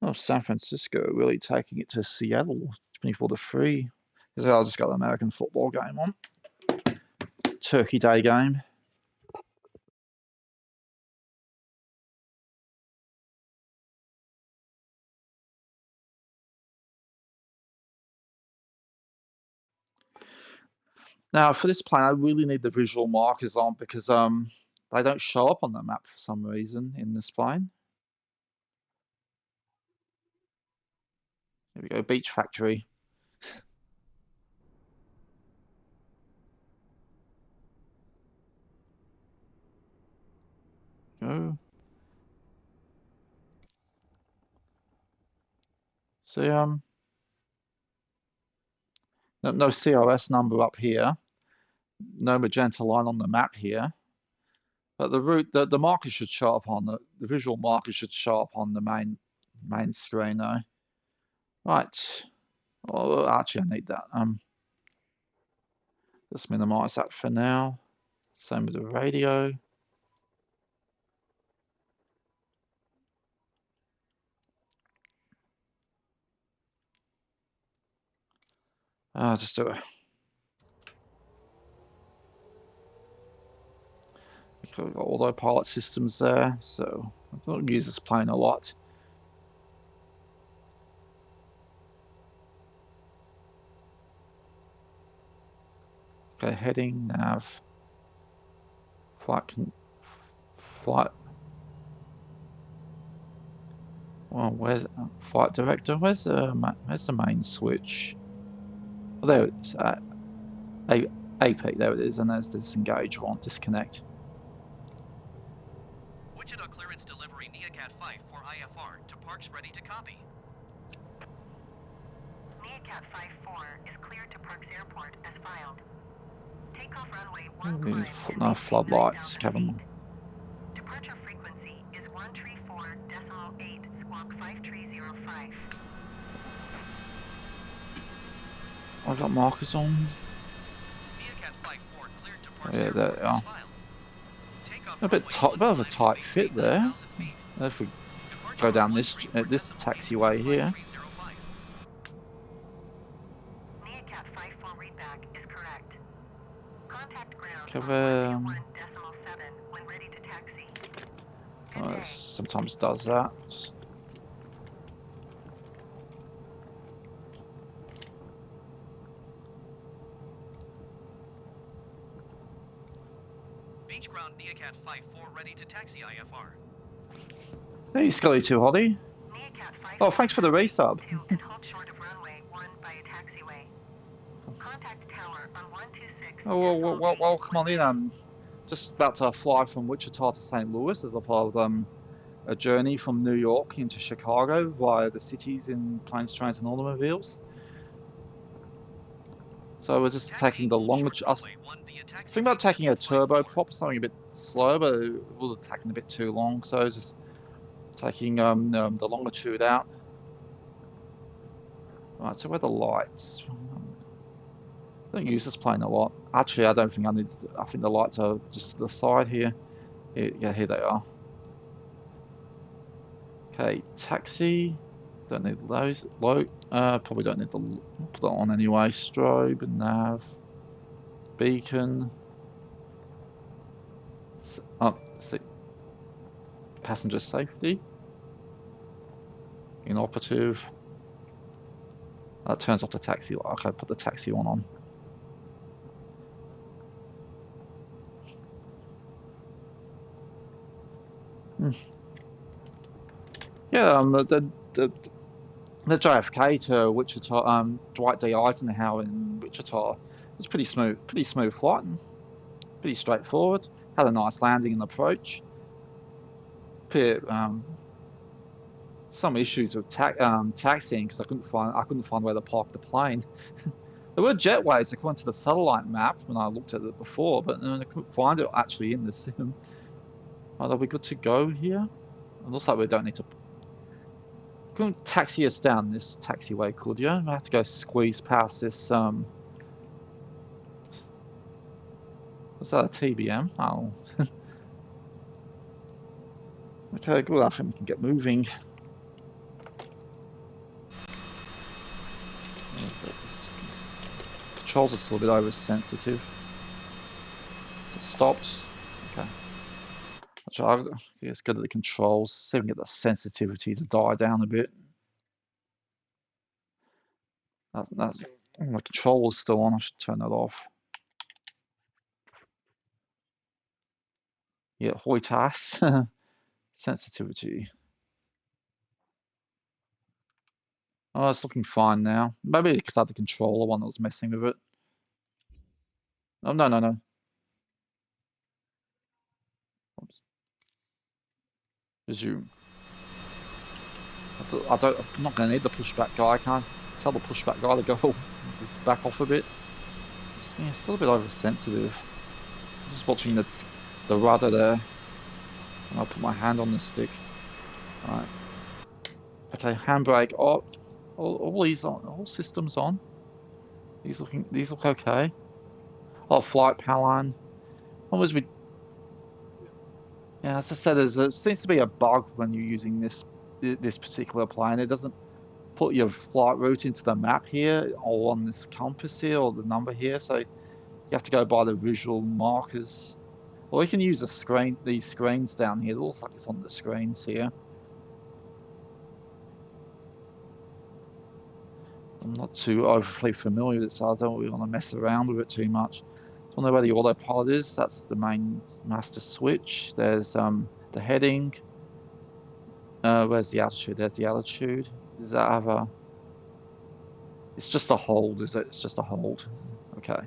Oh, San Francisco really taking it to Seattle 24 to 3. Because I just got the American football game on. Turkey Day game. Now, for this plane, I really need the visual markers on because they don't show up on the map for some reason in this plane. Here we go, Beach Factory. Go. See, no CRS number up here. No magenta line on the map here. But the route, the markers should show up on the visual markers should show up on the main screen though. Right. Oh, actually, I need that. Let's minimize that for now. Same with the radio. Just do it. We've got autopilot systems there, so I don't use this plane a lot. Okay, heading, nav, flight. Well, where's flight director? Where's the main switch? Oh, there it is. AP, there it is, and there's the disengage one, disconnect. Wichita clearance delivery Neocat 5 for IFR to parks ready to copy. Neocat 5-4 is cleared to Parks Airport as filed. Takeoff runway 1 climb. No floodlights, cabin. Departure frequency is 134.8 squawk 5305. I've got markers on. Neocat Flight 4 cleared Oh, departure yeah, there airport they as are. filed. Takeoff A bit, runway bit of a 15 tight fit maintain there. 9,000 feet. If we Departure go on down 13 for this decimal meeting taxiway flight here. 305. Neocat 54 readback is correct. Contact ground Okay, on 121.7 when ready to taxi. Good day. sometimes does that. Beachground Neocat Flight 4 ready to taxi IFR. Hey, Scully too, Hoddy. Neocat 54 Oh, thanks for the resub. and hold short of runway 1 by a taxiway. Contact tower on 126. Oh, well, welcome on in. I'm just about to fly from Wichita to St. Louis as a part of a journey from New York into Chicago via the cities in planes, trains, and automobiles. So we're just taking the longer. I was thinking about taking a turboprop, something a bit slow, but it was taking a bit too long. So just taking the longitude out. Right, so where are the lights? I don't use this plane a lot. Actually, I don't think I need. I think the lights are just to the side here. Yeah, here they are. Okay, taxi. Don't need those. Low. Probably don't need to put that on anyway. Strobe, nav, beacon. Oh, see. Passenger safety. Inoperative. That turns off the taxi. Okay, put the taxi one on. Yeah, the JFK to Wichita, Dwight D. Eisenhower in Wichita was pretty smooth flight and pretty straightforward. Had a nice landing and approach. Some issues with taxiing because I couldn't find where to park the plane. There were jetways according to the satellite map when I looked at it before, but I couldn't find it actually in the sim. Are we good to go here? It looks like we don't need to. Couldn't taxi us down this taxiway, could you? I have to go squeeze past this. Was that a TBM? Oh. Okay, good. I think we can get moving. Controls are still a bit oversensitive. It stopped. Okay. Actually, let's go to the controls. See if we can get the sensitivity to die down a bit. That's my control is still on. I should turn that off. Yeah, hoitas. Sensitivity. Oh, it's looking fine now. Maybe because I had the controller one that was messing with it. Oh, no. Oops. Resume. I'm not going to need the pushback guy. I can't tell the pushback guy to go just back off a bit. It's still a bit oversensitive. Just watching the rudder there. And I'll put my hand on the stick. Alright. Okay, handbrake. Oh, all these on. All systems on. These look okay. Oh, flight pattern. Almost we. Yeah, as I said, there seems to be a bug when you're using this particular plane. It doesn't put your flight route into the map here or on this compass here or the number here. So you have to go by the visual markers. Or you can use these screens down here. It looks like it's on the screens here. I'm not too overly familiar with it, so I don't really want to mess around with it too much. I don't know where the autopilot is. That's the main master switch. There's the heading. Where's the altitude? There's the altitude. Does that have a... It's just a hold, is it? It's just a hold. Okay.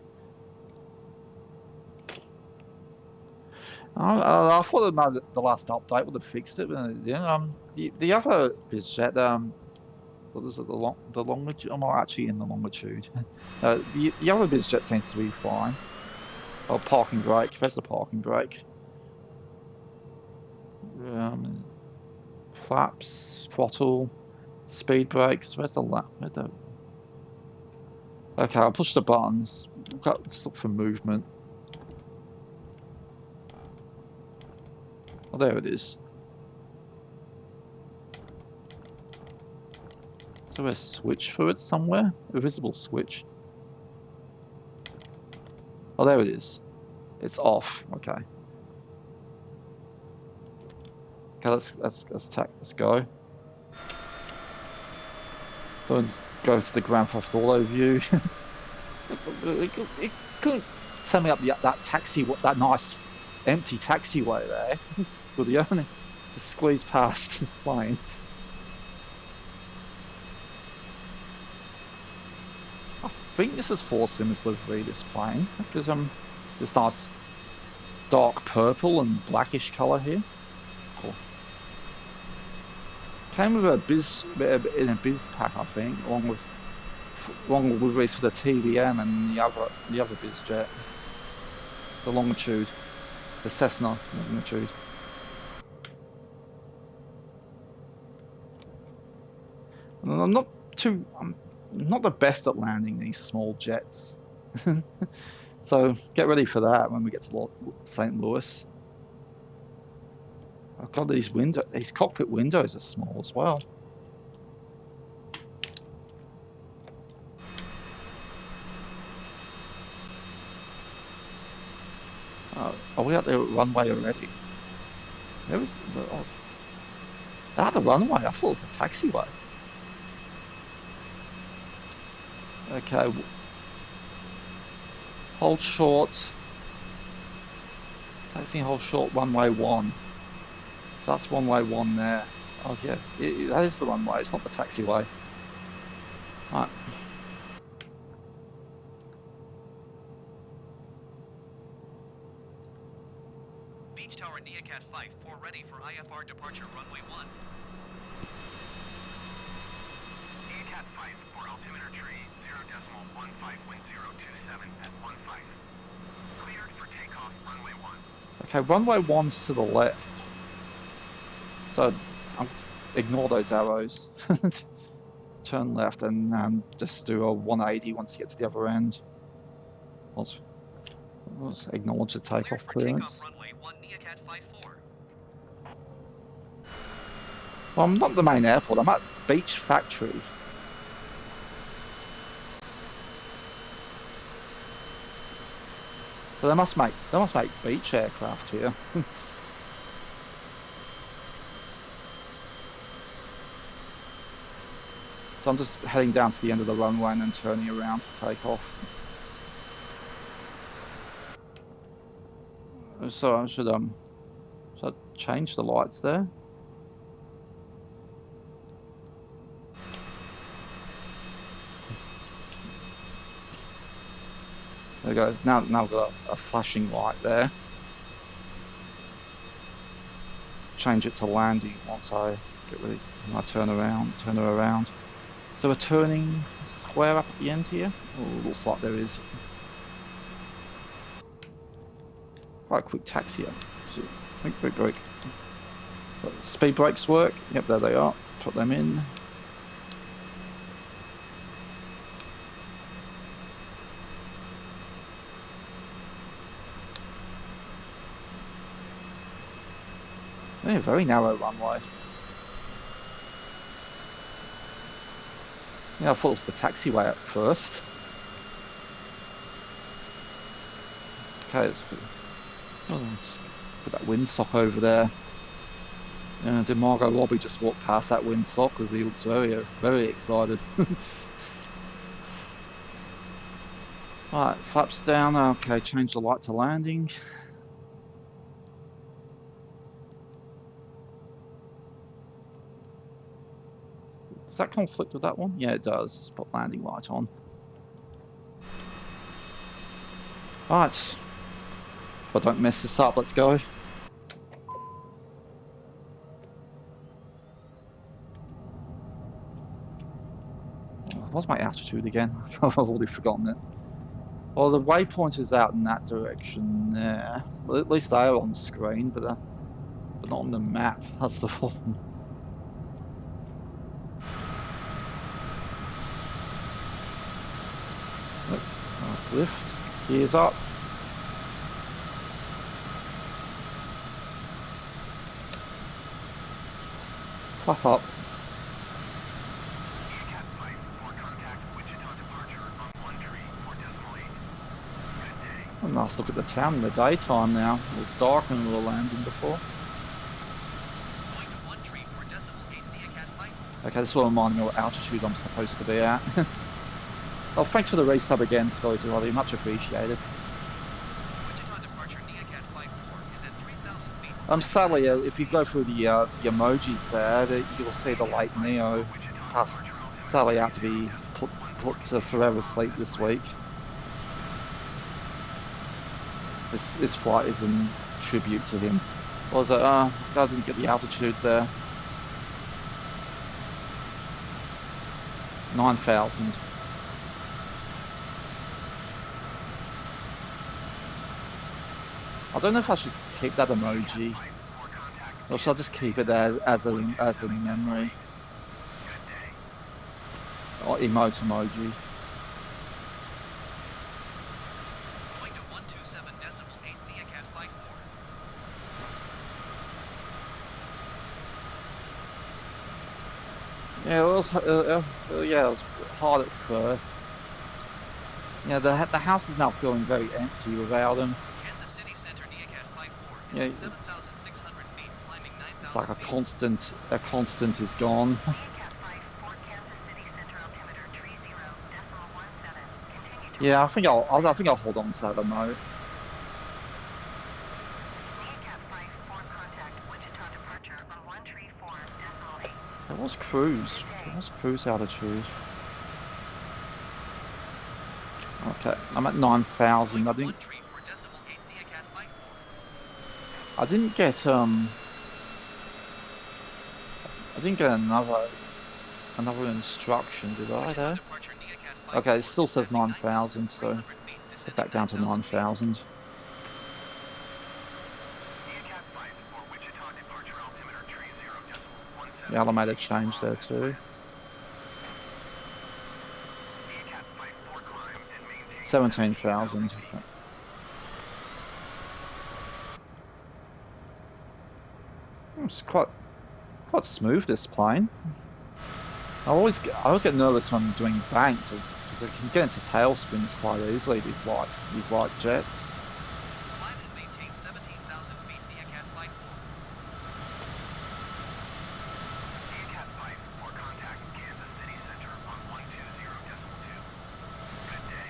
I thought the last update would have fixed it, but it didn't. The other BizJet, what is it? The longitude. I'm not actually in the longitude. The other BizJet seems to be fine. Oh, parking brake. Where's the parking brake? Flaps, throttle, speed brakes. Where's the Okay, I'll push the buttons. Let's look for movement. Oh, there it is. Is there a switch for it somewhere? A visible switch. Oh, there it is. It's off. Okay. Okay, let's go. So go to the Grand Theft Auto view. it couldn't send me up that nice empty taxiway there. With the only to squeeze past this plane. I think this is for Sims livery, this plane, because this nice dark purple and blackish colour here. Cool. Came with a biz pack, I think, along with liveries for the TVM and the other biz jet, the Longitude, the Cessna Longitude. And I'm not the best at landing these small jets. So get ready for that when we get to St. Louis. Oh god, these cockpit windows are small as well. Are we at the runway already? There was the runway. I thought it was a taxiway. Okay. Hold short. Taxi hold short runway 1. So that's runway 1 there. Oh yeah, that is the runway. It's not the taxiway. Right. Beach Tower Neocat 5, 4 ready for IFR departure runway 1. Neocat 5 for altimeter tree 0.15 wind 027 at 15. Cleared for takeoff runway 1. Okay, runway 1's to the left. So ignore those arrows. Turn left and just do a 180 once you get to the other end. Let's acknowledge the takeoff clearance. Takeoff runway 1 Neocat 54. Well, I'm not at the main airport. I'm at Beach Factory. So they must make beach aircraft here. So I'm just heading down to the end of the runway and then turning around for takeoff. So I should change the lights there. There we go. Now I've got a flashing light there. Change it to landing once I get ready. When I turn her around. So we're turning square up at the end here. Oh, looks like there is. Quite a quick taxi up. So, brake. Speed brakes work. Yep, there they are. Put them in. Yeah, very narrow runway. Yeah, I thought it was the taxiway at first. Okay, let's put that windsock over there. Did Margot Robbie just walk past that windsock because he looks very excited. Right, flaps down. Okay, change the light to landing. Does that conflict with that one? Yeah, it does. Put landing light on. Right. If I don't mess this up, let's go. What's my altitude again? I've already forgotten it. Well, the waypoint is out in that direction there. Well, at least they are on screen, but not on the map. That's the problem. Nice lift. Gears up. Flap up. Cat Flight 4 contact Wichita departure on 13.8. Good day. A nice look at the town in the daytime now. It was dark when we were landing before. Going to 13.8 Neocat Flight 4. Okay, this will remind me what altitude I'm supposed to be at. Oh, thanks for the resub again, Scully to Roddy. Much appreciated. Wichita departure Neocat Flight 4 is at 3,000 feet. Sadly, if you go through the emojis there, you'll see the late Neo has sadly had to be put to forever sleep this week. This flight is in tribute to him. What was it? I didn't get the altitude there. 9,000. I don't know if I should keep that emoji, or should I just keep it there as a memory? Or emote emoji. Going to 127.8 Neocat Flight 4. Yeah, it was hard at first. Yeah, the house is now feeling very empty without him. Kansas City Center Neocat Flight 4 is Yeah, at 7,600 feet, climbing 9,000 it's like feet. a constant is gone. Cat 5 for Kansas City Center altimeter 30.17. Continue to Yeah, I think I'll hold on to that emote. Cat 5 for contact Wichita departure on 134.8. There was cruise. There was cruise altitude. Okay, I'm at 9,000. I didn't 13.8 Neocat Flight 4. I didn't get another instruction, did I there? Departure Neocat Flight Okay, it 4 still is says passing 9,000, so 9,300 feet, get descending back down to 9,000 feet. 9,000. Cat Flight for Wichita departure altimeter 30.17. Yeah, I made a change there too. Cat Flight 4 climb and maintain 17,000. Okay. It's quite smooth, this plane. I always get nervous when I'm doing banks because I can get into tailspins quite easily. These light jets. Climb and maintain 17,000 feet Neocat Flight 4. Cat Flight 4 contact Kansas City Center on 120.2. Good day.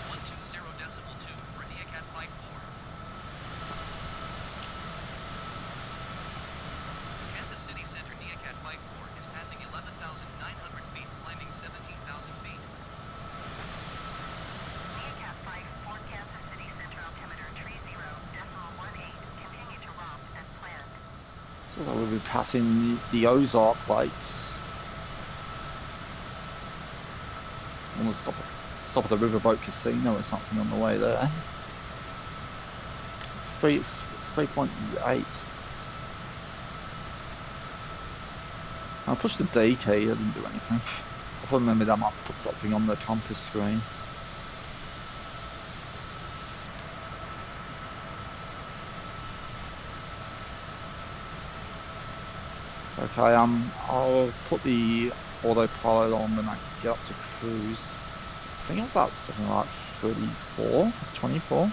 120.2 for Neocat Flight 4. Kansas City Center Neocat Flight 4 is passing 11,900 feet, climbing 17,000 feet. Cat 5 for Kansas City Center altimeter 30.18. Continue to romp as planned. So we'll be passing the Ozark Lakes. I'm gonna stop at the Riverboat Casino or something on the way there. 3.8. I pushed the D key, I didn't do anything. I thought maybe that might put something on the compass screen. Okay, I'll put the autopilot on when I get up to cruise. I think it's up something like 34, 24.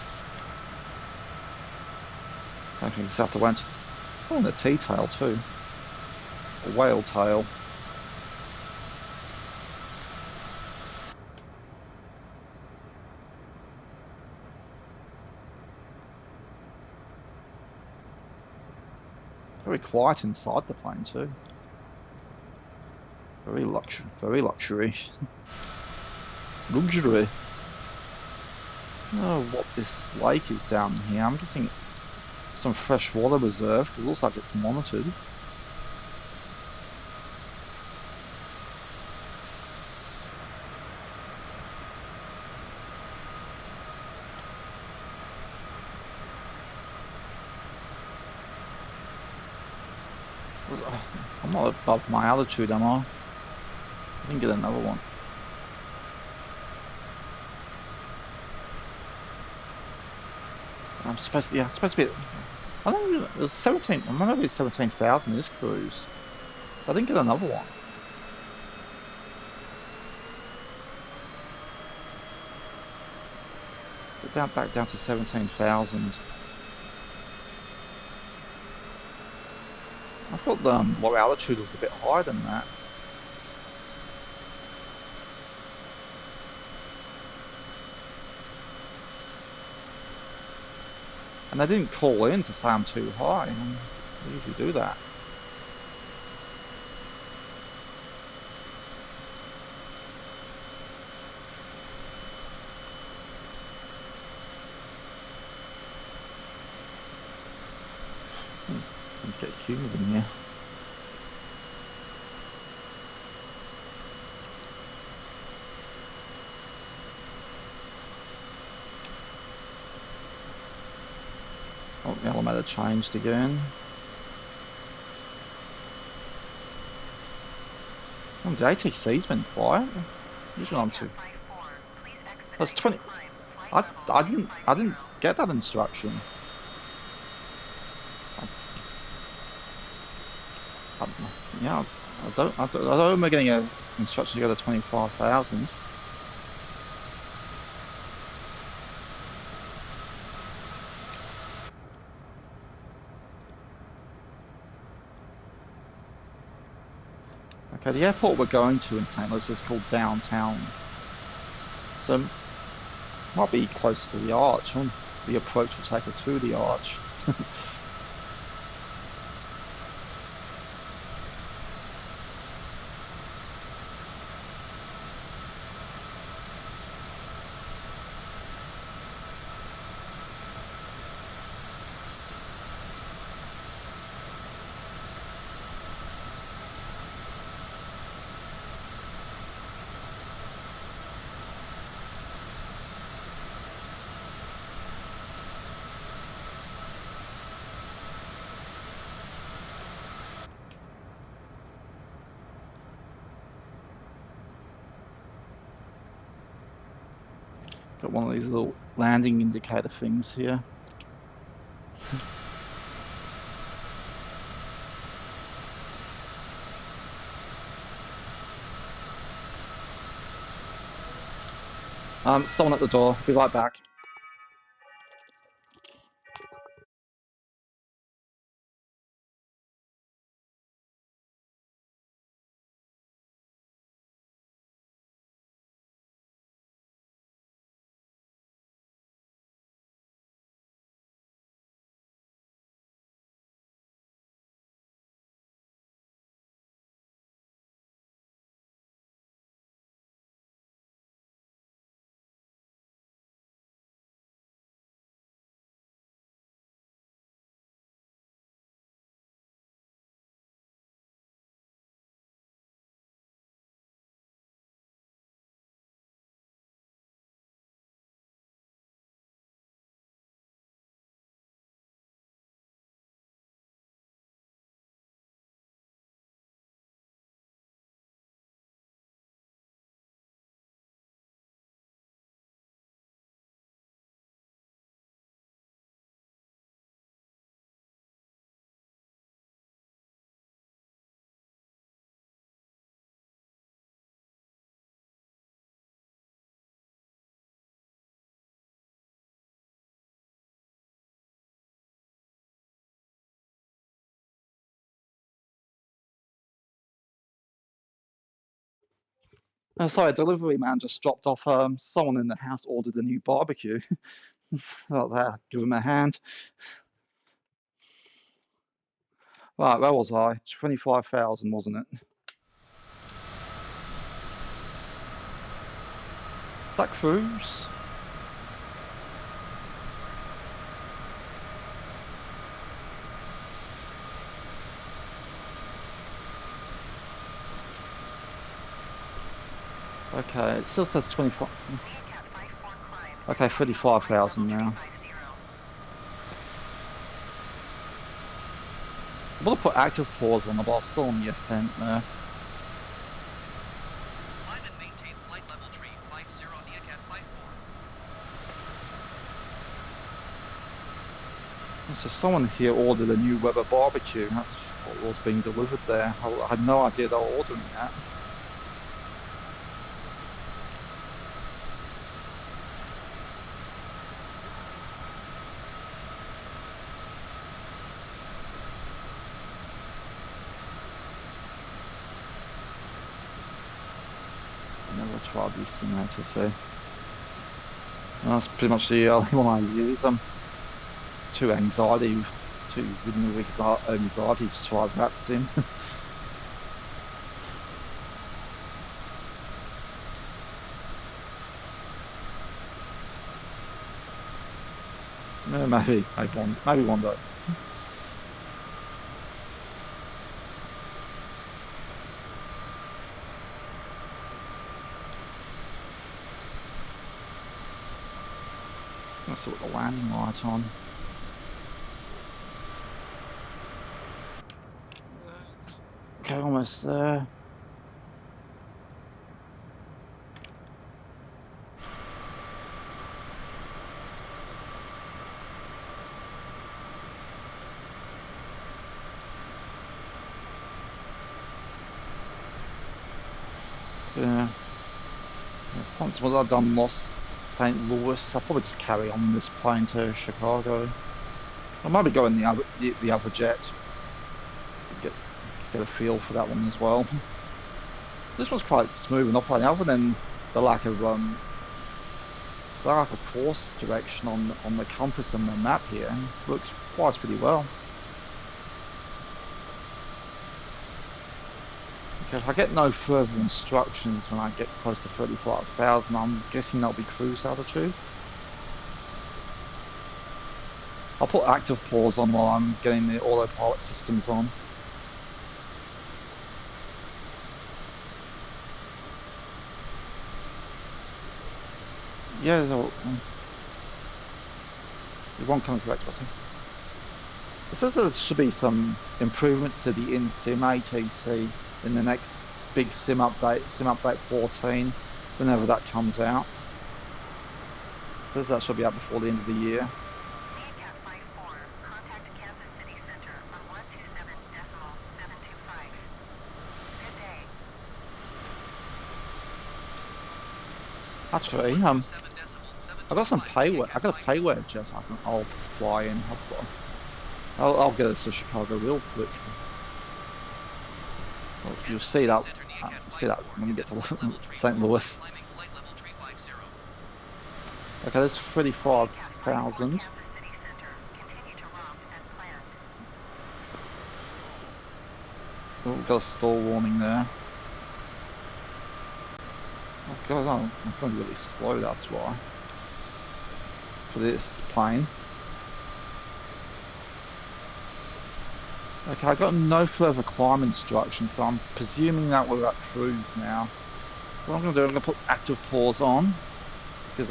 I think it's have to went. Oh, and a T-tail too. A whale tail. Very quiet inside the plane too. Very luxury. Luxury. I don't know what this lake is down here. I'm guessing some freshwater reserve, because it looks like it's monitored. I'm not above my altitude, am I? Didn't get another one. I'm supposed to, yeah, supposed to be. I don't know, it was 17. I might be 17,000 this cruise. So I didn't get another one. But back down to 17,000. I thought the low altitude was a bit higher than that. And they didn't call in to say I'm too high. They usually do that. Let's get humid in here. Oh, the elevator changed again. Oh, the ATC's been quiet. Usually I'm too. That's 20. I didn't get that instruction. Yeah, I don't remember getting an instruction to go to 25,000. Okay, the airport we're going to in St. Louis is called Downtown. So, might be close to the arch. The approach will take us through the arch. Got one of these little landing indicator things here. Someone at the door. Be right back. Oh, sorry, delivery man just dropped off. Someone in the house ordered a new barbecue. Oh, there, give him a hand. Right, where was I? 25,000, wasn't it? Is that cruise? Okay, it still says 25. Okay, 35,000 now. I'm gonna put active pause on, but I'll still on the ascent there. So someone here ordered a new Weber barbecue. That's what was being delivered there. I had no idea they were ordering that. Never tried these simulators, so that's pretty much the only one I use. I'm too ridden with anxiety to try that sim. Maybe one day. Let's see what the landing light on. Okay, almost there. Yeah. Once I've done Los St. Louis, I'll probably just carry on this plane to Chicago. I might be going the other jet. Get a feel for that one as well. This one's quite smooth and operating, other than the lack of course direction on the compass and the map here. Flies pretty well. Okay, if I get no further instructions when I get close to 35,000, I'm guessing that'll be cruise altitude. I'll put active pause on while I'm getting the autopilot systems on. Yeah, it won't come correct, was it? It says there should be some improvements to the in-sim ATC in the next big sim update 14, whenever that comes out. It says that should be out before the end of the year. Actually, I got some payware. I got a payware jet I'll fly in. I'll get us to Chicago real quick. Well, you'll see that. When we get to St. Louis. Okay, there's 35,000. Oh, we've got a stall warning there. Oh god, I'm going really slow, that's why. For this plane. Okay, I got no further climb instructions, so I'm presuming that we're at cruise now. What I'm going to do, I'm going to put active pause on, because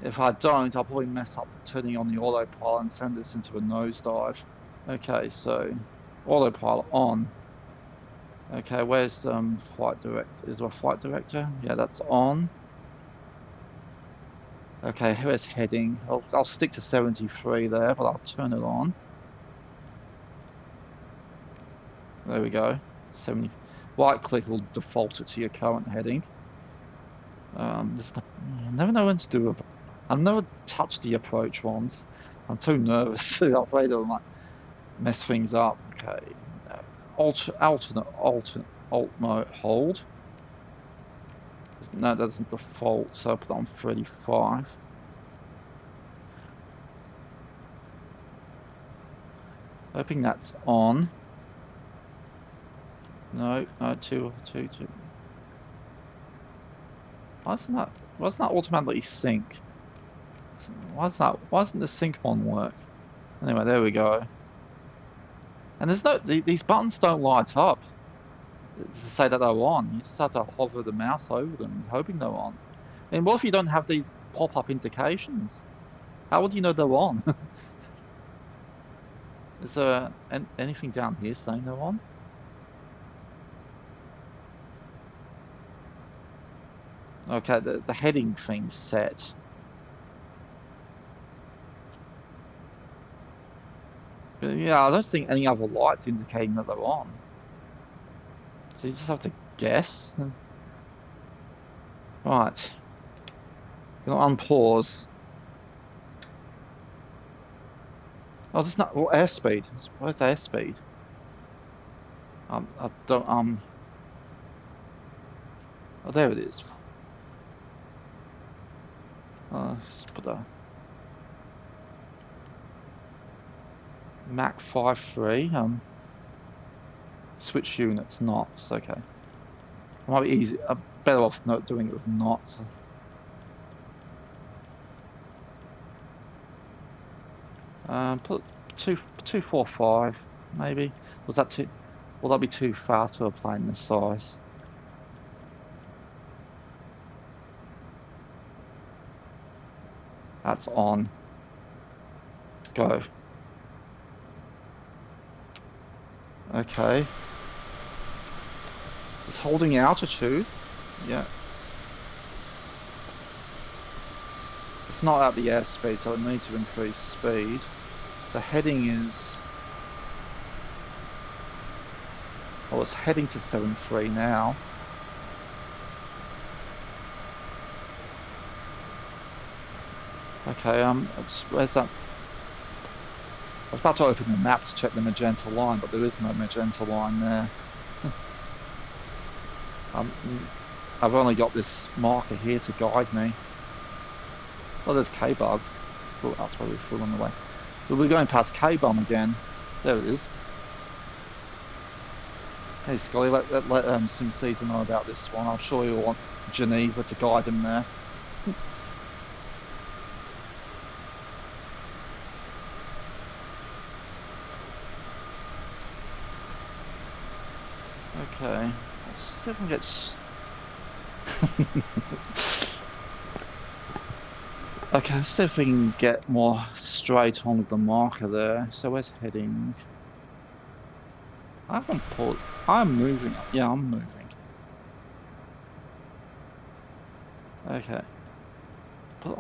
if I don't, I'll probably mess up turning on the autopilot and send this into a nosedive. Okay, so autopilot on. Okay, where's flight director? Is there a flight director? Yeah, that's on. Okay, where's heading? I'll stick to 73 there, but I'll turn it on. There we go. 70. Right click will default it to your current heading. I never know when to do it. I've never touched the approach ones. I'm too nervous. I'm afraid I'll like mess things up. Okay. Alternate alt mode hold. No, that doesn't default, so I'll put it on 35. Hoping that's on. No, 2. Why doesn't that automatically sync? Why doesn't the sync one work? Anyway, there we go. And there's these buttons don't light up to say that they're on. You just have to hover the mouse over them, hoping they're on. And what if you don't have these pop-up indications? How would you know they're on? Is there anything down here saying they're on? Okay, the heading thing's set. But yeah, I don't think any other lights indicating that they're on. So you just have to guess. Right. Gonna unpause. Oh, there's not. Well, airspeed. Where's airspeed? I don't. Oh, there it is. Just put a Mach 5.3. Switch units, knots. Okay. It might be easy. I'm better off not doing it with knots. Put 245 maybe. Was that too? Will that be too fast for a plane this size? That's on. Go. Okay. It's holding altitude. Yeah. It's not at the airspeed, so I need to increase speed. The heading is... Oh, it's heading to 7.3 now. Okay, where's that? I was about to open the map to check the magenta line, but there is no magenta line there. I've only got this marker here to guide me. Oh, there's K-Bug. Oh, that's where we flew on the way. We'll be going past K-Bomb again. There it is. Hey, Scully, let SimCaesar know about this one. I'm sure you'll want Geneva to guide him there. Okay, let's see if we can get... Okay, let's see if we can get more straight on with the marker there. So where's heading? I haven't pulled... I'm moving. Yeah, I'm moving. Okay.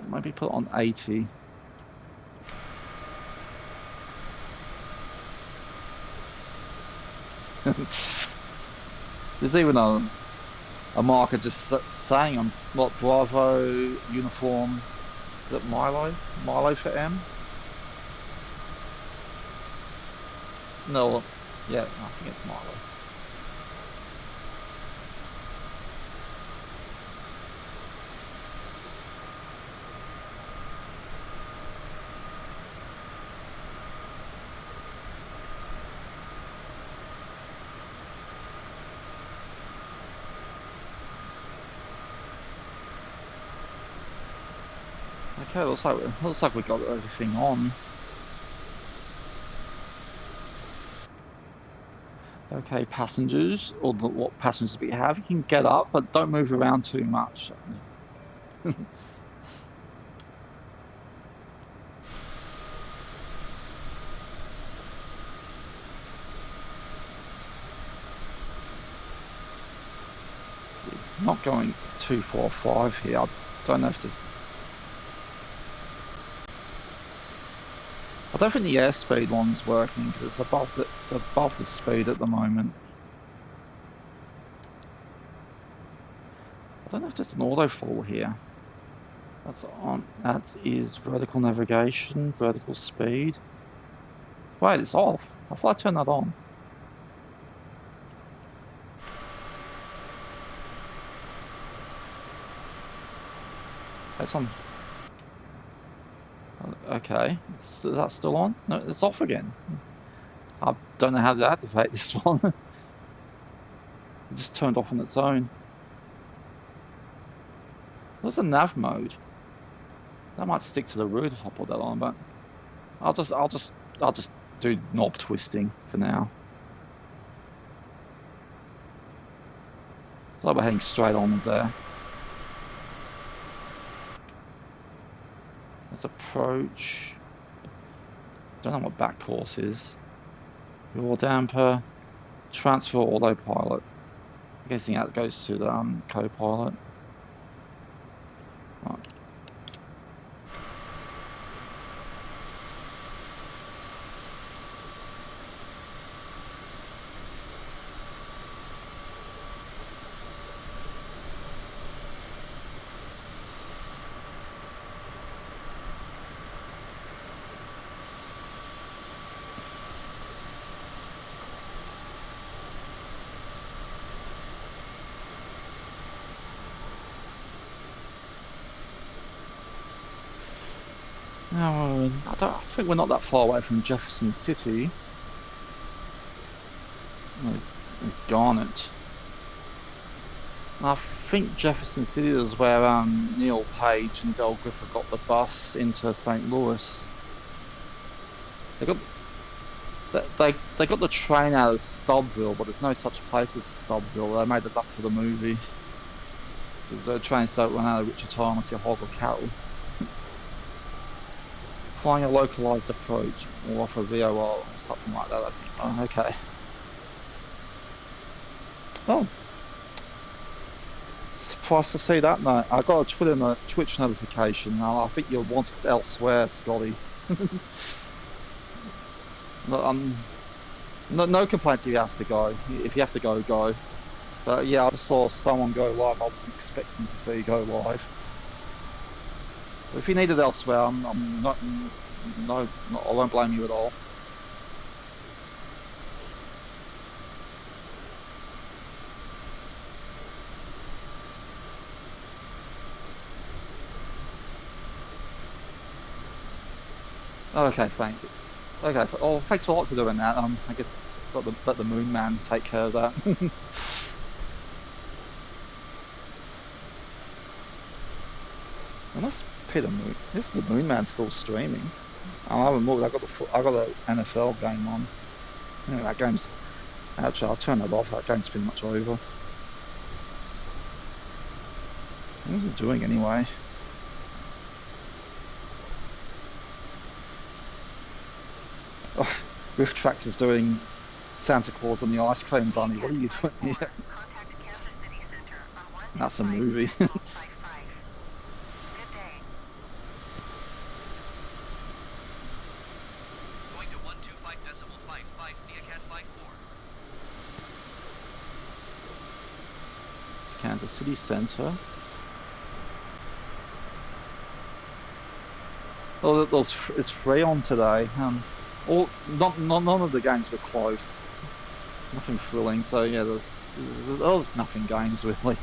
Maybe put it on 80. There's even a marker just saying on what Bravo uniform. Is it Milo? Milo for M? No, yeah, I think it's Milo. Okay, looks like we got everything on. Okay, passengers, or what passengers we have, you can get up, but don't move around too much. Not going 245 here. I don't know if there's... I don't think the airspeed one's working because it's above the speed at the moment. I don't know if there's an autofall here. That's on. That is vertical navigation, vertical speed. Wait, it's off. I thought I turned that on. It's on. Okay, is that still on? No, it's off again. I don't know how to activate this one. It just turned off on its own. What's the nav mode? That might stick to the route if I put that on, but I'll just do knob twisting for now. So we're heading straight on there. Let's approach. Don't know what back course is. Yaw damper. Transfer autopilot. I'm guessing that goes to the co-pilot. Right. No, I think we're not that far away from Jefferson City. Garnet. I think Jefferson City is where Neil Page and Del Griffith got the bus into St. Louis. They got they got the train out of Stubbville, but there's no such place as Stubbville. They made it up for the movie. The trains don't run out of Wichita unless you hog or cattle. Flying a localized approach or off a VOR or something like that. Oh, okay. Oh. Surprised to see that, mate. I got a Twitch notification. I think you're wanted elsewhere, Scotty. No complaints if you have to go. If you have to go, go. But yeah, I just saw someone go live. I wasn't expecting to see you go live. But if you need it elsewhere, I'm not. No, I won't blame you at all. Okay, thank you. Okay, oh, thanks a lot for doing that. I guess let the Moon Man take care of that. Unless Peter Moon, is the Moon Man still streaming? I haven't moved. I got the NFL game on. Yeah, that game's actually. I'll turn that off. That game's pretty much over. What was it doing anyway? Oh, Rift Tractor's doing Santa Claus and the Ice Cream Bunny. What are you doing here? That's a movie. Kansas City Center. Oh, it's free on today. None of the games were close. Nothing thrilling. So yeah, there's nothing games really.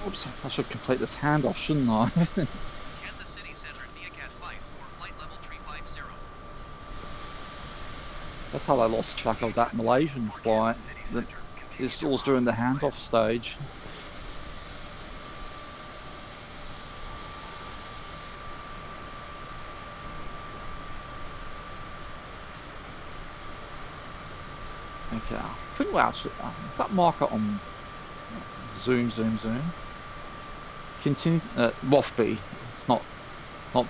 Oops, I should complete this handoff, shouldn't I? Kansas City Center, Neacat 5 for flight level 350. That's how I lost track of that Malaysian flight. It was during the handoff stage. Okay, I think we're actually. Is that marker on zoom? Continue. Rothby. It's not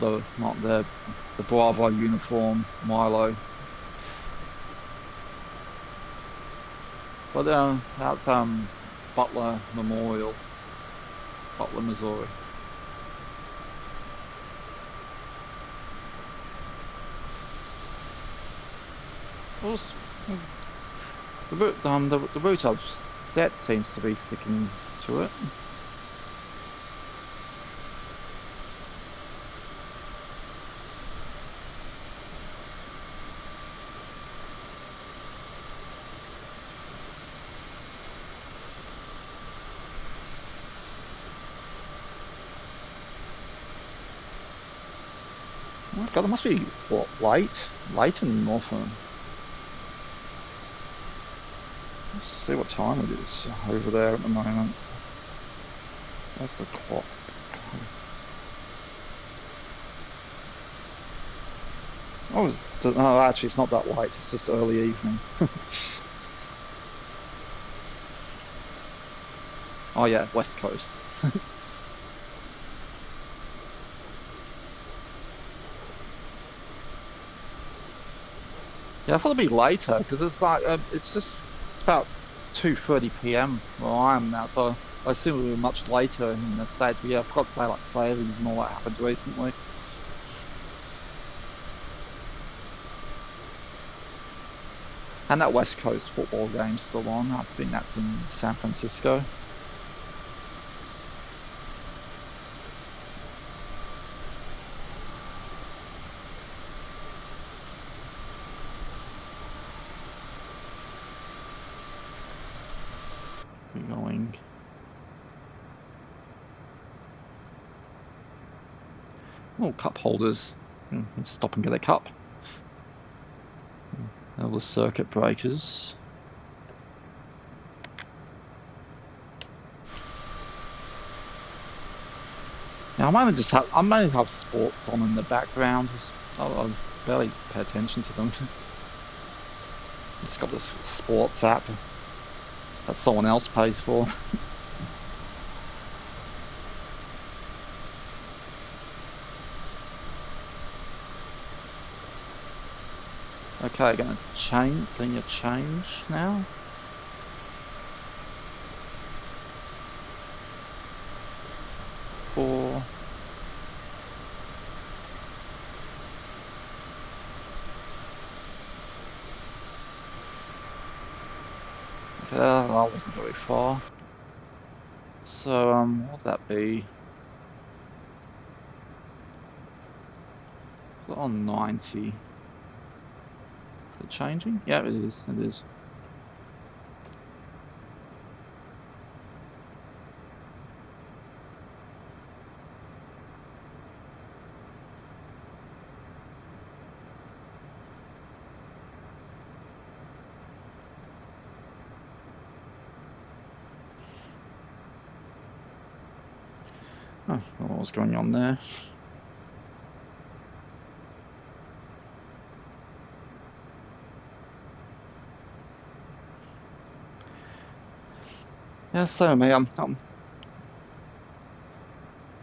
the Bravo uniform Milo. But that's Butler Memorial, Butler, Missouri. The route I've set seems to be sticking to it. Oh God, there must be what light in Northern. Let's see what time it is over there at the moment. That's the clock. Oh, actually, it's not that late. It's just early evening. Oh yeah, West Coast. Yeah, I thought it'd be later because it's like it's about 2:30 p.m. where I am now, so I assume it'll be much later in the States. But yeah, I forgot daylight savings and all that happened recently. And that West Coast football game's still on. I think that's in San Francisco. We're going. Oh, cup holders. Let's stop and get a cup. All the circuit breakers. Now I mainly have sports on in the background. I barely pay attention to them. Just got this sports app that someone else pays for. Okay, getting a change now. For okay, that wasn't very far. So what would that be? Put it on 90. Is it changing? Yeah, it is. It is. Oh, what was going on there? Yeah, so me, well,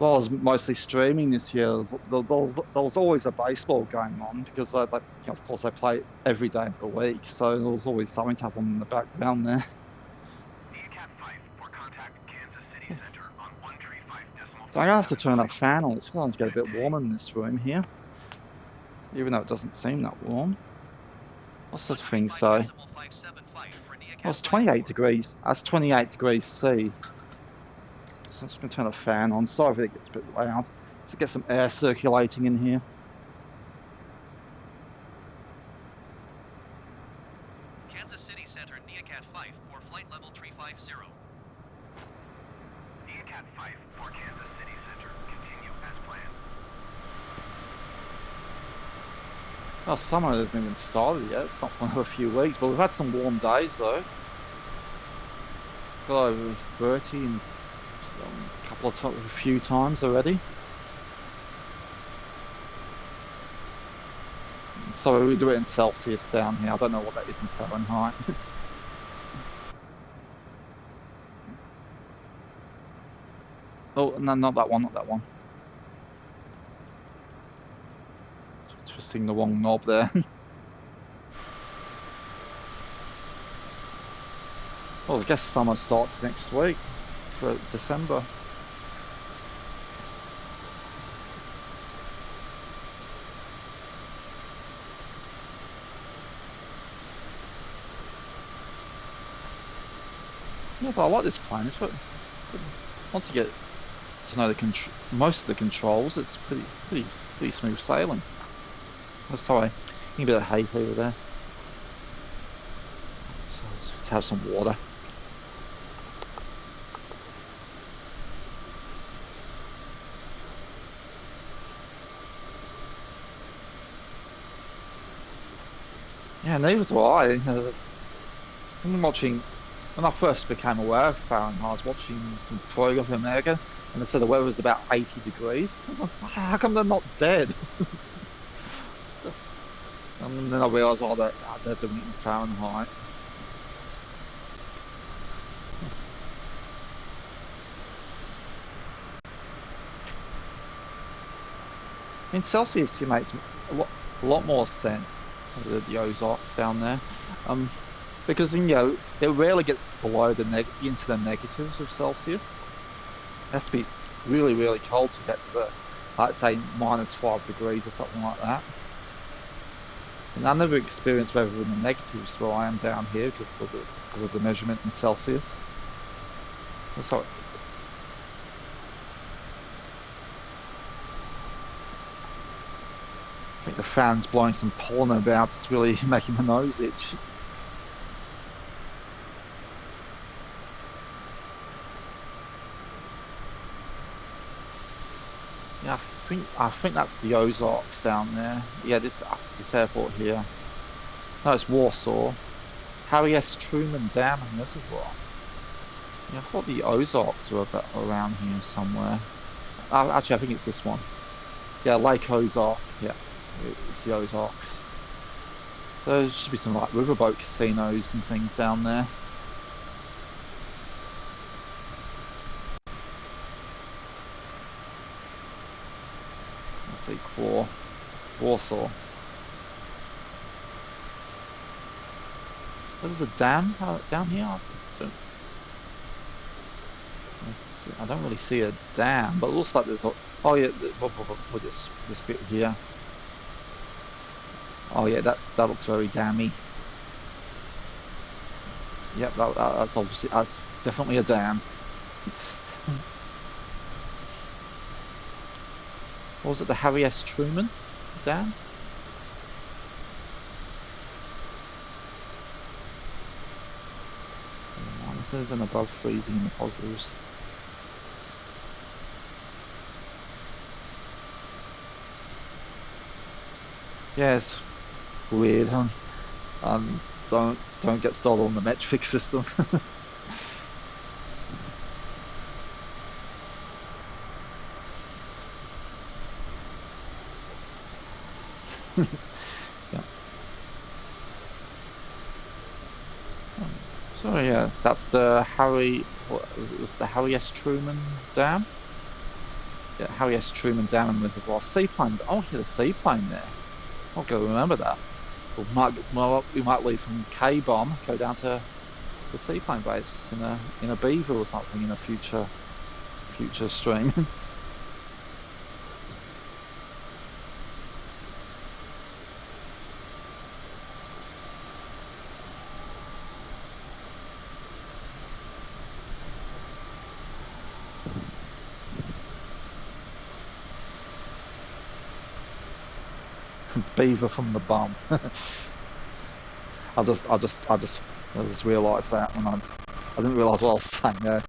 I was mostly streaming this year. There was always a baseball going on because, of course, I play every day of the week, so there was always something to happen in the background there. NeoCat 5 for contact Kansas City Center on 135.5. So I'm gonna have to turn that fan on. It's starting to get a bit warm in this room here, even though it doesn't seem that warm. What's the thing say? Oh, it's 28 degrees. That's 28 degrees C. So I'm just going to turn the fan on. Sorry if it gets a bit loud. So get some air circulating in here. Kansas City Center, NeoCat 5 for flight level 350. NeoCat 5 for Kansas City Center. Continue as planned. Oh, summer hasn't even started yet. It's not for another few weeks, but we've had some warm days though. Got over 30 in a few times already. So we do it in Celsius down here. I don't know what that is in Fahrenheit. Oh, no, not that one, not that one. Twisting the wrong knob there. Well, I guess summer starts next week for December. Yeah, but I like this plane. It's once you get to know most of the controls, it's pretty smooth sailing. Oh, sorry, a bit of hay fever there. So let's just have some water. Yeah, neither do I. When I first became aware of Fahrenheit, I was watching some program from America, and they said the weather was about 80 degrees. How come they're not dead? And then I realised, they're doing it in Fahrenheit. In Celsius, it makes a lot more sense, the Ozarks down there. Because it rarely gets below into the negatives of Celsius. It has to be really, really cold to get to the, say, -5 degrees or something like that. And I never experienced weather in the negatives where I am down here because of the measurement in Celsius. So I think the fan's blowing some pollen about. It's really making my nose itch. Yeah, I think that's the Ozarks down there. Yeah, this airport here. No, it's Warsaw. Harry S. Truman Dam and Reservoir. Yeah, I thought the Ozarks were around here somewhere. Actually, I think it's this one. Yeah, Lake Ozark. Yeah, it's the Ozarks. There should be some like riverboat casinos and things down there. Let's see, Warsaw. There's a dam down here. I don't really see a dam, but it looks like there's a. Oh yeah, with this bit here. Oh yeah, that looks very dammy. Yep, that's definitely a dam. What was it, the Harry S. Truman Dam? Minuses and above freezing in the positives. Yeah, it's weird, huh? Don't get started on the metric system. Yeah. So yeah, that's the was the Harry S. Truman Dam? Yeah, Harry S. Truman Dam and Reservoir. Seaplane. Oh, yeah, the seaplane there. I'll go remember that. We might leave from K-Bomb, go down to the seaplane base in a beaver or something in a future stream. Beaver from the bum. I just realised that when I didn't realise what I was saying there.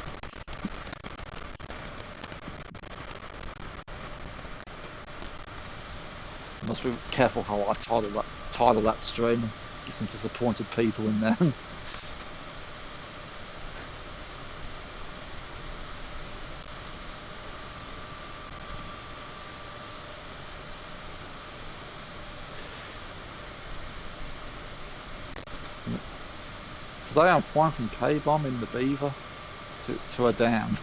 I must be careful how I title that stream. Get some disappointed people in there. Today I'm flying from K-Bomb in the Beaver to a dam.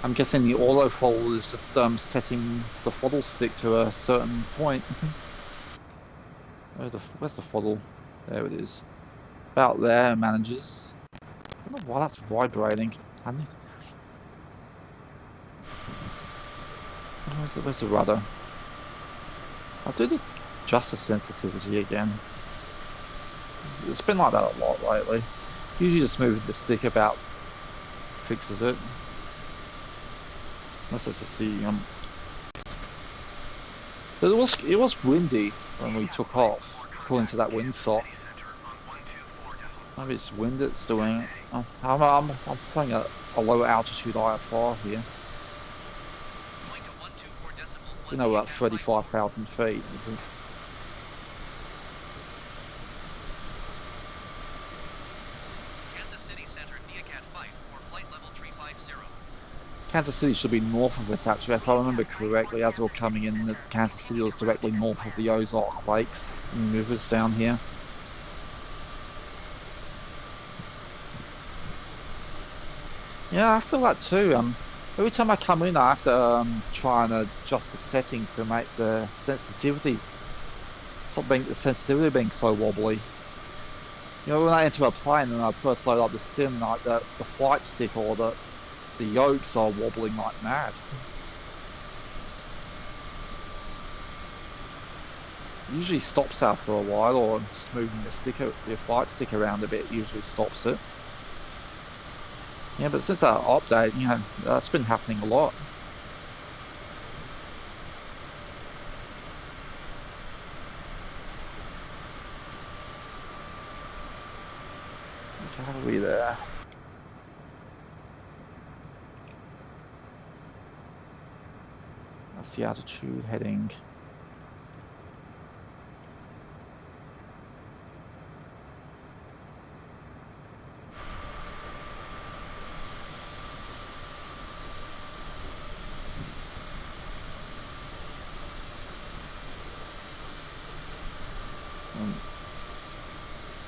I'm guessing the auto throttle is just setting the throttle stick to a certain point. Where's the throttle? There it is. About there, manages. I don't know why that's vibrating. Where's the rudder? I'll do the adjust the sensitivity again. It's been like that a lot lately. Usually just moving the stick about fixes it. Unless it's a C. But it was windy when we took off, according to that windsock. Maybe it's wind that's doing it. I'm flying a low altitude IFR here. You know, about 35,000 feet. Kansas City should be north of us, actually. If I remember correctly, as we were coming in, Kansas City was directly north of the Ozark Lakes and rivers down here. Yeah, I feel that too. Every time I come in, I have to try and adjust the settings to make the sensitivities. Stop being the sensitivity being so wobbly. You know, when I enter a plane and I first load up the sim, like the flight stick or the yokes are wobbling like mad. It usually stops out for a while, or just moving your flight stick around a bit usually stops it. Yeah, but since that update, you know, that's been happening a lot. How are we there? That's the altitude heading.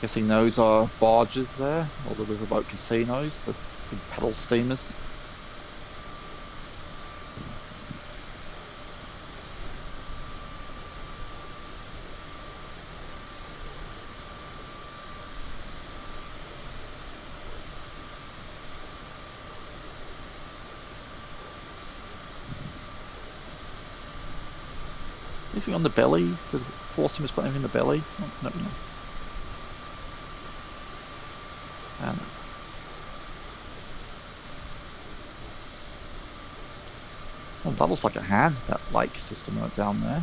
Guessing those are barges there, or the riverboat casinos, the big paddle steamers. Anything on the belly? Did the four steamers put anything in the belly? Oh, no. Oh, that looks like a hand, that lake system right down there.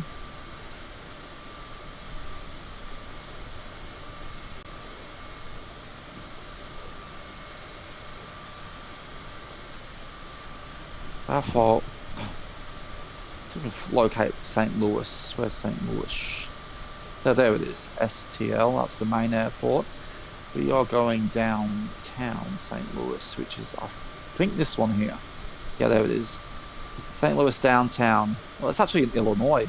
How far? Sort of locate St. Louis. Where's St. Louis? There it is. STL, that's the main airport. We are going downtown St. Louis, which is, I think, this one here. Yeah, there it is. St. Louis downtown. Well, it's actually in Illinois.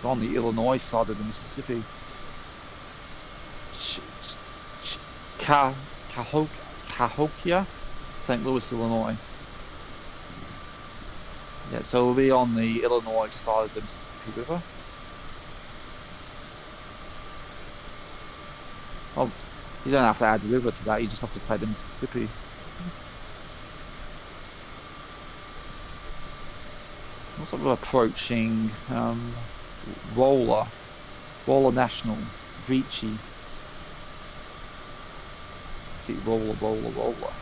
We're on the Illinois side of the Mississippi. Cahokia, St. Louis, Illinois. Yeah, so we'll be on the Illinois side of the Mississippi River. Oh, you don't have to add river to that, you just have to say the Mississippi. Also, we're approaching Rolla National, Vici. Rolla.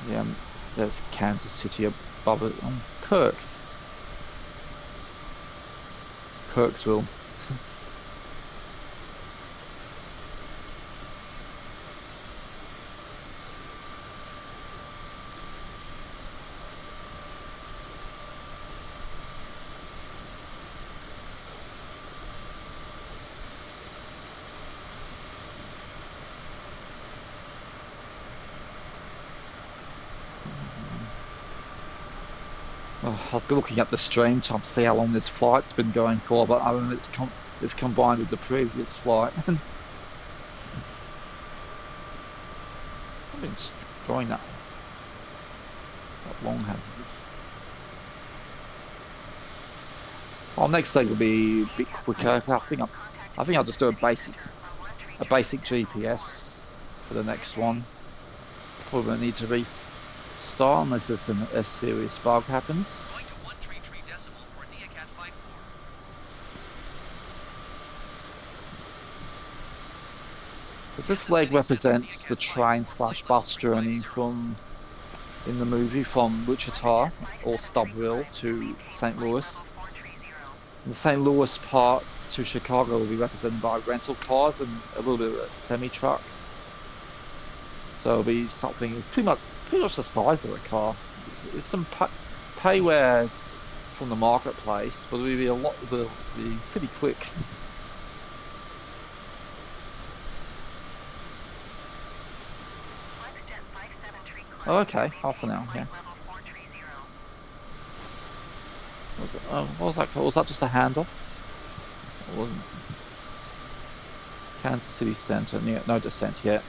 Yeah, there's Kansas City above it. Kirksville. I was looking at the stream time to see how long this flight's been going for, but I mean it's combined with the previous flight. I've been enjoying that. How long have this? Oh, next leg will be a bit quicker. I think I'll just do a basic GPS for the next one. Probably won't need to restart unless there's a serious bug happens. Going to 133 decimal for NeoCat 54. This leg represents the train/bus journey in the movie from Wichita or Stubbville to St. Louis. And the St. Louis part to Chicago will be represented by rental cars and a little bit of a semi-truck. So it'll be something pretty much the size of a car. It's some payware from the marketplace, but it'll be pretty quick. Oh, okay, half an hour, yeah. What was that called? Was that just a handoff? It wasn't. Kansas City Center, no descent yet.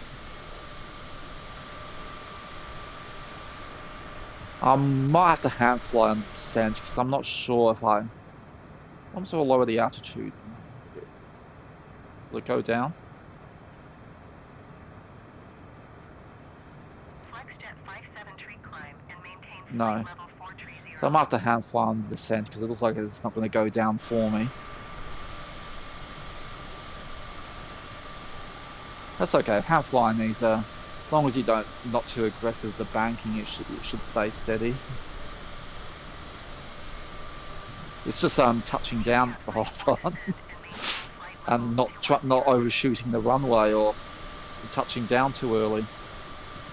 I might have to hand fly on the descent because I'm not sure if I'm sort of lower the altitude. Will it go down? FlexJet 57 tree climb and maintain No. flight level 430. So I might have to hand fly on the descent because it looks like it's not going to go down for me. That's okay. Hand flying these, as long as you not too aggressive with the banking, it should stay steady. It's just touching down for the hard fun, and not overshooting the runway or touching down too early.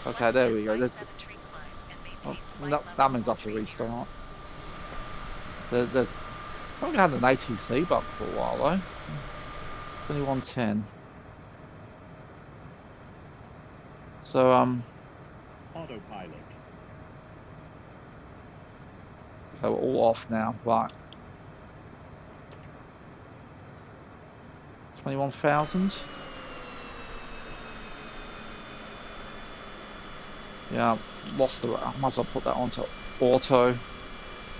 Okay, there we go. That means I have to restart. There's I haven't had an ATC button for a while though. 2110. So Autopilot. okay, we're all off now, right? 21,000. Yeah, lost the. I might as well put that onto auto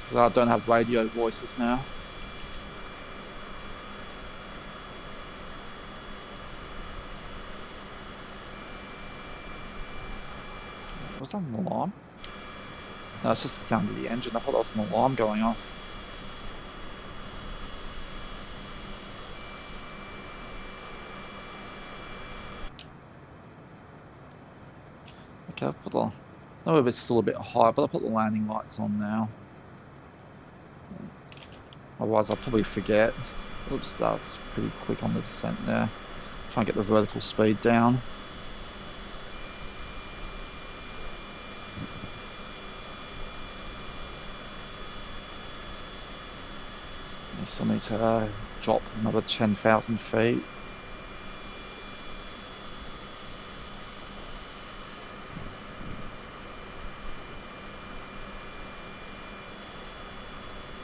because I don't have radio voices now. Was that an alarm? No, it's just the sound of the engine. I thought that was an alarm going off. Okay, I've put on. I know if it's still a bit high, but I'll put the landing lights on now. Otherwise, I'll probably forget. Oops, that's pretty quick on the descent there. Try and get the vertical speed down. I still need to drop another 10,000 feet.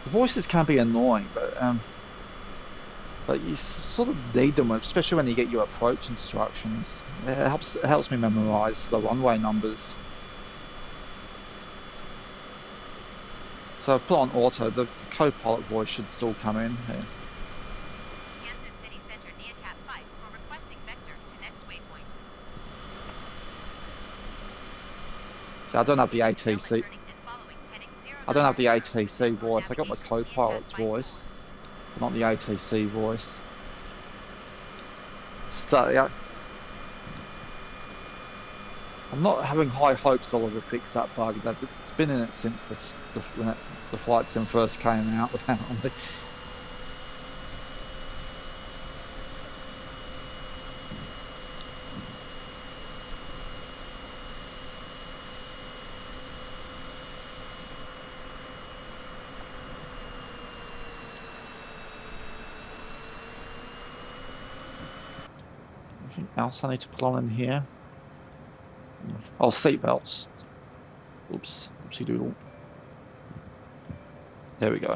The voices can be annoying, but you sort of need them, especially when you get your approach instructions. It helps me memorize the runway numbers. So I put on auto. The co-pilot voice should still come in here. Kansas City Center Neacat 5 for requesting vector to next waypoint. So I don't have the Now ATC. returning and following, heading 0 I don't have the miles. ATC voice. I got my co-pilot's voice, but not the ATC voice. Yeah. I'm not having high hopes they'll ever fix that bug. It's been in it since the flight sim first came out. Apparently. Anything else I need to put on in here? Oh, seatbelts. Oops, oopsie doodle. There we go.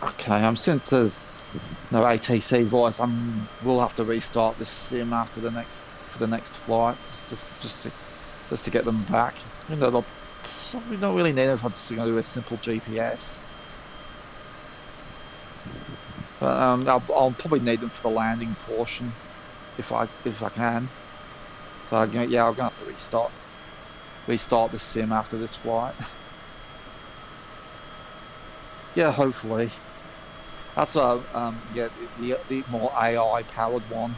Okay, since there's no ATC voice, we'll have to restart this sim after for the next flight, just to get them back. You know, they'll probably don't really need it if I'm just going to do a simple GPS. But I'll probably need them for the landing portion if I can. So yeah, I'm gonna have to restart the sim after this flight. Yeah, hopefully. That's yeah, the more AI powered one.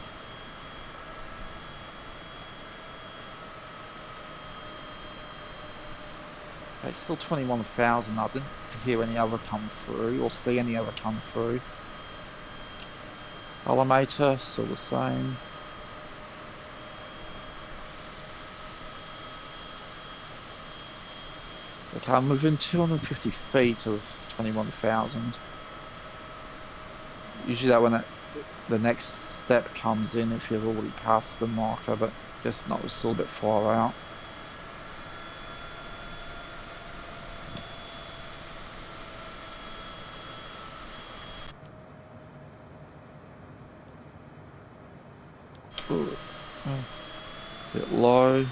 Okay, still 21,000. I didn't hear any other come through or see any other come through. Elevator, still the same. Okay, I'm within 250 feet of 21,000. Usually that when the next step comes in if you've already passed the marker, but just not, it's still a bit far out. Ooh, bit low.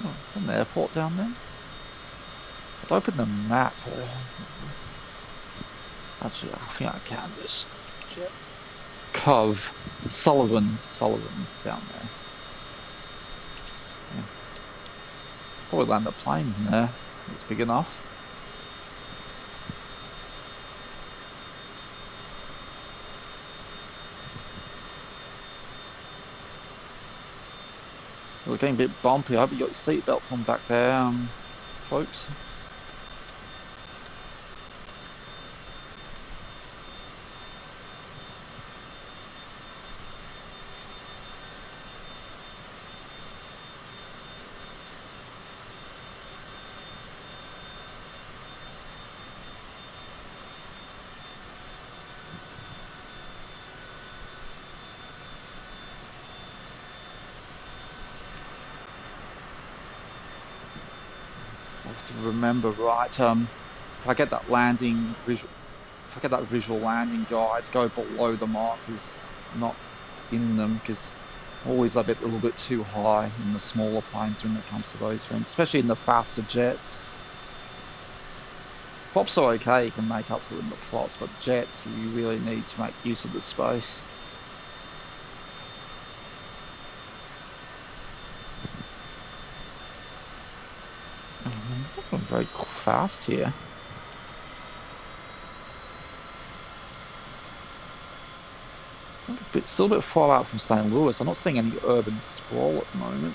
Oh, is an airport down there? I'd open the map. Actually, I think I can just check. Cove. Sullivan's down there. Yeah. Probably land a plane in there. It's big enough. We're getting a bit bumpy. I hope you got your seatbelts on back there, folks. I have to remember right. If I get that visual landing guide, go below the markers, not in them, because always a little bit too high in the smaller planes when it comes to those things, especially in the faster jets. Props are okay, you can make up for it in the plots, but jets, you really need to make use of the space. I'm very fast here. It's still a bit far out from St. Louis. I'm not seeing any urban sprawl at the moment.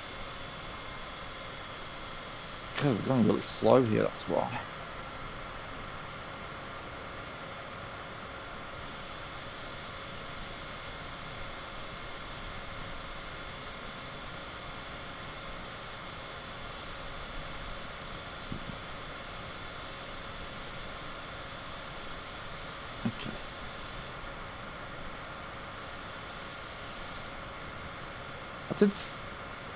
Okay, we're going really slow here, that's why. Okay.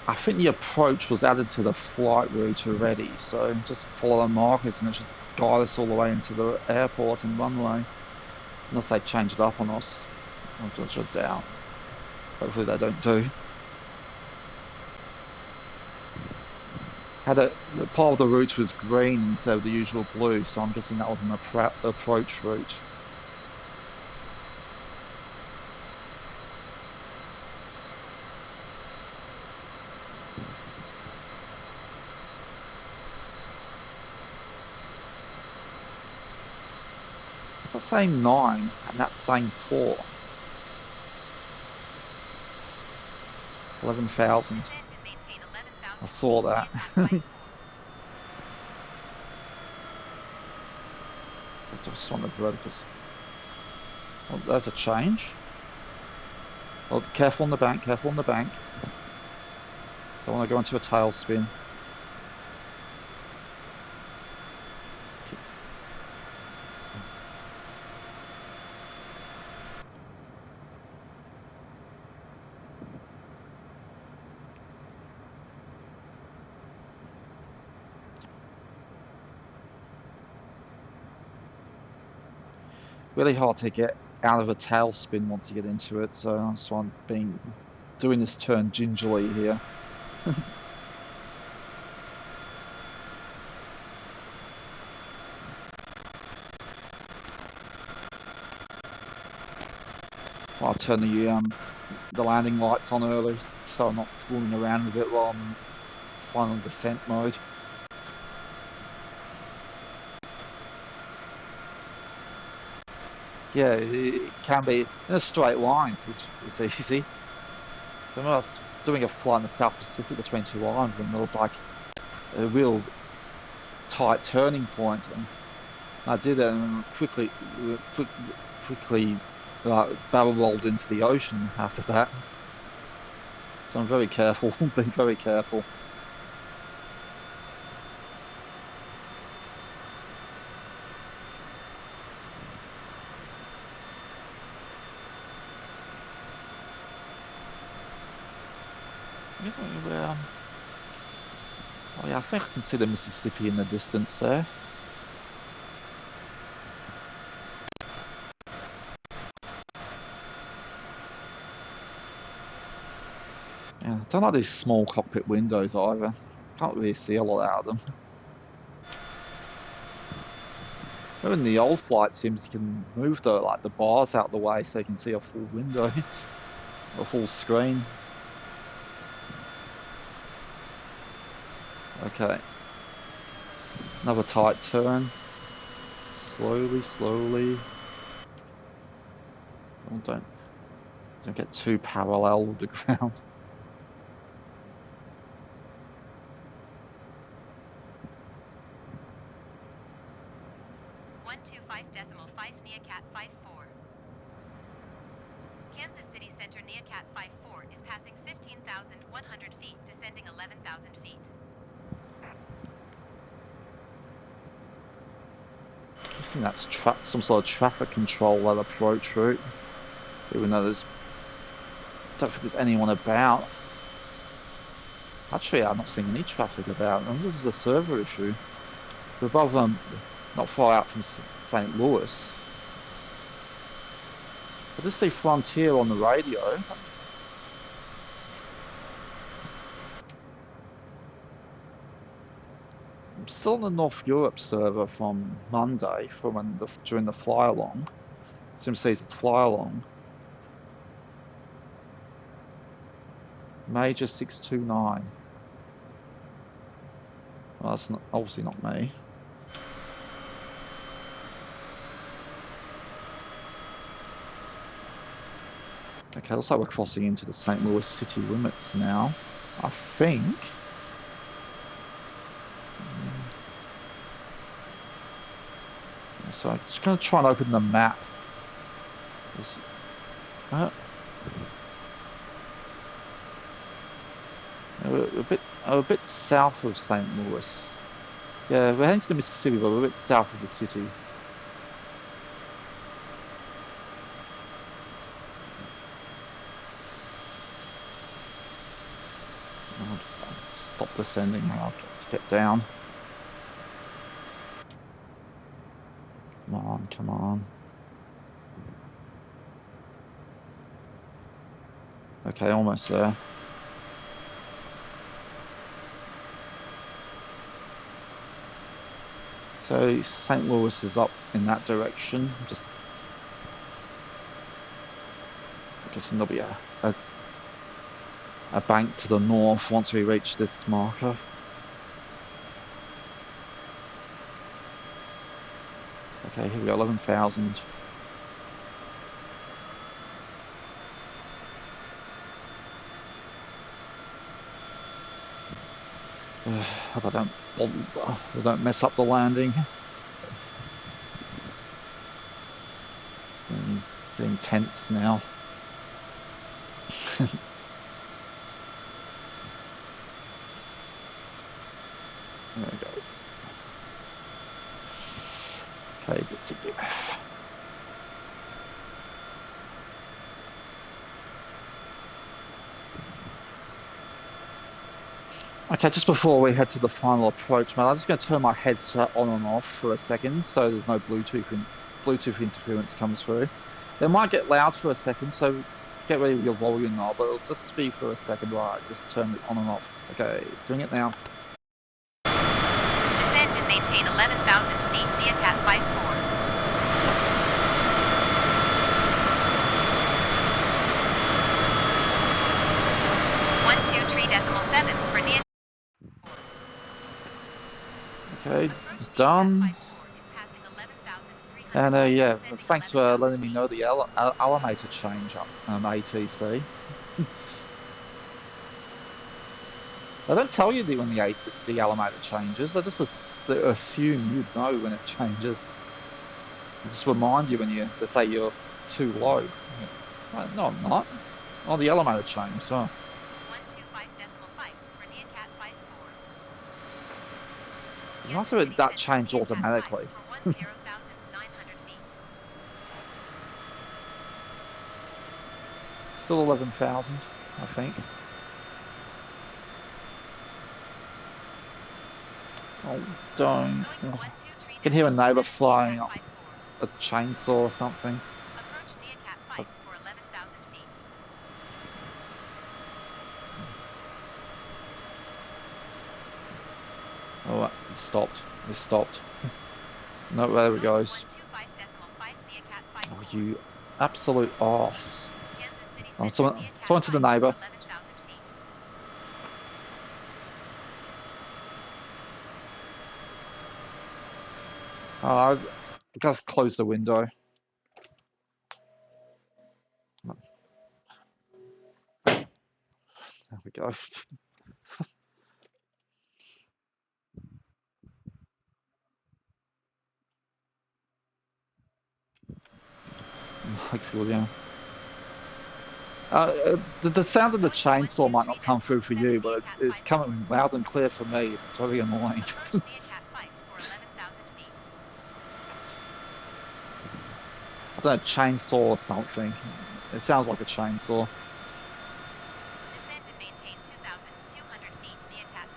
I think the approach was added to the flight route already, so just follow the markers and it should guide us all the way into the airport and runway. Unless they change it up on us. Which I doubt. Hopefully they don't do. The part of the route was green instead of the usual blue, so I'm guessing that was an approach route. It's the same 9 and that's saying 4. 11,000. I saw that. I just want the verticals. Oh, there's a change. Oh, careful on the bank, careful on the bank. Don't want to go into a tailspin. Really hard to get out of a tailspin once you get into it, so that's why I'm doing this turn gingerly here. I'll turn the landing lights on early, so I'm not fooling around with it while I'm in final descent mode. Yeah, it can be in a straight line. It's easy. I remember I was doing a flight in the South Pacific between 2 islands, and there was like a real tight turning point, and I did it and quickly barrel rolled into the ocean after that. So I'm very careful, being very careful. guess we're, oh yeah, I think I can see the Mississippi in the distance there. Yeah, I don't like these small cockpit windows either. Can't really see a lot out of them. Even the old flight sims, you can move the bars out the way so you can see a full window, a full screen. Okay. Another tight turn. Slowly, slowly. Oh, don't get too parallel with the ground. 125.5 Neocat 54. Kansas City Center Neocat 54 is passing 15,100 feet, descending 11,000 feet. I think that's some sort of traffic control at approach route. Even though don't think there's anyone about. Actually, I'm not seeing any traffic about. This is a server issue. We're above not far out from St. Louis. I just see Frontier on the radio. I'm still on the North Europe server from Monday, from during the fly along. Sim says it's fly along. Major 629. Well, that's obviously not me. Okay, looks like we're crossing into the St. Louis city limits now, I think. So I'm just going to try and open the map. We're a bit south of St. Louis. Yeah, we're heading to the Mississippi, but we're a bit south of the city. I'll just stop descending. I'll just get down. Come on, come on. Okay, almost there. So St. Louis is up in that direction. Just I guess there'll be a bank to the north once we reach this marker. Okay, here we go, 11,000. Hope I don't mess up the landing. Getting tense now. There we go. Okay, good to go. Okay, just before we head to the final approach, man, I'm just going to turn my headset on and off for a second so there's no Bluetooth interference comes through. It might get loud for a second, so get ready with your volume knob, but it'll just be for a second while I just turn it on and off. Okay, doing it now. Descend and maintain 11,000 feet, Neocat 54. 123.7 for Neocat. Okay, done. And yeah, thanks for letting me know the elevator change up, ATC. They don't tell you when the elevator changes. They assume you'd know when it changes. They just remind you when they say you're too low. No, I'm not. Oh, the elevator changed. Oh. 125.5 for Neocat 54. You must have that changed automatically. Still 11,000, I think. Oh, don't. Going to Oh, 123 I can hear a neighbour descent flying Neacat up 54. a chainsaw or something. Approach Neacat 5 for 11,000 feet. Oh, it stopped. It stopped. No, there it Going to goes. 125.5 Neacat Oh, 54. you absolute arse. Kansas City Oh, Center someone, Neacat someone to the 5 for neighbour. 11,000 feet. Oh, I just closed the window. There we go. Mike's yeah. The sound of the Going to chainsaw might not come through for 123.7 you, but Neacat it's 54. coming loud and clear for me. It's very annoying. Approach Neacat 5 for 11,000 feet. I don't know, chainsaw or something. It sounds like a chainsaw. Descend and maintain 2,200 feet Neacat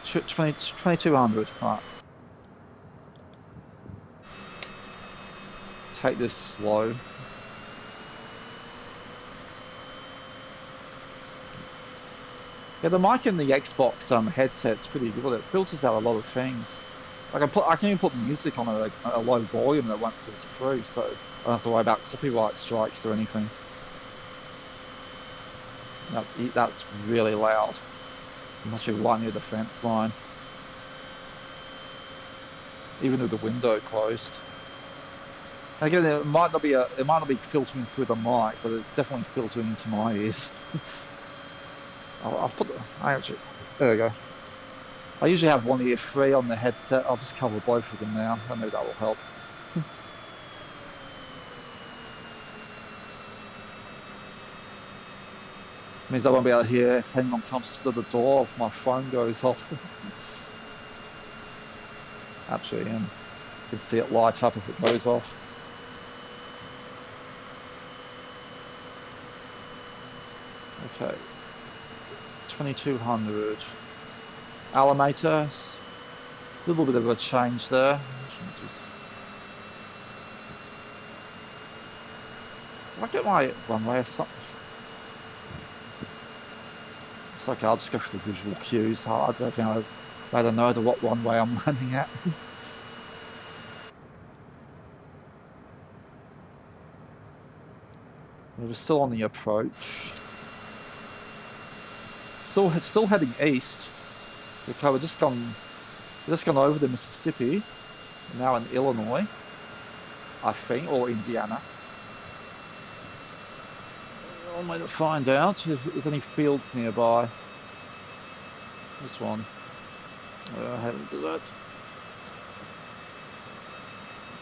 54. 2200. Right. Take this slow. Yeah, the mic in the Xbox headset's pretty good. It filters out a lot of things. I can even put music on at a low volume that won't filter through, so I don't have to worry about copyright strikes or anything. No, that's really loud. It must be right near the fence line. Even with the window closed. Again, it might not be filtering through the mic, but it's definitely filtering into my ears. I'll put there we go. I usually have one ear free on the headset. I'll just cover both of them now. I know that will help. Means I won't be able to hear if anyone comes to the door if my phone goes off. Actually, you can see it light up if it goes off. Okay. 2200. Alimators. A little bit of a change there. Did I get my runway or something? It's okay, I'll just go for the visual cues. I don't think I'd rather know what runway I'm landing at. We're still on the approach. Still heading east. Okay, we're just gone over the Mississippi. We're now in Illinois, I think, or Indiana. One way to find out if there's any fields nearby. This one. I haven't done that.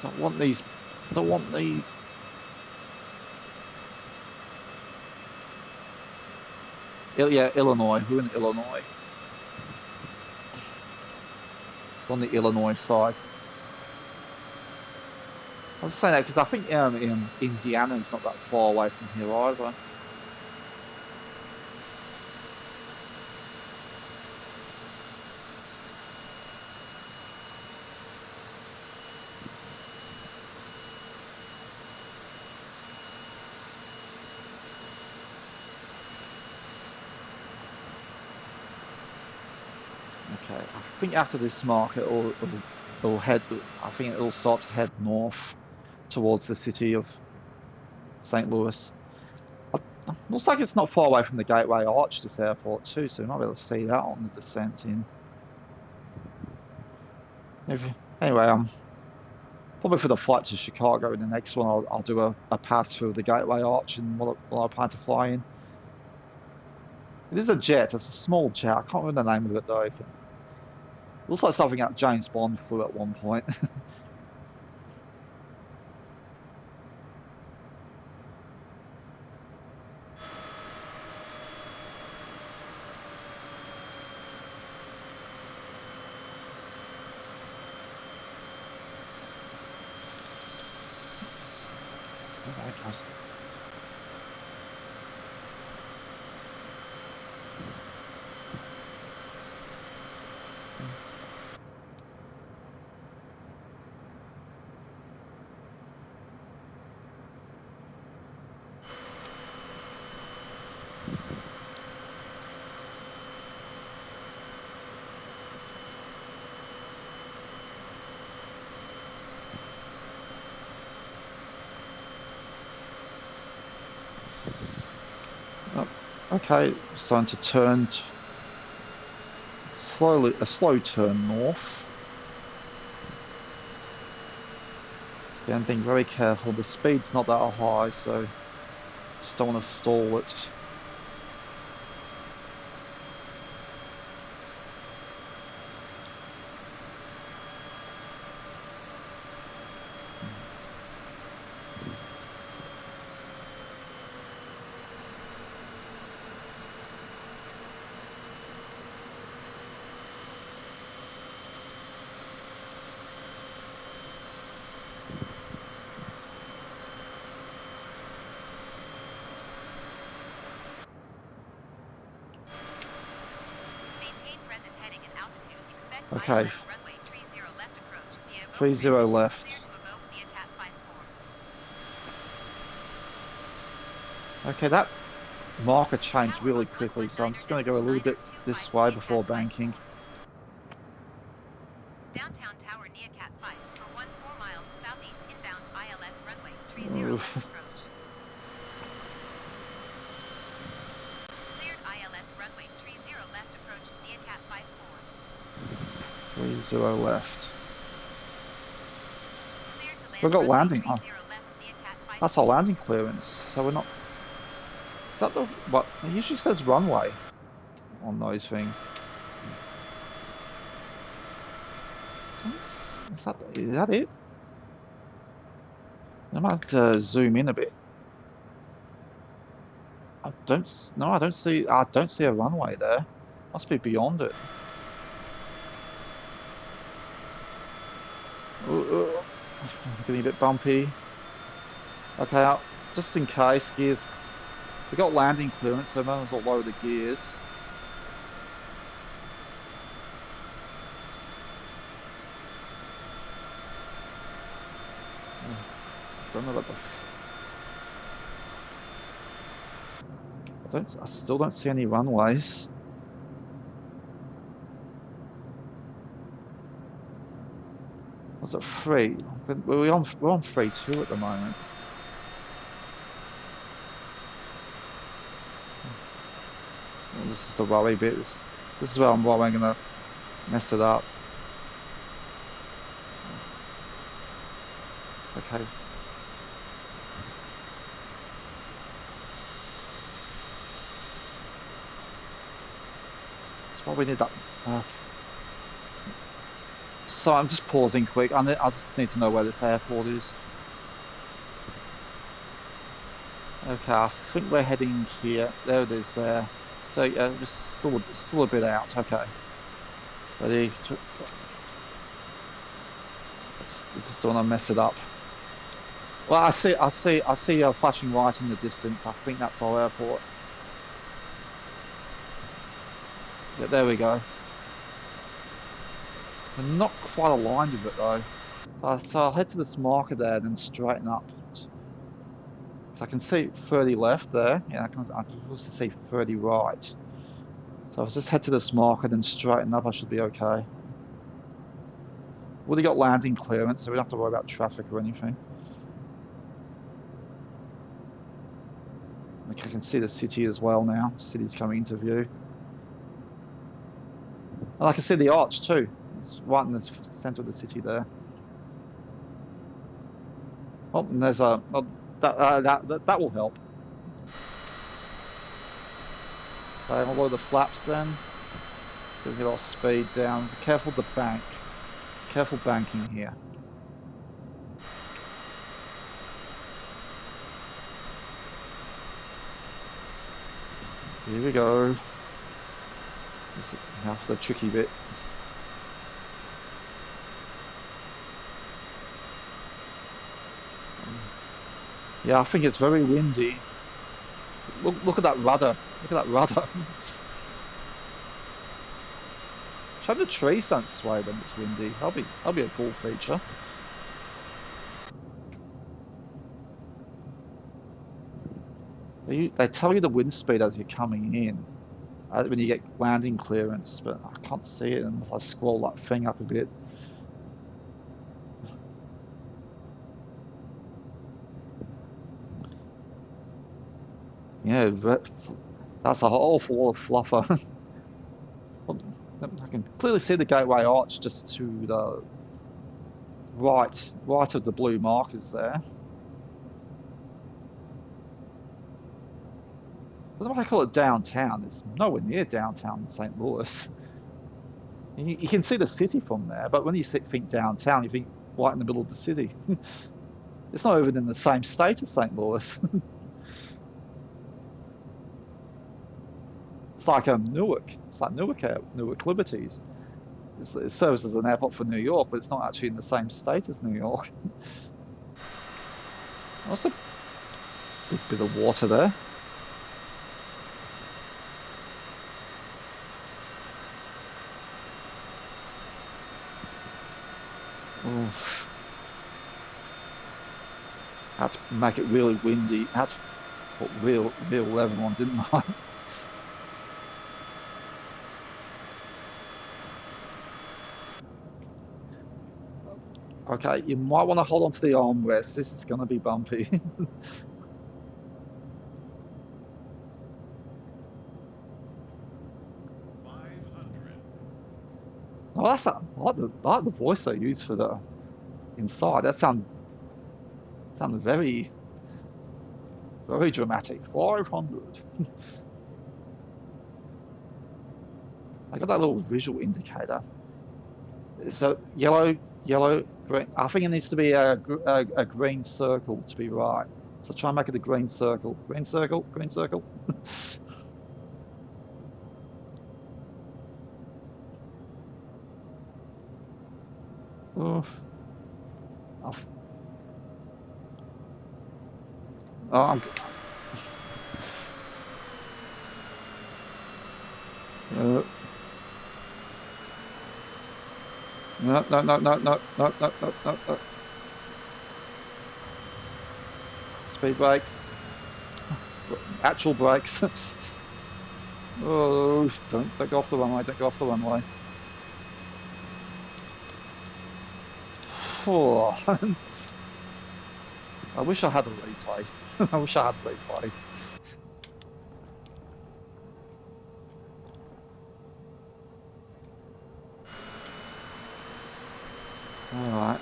Don't want these. Don't want these. Yeah, Illinois. We're in Illinois. On the Illinois side. I was saying that because I think Indiana's not that far away from here either. Okay, I think after this mark it'll head. I think it'll start to head north towards the city of St. Louis. Looks like it's not far away from the Gateway Arch, this airport too, so we might be able to see that on the descent in. Anyway, probably for the flight to Chicago in the next one, I'll do a pass through the Gateway Arch and what I plan to fly in. It is a jet. It's a small jet. I can't remember the name of it though. It looks like something that James Bond flew at one point. Okay, starting to turn slowly, a slow turn north. Again, being very careful. The speed's not that high, so just don't want to stall it. Maintain present heading and altitude. Expect Okay, ILS runway 30 left approach via 30 left. clear to evoke via Cat 54. Okay, that marker changed really quickly, so I'm just going to go a little bit this way before banking. Downtown Tower Cat 5 for 14 miles southeast inbound ILS runway 30 Oof. left approach. Cleared ILS runway 30 left approach Cat 54. 30 left. Cleared to land We've got runway landing. 30 Oh, left Cat 54. that's our landing clearance. So we're not. Is that the what? It usually says runway on those things. Is that it? I might have to zoom in a bit. I don't see a runway there. Must be beyond it. Ooh, getting a bit bumpy. Okay, just in case, gears. We got landing clearance, so might as well lower the gears. Don't know about the. I still don't see any runways. Was it 3? We're on 3-2 at the moment. Well, this is the worry bit. This is where I'm gonna mess it up. Okay. That's why we need that. Okay. So I'm just pausing quick. I just need to know where this airport is. Okay, I think we're heading here. There it is there. So yeah, we're still a bit out. Okay. Ready? Just don't want to mess it up. Well, I see a flashing light in the distance. I think that's our airport. Yeah, there we go. We're not quite aligned with it though. So I'll head to this marker there and then straighten up. So I can see 30 left there. Yeah, I can also see 30 right. So I'll just head to this marker and then straighten up. I should be okay. Already got landing clearance, so we don't have to worry about traffic or anything. Okay, I can see the city as well now. The city's coming into view. And I can see the arch too. It's right in the centre of the city there. Oh, and there's a that will help. Okay, I'll lower the flaps then, so we get our speed down. Be careful the bank. It's careful banking here. Here we go. This is now for the tricky bit. Yeah, I think it's very windy. Look at that rudder. Look at that rudder. Hope the trees don't sway when it's windy. That'll be a cool feature. They tell you the wind speed as you're coming in when you get landing clearance, but I can't see it unless I scroll that thing up a bit. Yeah, That's an awful lot of fluffer. I can clearly see the gateway arch just to the right of the blue markers there. But then when I call it downtown, it's nowhere near downtown St. Louis. You can see the city from there, but when you think downtown, you think right in the middle of the city. It's not even in the same state as St. Louis. It's like Newark. It's like Newark Liberties. It serves as an airport for New York, but it's not actually in the same state as New York. That's a big bit of water there. Oof. I had to make it really windy. I had to put real weather on, didn't I? Okay, you might want to hold on to the armrest. This is going to be bumpy. 500. Oh, I like the voice they use for the inside. That sounds very dramatic. 500. I got that little visual indicator. So yellow, green. I think it needs to be a green circle to be right. So try and make it a green circle. Green circle, green circle. Oof. Oh, I'm. No. Speed brakes. Actual brakes. Oh, don't go off the runway. Don't go off the runway. Oh. I wish I had a replay. I wish I had a replay. Alright.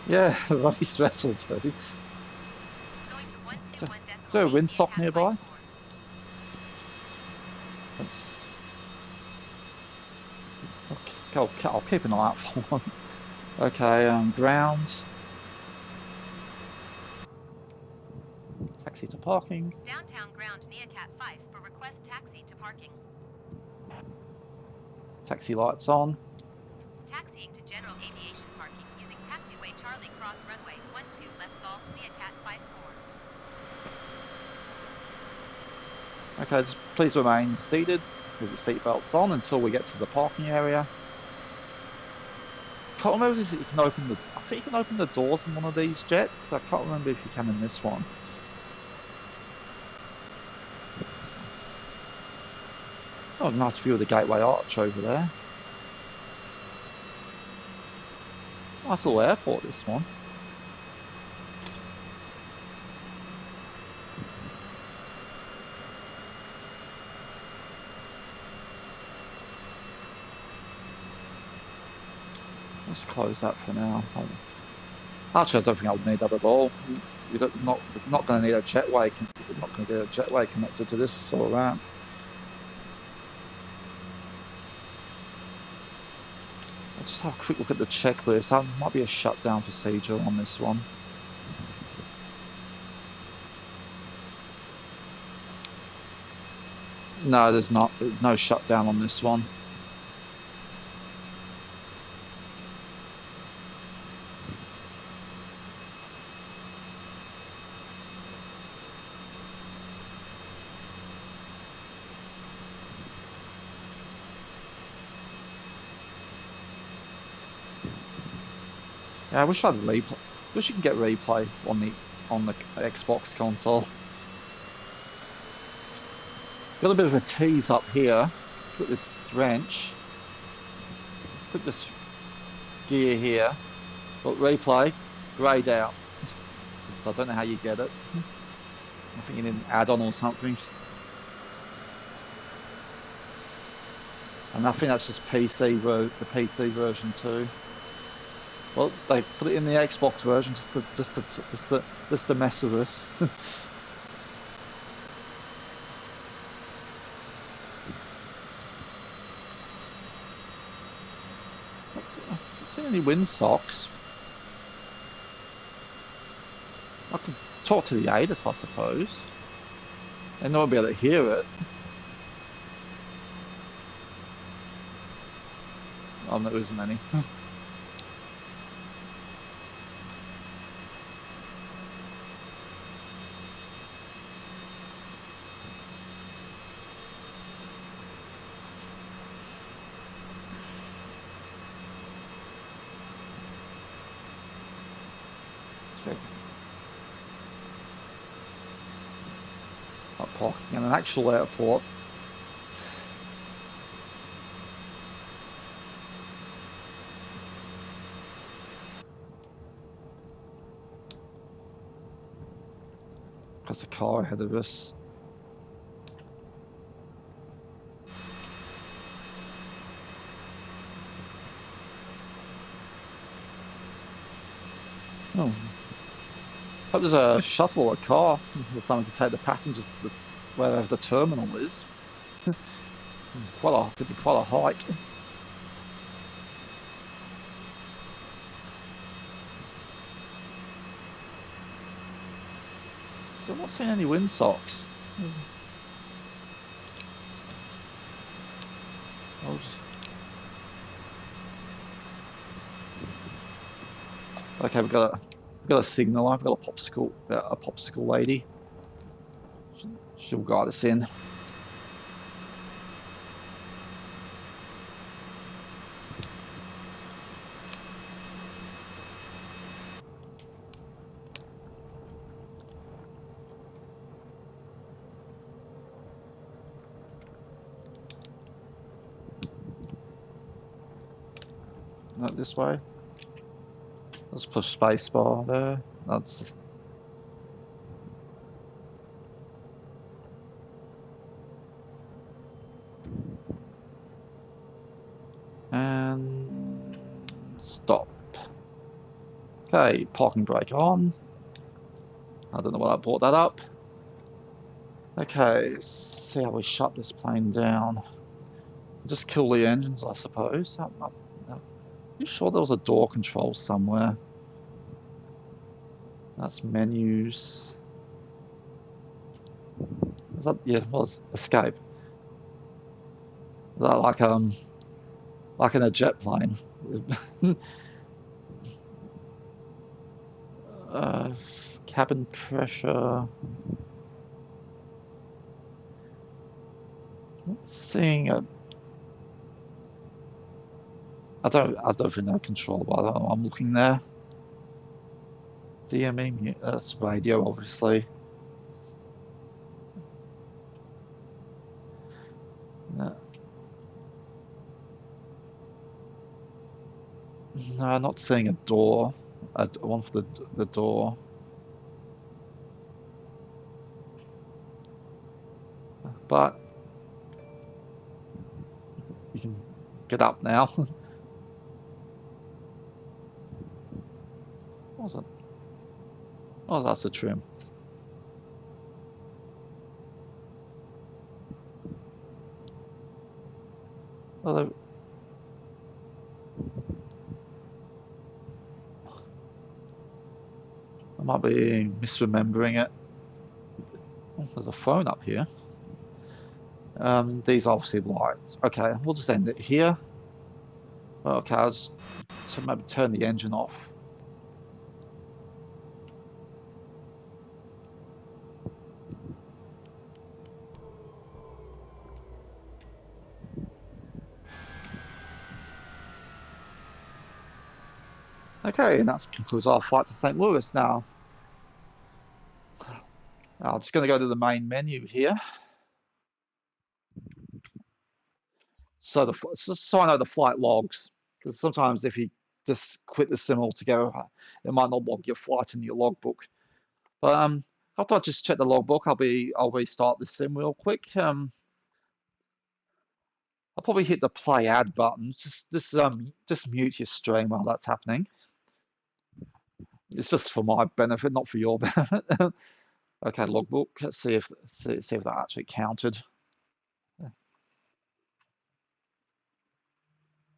Yeah, very stressful too. Going to 121 Is there a windsock nearby? Okay, I'll keep an eye out for one. Okay, ground. Taxi to parking. Downtown ground near Cat 5 for request taxi to parking. Taxi lights on. Taxiing to general aviation parking using taxiway Charlie Cross runway 12 left Golf near Cat 54. Okay, please remain seated with your seatbelts on until we get to the parking area. Can't remember if you can open the. I think you can open the doors in one of these jets. I can't remember if you can in this one. Oh, nice view of the Gateway Arch over there. Nice little airport, this one. Let's close that for now. Actually, I don't think I would need that at all. We're not going to need a jetway. We're not going to get a jetway connected to this or that. I'll just have a quick look at the checklist. There might be a shutdown procedure on this one. No, there's not. No shutdown on this one. Yeah, I wish I'd replay. Wish you can get replay on the Xbox console. Got a bit of a tease up here. Put this wrench. Put this gear here. But replay, greyed out. So I don't know how you get it. I think you need an add-on or something. And I think that's just the PC version too. Well, they put it in the Xbox version just to mess with us. Not see any windsocks. I could talk to the ATIS, I suppose. And they'll be able to hear it. Oh, there isn't any. Okay. Not parking in an actual airport. There's a car ahead of us. Oh. Hope there's a shuttle or a car or something to take the passengers to wherever the terminal is. Could be quite a hike. So I'm not seeing any windsocks. I'll just... Okay, we've got a signal. I've got a popsicle lady. She'll guide us in. Not this way. Let's push spacebar there. That's... And... stop. Okay, parking brake on. I don't know why I brought that up. Okay, let's see how we shut this plane down. Just kill the engines, I suppose. You sure there was a door control somewhere? That's menus. Is that, yeah, it was escape. Is that like in a jet plane? Cabin pressure. Not seeing a... I don't think they're controllable. I don't know. I'm looking there. DME, that's radio, obviously. No, not seeing a door. One for the door. But you can get up now. What was it? Oh, that's the trim. Oh, I might be misremembering it. Oh, there's a phone up here. These are obviously lights. Okay, we'll just end it here. Okay, so maybe turn the engine off. Okay, and that concludes our flight to St. Louis now. I'm just going to go to the main menu here. So I know the flight logs, because sometimes if you just quit the sim altogether, it might not log your flight in your logbook. But After I just check the logbook, I'll restart the sim real quick. I'll probably hit the play ad button. Just mute your stream while that's happening. It's just for my benefit, not for your benefit. Okay, logbook. Let's see if that actually counted.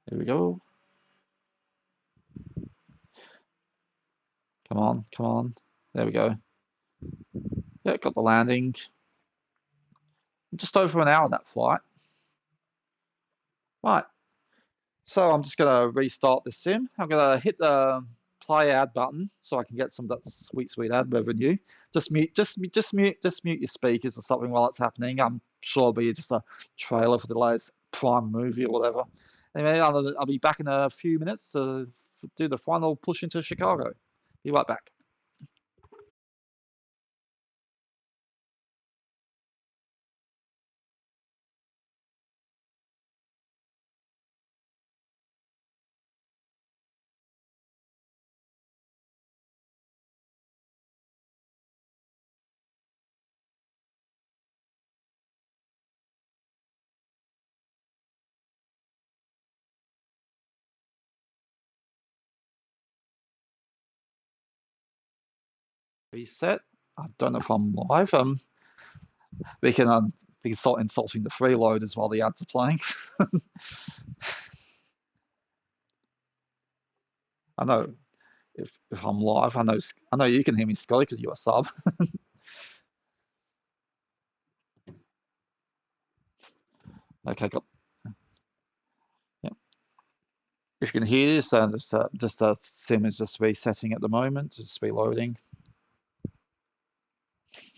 Here we go. Come on, come on. There we go. Yeah, got the landing. Just over an hour that flight. Right. So I'm just gonna restart the sim. I'm gonna hit the play ad button so I can get some of that sweet ad revenue. Just mute your speakers or something while it's happening. I'm sure it'll be just a trailer for the latest Prime movie or whatever. Anyway, I'll be back in a few minutes to do the final push into Chicago. Be right back. Reset. I don't know if I'm live. We can start insulting the freeloaders while the ads are playing. I know if I'm live, I know you can hear me, Scotty, because you're a sub. Okay, got. Yeah. If you can hear this, just sim is just resetting at the moment, just reloading.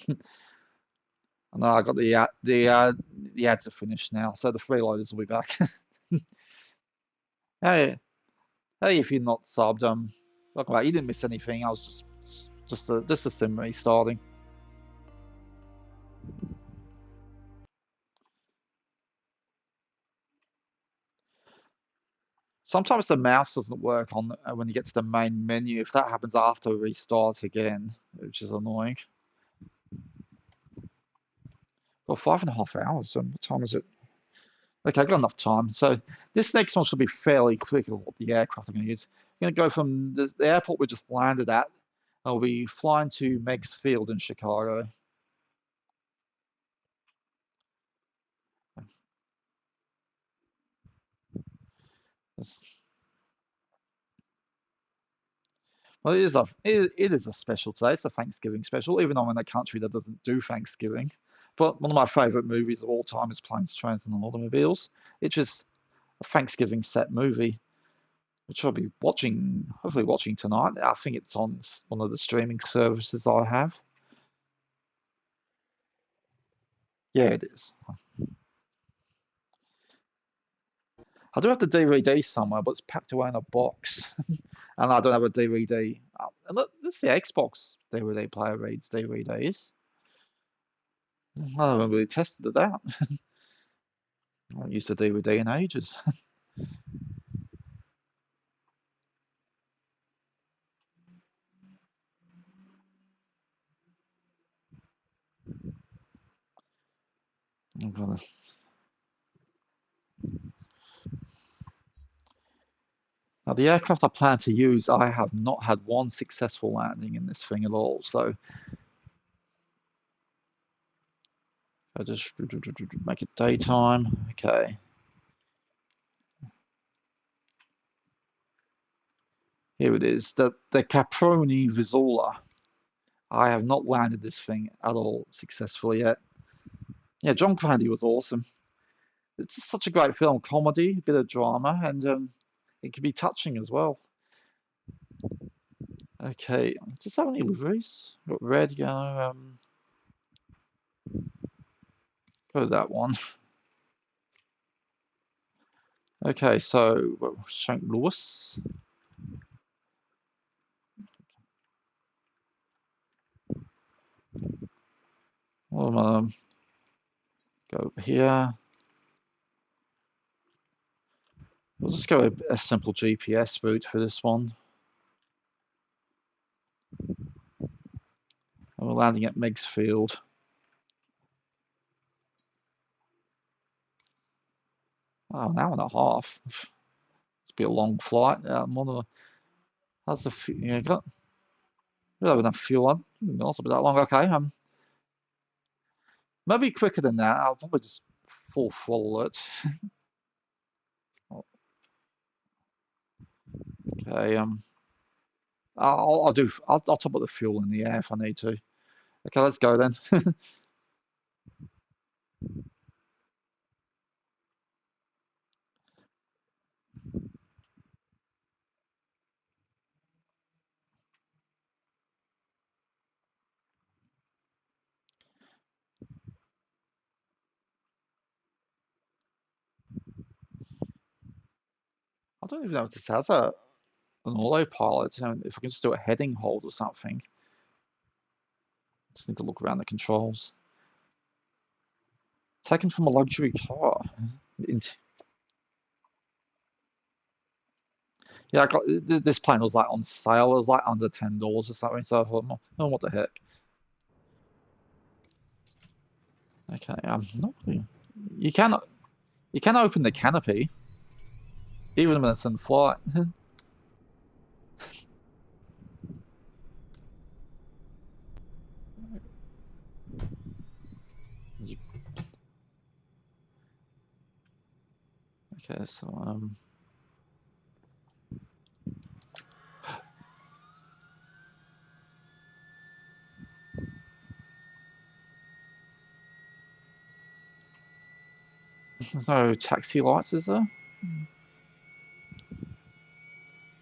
I know I got the ads are finished now, so the freeloaders will be back. Hey, if you're not subbed, welcome back. You didn't miss anything. I was just a sim restarting. Sometimes the mouse doesn't work on when you get to the main menu. If that happens after restart again, which is annoying. Well, 5.5 hours. What time is it? Okay, I've got enough time. So this next one should be fairly quick of what the aircraft I'm going to use. I'm going to go from the airport we just landed at. I'll be flying to Meigs Field in Chicago. Well, it is a special today. It's a Thanksgiving special, even though I'm in a country that doesn't do Thanksgiving. But one of my favourite movies of all time is Planes, Trains, and Automobiles. It's just a Thanksgiving set movie, which I'll be hopefully watching tonight. I think it's on one of the streaming services I have. Yeah, it is. I do have the DVD somewhere, but it's packed away in a box. And I don't have a DVD. And look, this is the Xbox DVD player reads DVDs. I haven't really tested it out. I haven't used a DVD in ages. I'm gonna... Now, the aircraft I plan to use, I have not had one successful landing in this thing at all. So I just make it daytime. Okay. Here it is. The Caproni Vizsla. I have not landed this thing at all successfully yet. Yeah, John Candy was awesome. It's just such a great film, comedy, a bit of drama, and it can be touching as well. Okay, does that have any liveries? Got red, yellow. Go to that one. Okay, so St. Louis. Well, go over here. We'll just go a simple GPS route for this one. And we're landing at Meigs Field. Oh, an hour and a half. It's be a long flight. How's the yeah? Got we have enough fuel on. Didn't also be that long. Okay. Maybe quicker than that. I'll probably just full throttle it. Okay. I'll top up the fuel in the air if I need to. Okay, let's go then. I don't even know if this has an autopilot. If I can just do a heading hold or something. Just need to look around the controls. Taken from a luxury car. Yeah, I got this plane was like on sale. It was like under $10 or something. So I thought, oh, what the heck? Okay, I'm not really. You can open the canopy, even when it's in flight. Okay, so there's no taxi lights, is there?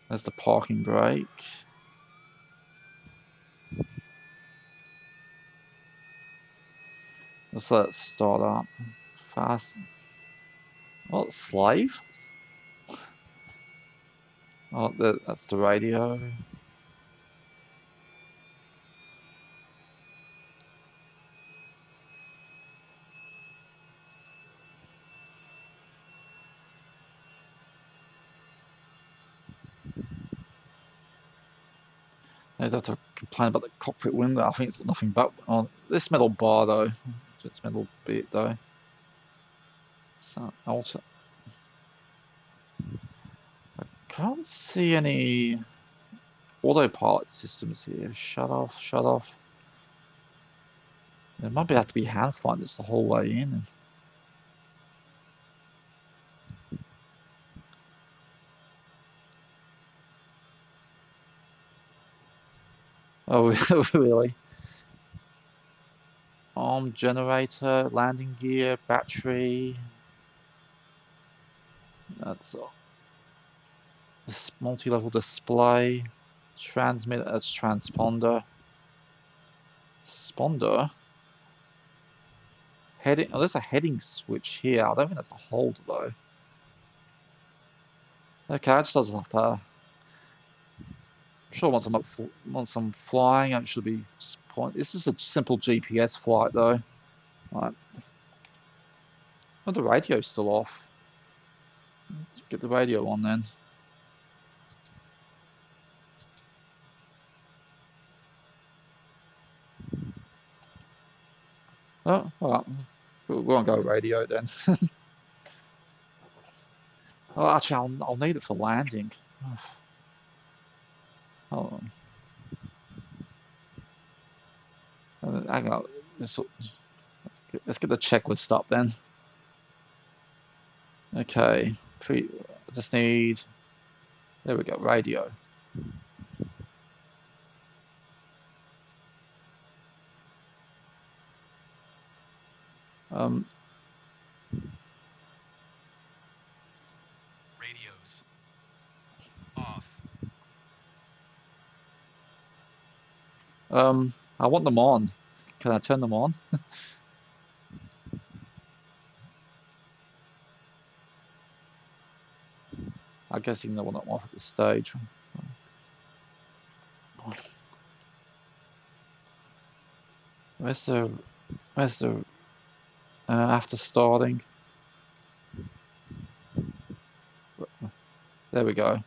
There's the parking brake. Let's let it start up. Fast. What, slave? Oh, that's the radio. I'd have to complain about the cockpit window. I think it's nothing but this metal bar though. This metal bit though. So alter. I can't see any autopilot systems here. Shut off, shut off. There might have to be hand flying this the whole way in. Oh, really? Arm generator, landing gear, battery. That's this multi-level display. Transmitter, that's transponder. Sponder. Heading. Oh, there's a heading switch here. I don't think that's a hold though. Okay, I just doesn't have to. I'm sure once I'm flying, it should be just point. This is a simple GPS flight though. Right. Oh, the radio's still off. Get the radio on then. Oh, all right. We won't go radio then. Oh, actually, I'll need it for landing. Hold on. Hang on. Let's get the checklist up then. Okay. I just need. There we go. Radio. Radios. Off. I want them on. Can I turn them on? I'm guessing they want them off at this stage. Where's the after starting? There we go.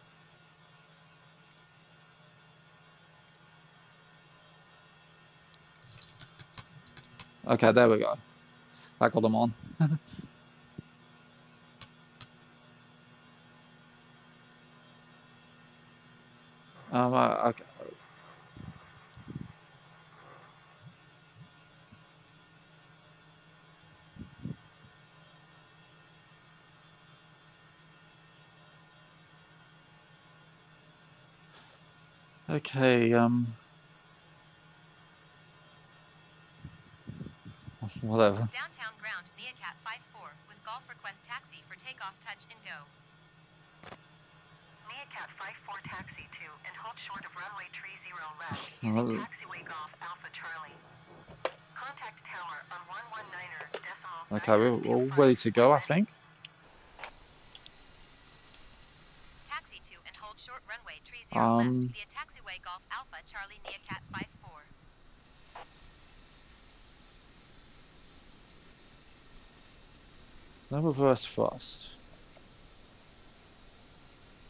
Okay, there we go. That got them on. Okay. Okay, whatever. Downtown ground Neacat 54 with golf request taxi for takeoff, touch and go. Neacat 54 taxi to and hold short of runway 30 left using taxiway golf Alpha Charlie. Contact tower on 119er decimal. Okay, we're all ready to go, I think. Taxi to and hold short runway 30 Um, left via taxiway golf Alpha Charlie Neacat 54. no reverse thrust.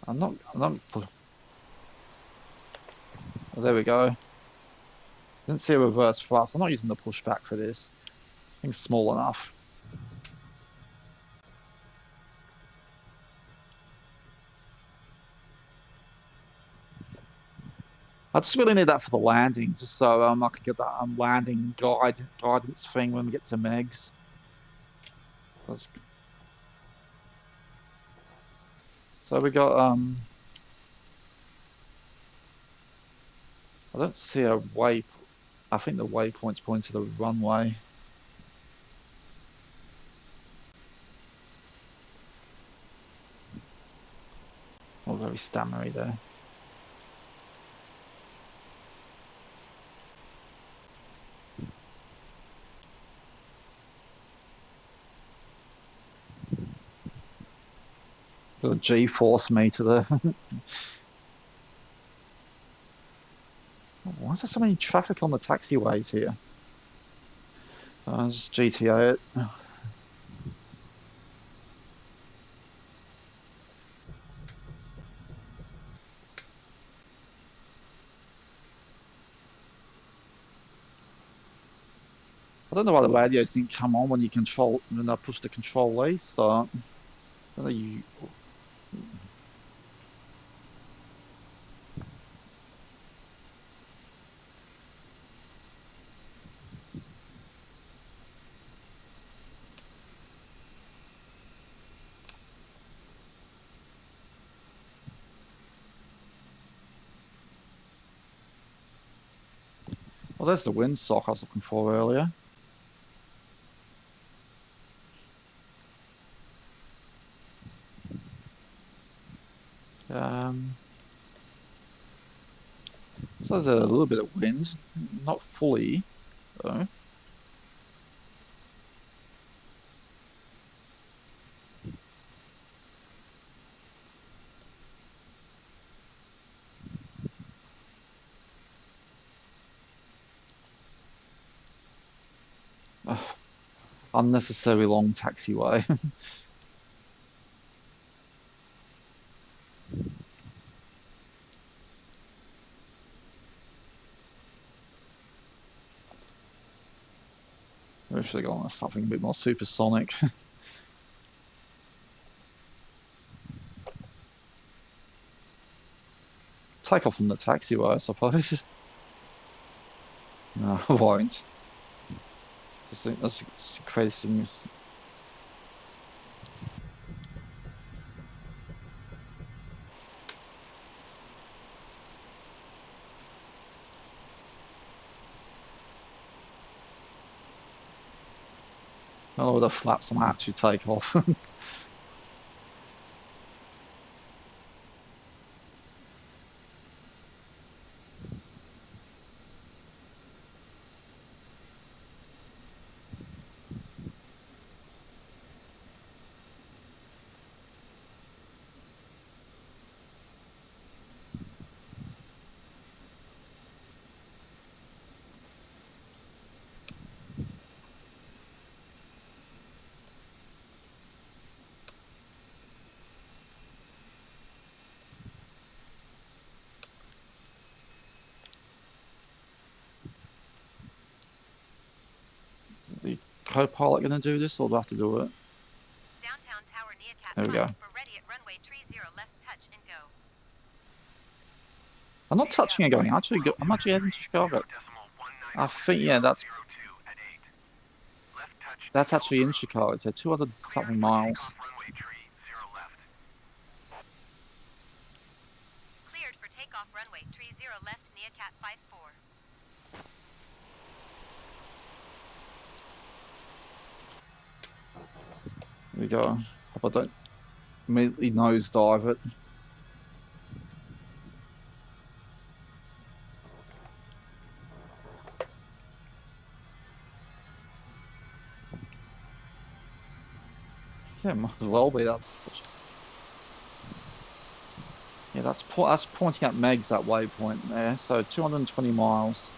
I'm not. Oh, there we go. Didn't see a reverse thrust. I'm not using the pushback for this. I think it's small enough. I just really need that for the landing, just so I can get that landing guidance thing when we get to Megs. So we got I don't see a way. I think the waypoint's pointing to the runway. Oh, very stammery there. Got a G-force meter there. Why is there so many traffic on the taxiways here? Just GTA it. I don't know why the radios didn't come on when I pushed the control lead start. I don't know you. Well, there's the windsock I was looking for earlier. So there's a little bit of wind, not fully, though. Unnecessary long taxiway. We should have gone on something a bit more supersonic. Take off from the taxiway, I suppose. No, I won't. Just think that's crazy things. I don't know whether flaps I might actually take off. co-pilot going to do this, or do I have to do it? Downtown Tower Neacat There we 5 go. for ready at runway 30 left touch and go. I'm not touching and going. I'm actually heading to Chicago. I think, yeah, that's actually in Chicago. It's 200 something miles. Cleared for takeoff runway 30 left Neacat 54. There we go. Hope I don't immediately nosedive it. Yeah, might as well be. Yeah, that's pointing at Megs, that waypoint there. So 220 miles.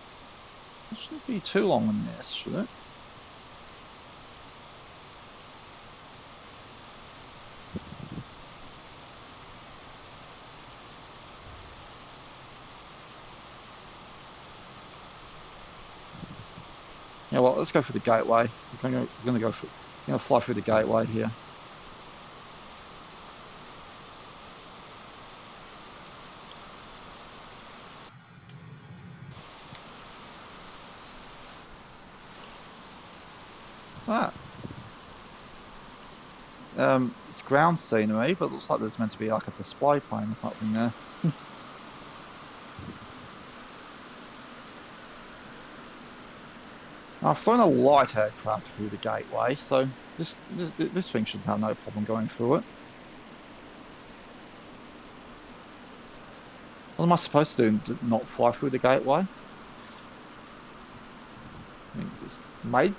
It shouldn't be too long in this, should it? Yeah, well, let's go for the gateway. We're gonna fly through the gateway here. What's that? It's ground scenery, but it looks like there's meant to be like a display plane or something there. I've flown a light aircraft through the gateway, so this thing should have no problem going through it. What am I supposed to do? Not fly through the gateway? I mean, it's made.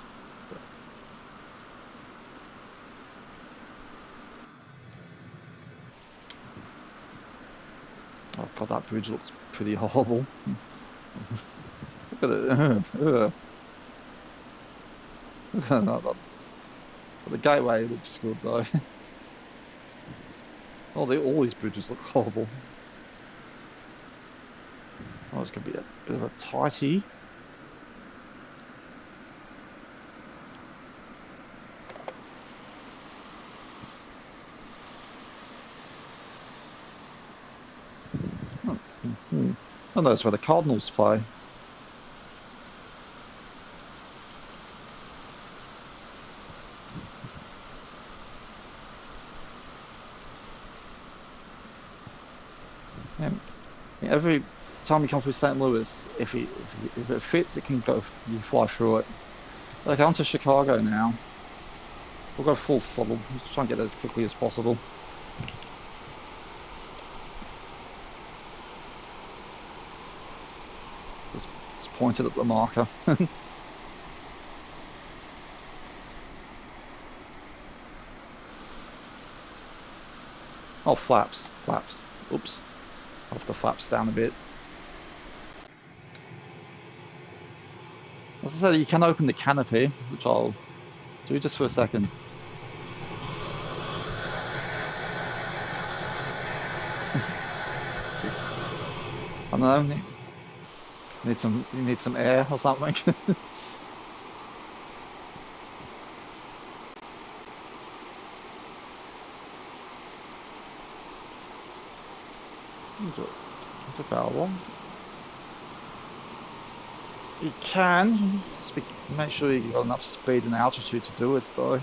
Oh god, that bridge looks pretty horrible. Look at it. Look at that. The gateway looks good though. All these bridges look horrible. Oh, it's gonna be a bit of a tighty. Oh, that's where the Cardinals play. Yeah. Every time you come through St. Louis, if it fits, it can go. You fly through it. Okay, on to Chicago now. We'll go full throttle. Try and get there as quickly as possible. Just pointed at the marker. Oh, flaps. Oops. Off the flaps down a bit. As I said, you can open the canopy, which I'll do just for a second. I don't know. You need some air or something. It's available. You can. Make sure you've got enough speed and altitude to do it, though.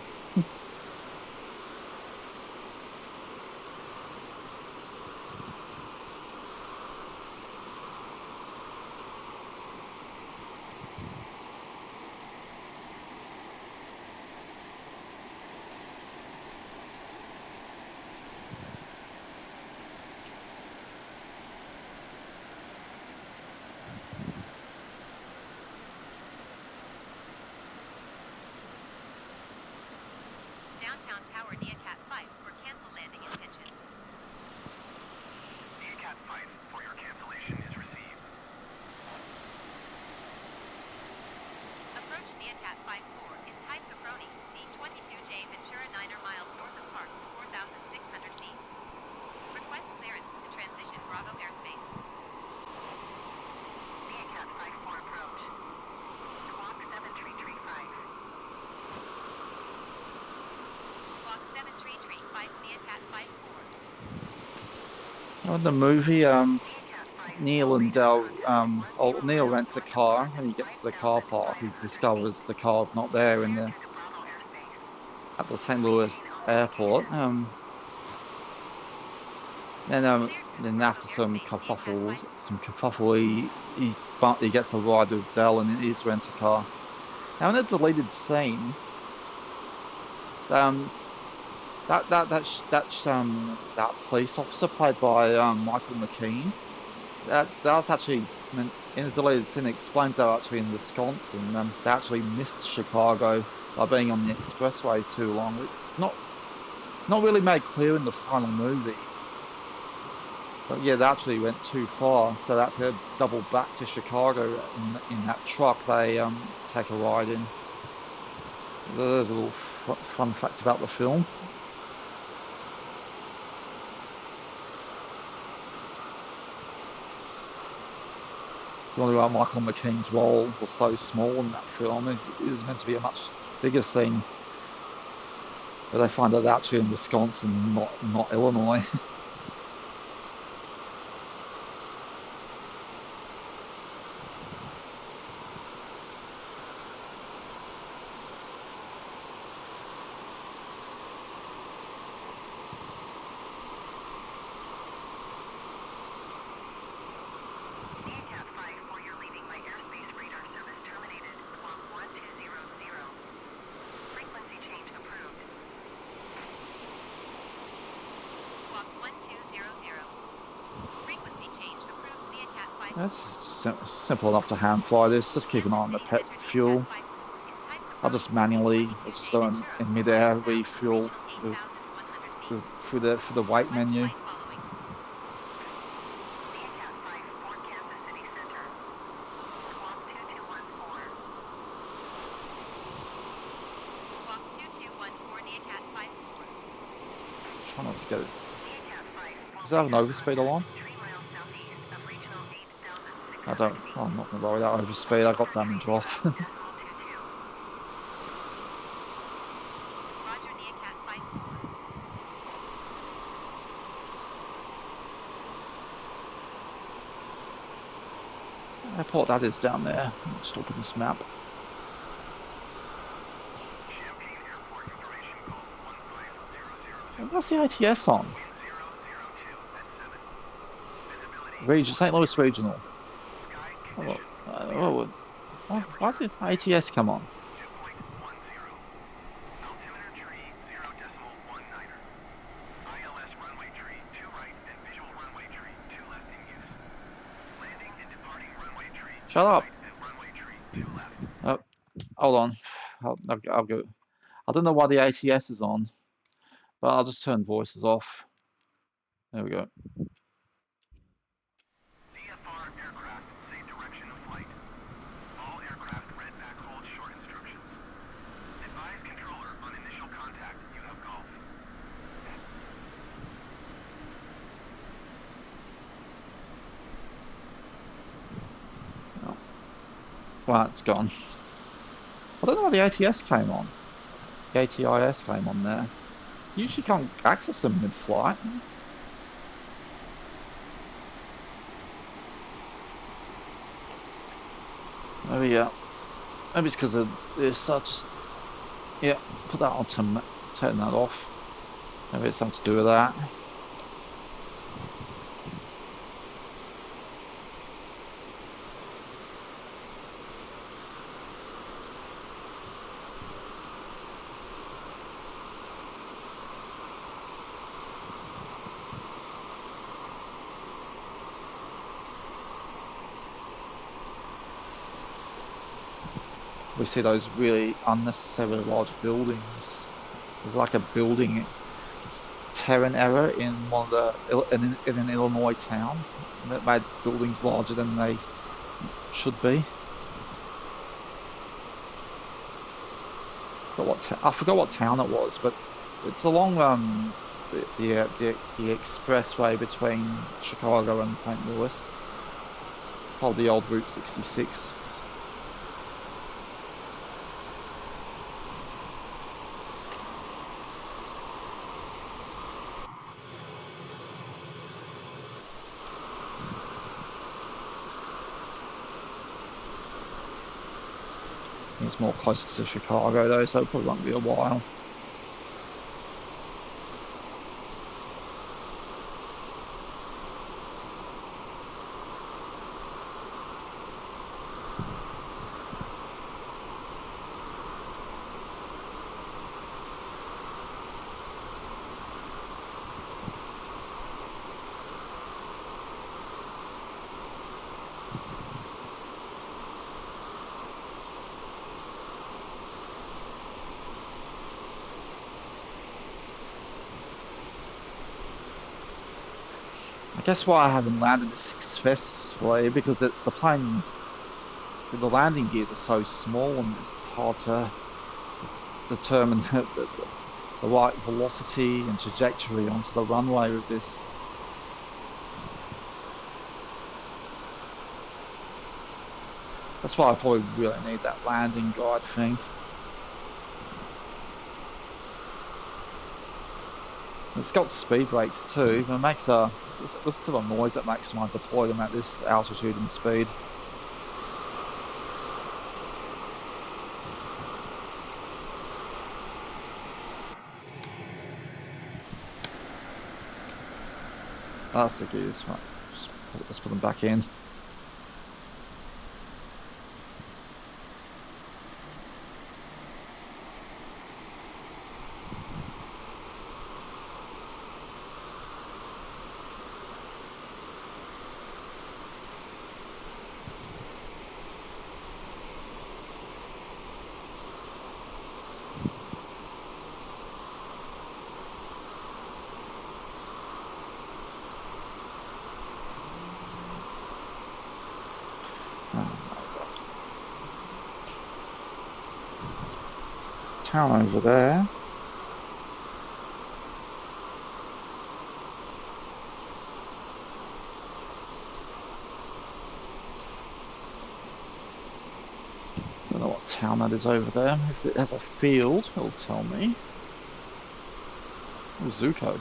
Downtown Tower Neacat 5 for cancel landing intention. Neacat 5 for your cancellation is received. Approach Neacat 54 is type Caproni, C-22J Ventura 9er miles north of Parks, 4,600 feet. Request clearance to transition Bravo airspace. Neacat 54 approach. Squawk 7335. In the movie, Neil and Dell, Neil rents a car. When he gets to the car park, he discovers the car's not there in the at the St. Louis airport. Then after some kerfuffle, he gets a ride with Dell in his rent a car. Now in a deleted scene, that police officer played by Michael McKean, that's actually in a deleted scene. It explains they're actually in Wisconsin. They actually missed Chicago by being on the expressway too long. It's not really made clear in the final movie. But yeah, they actually went too far, so they had to double back to Chicago in that truck they take a ride in. There's a little fun fact about the film. Really, why Michael McKean's role was so small in that film is meant to be a much bigger scene. But they find out they're actually in Wisconsin, not Illinois. That's simple enough to hand fly this. Just keep an eye on the pet fuel. I'll just manually, just in midair, refuel through the weight menu. Try not to get it. Does it have an overspeed alarm? I'm not going to worry about overspeed. I got damage off. Airport that is down there. Just open this map. What's the ATS on? St. Louis Regional. Why did ATS come on? Shut up. Oh, hold on. I'll go. I don't know why the ATS is on, but I'll just turn voices off. There we go. Well, it's gone. I don't know why the ATS came on. The ATIS came on there. You usually can't access them mid-flight. Maybe it's because there's such. Yeah, put that on to turn that off. Maybe it's something to do with that. We see those really unnecessarily large buildings. There's like a building terrain error in in an Illinois town that made buildings larger than they should be. I forgot what town it was, but it's along the expressway between Chicago and St. Louis, called the old Route 66. It's more closer to Chicago though, so it probably won't be a while. I guess why I haven't landed the successfully because the planes, the landing gears are so small and it's hard to determine the right velocity and trajectory onto the runway with this. That's why I probably really need that landing guide thing. It's got speed brakes too, but it makes listen to the noise that makes when I deploy them at this altitude and speed. That's the gears, right. Let's put them back in. Town over there. Don't know what town that is over there. If it has a field, it'll tell me. Oh, Zuko.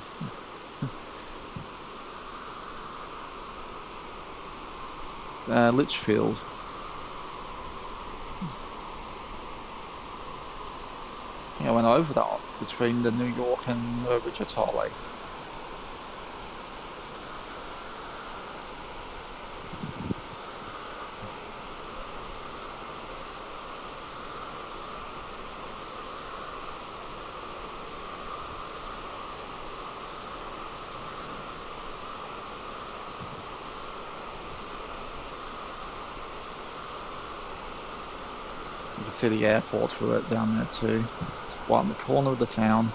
Litchfield. I think I went over that between the New York and Wichita Lake. You can see the airport through it down there too. It's right in the corner of the town.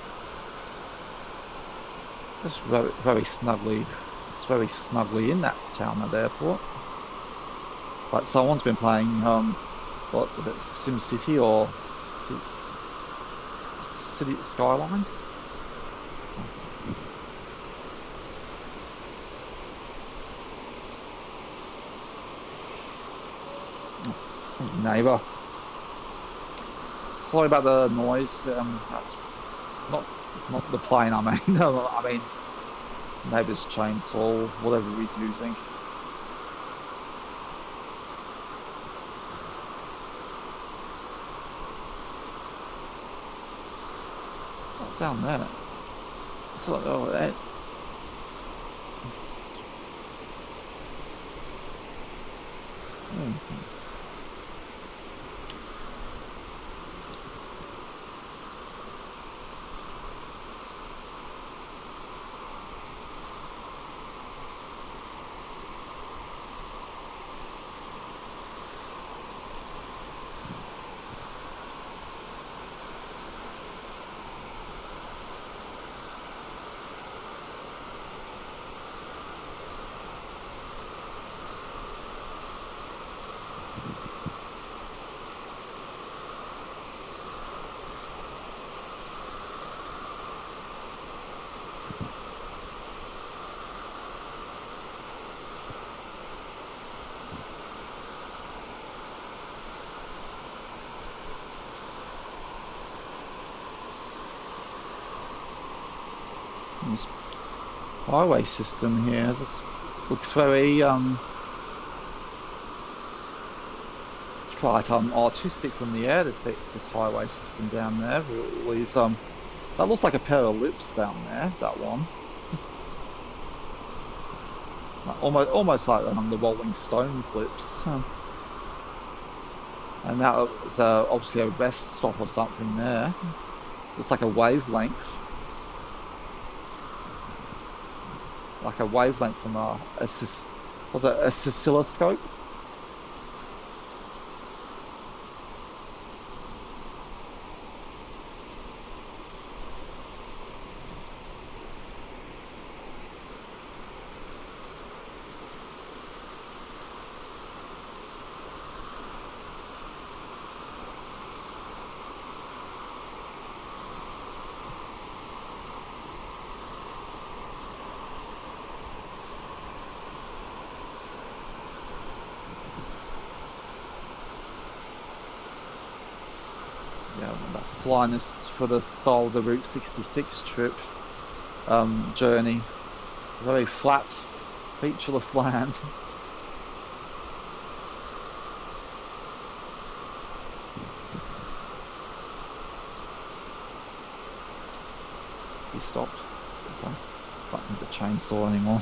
It's very snugly. It's very snugly in that town, that airport. It's like someone's been playing what was it, Sim City or City Skylines? Neighbour. Sorry about the noise. That's not the plane. I mean, I mean neighbour's chainsaw, whatever he's using. Oh, down there. So, oh, this highway system here. This looks very it's quite artistic from the air. This highway system down there. Really is, that looks like a pair of lips down there. That one, almost like the Rolling Stones lips. And that was obviously a rest stop or something there. Looks like a wavelength. Like a wavelength from was it a oscilloscope? Yeah, flying this for the style of the Route 66 trip journey. Very flat, featureless land. He stopped. Okay. Don't need the chainsaw anymore.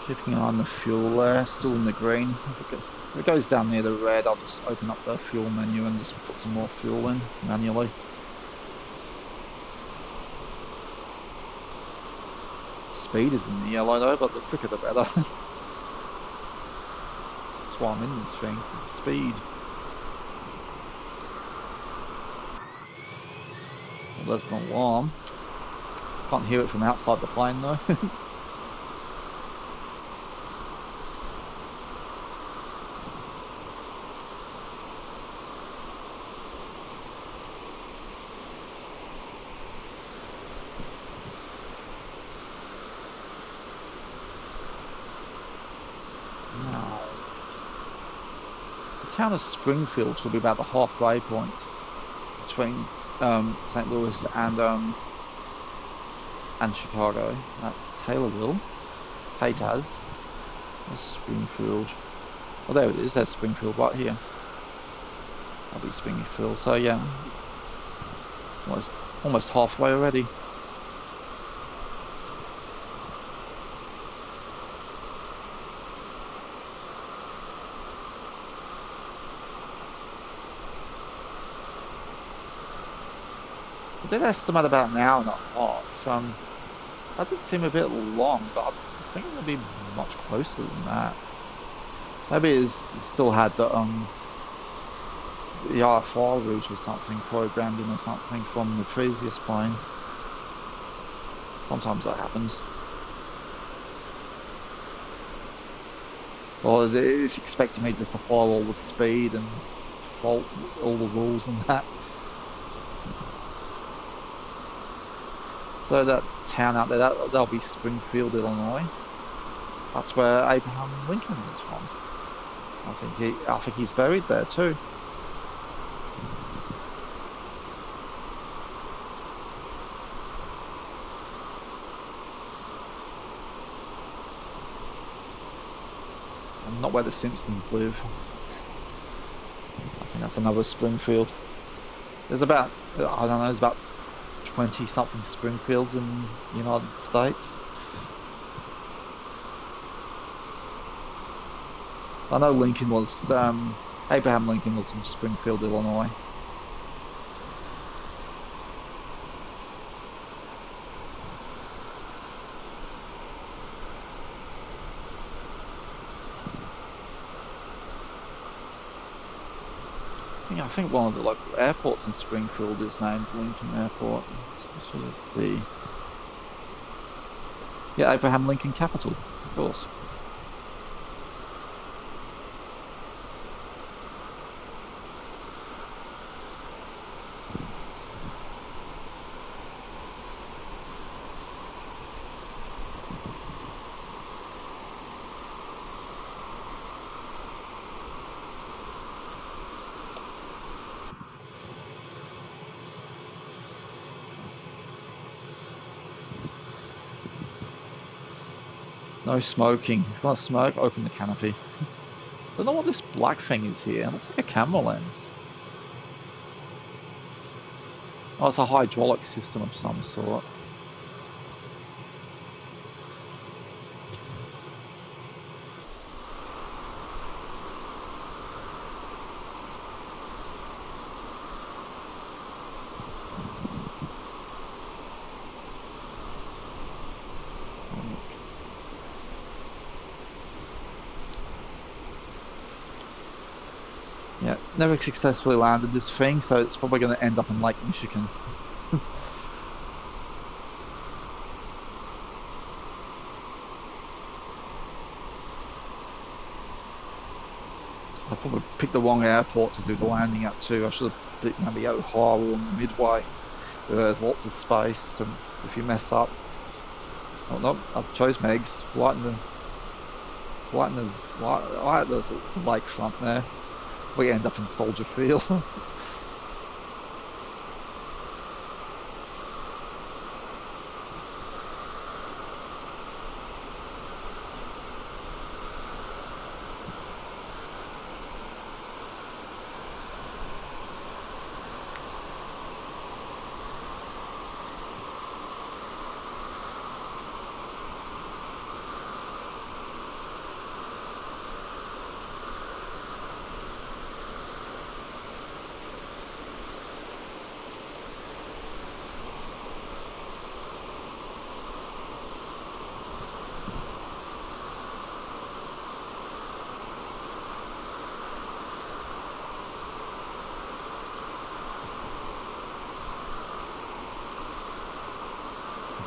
Keeping an eye on the fuel there, still in the green. If it goes down near the red, I'll just open up the fuel menu and just put some more fuel in manually. Speed is in the yellow though, but the quicker the better. That's why I'm in this thing, for the speed. Well, there's an alarm. Can't hear it from outside the plane though. The town of Springfield should be about the halfway point between St. Louis and Chicago. That's Taylorville, Paytaz. There's Springfield. Oh, there it is. There's Springfield right here. That'll be Springfield. So yeah, almost halfway already. I did estimate about an hour and a half. That did seem a bit long, but I think it'll be much closer than that. Maybe it still had the RFR route or something programmed in or something from the previous plane. Sometimes that happens. Or it's expecting me just to follow all the speed and fault all the rules and that. So that town out there, that'll be Springfield, Illinois. That's where Abraham Lincoln is from. I think he's buried there too. And not where the Simpsons live. I think that's another Springfield. There's about, I don't know, there's about 20 something Springfields in the United States. I know Lincoln was, Abraham Lincoln was from Springfield, Illinois. I think one of the local airports in Springfield is named Lincoln Airport. So let's see. Yeah, Abraham Lincoln Capital, of course. No smoking. If you want to smoke, open the canopy. Don't know what this black thing is here. It looks like a camera lens. Oh, it's a hydraulic system of some sort. Yeah, never successfully landed this thing, so it's probably going to end up in Lake Michigan. I probably picked the wrong airport to do the landing at too. I should have picked maybe Ohio or Midway, where there's lots of space to, if you mess up. Oh no, I chose Megs, right at the lakefront there. We end up in Soldier Field.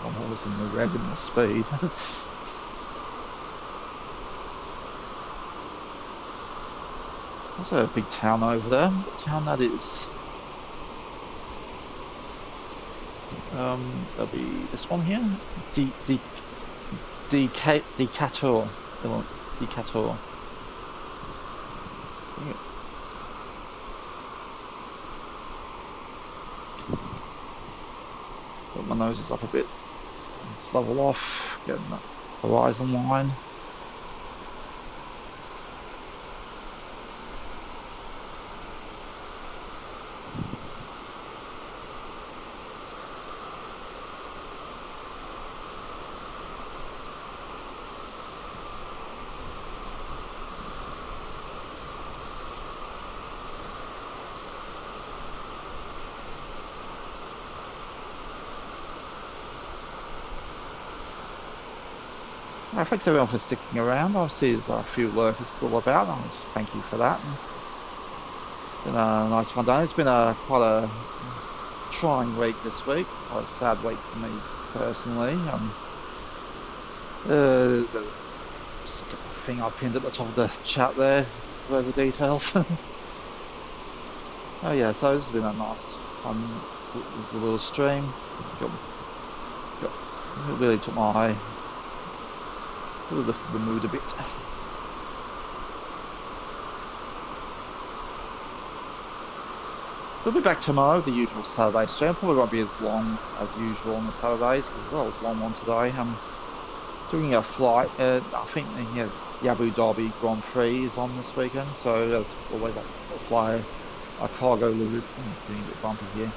I'm always in the red in the speed. There's a big town over there. What town that is? There'll be this one here. Decatur. Decatur. Put my noses up a bit. Let's level off. Get that horizon line. Thanks everyone for sticking around. Obviously there's a few lurkers still about, and thank you for that. It's been a nice fun day. It's been quite a trying week this week. Quite a sad week for me personally. Just a thing I pinned at the top of the chat there, further details. Oh yeah, so this has been a nice fun little stream. It really took my really lifted the mood a bit. We'll be back tomorrow, the usual Saturday stream. Probably won't be as long as usual on the Saturdays because well, long one today. Doing a flight. I think the Abu Dhabi Grand Prix is on this weekend, so as always, I fly a cargo liveried. Getting a bit bumpy here.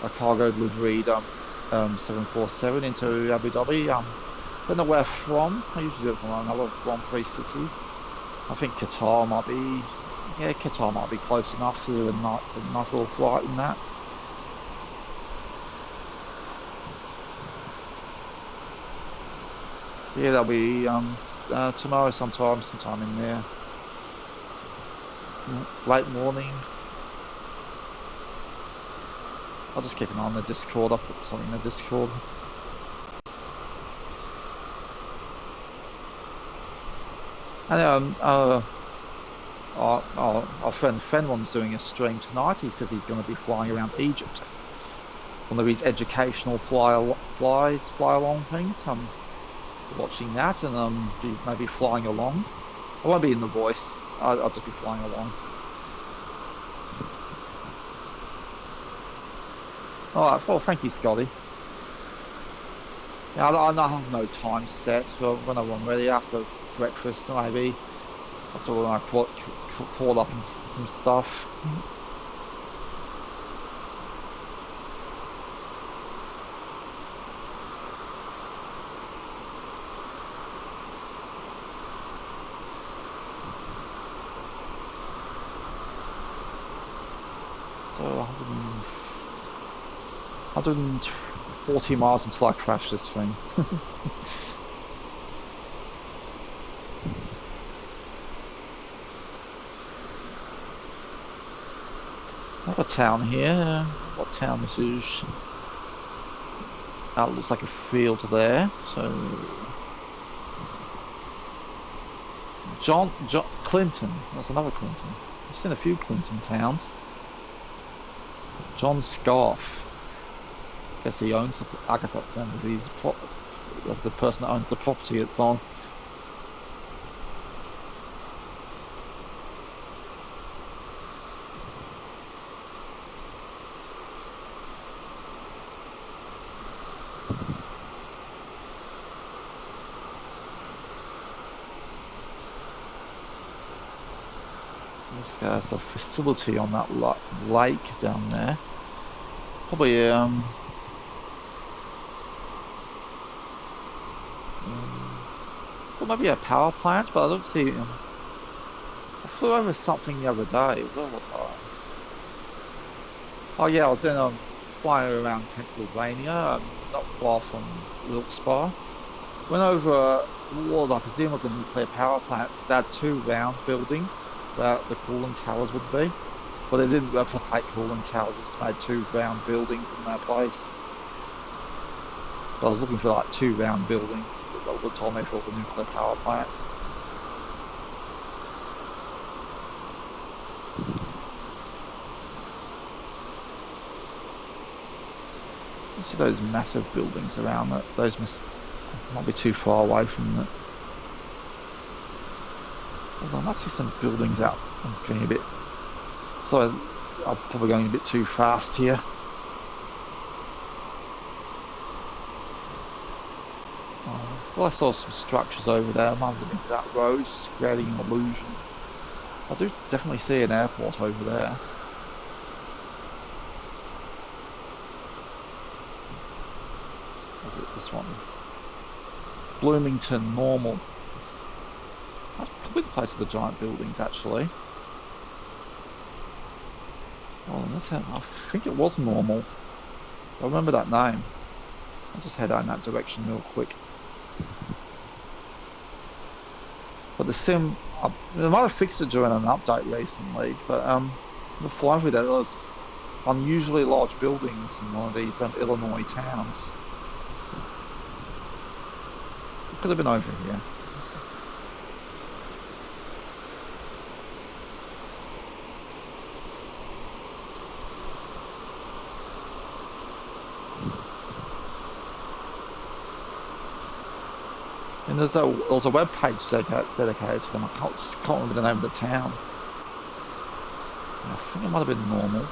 A cargo liveried 747 into Abu Dhabi. Don't know where from. I usually do it from another Grand Prix city. I think Qatar might be. Yeah, Qatar might be close enough to do a nice little flight in that. Yeah, that'll be tomorrow sometime in there. Late morning. I'll just keep an eye on the Discord. I'll put something in the Discord. And our friend Fenlon's doing a stream tonight. He says he's going to be flying around Egypt. One of his educational fly along things. I'm watching that and maybe flying along. I won't be in the voice. I'll just be flying along. Alright, well, thank you, Scotty. Yeah, I have no time set for when I'm ready after breakfast, maybe. After when I caught up in some stuff. So 140 miles until I crash this thing. Another town here. What town this is? It looks like a field there. So John Clinton. That's another Clinton. I've seen a few Clinton towns. John Scarf. Guess he owns. I guess that's the name of his. That's the person that owns the property it's on. There's a facility on that lake down there. Probably well, maybe a power plant, but I don't see. I flew over something the other day. Where was I? Oh yeah, I was in flying around Pennsylvania, not far from Wilkes-Barre. Went over what I presume was a nuclear power plant because they had two round buildings where the cooling towers would be. But they didn't replicate cooling towers, just made two round buildings in that place. But I was looking for like two round buildings that would tell me if it was a nuclear power plant. You see those massive buildings around it. Those must not be too far away from it. Hold on, I see some buildings out. I'm getting a bit. So I'm probably going a bit too fast here. Well, I saw some structures over there. I might have been that road, just creating an illusion. I do definitely see an airport over there. Is it this one? Bloomington Normal. That's probably the place of the giant buildings, actually. Oh, I think it was Normal. I remember that name. I'll just head out in that direction real quick. But the sim, they might have fixed it during an update recently, but the flying through there was unusually large buildings in one of these Illinois towns. It could have been over here. And there's a web page dedicated to them. I can't remember the name of the town. I think it might have been Normal.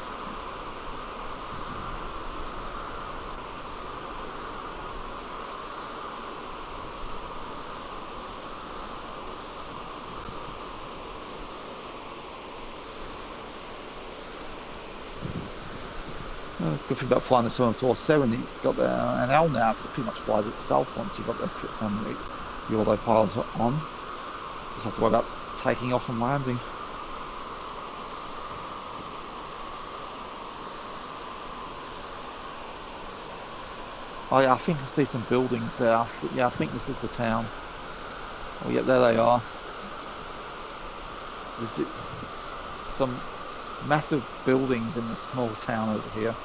Good thing about flying the 747, it's got an LNAV that pretty much flies itself once you've got the autopilot on. Just have to worry about taking off and landing. Oh yeah, I think I see some buildings there. Yeah, I think this is the town. Oh yeah, there they are. There's some massive buildings in this small town over here.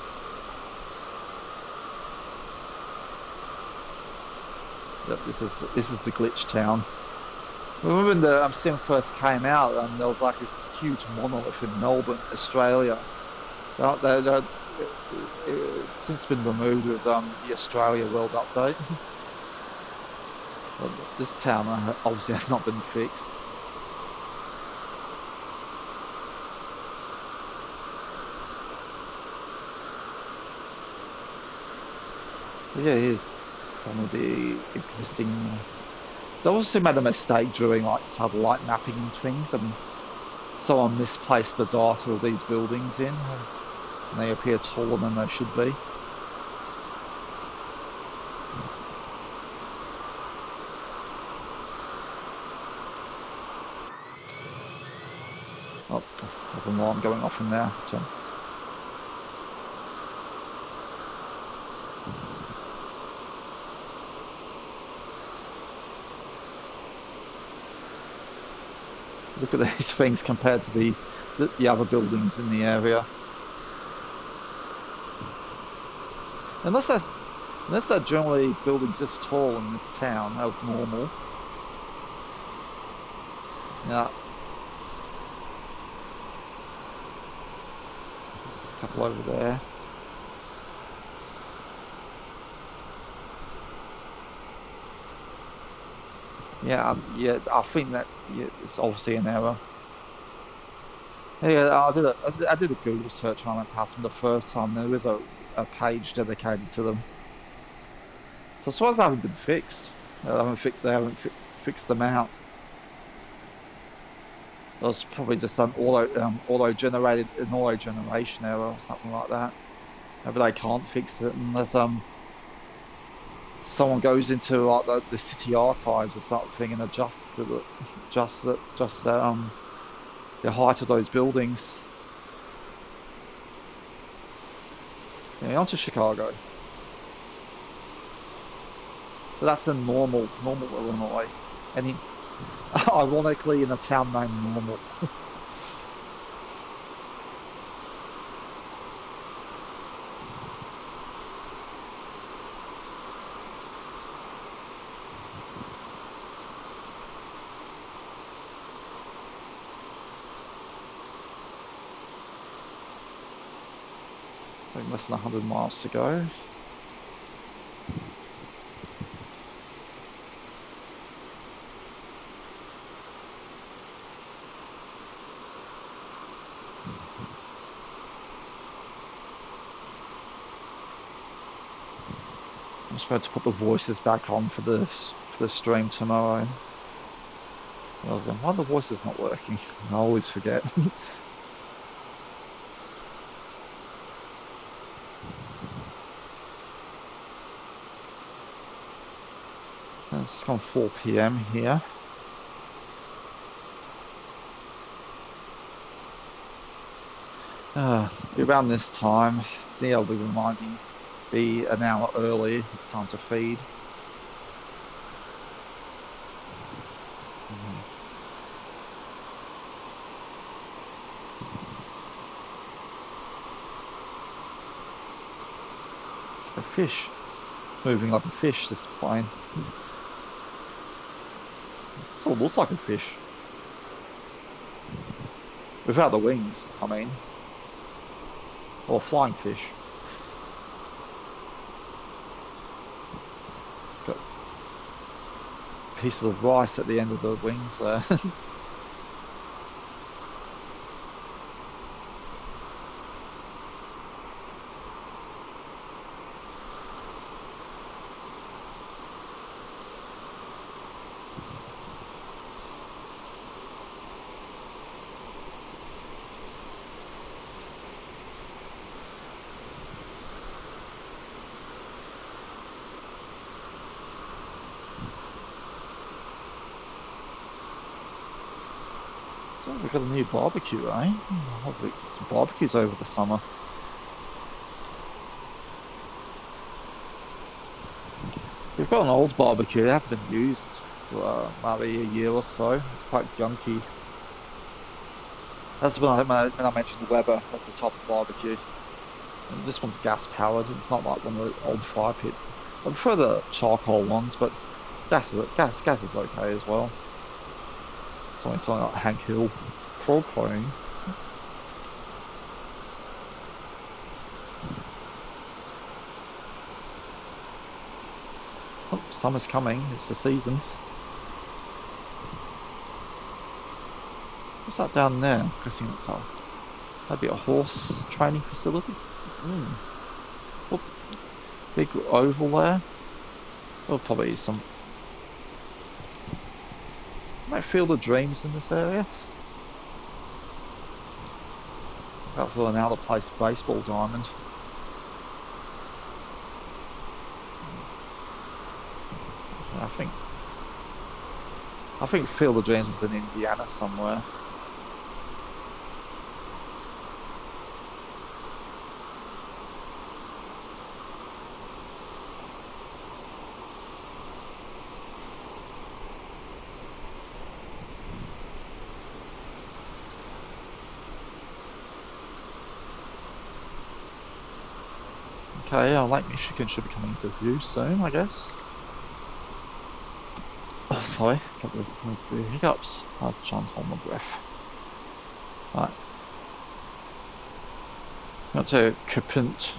This is the glitch town. Remember when the sim first came out, and there was like this huge monolith in Melbourne, Australia. It's since been removed with the Australia World Update. But this town obviously has not been fixed. But yeah, here's from the existing. They also made a mistake during like satellite mapping and things, and someone misplaced the data of these buildings in, and they appear taller than they should be. Oh, there's an alarm going off in there. So. Look at these things compared to the other buildings in the area. Unless they're generally buildings this tall in this town, that was normal. Yeah. There's a couple over there. Yeah, I think that it's obviously an error. Yeah, I did a Google search when I went past them the first time. There is a page dedicated to them. So as far as they haven't been fixed, they haven't fixed them out. It was probably just an auto generation error or something like that. Maybe they can't fix it unless someone goes into like the city archives or something and adjusts the height of those buildings. Yeah, on to Chicago. So that's the normal Illinois, and ironically in a town named Normal. So less than 100 miles to go. I'm supposed to put the voices back on for the stream tomorrow. I was going, why are the voices not working? I always forget. It's gone 4 p.m. here. Around this time, I'll be reminding be an hour early. It's time to feed. It's a fish. It's moving like a fish, this plane. It sort of looks like a fish. Without the wings, I mean. Or a flying fish. Got pieces of rice at the end of the wings there. So we've got a new barbecue, eh? Hopefully get some barbecues over the summer. We've got an old barbecue. It hasn't been used for maybe a year or so. It's quite gunky. That's when I mentioned the Weber. That's the type of barbecue. And this one's gas powered. It's not like one of the old fire pits. I prefer the charcoal ones, but gas is okay as well. Something like Hank Hill frog cloning. Oh, summer's coming. It's the season. What's that down there? I'm guessing it's that'd be a horse training facility. Oh, big oval there. There'll probably be some. Might Field of Dreams in this area. Out for an out of place baseball diamond. I think Field of Dreams was in Indiana somewhere. Okay, Lake Michigan should be coming into view soon, I guess. Oh, sorry, got the hiccups. I'll try and hold my breath. Right. Got to Capint.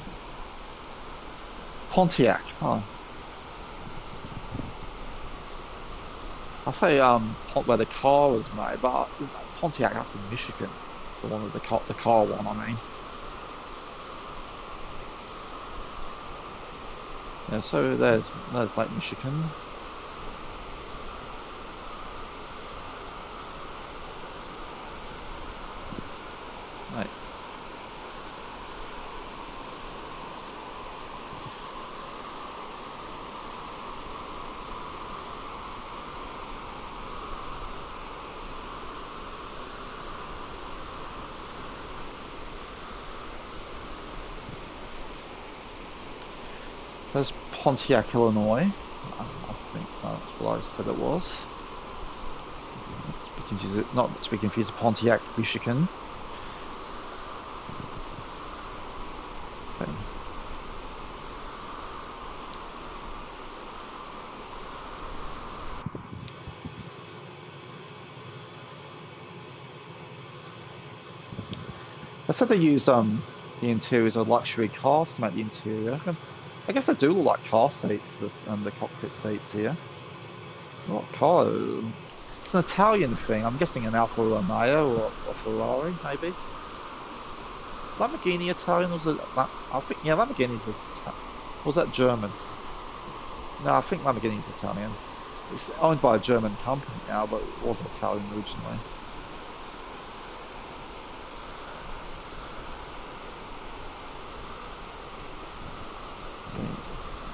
Pontiac. Oh. I'll say where the car was made, but Pontiac, that's in Michigan. The one with the car one, I mean. Yeah, so there's Lake Michigan. Right. There's Pontiac, Illinois. I think that's what I said it was. Not to be confused with Pontiac, Michigan. Okay. I said they use the interiors of luxury cars to make the interior. I guess they do look like car seats, the cockpit seats here. What car? It's an Italian thing. I'm guessing an Alfa Romeo or Ferrari, maybe. Lamborghini Italian was it? I think Lamborghini's Italian. Was that German? No, I think Lamborghini's Italian. It's owned by a German company now, but it was Italian originally.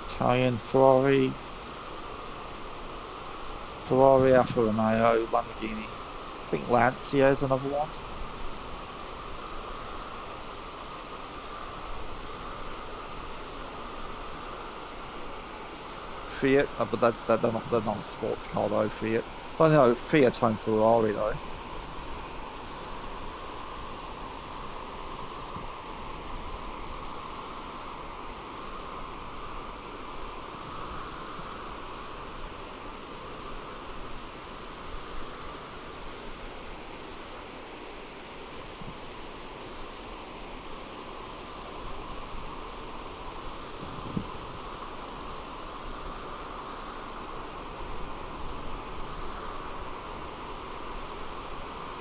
Italian, Ferrari, Alfa Romeo, Lamborghini. I think Lancia is another one. Fiat, but they're not a sports car though, Fiat. Well, no, Fiat owned Ferrari though.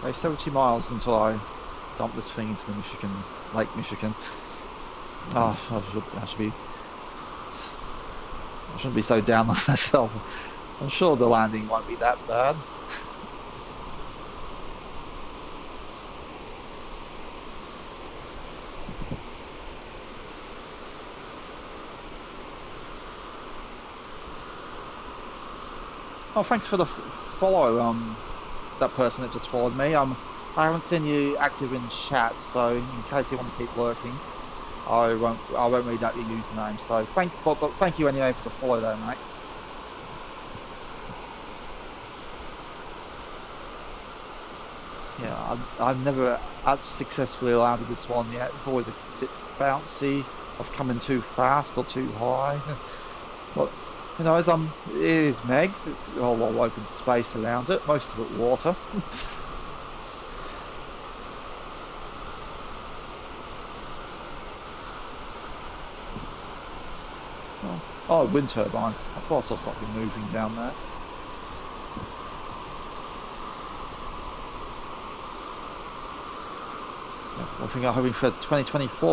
Okay, 70 miles until I dump this thing into the Lake Michigan. Oh, I shouldn't be so down on myself. I'm sure the landing won't be that bad. Oh, thanks for the follow. That person that just followed me. I haven't seen you active in chat, so in case you want to keep lurking, I won't read out your username. So thank you anyway for the follow there, mate. Yeah, I've never successfully landed this one yet. It's always a bit bouncy. I've come in too fast or too high. But you know, it is Megs. It's a lot of open space around it. Most of it water. Oh, wind turbines. I thought I saw something moving down there. I think I'm hoping for 2024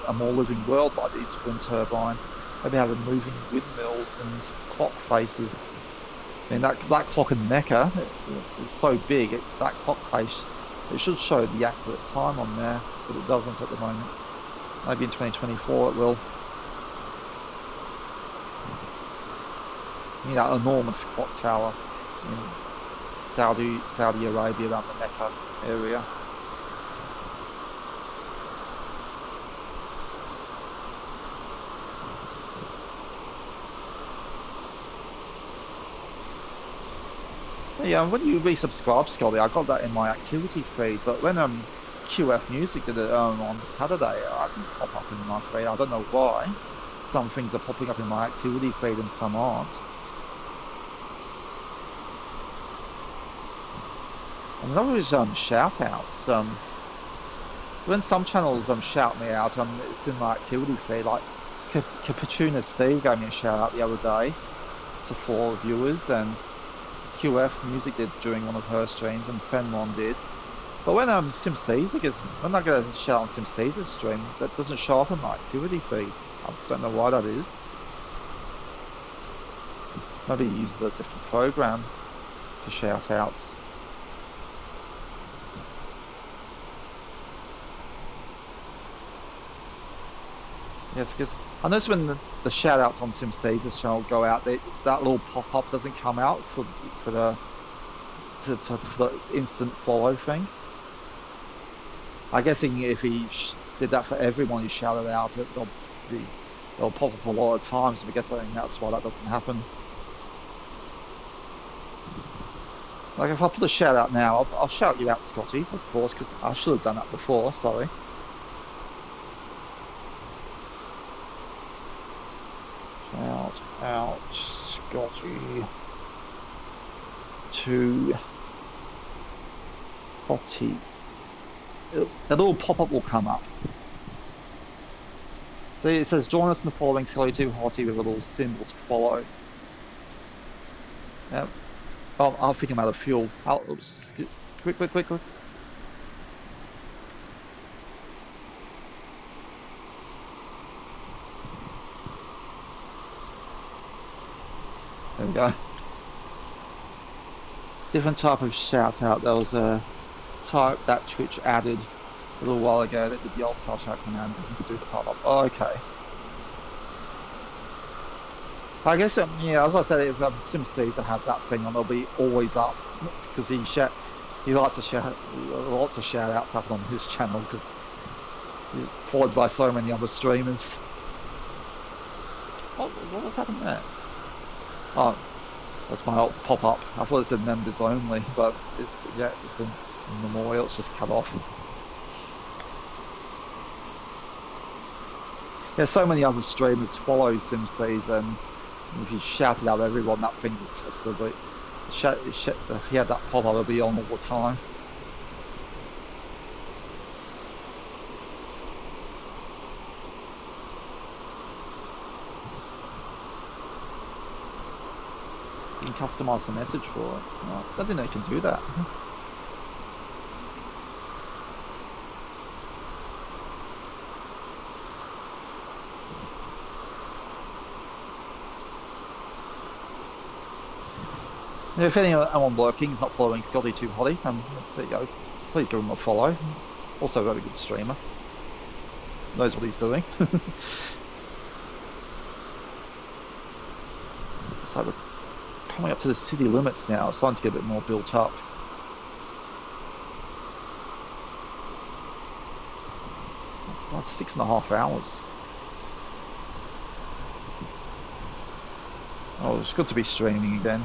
a more living world like these wind turbines. maybe having moving windmills and clock faces. I mean, that clock in Mecca is so big, that clock face, it should show the accurate time on there, but it doesn't at the moment. Maybe in 2024 it will. You know, that enormous clock tower in Saudi Arabia around the Mecca area. Yeah, when you resubscribe, Scotty, I got that in my activity feed, but when QF Music did it on Saturday, I didn't pop up in my feed. I don't know why. Some things are popping up in my activity feed and some aren't. And another is shout outs. When some channels shout me out, it's in my activity feed. Like Cappuccino Steve gave me a shout out the other day to 4 viewers, and QF Music did during one of her streams, and Fenlon did. But when when I get a shout on Sim Caesar's stream, that doesn't show up in my activity feed. I don't know why that is. Maybe he uses a different program for shout outs. Yes, because I notice when the shout outs on Sim Caesar's channel go out, that little pop up doesn't come out for the instant follow thing. I guess if he did that for everyone who shouted out, they'll pop up a lot of times. I guess I think that's why that doesn't happen. Like if I put a shout out now, I'll shout you out, Scotty, of course, because I should have done that before. Sorry. Shout out, Scotty, to Hottie. A little pop-up will come up. So it says, join us in the following Scotty to Hottie with a little symbol to follow. Yeah. Oh, I'm thinking about the fuel. Oops. Quick. There we go. Different type of shout out. There was a type that Twitch added a little while ago that did the old shout command to do the pop-up. Oh, okay. I guess, yeah, as I said, if Sim Caesar had that thing on, it'll be always up, because he likes to shout, lots of shout outs happen on his channel, because he's followed by so many other streamers. What was happening there? Oh, that's my old pop-up. I thought it said members only, but it's in memorial, it's just cut off. Yeah, so many other streamers follow Sim Caesar, and if you shouted out everyone, that thing would just be, if he had that pop-up, it'd be on all the time. You can customize the message for it. Oh, I didn't know you can do that. If anyone working is not following Scotty Too Hottie, there you go. Please give him a follow. Also a very good streamer. Knows what he's doing. It's like we're coming up to the city limits now. It's starting to get a bit more built up. That's 6.5 hours. Oh, it's good to be streaming again.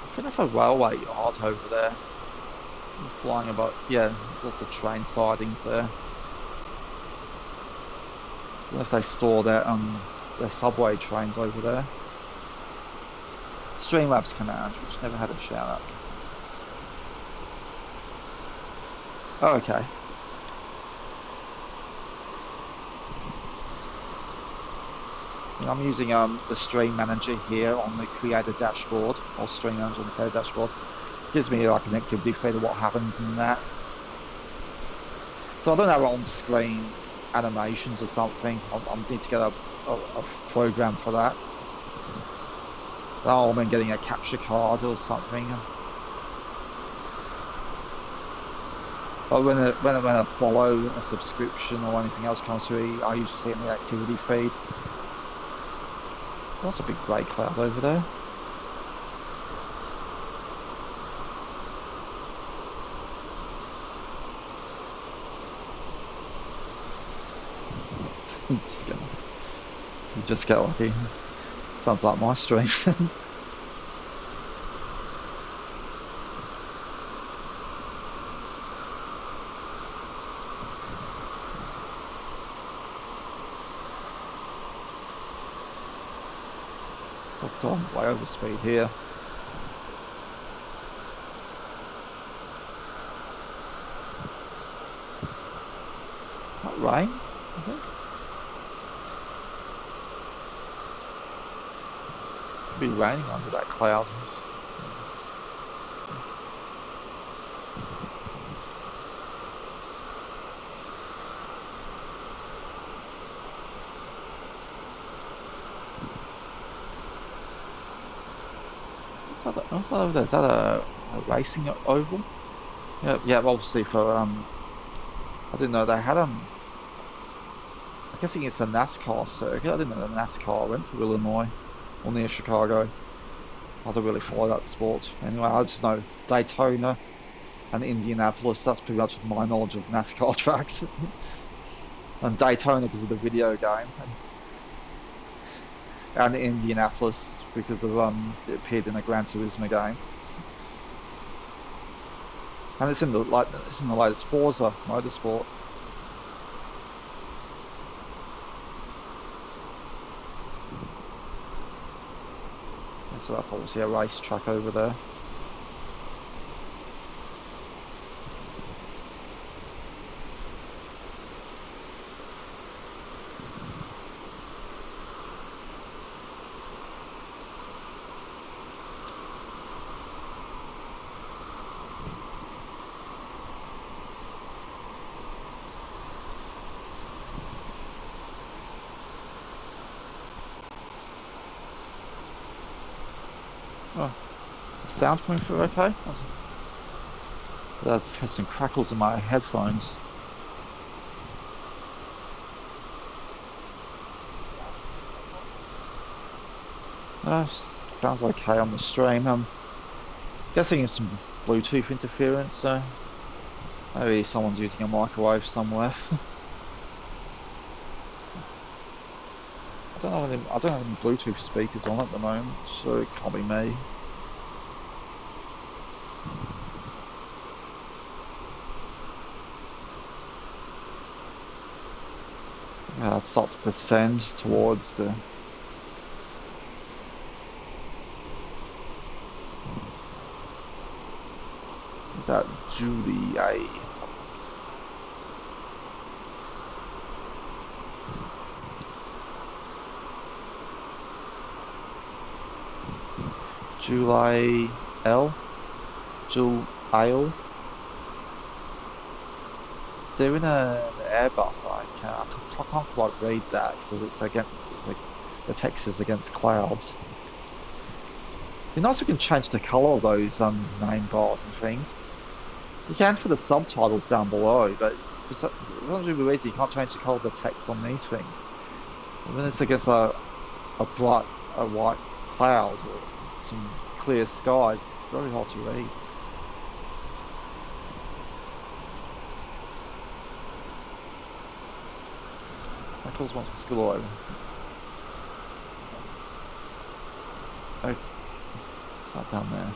I think that's a railway yard over there. I'm flying about, yeah, there's the train sidings there. I don't know if they store their subway trains over there. Streamlabs Command, which never had a shout out. Oh, okay. And I'm using the stream manager here on the creator dashboard, or stream manager on the creator dashboard. Gives me like an activity feed of what happens in that. So I don't have on-screen animations or something. I need to get a program for that. Oh, I'm getting a capture card or something. But when I follow a subscription or anything else comes through, I usually see it in the activity feed. That's a big grey cloud over there. You just get lucky. Sounds like my stream. Oh god, way over speed here. That rain, I think. Could be raining under that cloud. What's that over there? Is that a racing oval? Yeah, obviously for I didn't know they had I'm guessing it's a NASCAR circuit. I didn't know the NASCAR went through Illinois or near Chicago. I don't really follow that sport. Anyway, I just know Daytona and Indianapolis. That's pretty much my knowledge of NASCAR tracks. And Daytona because of the video game. And Indianapolis because of it appeared in a Gran Turismo game. And it's in the latest Forza Motorsport. So that's obviously a race track over there. Oh, sound coming through okay? That's has some crackles in my headphones. Sounds okay on the stream. I'm guessing it's some Bluetooth interference, so maybe someone's using a microwave somewhere. I don't have any Bluetooth speakers on at the moment, so it can't be me. Yeah, I'll start to descend towards the... Is that Julie A? July L? Jul Ale? They're in an Airbus. I can't quite read that because it's like the text is against clouds. It'd be nice if we can change the colour of those name bars and things. You can for the subtitles down below, but for some reason you can't change the colour of the text on these things. And when it's against a white cloud or some clear skies, it's very hard to read. Michael's wants to school over. Oh, it's not down there.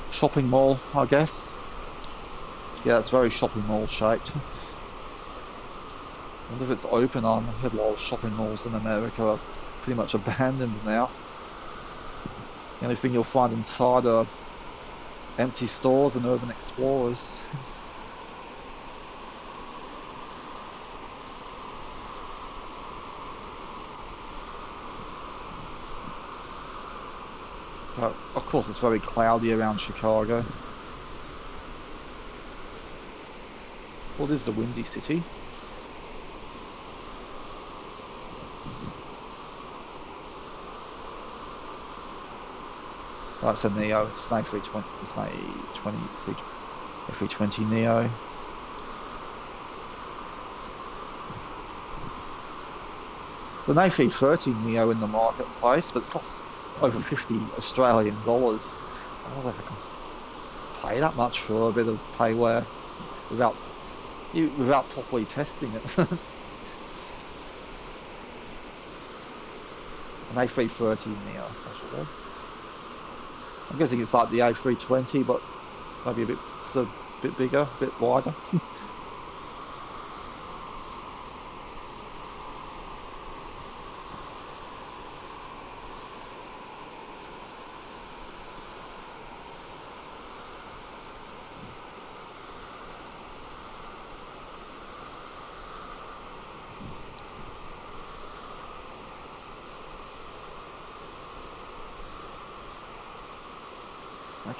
It's shopping mall, I guess. Yeah, it's very shopping mall shaped. I wonder if it's open on. I heard a lot of shopping malls in America are pretty much abandoned now. The only thing you'll find inside are empty stores and urban explorers. Of course, it's very cloudy around Chicago. Well, this is a windy city. Oh, it's a Neo. It's an A320. It's an A320 Neo. There's an A330 Neo in the marketplace, but it costs over 50 Australian dollars. I don't know if I can pay that much for a bit of payware without properly testing it. An A330 Neo, actually. I'm guessing it's like the A320, but maybe it's a bit bigger, a bit wider.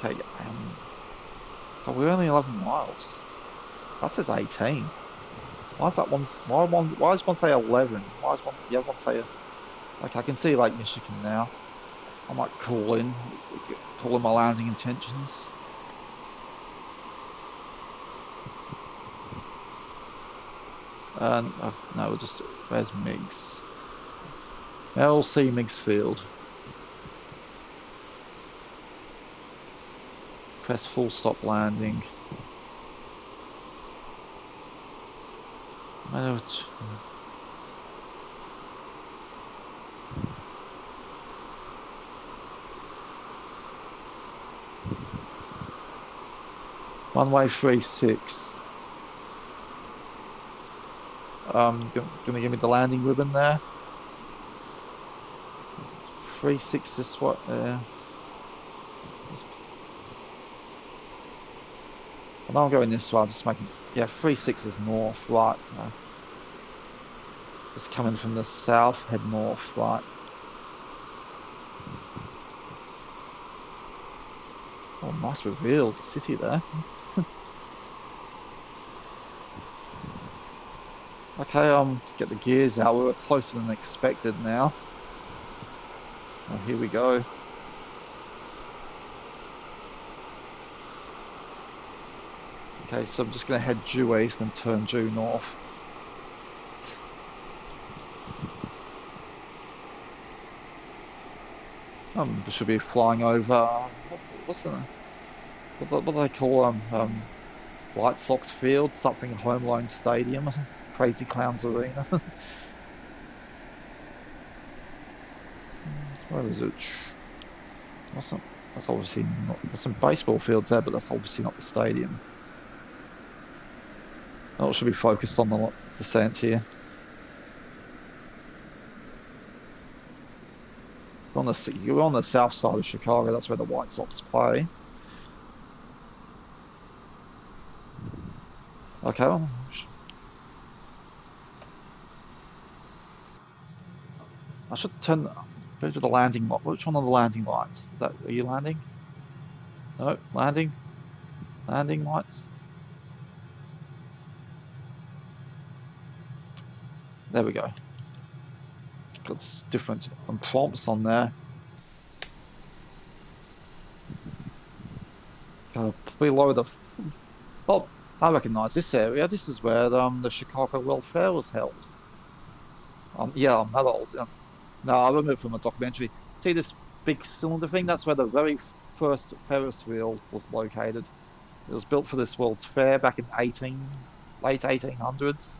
Okay, but we're only 11 miles. That says 18. Why is that one? Why does one say 11? Why does one? The other one say? Okay, I can see Lake Michigan now. I might call in my landing intentions. No, we'll just where's Miggs? LC Miggs Field. Press full stop landing. Runway 36. Gonna give me the landing ribbon there. 36 is what? I'm not going this way. I'm just making. Yeah, 36 is north, right? Just coming from the south, head north, right? Oh, nice reveal, the city there. Okay, get the gears out. We were closer than expected now. Oh, here we go. Okay, so I'm just going to head due east and turn due north. We should be flying over. What do they call White Sox Field? Something Home Loan Stadium, Crazy Clowns Arena. Where is it? That's obviously not. There's some baseball fields there, but that's obviously not the stadium. Oh, it should be focused on the descent here. You're on the south side of Chicago. That's where the White Sox play. Okay. Well, I should turn. Go to the landing light. Which one of the landing lights? Are you landing? No, landing. Landing lights. There we go. Got different prompts on there. Probably lower the. Oh, I recognise this area. This is where the Chicago World Fair was held. Yeah, I'm not old. No, I remember it from a documentary. See this big cylinder thing? That's where the very first Ferris wheel was located. It was built for this World's Fair back in late 1800s.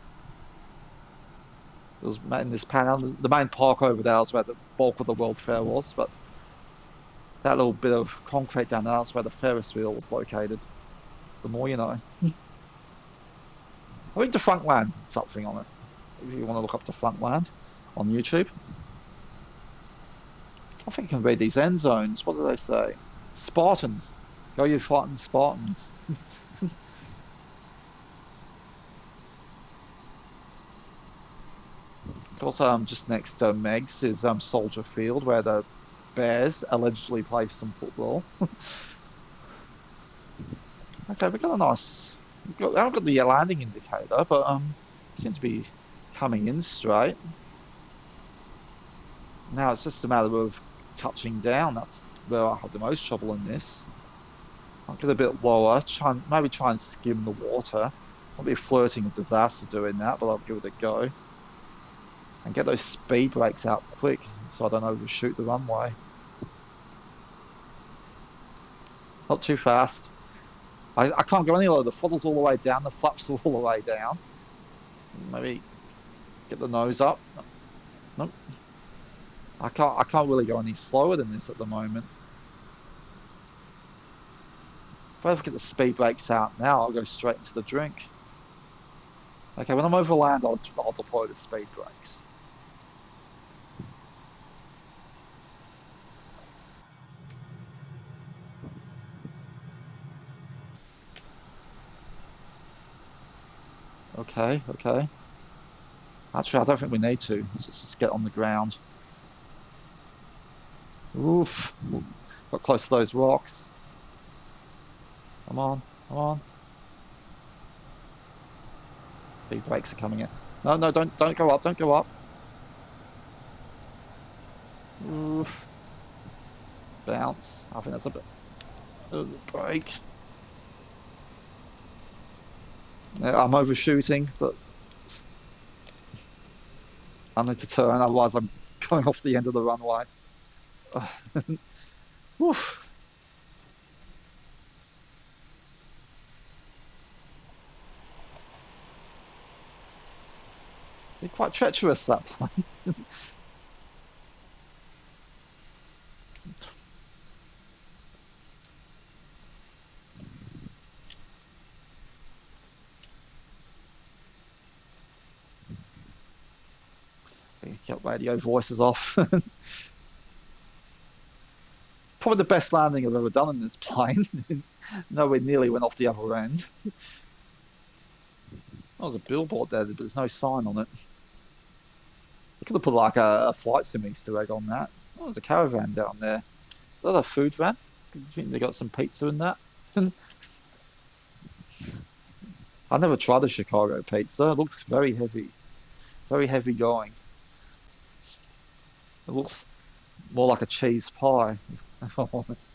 It was in this panel. The main park over there is where the bulk of the World Fair was, but that little bit of concrete down there is where the Ferris wheel was located. The more you know. I think the Frontland something on it. If you want to look up the Frontland on YouTube. I think you can read these end zones. What do they say? Spartans. Go you fighting Spartans. Of course, just next to Meg's is Soldier Field, where the bears allegedly play some football. Okay, we got a nice. I haven't got the landing indicator, but seem to be coming in straight. Now it's just a matter of touching down. That's where I had the most trouble in this. I'll get a bit lower, maybe try and skim the water. I'll be flirting with disaster doing that, but I'll give it a go. And get those speed brakes out quick so I don't overshoot the runway. Not too fast. I can't go any lower. The throttle's all the way down, the flaps are all the way down. Maybe get the nose up. Nope. I can't really go any slower than this at the moment. If I ever get the speed brakes out now, I'll go straight into the drink. Okay, when I'm over land, I'll deploy the speed brakes. Okay, okay. Actually, I don't think we need to. Let's just get on the ground. Oof. Got close to those rocks. Come on, come on. Speed brakes are coming in. No, no, don't go up, don't go up. Oof. Bounce. I think that's a bit. Brake. Yeah, I'm overshooting, but I need to turn, otherwise I'm going off the end of the runway. Oof. They're quite treacherous, that plane. Get radio voices off. Probably the best landing I've ever done in this plane. Nowhere nearly went off the other end. There was a billboard there, but there's no sign on it. They could have put like a flight sim Easter egg on that. Oh, there's a caravan down there. Is that a food van? Do you think they got some pizza in that? I never tried a Chicago pizza. It looks very heavy going. It looks more like a cheese pie, if I'm honest.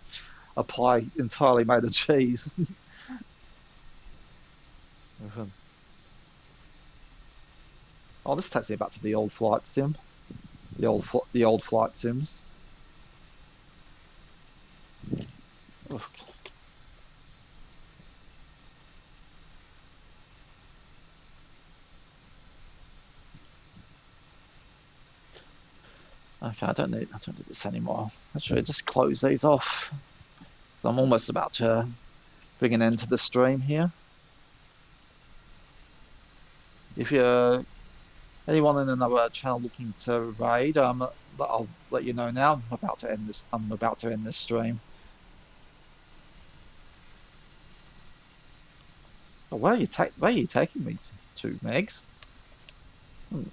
A pie entirely made of cheese. Oh, this takes me back to the old flight sim. The old flight sims. Ugh. Okay, I don't need this anymore. Actually, just close these off. So I'm almost about to bring an end to the stream here. If you're anyone in another channel looking to raid, I'll let you know now. I'm about to end this stream. Oh, where are you taking me to, Megs?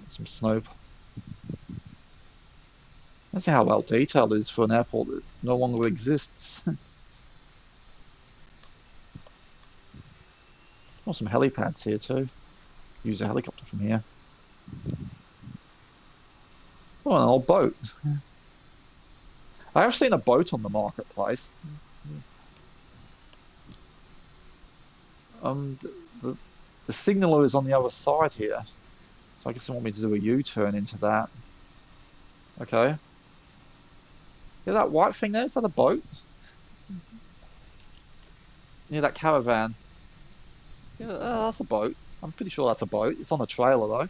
Some snow. That's how well detailed it is for an airport that no longer exists. Oh, some helipads here too. Use a helicopter from here. Oh, an old boat. I have seen a boat on the marketplace. The signaller is on the other side here. So I guess they want me to do a U-turn into that. Okay. Yeah, that white thing there, is that a boat? Yeah, that caravan. Yeah, that's a boat. I'm pretty sure that's a boat. It's on a trailer though.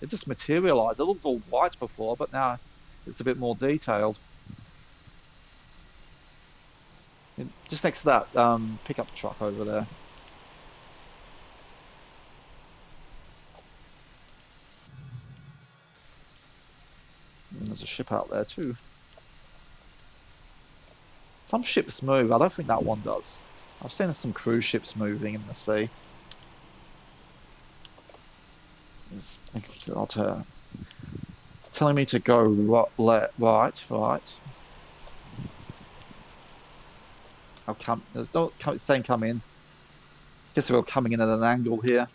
It just materialized. It looked all white before, but now it's a bit more detailed. Just next to that pickup truck over there. And there's a ship out there too. Some ships move. I don't think that one does. I've seen some cruise ships moving in the sea. It's telling me to go right. I'll come. There's no saying come in. Guess we're coming in at an angle here.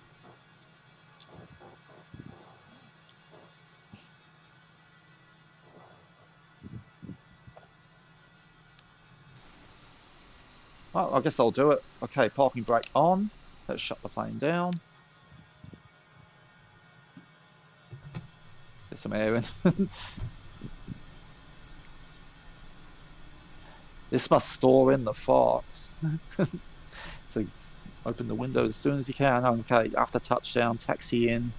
Well, I guess I'll do it. Okay, parking brake on. Let's shut the plane down. Get some air in. This must store in the farts. So open the window as soon as you can. Okay, after touchdown, taxi in.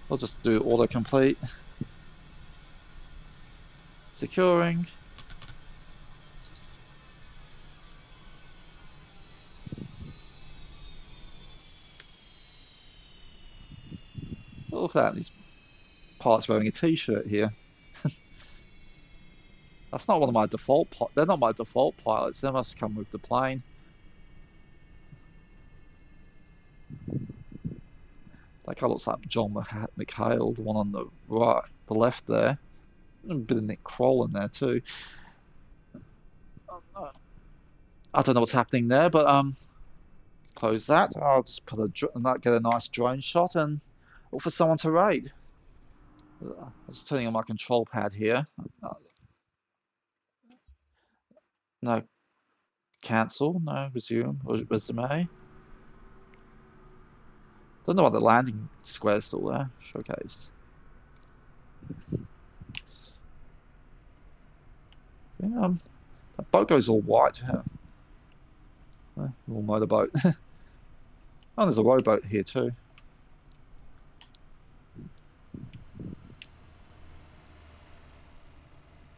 We'll just do autocomplete. Securing. Look at that, these pilots wearing a t-shirt here. That's not one of my default. They're not my default pilots. They must come with the plane. That guy looks like John McHale, the one on the right, the left there. A bit of Nick Kroll in there too. I don't know what's happening there, but close that. I'll just put get a nice drone shot and look for someone to raid. I'm just turning on my control pad here. No, cancel. No, resume. Resume. Don't know why the landing square's still there. Showcase. Yeah, that boat goes all white. Yeah. Little motorboat. Oh, there's a rowboat here too.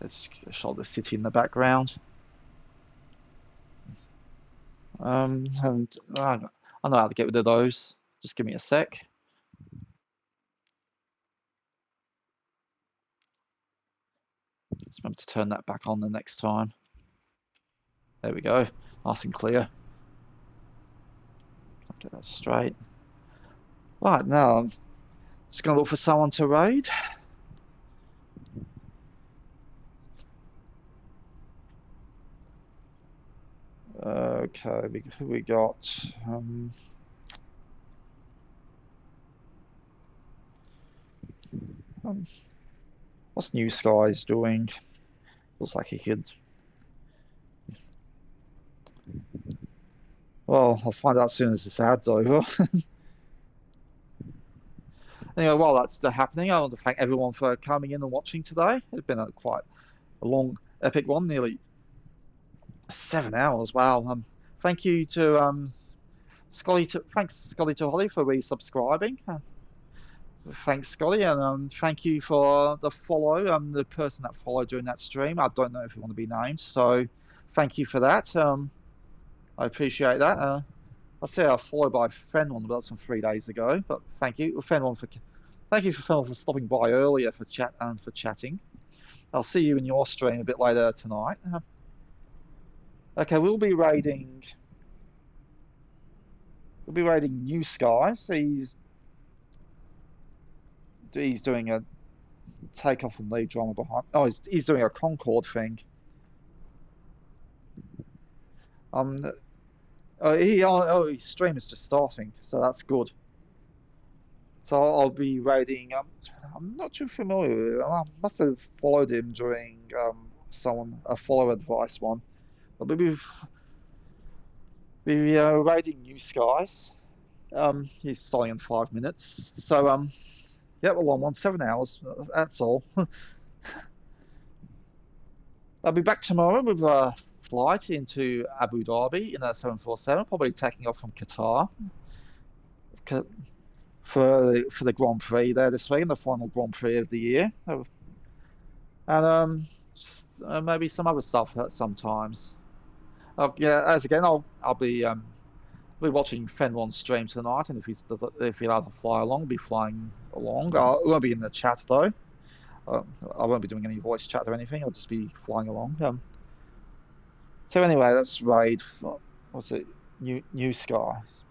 Let's show the city in the background. And I know how to get rid of those. Just give me a sec. Just remember to turn that back on the next time. There we go. Nice and clear. Get that straight. Right, now I'm just going to look for someone to raid. Okay, who we got? What's New Skies doing? Looks like he could. Well, I'll find out as soon as this ad's over. Anyway, while that's still happening, I want to thank everyone for coming in and watching today. It's been quite a long, epic one, nearly 7 hours. Wow. Thank you to Scully. Thanks, Scully to Holly, for resubscribing. Thanks, Scotty, and thank you for the follow. The person that followed during that stream. I don't know if you want to be named, so thank you for that. I appreciate that. I say I followed by Fenwon, but that's from 3 days ago. But thank you, Fenwon, for stopping by earlier for chatting. I'll see you in your stream a bit later tonight. Okay, we'll be raiding New Skies. He's doing a takeoff and lead drama behind. Oh, he's doing a Concorde thing. His stream is just starting, so that's good. So I'll be raiding. I'm not too familiar with it. I must have followed him during a follow advice one. But we'll be raiding New Skies. He's starting in 5 minutes. So yeah, a long one, 7 hours. That's all. I'll be back tomorrow with a flight into Abu Dhabi in a 747, probably taking off from Qatar for the Grand Prix there this week, and the final Grand Prix of the year, and maybe some other stuff sometimes. Yeah, as again, I'll be watching Fenwon's stream tonight, and if he's allowed to fly along, I'll be flying along. I won't be in the chat though. I won't be doing any voice chat or anything. I'll just be flying along. So anyway, let's raid. What's it? New Skies.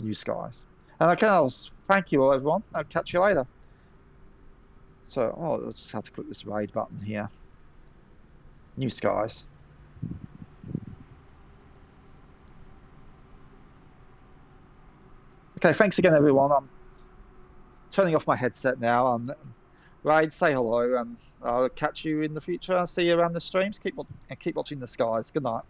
And I'll thank you all, everyone. I'll catch you later. So I'll just have to click this raid button here. New Skies. Okay, thanks again, everyone. I'm turning off my headset now. Raid, say hello, and I'll catch you in the future. I'll see you around the streams. Keep watching the skies. Good night.